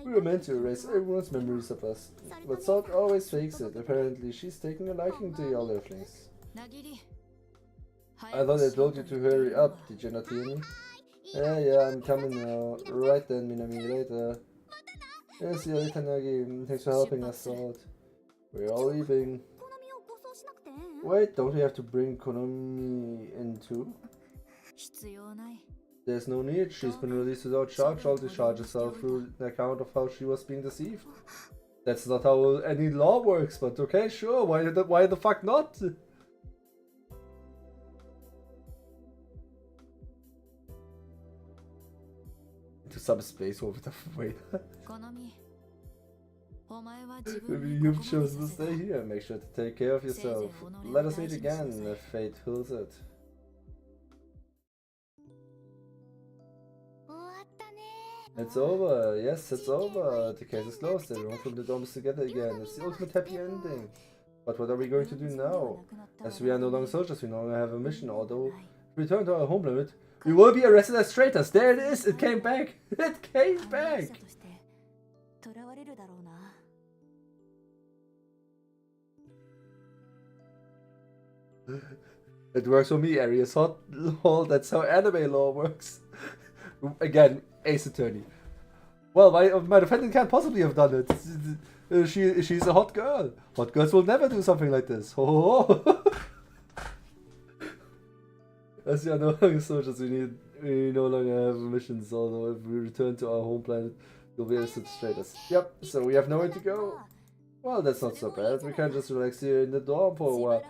we were meant to erase everyone's memories of us. But Salt always fakes it. Apparently she's taking a liking to y'all earthlings. I thought I told you to hurry up, did you not hear me? Yeah, I'm coming now. Right then, Minami, later. Yeah, see you later, Nagi. Thanks for helping us out. We're all leaving. Wait, don't we have to bring Konami in too? There's no need, she's been released without charge. All the charges fell through the account of how she was being deceived. That's not how any law works, but okay, sure, why the fuck not? Into some space over the way. Maybe you've chosen to stay here. Make sure to take care of yourself. Let us meet again if fate wills it. It's over. Yes, it's over. The case is closed. Everyone from the dorm is together again. It's the ultimate happy ending. But what are we going to do now? As we are no longer soldiers, we no longer have a mission. Although, if we return to our homeland, we will be arrested as traitors. There it is. It came back. It came back. It works for me, Arius. That's how anime law works. Again, Ace Attorney. Well, my defendant can't possibly have done it. She's a hot girl. Hot girls will never do something like this. As we are no longer soldiers, we no longer have missions. Although if we return to our home planet, we'll be arrested straight us. Yep. So we have nowhere to go. Well, that's not so bad. We can just relax here in the dorm for a while.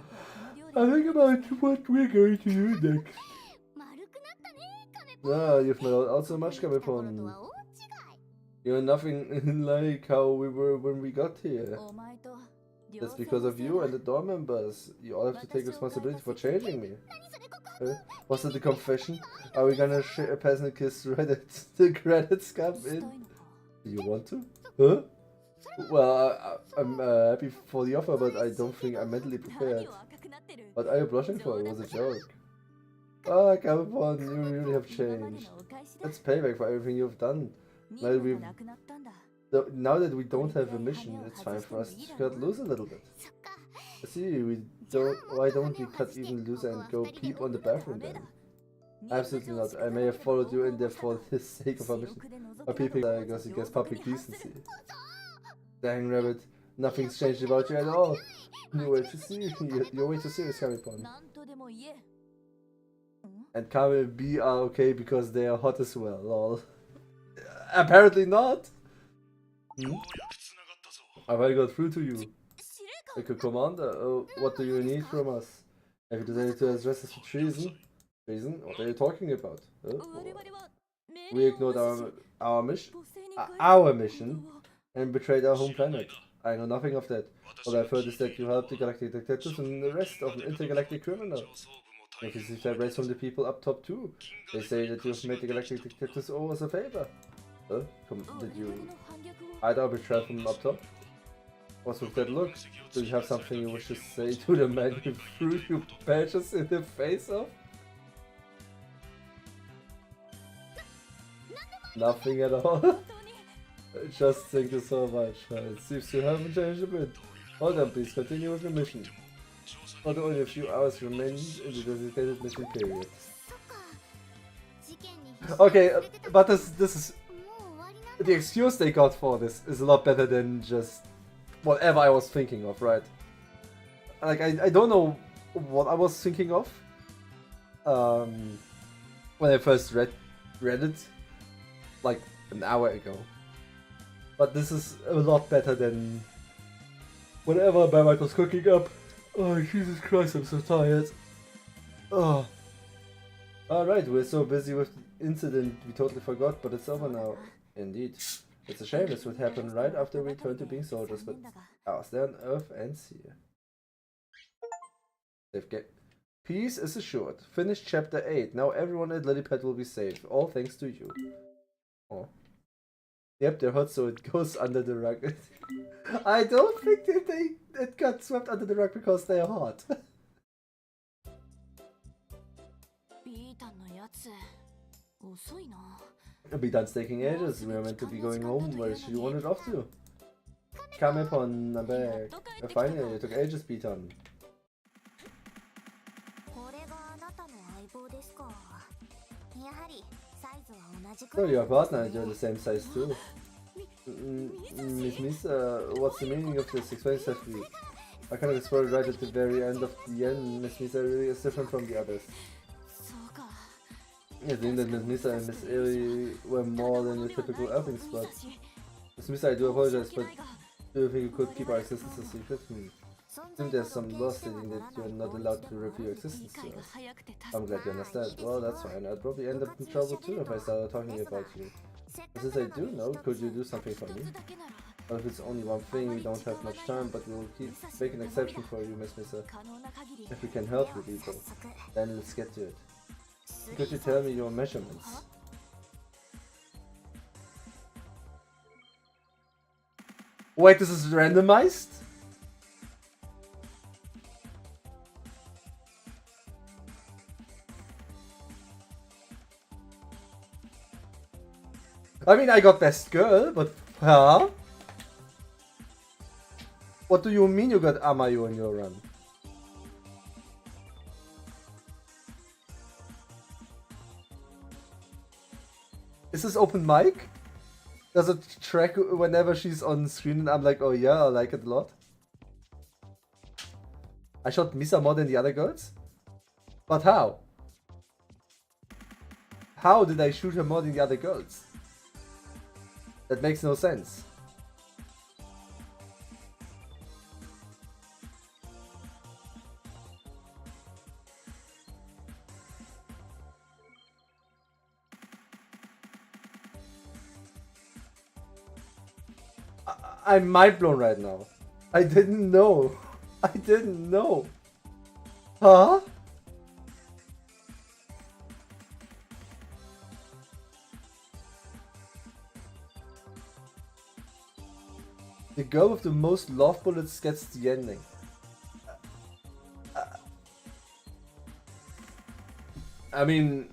I think about what we're going to do next. Ah, you've made out so much, Kamepon. You're nothing like how we were when we got here. That's because of you and the dorm members. You all have to take responsibility for changing me. Was it the confession? Are we gonna share a peasant kiss right at the credits come in? Do you want to? Huh? Well, I'm happy for the offer, but I don't think I'm mentally prepared. What are you blushing for? It was a joke. Ah, come on, you really have changed. That's payback for everything you've done. Now that we don't have a mission, it's fine for us to cut loose a little bit. See, why don't we cut even looser and go peep on the bathroom then? Absolutely not. I may have followed you in there for the sake of our mission. Or peeping because it gets public decency. Dang rabbit, nothing's changed about you at all. You're way too serious, Kamepon. And Kame B are okay because they are hot as well, lol. Apparently not! Have I got through to you? Like a commander? Oh, what do you need from us? Have you decided to address us for treason? Treason? What are you talking about? We ignored our mission and betrayed our home planet. I know nothing of that. All I've heard is that you helped the Galactic Detectives in the arrest of an intergalactic criminal. If you see that race from the people up top too. They say that you've made the Galactic Detectives owe us a favor. Did you hide our betrayal from up top? What's with that look? Do you have something you wish to say to the man who threw you badges in the face of? Nothing at all. Just thank you so much. It seems you haven't changed a bit. Hold on, please continue with your mission. But only a few hours remain in the designated mission period. Okay, but this is もう終わりなんだ the excuse they got for this is a lot better than just whatever I was thinking of, right? Like I don't know what I was thinking of when I first read it like an hour ago. But this is a lot better than whatever Barrett was cooking up. Oh Jesus Christ, I'm so tired. Oh. Alright, we're so busy with the incident we totally forgot, but it's over now. Indeed. It's a shame this would happen right after we return to being soldiers, but ours there on Earth ends here. Save game. Peace is assured. Finished chapter 8. Now everyone at Lilypad will be safe. All thanks to you. Oh. Yep, they're hot, so it goes under the rug. I don't think that it got swept under the rug because they are hot. ビータンのやつ遅いな Bitan's taking ages. We are meant to be going home. Where she wandered off to? Kamepon, I'm back. Finally, it took ages, Bitan. これがあなたの相棒ですかやはりサイズは同じく So you're a partner and you're the same size too. Miss Misa, what's the meaning of this? Explain safely. I kind of exploded right at the very end of the end. Miss Misa really is different from the others. そうか I think that Miss Misa and Miss Eri were more than your typical Earthlings, but Miss Misa, I do apologize, but do you think you could keep our existence a secret? I think there's some law stating that you're not allowed to reveal your existence to us. I'm glad you understand. Well, that's fine. I'd probably end up in trouble too if I started talking about you. But since I do know, could you do something for me? Well, if it's only one thing, we don't have much time, but we'll make an exception for you, Miss Misa. If we can help you, people, then let's get to it. Could you tell me your measurements? Wait, this is randomized? I mean, I got best girl, but huh? What do you mean you got Amayo in your run? Is this open mic? Does it track whenever she's on screen and I'm like, oh yeah, I like it a lot? I shot Misa more than the other girls? But how? How did I shoot her more than the other girls? That makes no sense. I'm mind blown right now. I didn't know. I didn't know. Huh? The girl with the most love bullets gets the ending. I mean,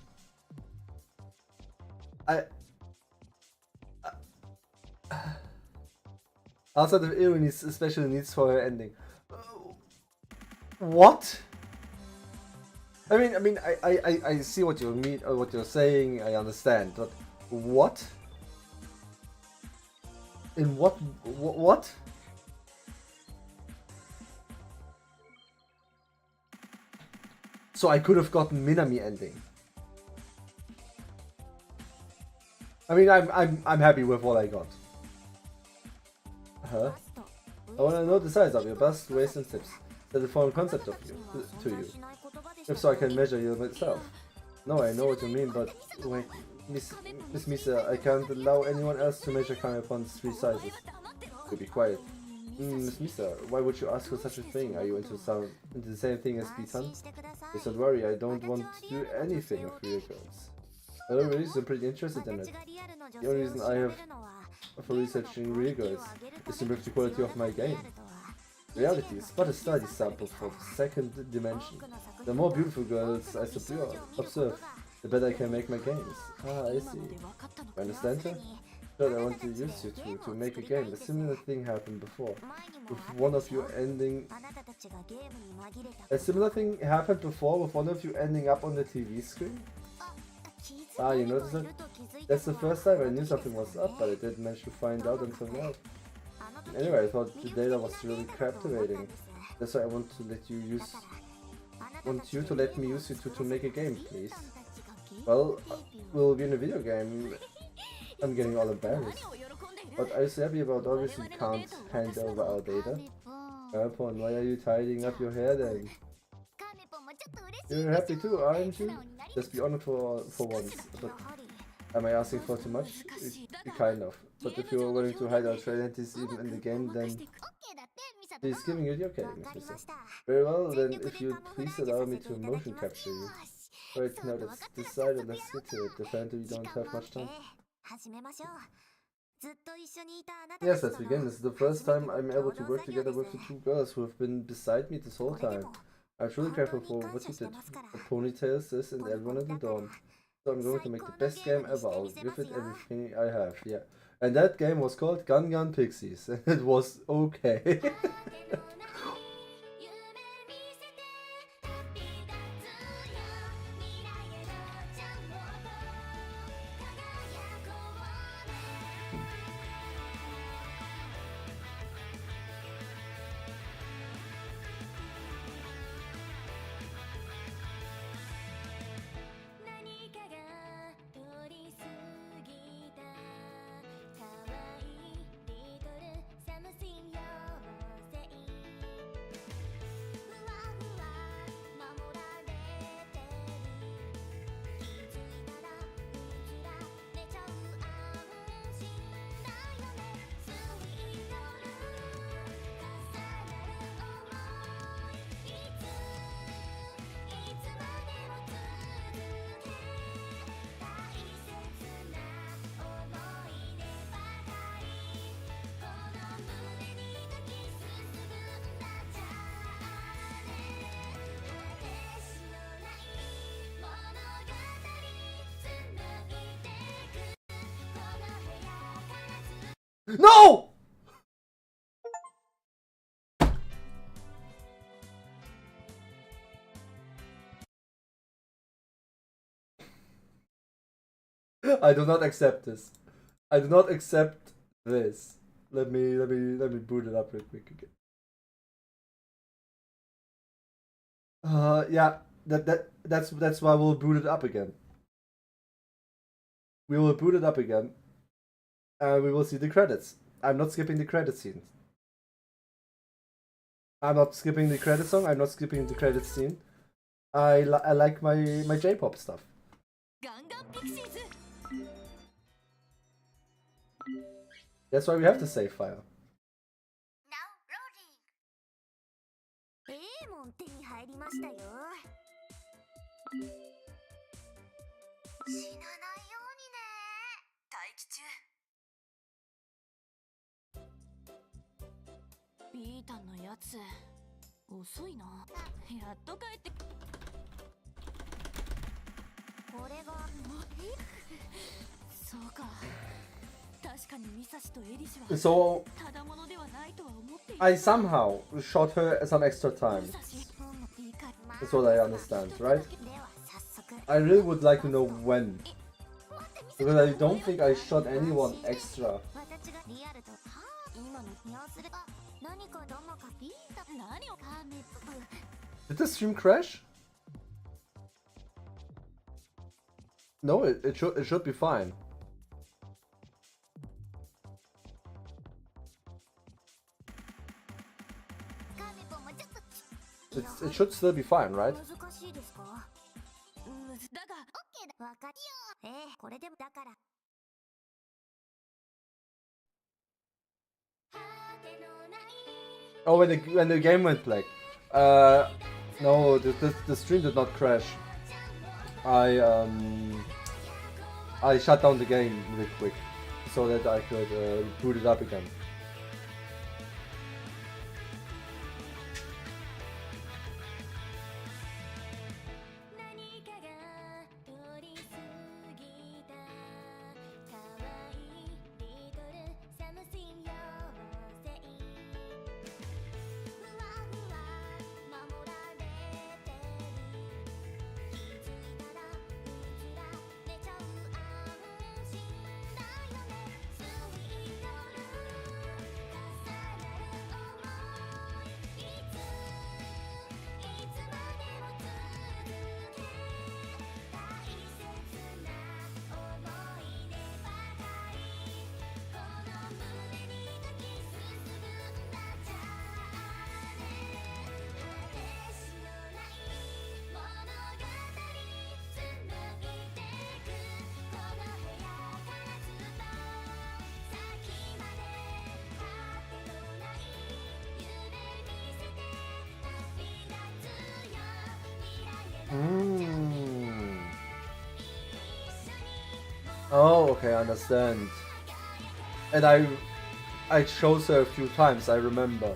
outside of Eri needs special needs for her ending. What? I see what you mean or what you're saying. I understand, but what? In what? So I could have gotten Minami ending. I mean, I'm happy with what I got. Huh? I wanna know the size of your bust, waist, and tips. That's a foreign concept of you to you. If so, I can measure you myself. No, I know what you mean, but wait, Miss Misa, I can't allow anyone else to measure Kamepon's 3 sizes. To be quiet. Miss Misa, why would you ask for such a thing? Are you into the same thing as Bitan? Please don't worry, I don't want to do anything with real girls. Oh really? So I'm pretty interested in it. The only reason I have for researching real girls is to improve the quality of my game. Reality is but a study sample for the second dimension. The more beautiful girls I observe, the better I can make my games. Ah, I see. You understand her? Sure, I want to use you two to make a game. A similar thing happened before. With one of you ending... A similar thing happened before with one of you ending up on the TV screen? Ah, you noticed it? That's the first time I knew something was up, but I didn't manage to find out until now. Anyway, I thought the data was really captivating. That's why I want to let me use you to make a game, please. Well, we'll be in a video game. I'm getting all embarrassed. But are you so happy about obviously we can't hand over our data? Upon, why are you tidying up your hair then? You're happy too, aren't you? Just be honored for once. But am I asking for too much? Kind of. But if you're willing to hide our identities even in the game, then he's giving you the okay, Mister. Very well, then if you'd please allow me to motion capture you. Right, now let's decide and let's get to it. Apparently we don't have much time. Yes, let's begin. This is the first time I'm able to work together with the two girls who have been beside me this whole time. I'm truly grateful for what you did. The ponytails, this, and everyone in the dorm. So I'm going to make the best game ever. I'll give it everything I have, yeah. And that game was called Gun Pixies. And it was okay. No! I do not accept this. I do not accept this. Let me boot it up real quick again. Yeah, that's why we'll boot it up again. We will boot it up again. And we will see the credits. I'm not skipping the credit scene. I'm not skipping the credit song. I'm not skipping the credit scene. I like my J-pop stuff. That's why we have the save file. So I somehow shot her some extra time. That's what I understand, right? I really would like to know when. Because I don't think I shot anyone extra. Did the stream crash? No, it should be fine. It should still be fine, right? Oh, when the game went black. No, the stream did not crash. I shut down the game real quick so that I could boot it up again. Oh, okay, I understand. And I chose her a few times, I remember.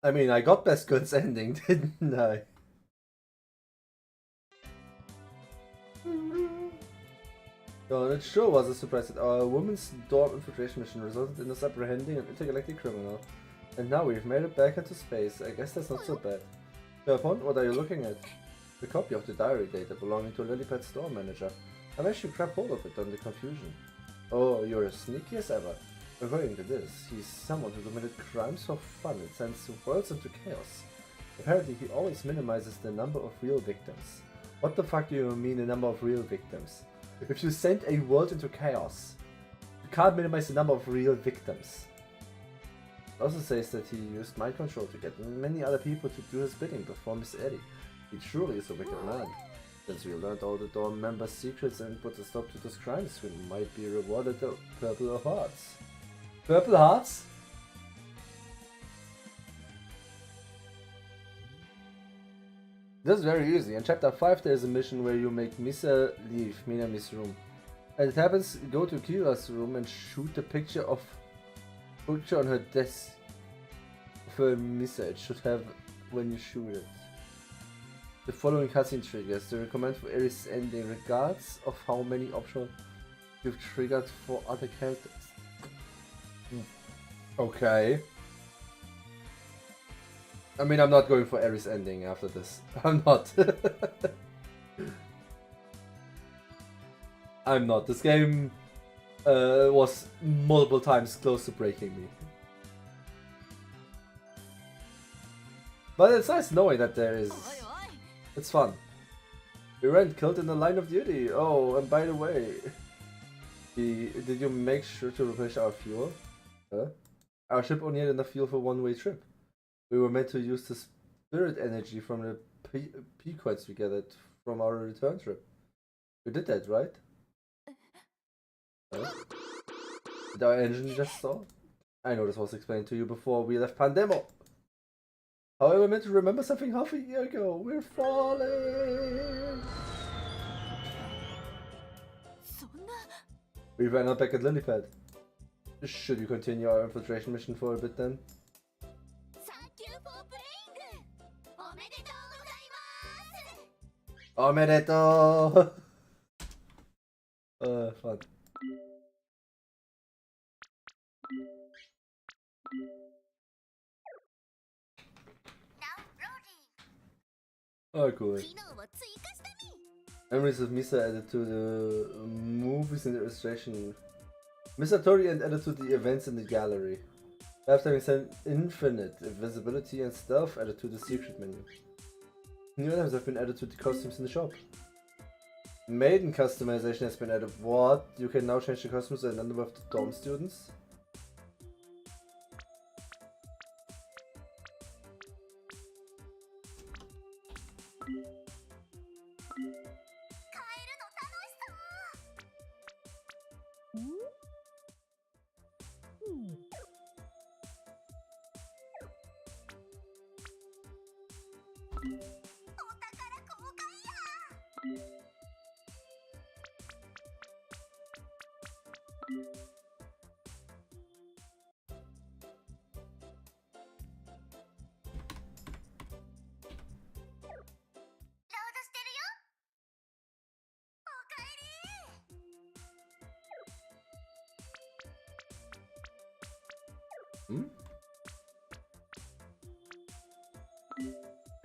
I mean, I got best goods ending, didn't I? So it sure was a surprise that our woman's dorm infiltration mission resulted in us apprehending an intergalactic criminal. And now we've made it back into space. I guess that's not so bad. Pierpont, what are you looking at? The copy of the diary data belonging to Lilypad's store manager. I managed to grab hold of it on the confusion. Oh, you're as sneaky as ever. According to this, he's someone who committed crimes for fun and sends worlds into chaos. Apparently he always minimizes the number of real victims. What the fuck do you mean the number of real victims? If you send a world into chaos, you can't minimize the number of real victims. It also says that he used mind control to get many other people to do his bidding before Miss Eddie. He truly is a wicked man. Since we learned all the dorm members' secrets and put a stop to those crimes, we might be rewarded the Purple Hearts. Purple Hearts? This is very easy. In chapter 5 there is a mission where you make Misa leave Minami's room. And it happens, go to Kira's room and shoot the picture on her desk for Misa. It should have when you shoot it. The following cutscene triggers. The recommend for Ares ending regards of how many options you've triggered for other characters. Okay. I mean, I'm not going for Ares ending after this. I'm not. I'm not. This game was multiple times close to breaking me. But it's nice knowing that there is... It's fun. We weren't killed in the line of duty. Oh, and by the way... Did you make sure to replenish our fuel? Huh? Our ship only had enough fuel for a one-way trip. We were meant to use the spirit energy from the P-coins we gathered from our return trip. We did that, right? Huh? Did our engine just stall? I know this was explained to you before we left Pandemo. However, I meant to remember something half a year ago. We're falling! We ran out back at Lilypad. Should we continue our infiltration mission for a bit then? Omedeto! Fun. Oh, cool. Memories of Misa added to the movies and the illustration. Mr. Tori and added to the events in the gallery. After having infinite invisibility and stealth added to the secret menu. New items have been added to the costumes in the shop. Maiden customization has been added. What? You can now change the costumes and number of the dorm students?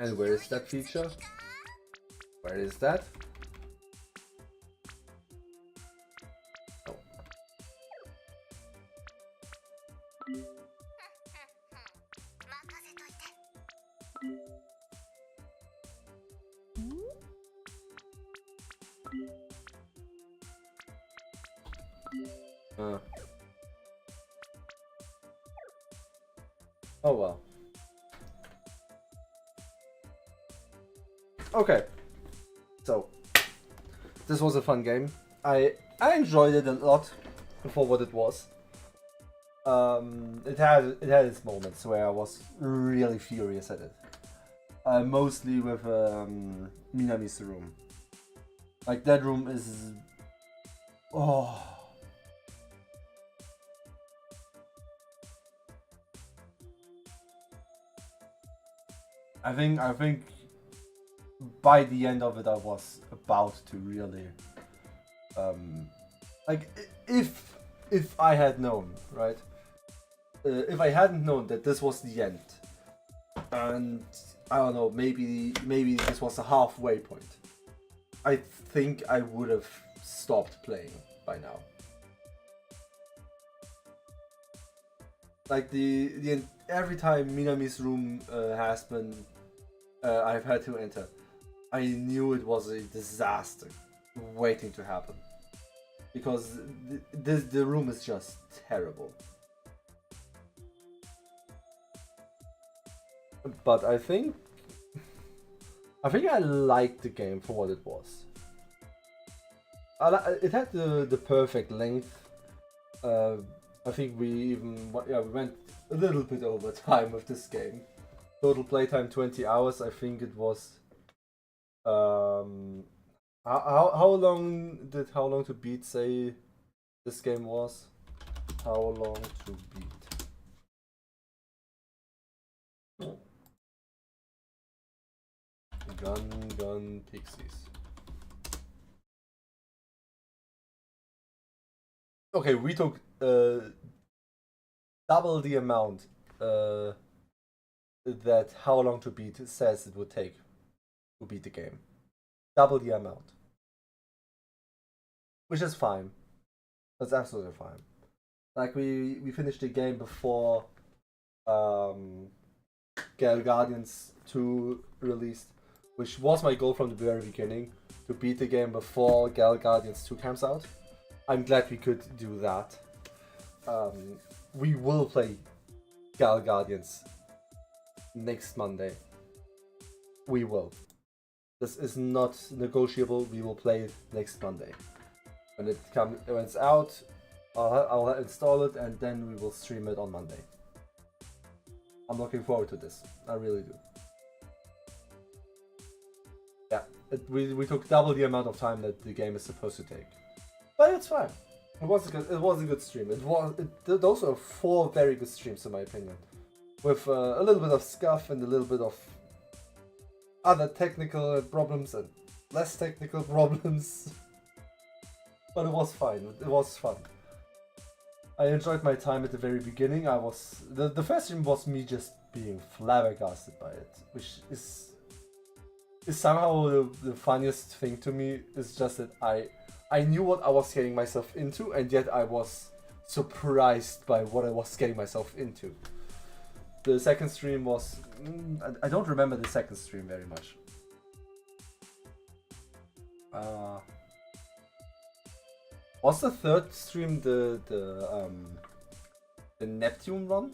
And where is that feature? Where is that? Oh. Oh well. Okay. So This was a fun game. I enjoyed it a lot for what it was. It had its moments where I was really furious at it. Mostly with Minami's room. Like that room is, oh. I think by the end of it I was about to really like if I had known, right? If I hadn't known that this was the end, and I don't know, maybe this was a halfway point, I think I would have stopped playing by now. Like the every time Minami's room has been I've had to enter, I knew it was a disaster waiting to happen, because the room is just terrible. But I think I liked the game for what it was. It had the perfect length. I think we went a little bit over time with this game. Total playtime 20 hours. I think it was. How long to beat say this game was? How long to beat? Gun Pixies. Okay, we took double the amount that How Long to Beat says it would take to beat the game. Double the amount. Which is fine. That's absolutely fine. Like we finished the game before Gal Guardians 2 released, which was my goal from the very beginning, to beat the game before Gal Guardians 2 comes out. I'm glad we could do that. We will play Gal Guardians next Monday. We will. This is not negotiable. We will play it next Monday. When it's out, I'll install it and then we will stream it on Monday. I'm looking forward to this. I really do. Yeah, we took double the amount of time that the game is supposed to take, but it's fine. It was a good stream. Those are 4 very good streams in my opinion, with a little bit of scuff and a little bit of other technical problems and less technical problems. But it was fine. It was fun. I enjoyed my time at the very beginning. The first stream was me just being flabbergasted by it, which is somehow the funniest thing to me. Is just that I knew what I was getting myself into, and yet I was surprised by what I was getting myself into. The second stream was I don't remember the second stream very much. Was the third stream the Neptune one?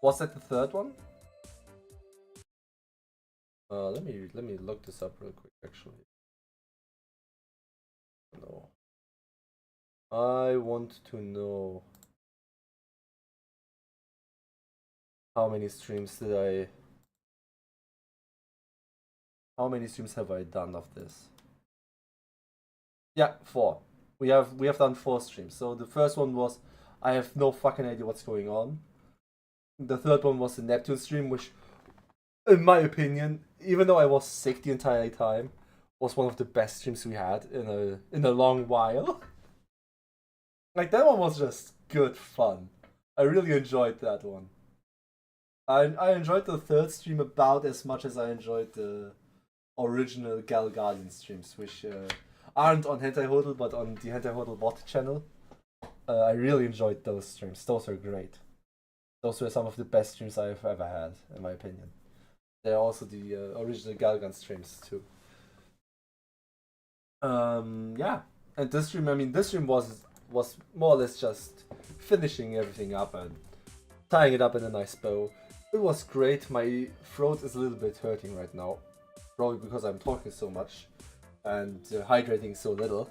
Was that the third one? Let me look this up real quick actually. No. I want to know how many streams have I done of this? Yeah, 4. We have done 4 streams. So the first one was I have no fucking idea what's going on. The third one was the Neptune stream, which, in my opinion, even though I was sick the entire time, was one of the best streams we had in a long while. Like that one was just good fun. I really enjoyed that one. I enjoyed the third stream about as much as I enjoyed the original Gal Guardian streams, which aren't on Hentai Hodl but on the Hentai Hodl bot channel. I really enjoyed those streams. Those were great. Those were some of the best streams I've ever had, in my opinion. They're also the original Galgan streams too. Yeah, and this stream was more or less just finishing everything up and tying it up in a nice bow. It was great. My throat is a little bit hurting right now, probably because I'm talking so much. and hydrating so little.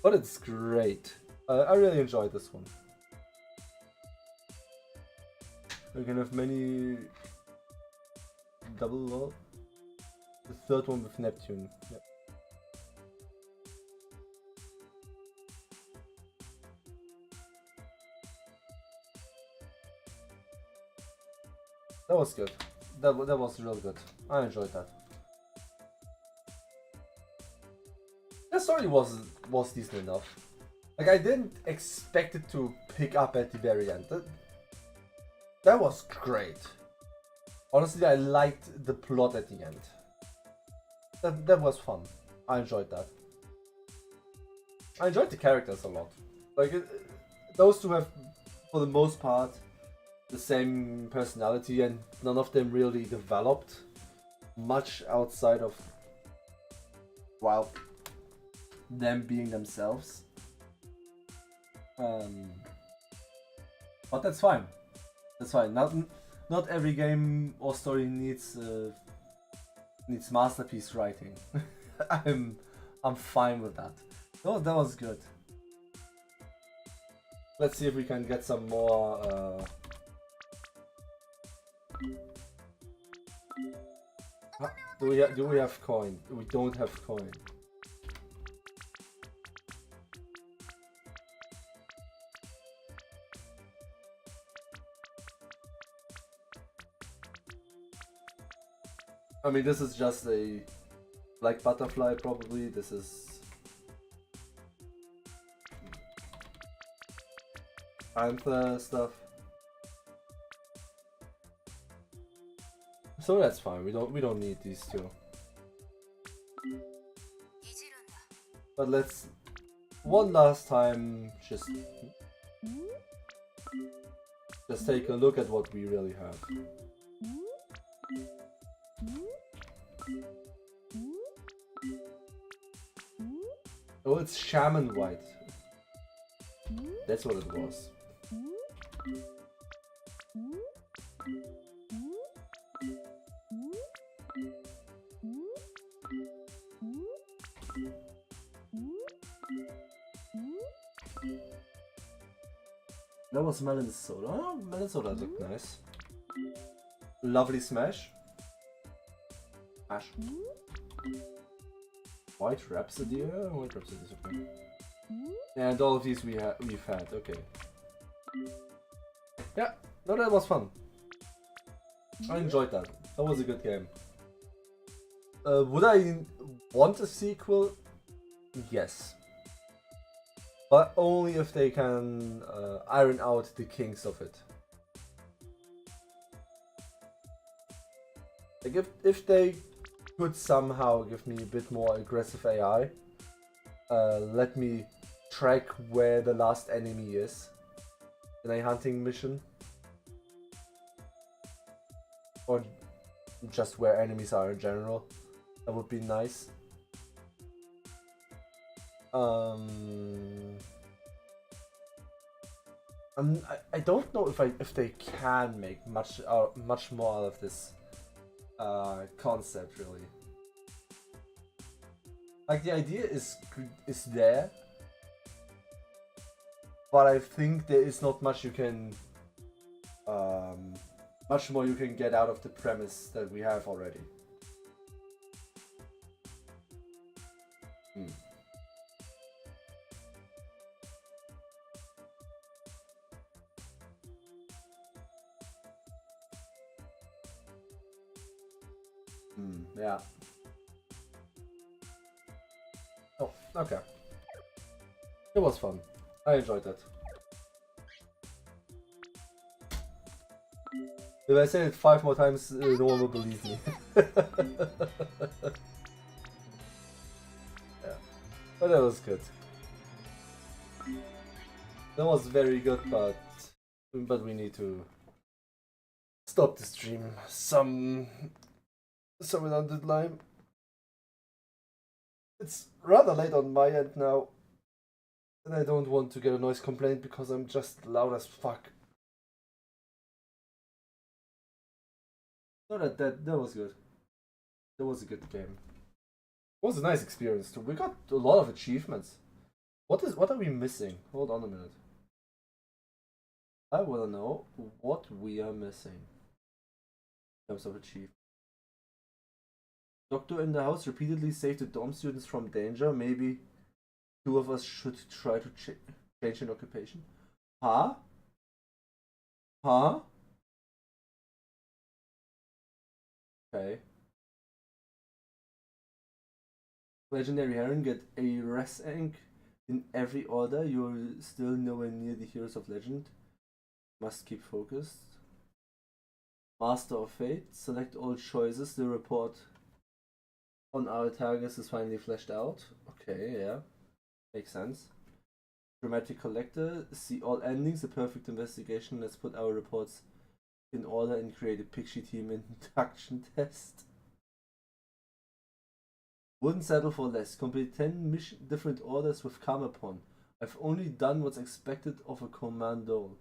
But it's great. I really enjoyed this one. We can have many double wall. The third one with Neptune. Yep. That was good. That was real good. I enjoyed that. The story was decent enough. Like, I didn't expect it to pick up at the very end. That was great. Honestly, I liked the plot at the end. That was fun. I enjoyed that. I enjoyed the characters a lot. Like, those two have, for the most part, the same personality, and none of them really developed much outside of, well, them being themselves. But that's fine. That's fine. Not every game or story needs masterpiece writing. I'm fine with that. Oh, that was good. Let's see if we can get some more. Do we have coin? We don't have coin. I mean, this is just a black butterfly, probably. This is Panther stuff. So that's fine. We don't need these two. But let's one last time just take a look at what we really have. Oh, it's Shaman White. That's what it was. That was Melon Soda. Oh, Melon Soda looked nice. Lovely smash. Ash. White Rhapsody? White Rhapsody is okay. And all of these we've had, okay. Yeah, no, that was fun. I enjoyed that. That was a good game. Would I want a sequel? Yes. But only if they can iron out the kinks of it. Like if they could somehow give me a bit more aggressive AI, let me track where the last enemy is in a hunting mission, or just where enemies are in general, that would be nice. I don't know if they can make much more out of this concept, really. Like, the idea is there, but I think there is not much you can much more you can get out of the premise that we have already. Yeah. Oh, okay. It was fun. I enjoyed that. If I say it 5 more times, no one will believe me. Yeah. But that was good. That was very good, but we need to stop the stream somewhere down the line. It's rather late on my end now, and I don't want to get a noise complaint because I'm just loud as fuck. No, that was good. That was a good game. It was a nice experience too. We got a lot of achievements. What are we missing? Hold on a minute. I wanna know what we are missing in terms of achievement. Doctor in the house repeatedly saved the dorm students from danger. Maybe two of us should try to change an occupation. Huh? Huh? Okay. Legendary Heron, get a res rank in every order. You're still nowhere near the heroes of legend. Must keep focused. Master of Fate, select all choices. The report on our targets is finally fleshed out. Okay, yeah. Makes sense. Dramatic Collector, see all endings, a perfect investigation. Let's put our reports in order and create a Pixie team induction test. Wouldn't settle for less. Complete 10 different orders with Kamapon. I've only done what's expected of a commando.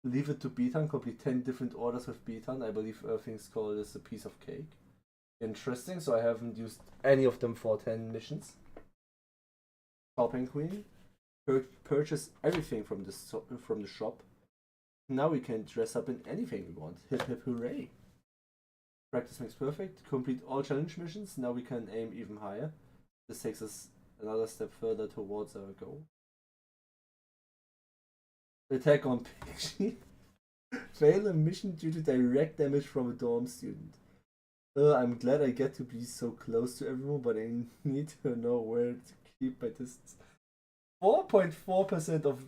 Leave it to Beaton. Complete 10 different orders with Beaton. I believe Earthing's call is a piece of cake. Interesting, so I haven't used any of them for 10 missions. Shopping Queen. Purchase everything from the shop. Now we can dress up in anything we want. Hip hip hooray. Practice makes perfect. Complete all challenge missions. Now we can aim even higher. This takes us another step further towards our goal. Attack on Pixie. Fail a mission due to direct damage from a dorm student. I'm glad I get to be so close to everyone, but I need to know where to keep my distance. 4.4% of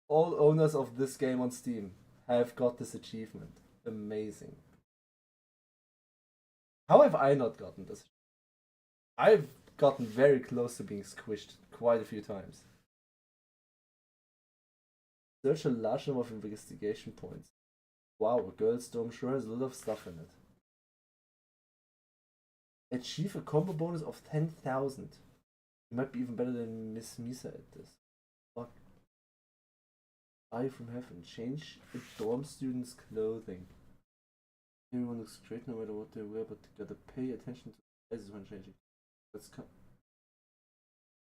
all owners of this game on Steam have got this achievement. Amazing. How have I not gotten this? I've gotten very close to being squished quite a few times. Search a large number of investigation points. Wow, a girl's dorm sure has a lot of stuff in it. Achieve a combo bonus of 10,000. You might be even better than Miss Misa at this. Fuck. Eye from heaven. Change a dorm student's clothing. Everyone looks great no matter what they wear, but they gotta pay attention to the sizes when changing. That's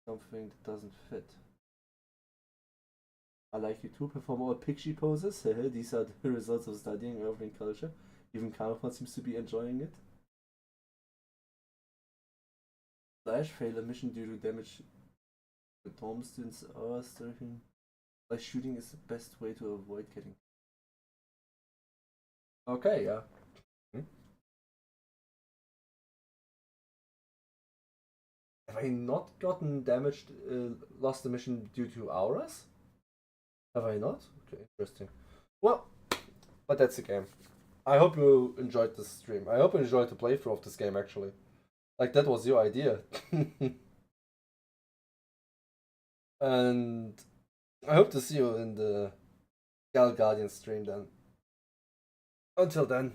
something that doesn't fit. I like you too. Perform all Pixie poses. These are the results of studying urban culture. Even Kamapon seems to be enjoying it. Slash fail a mission due to damage. The dorm students are starting. Like shooting is the best way to avoid getting. Okay, yeah. Have I not gotten damaged, lost the mission due to auras? Have I not? Okay, interesting. Well, but that's the game. I hope you enjoyed this stream. I hope you enjoyed the playthrough of this game, actually. Like, that was your idea. And I hope to see you in the Gal Guardian stream then. Until then.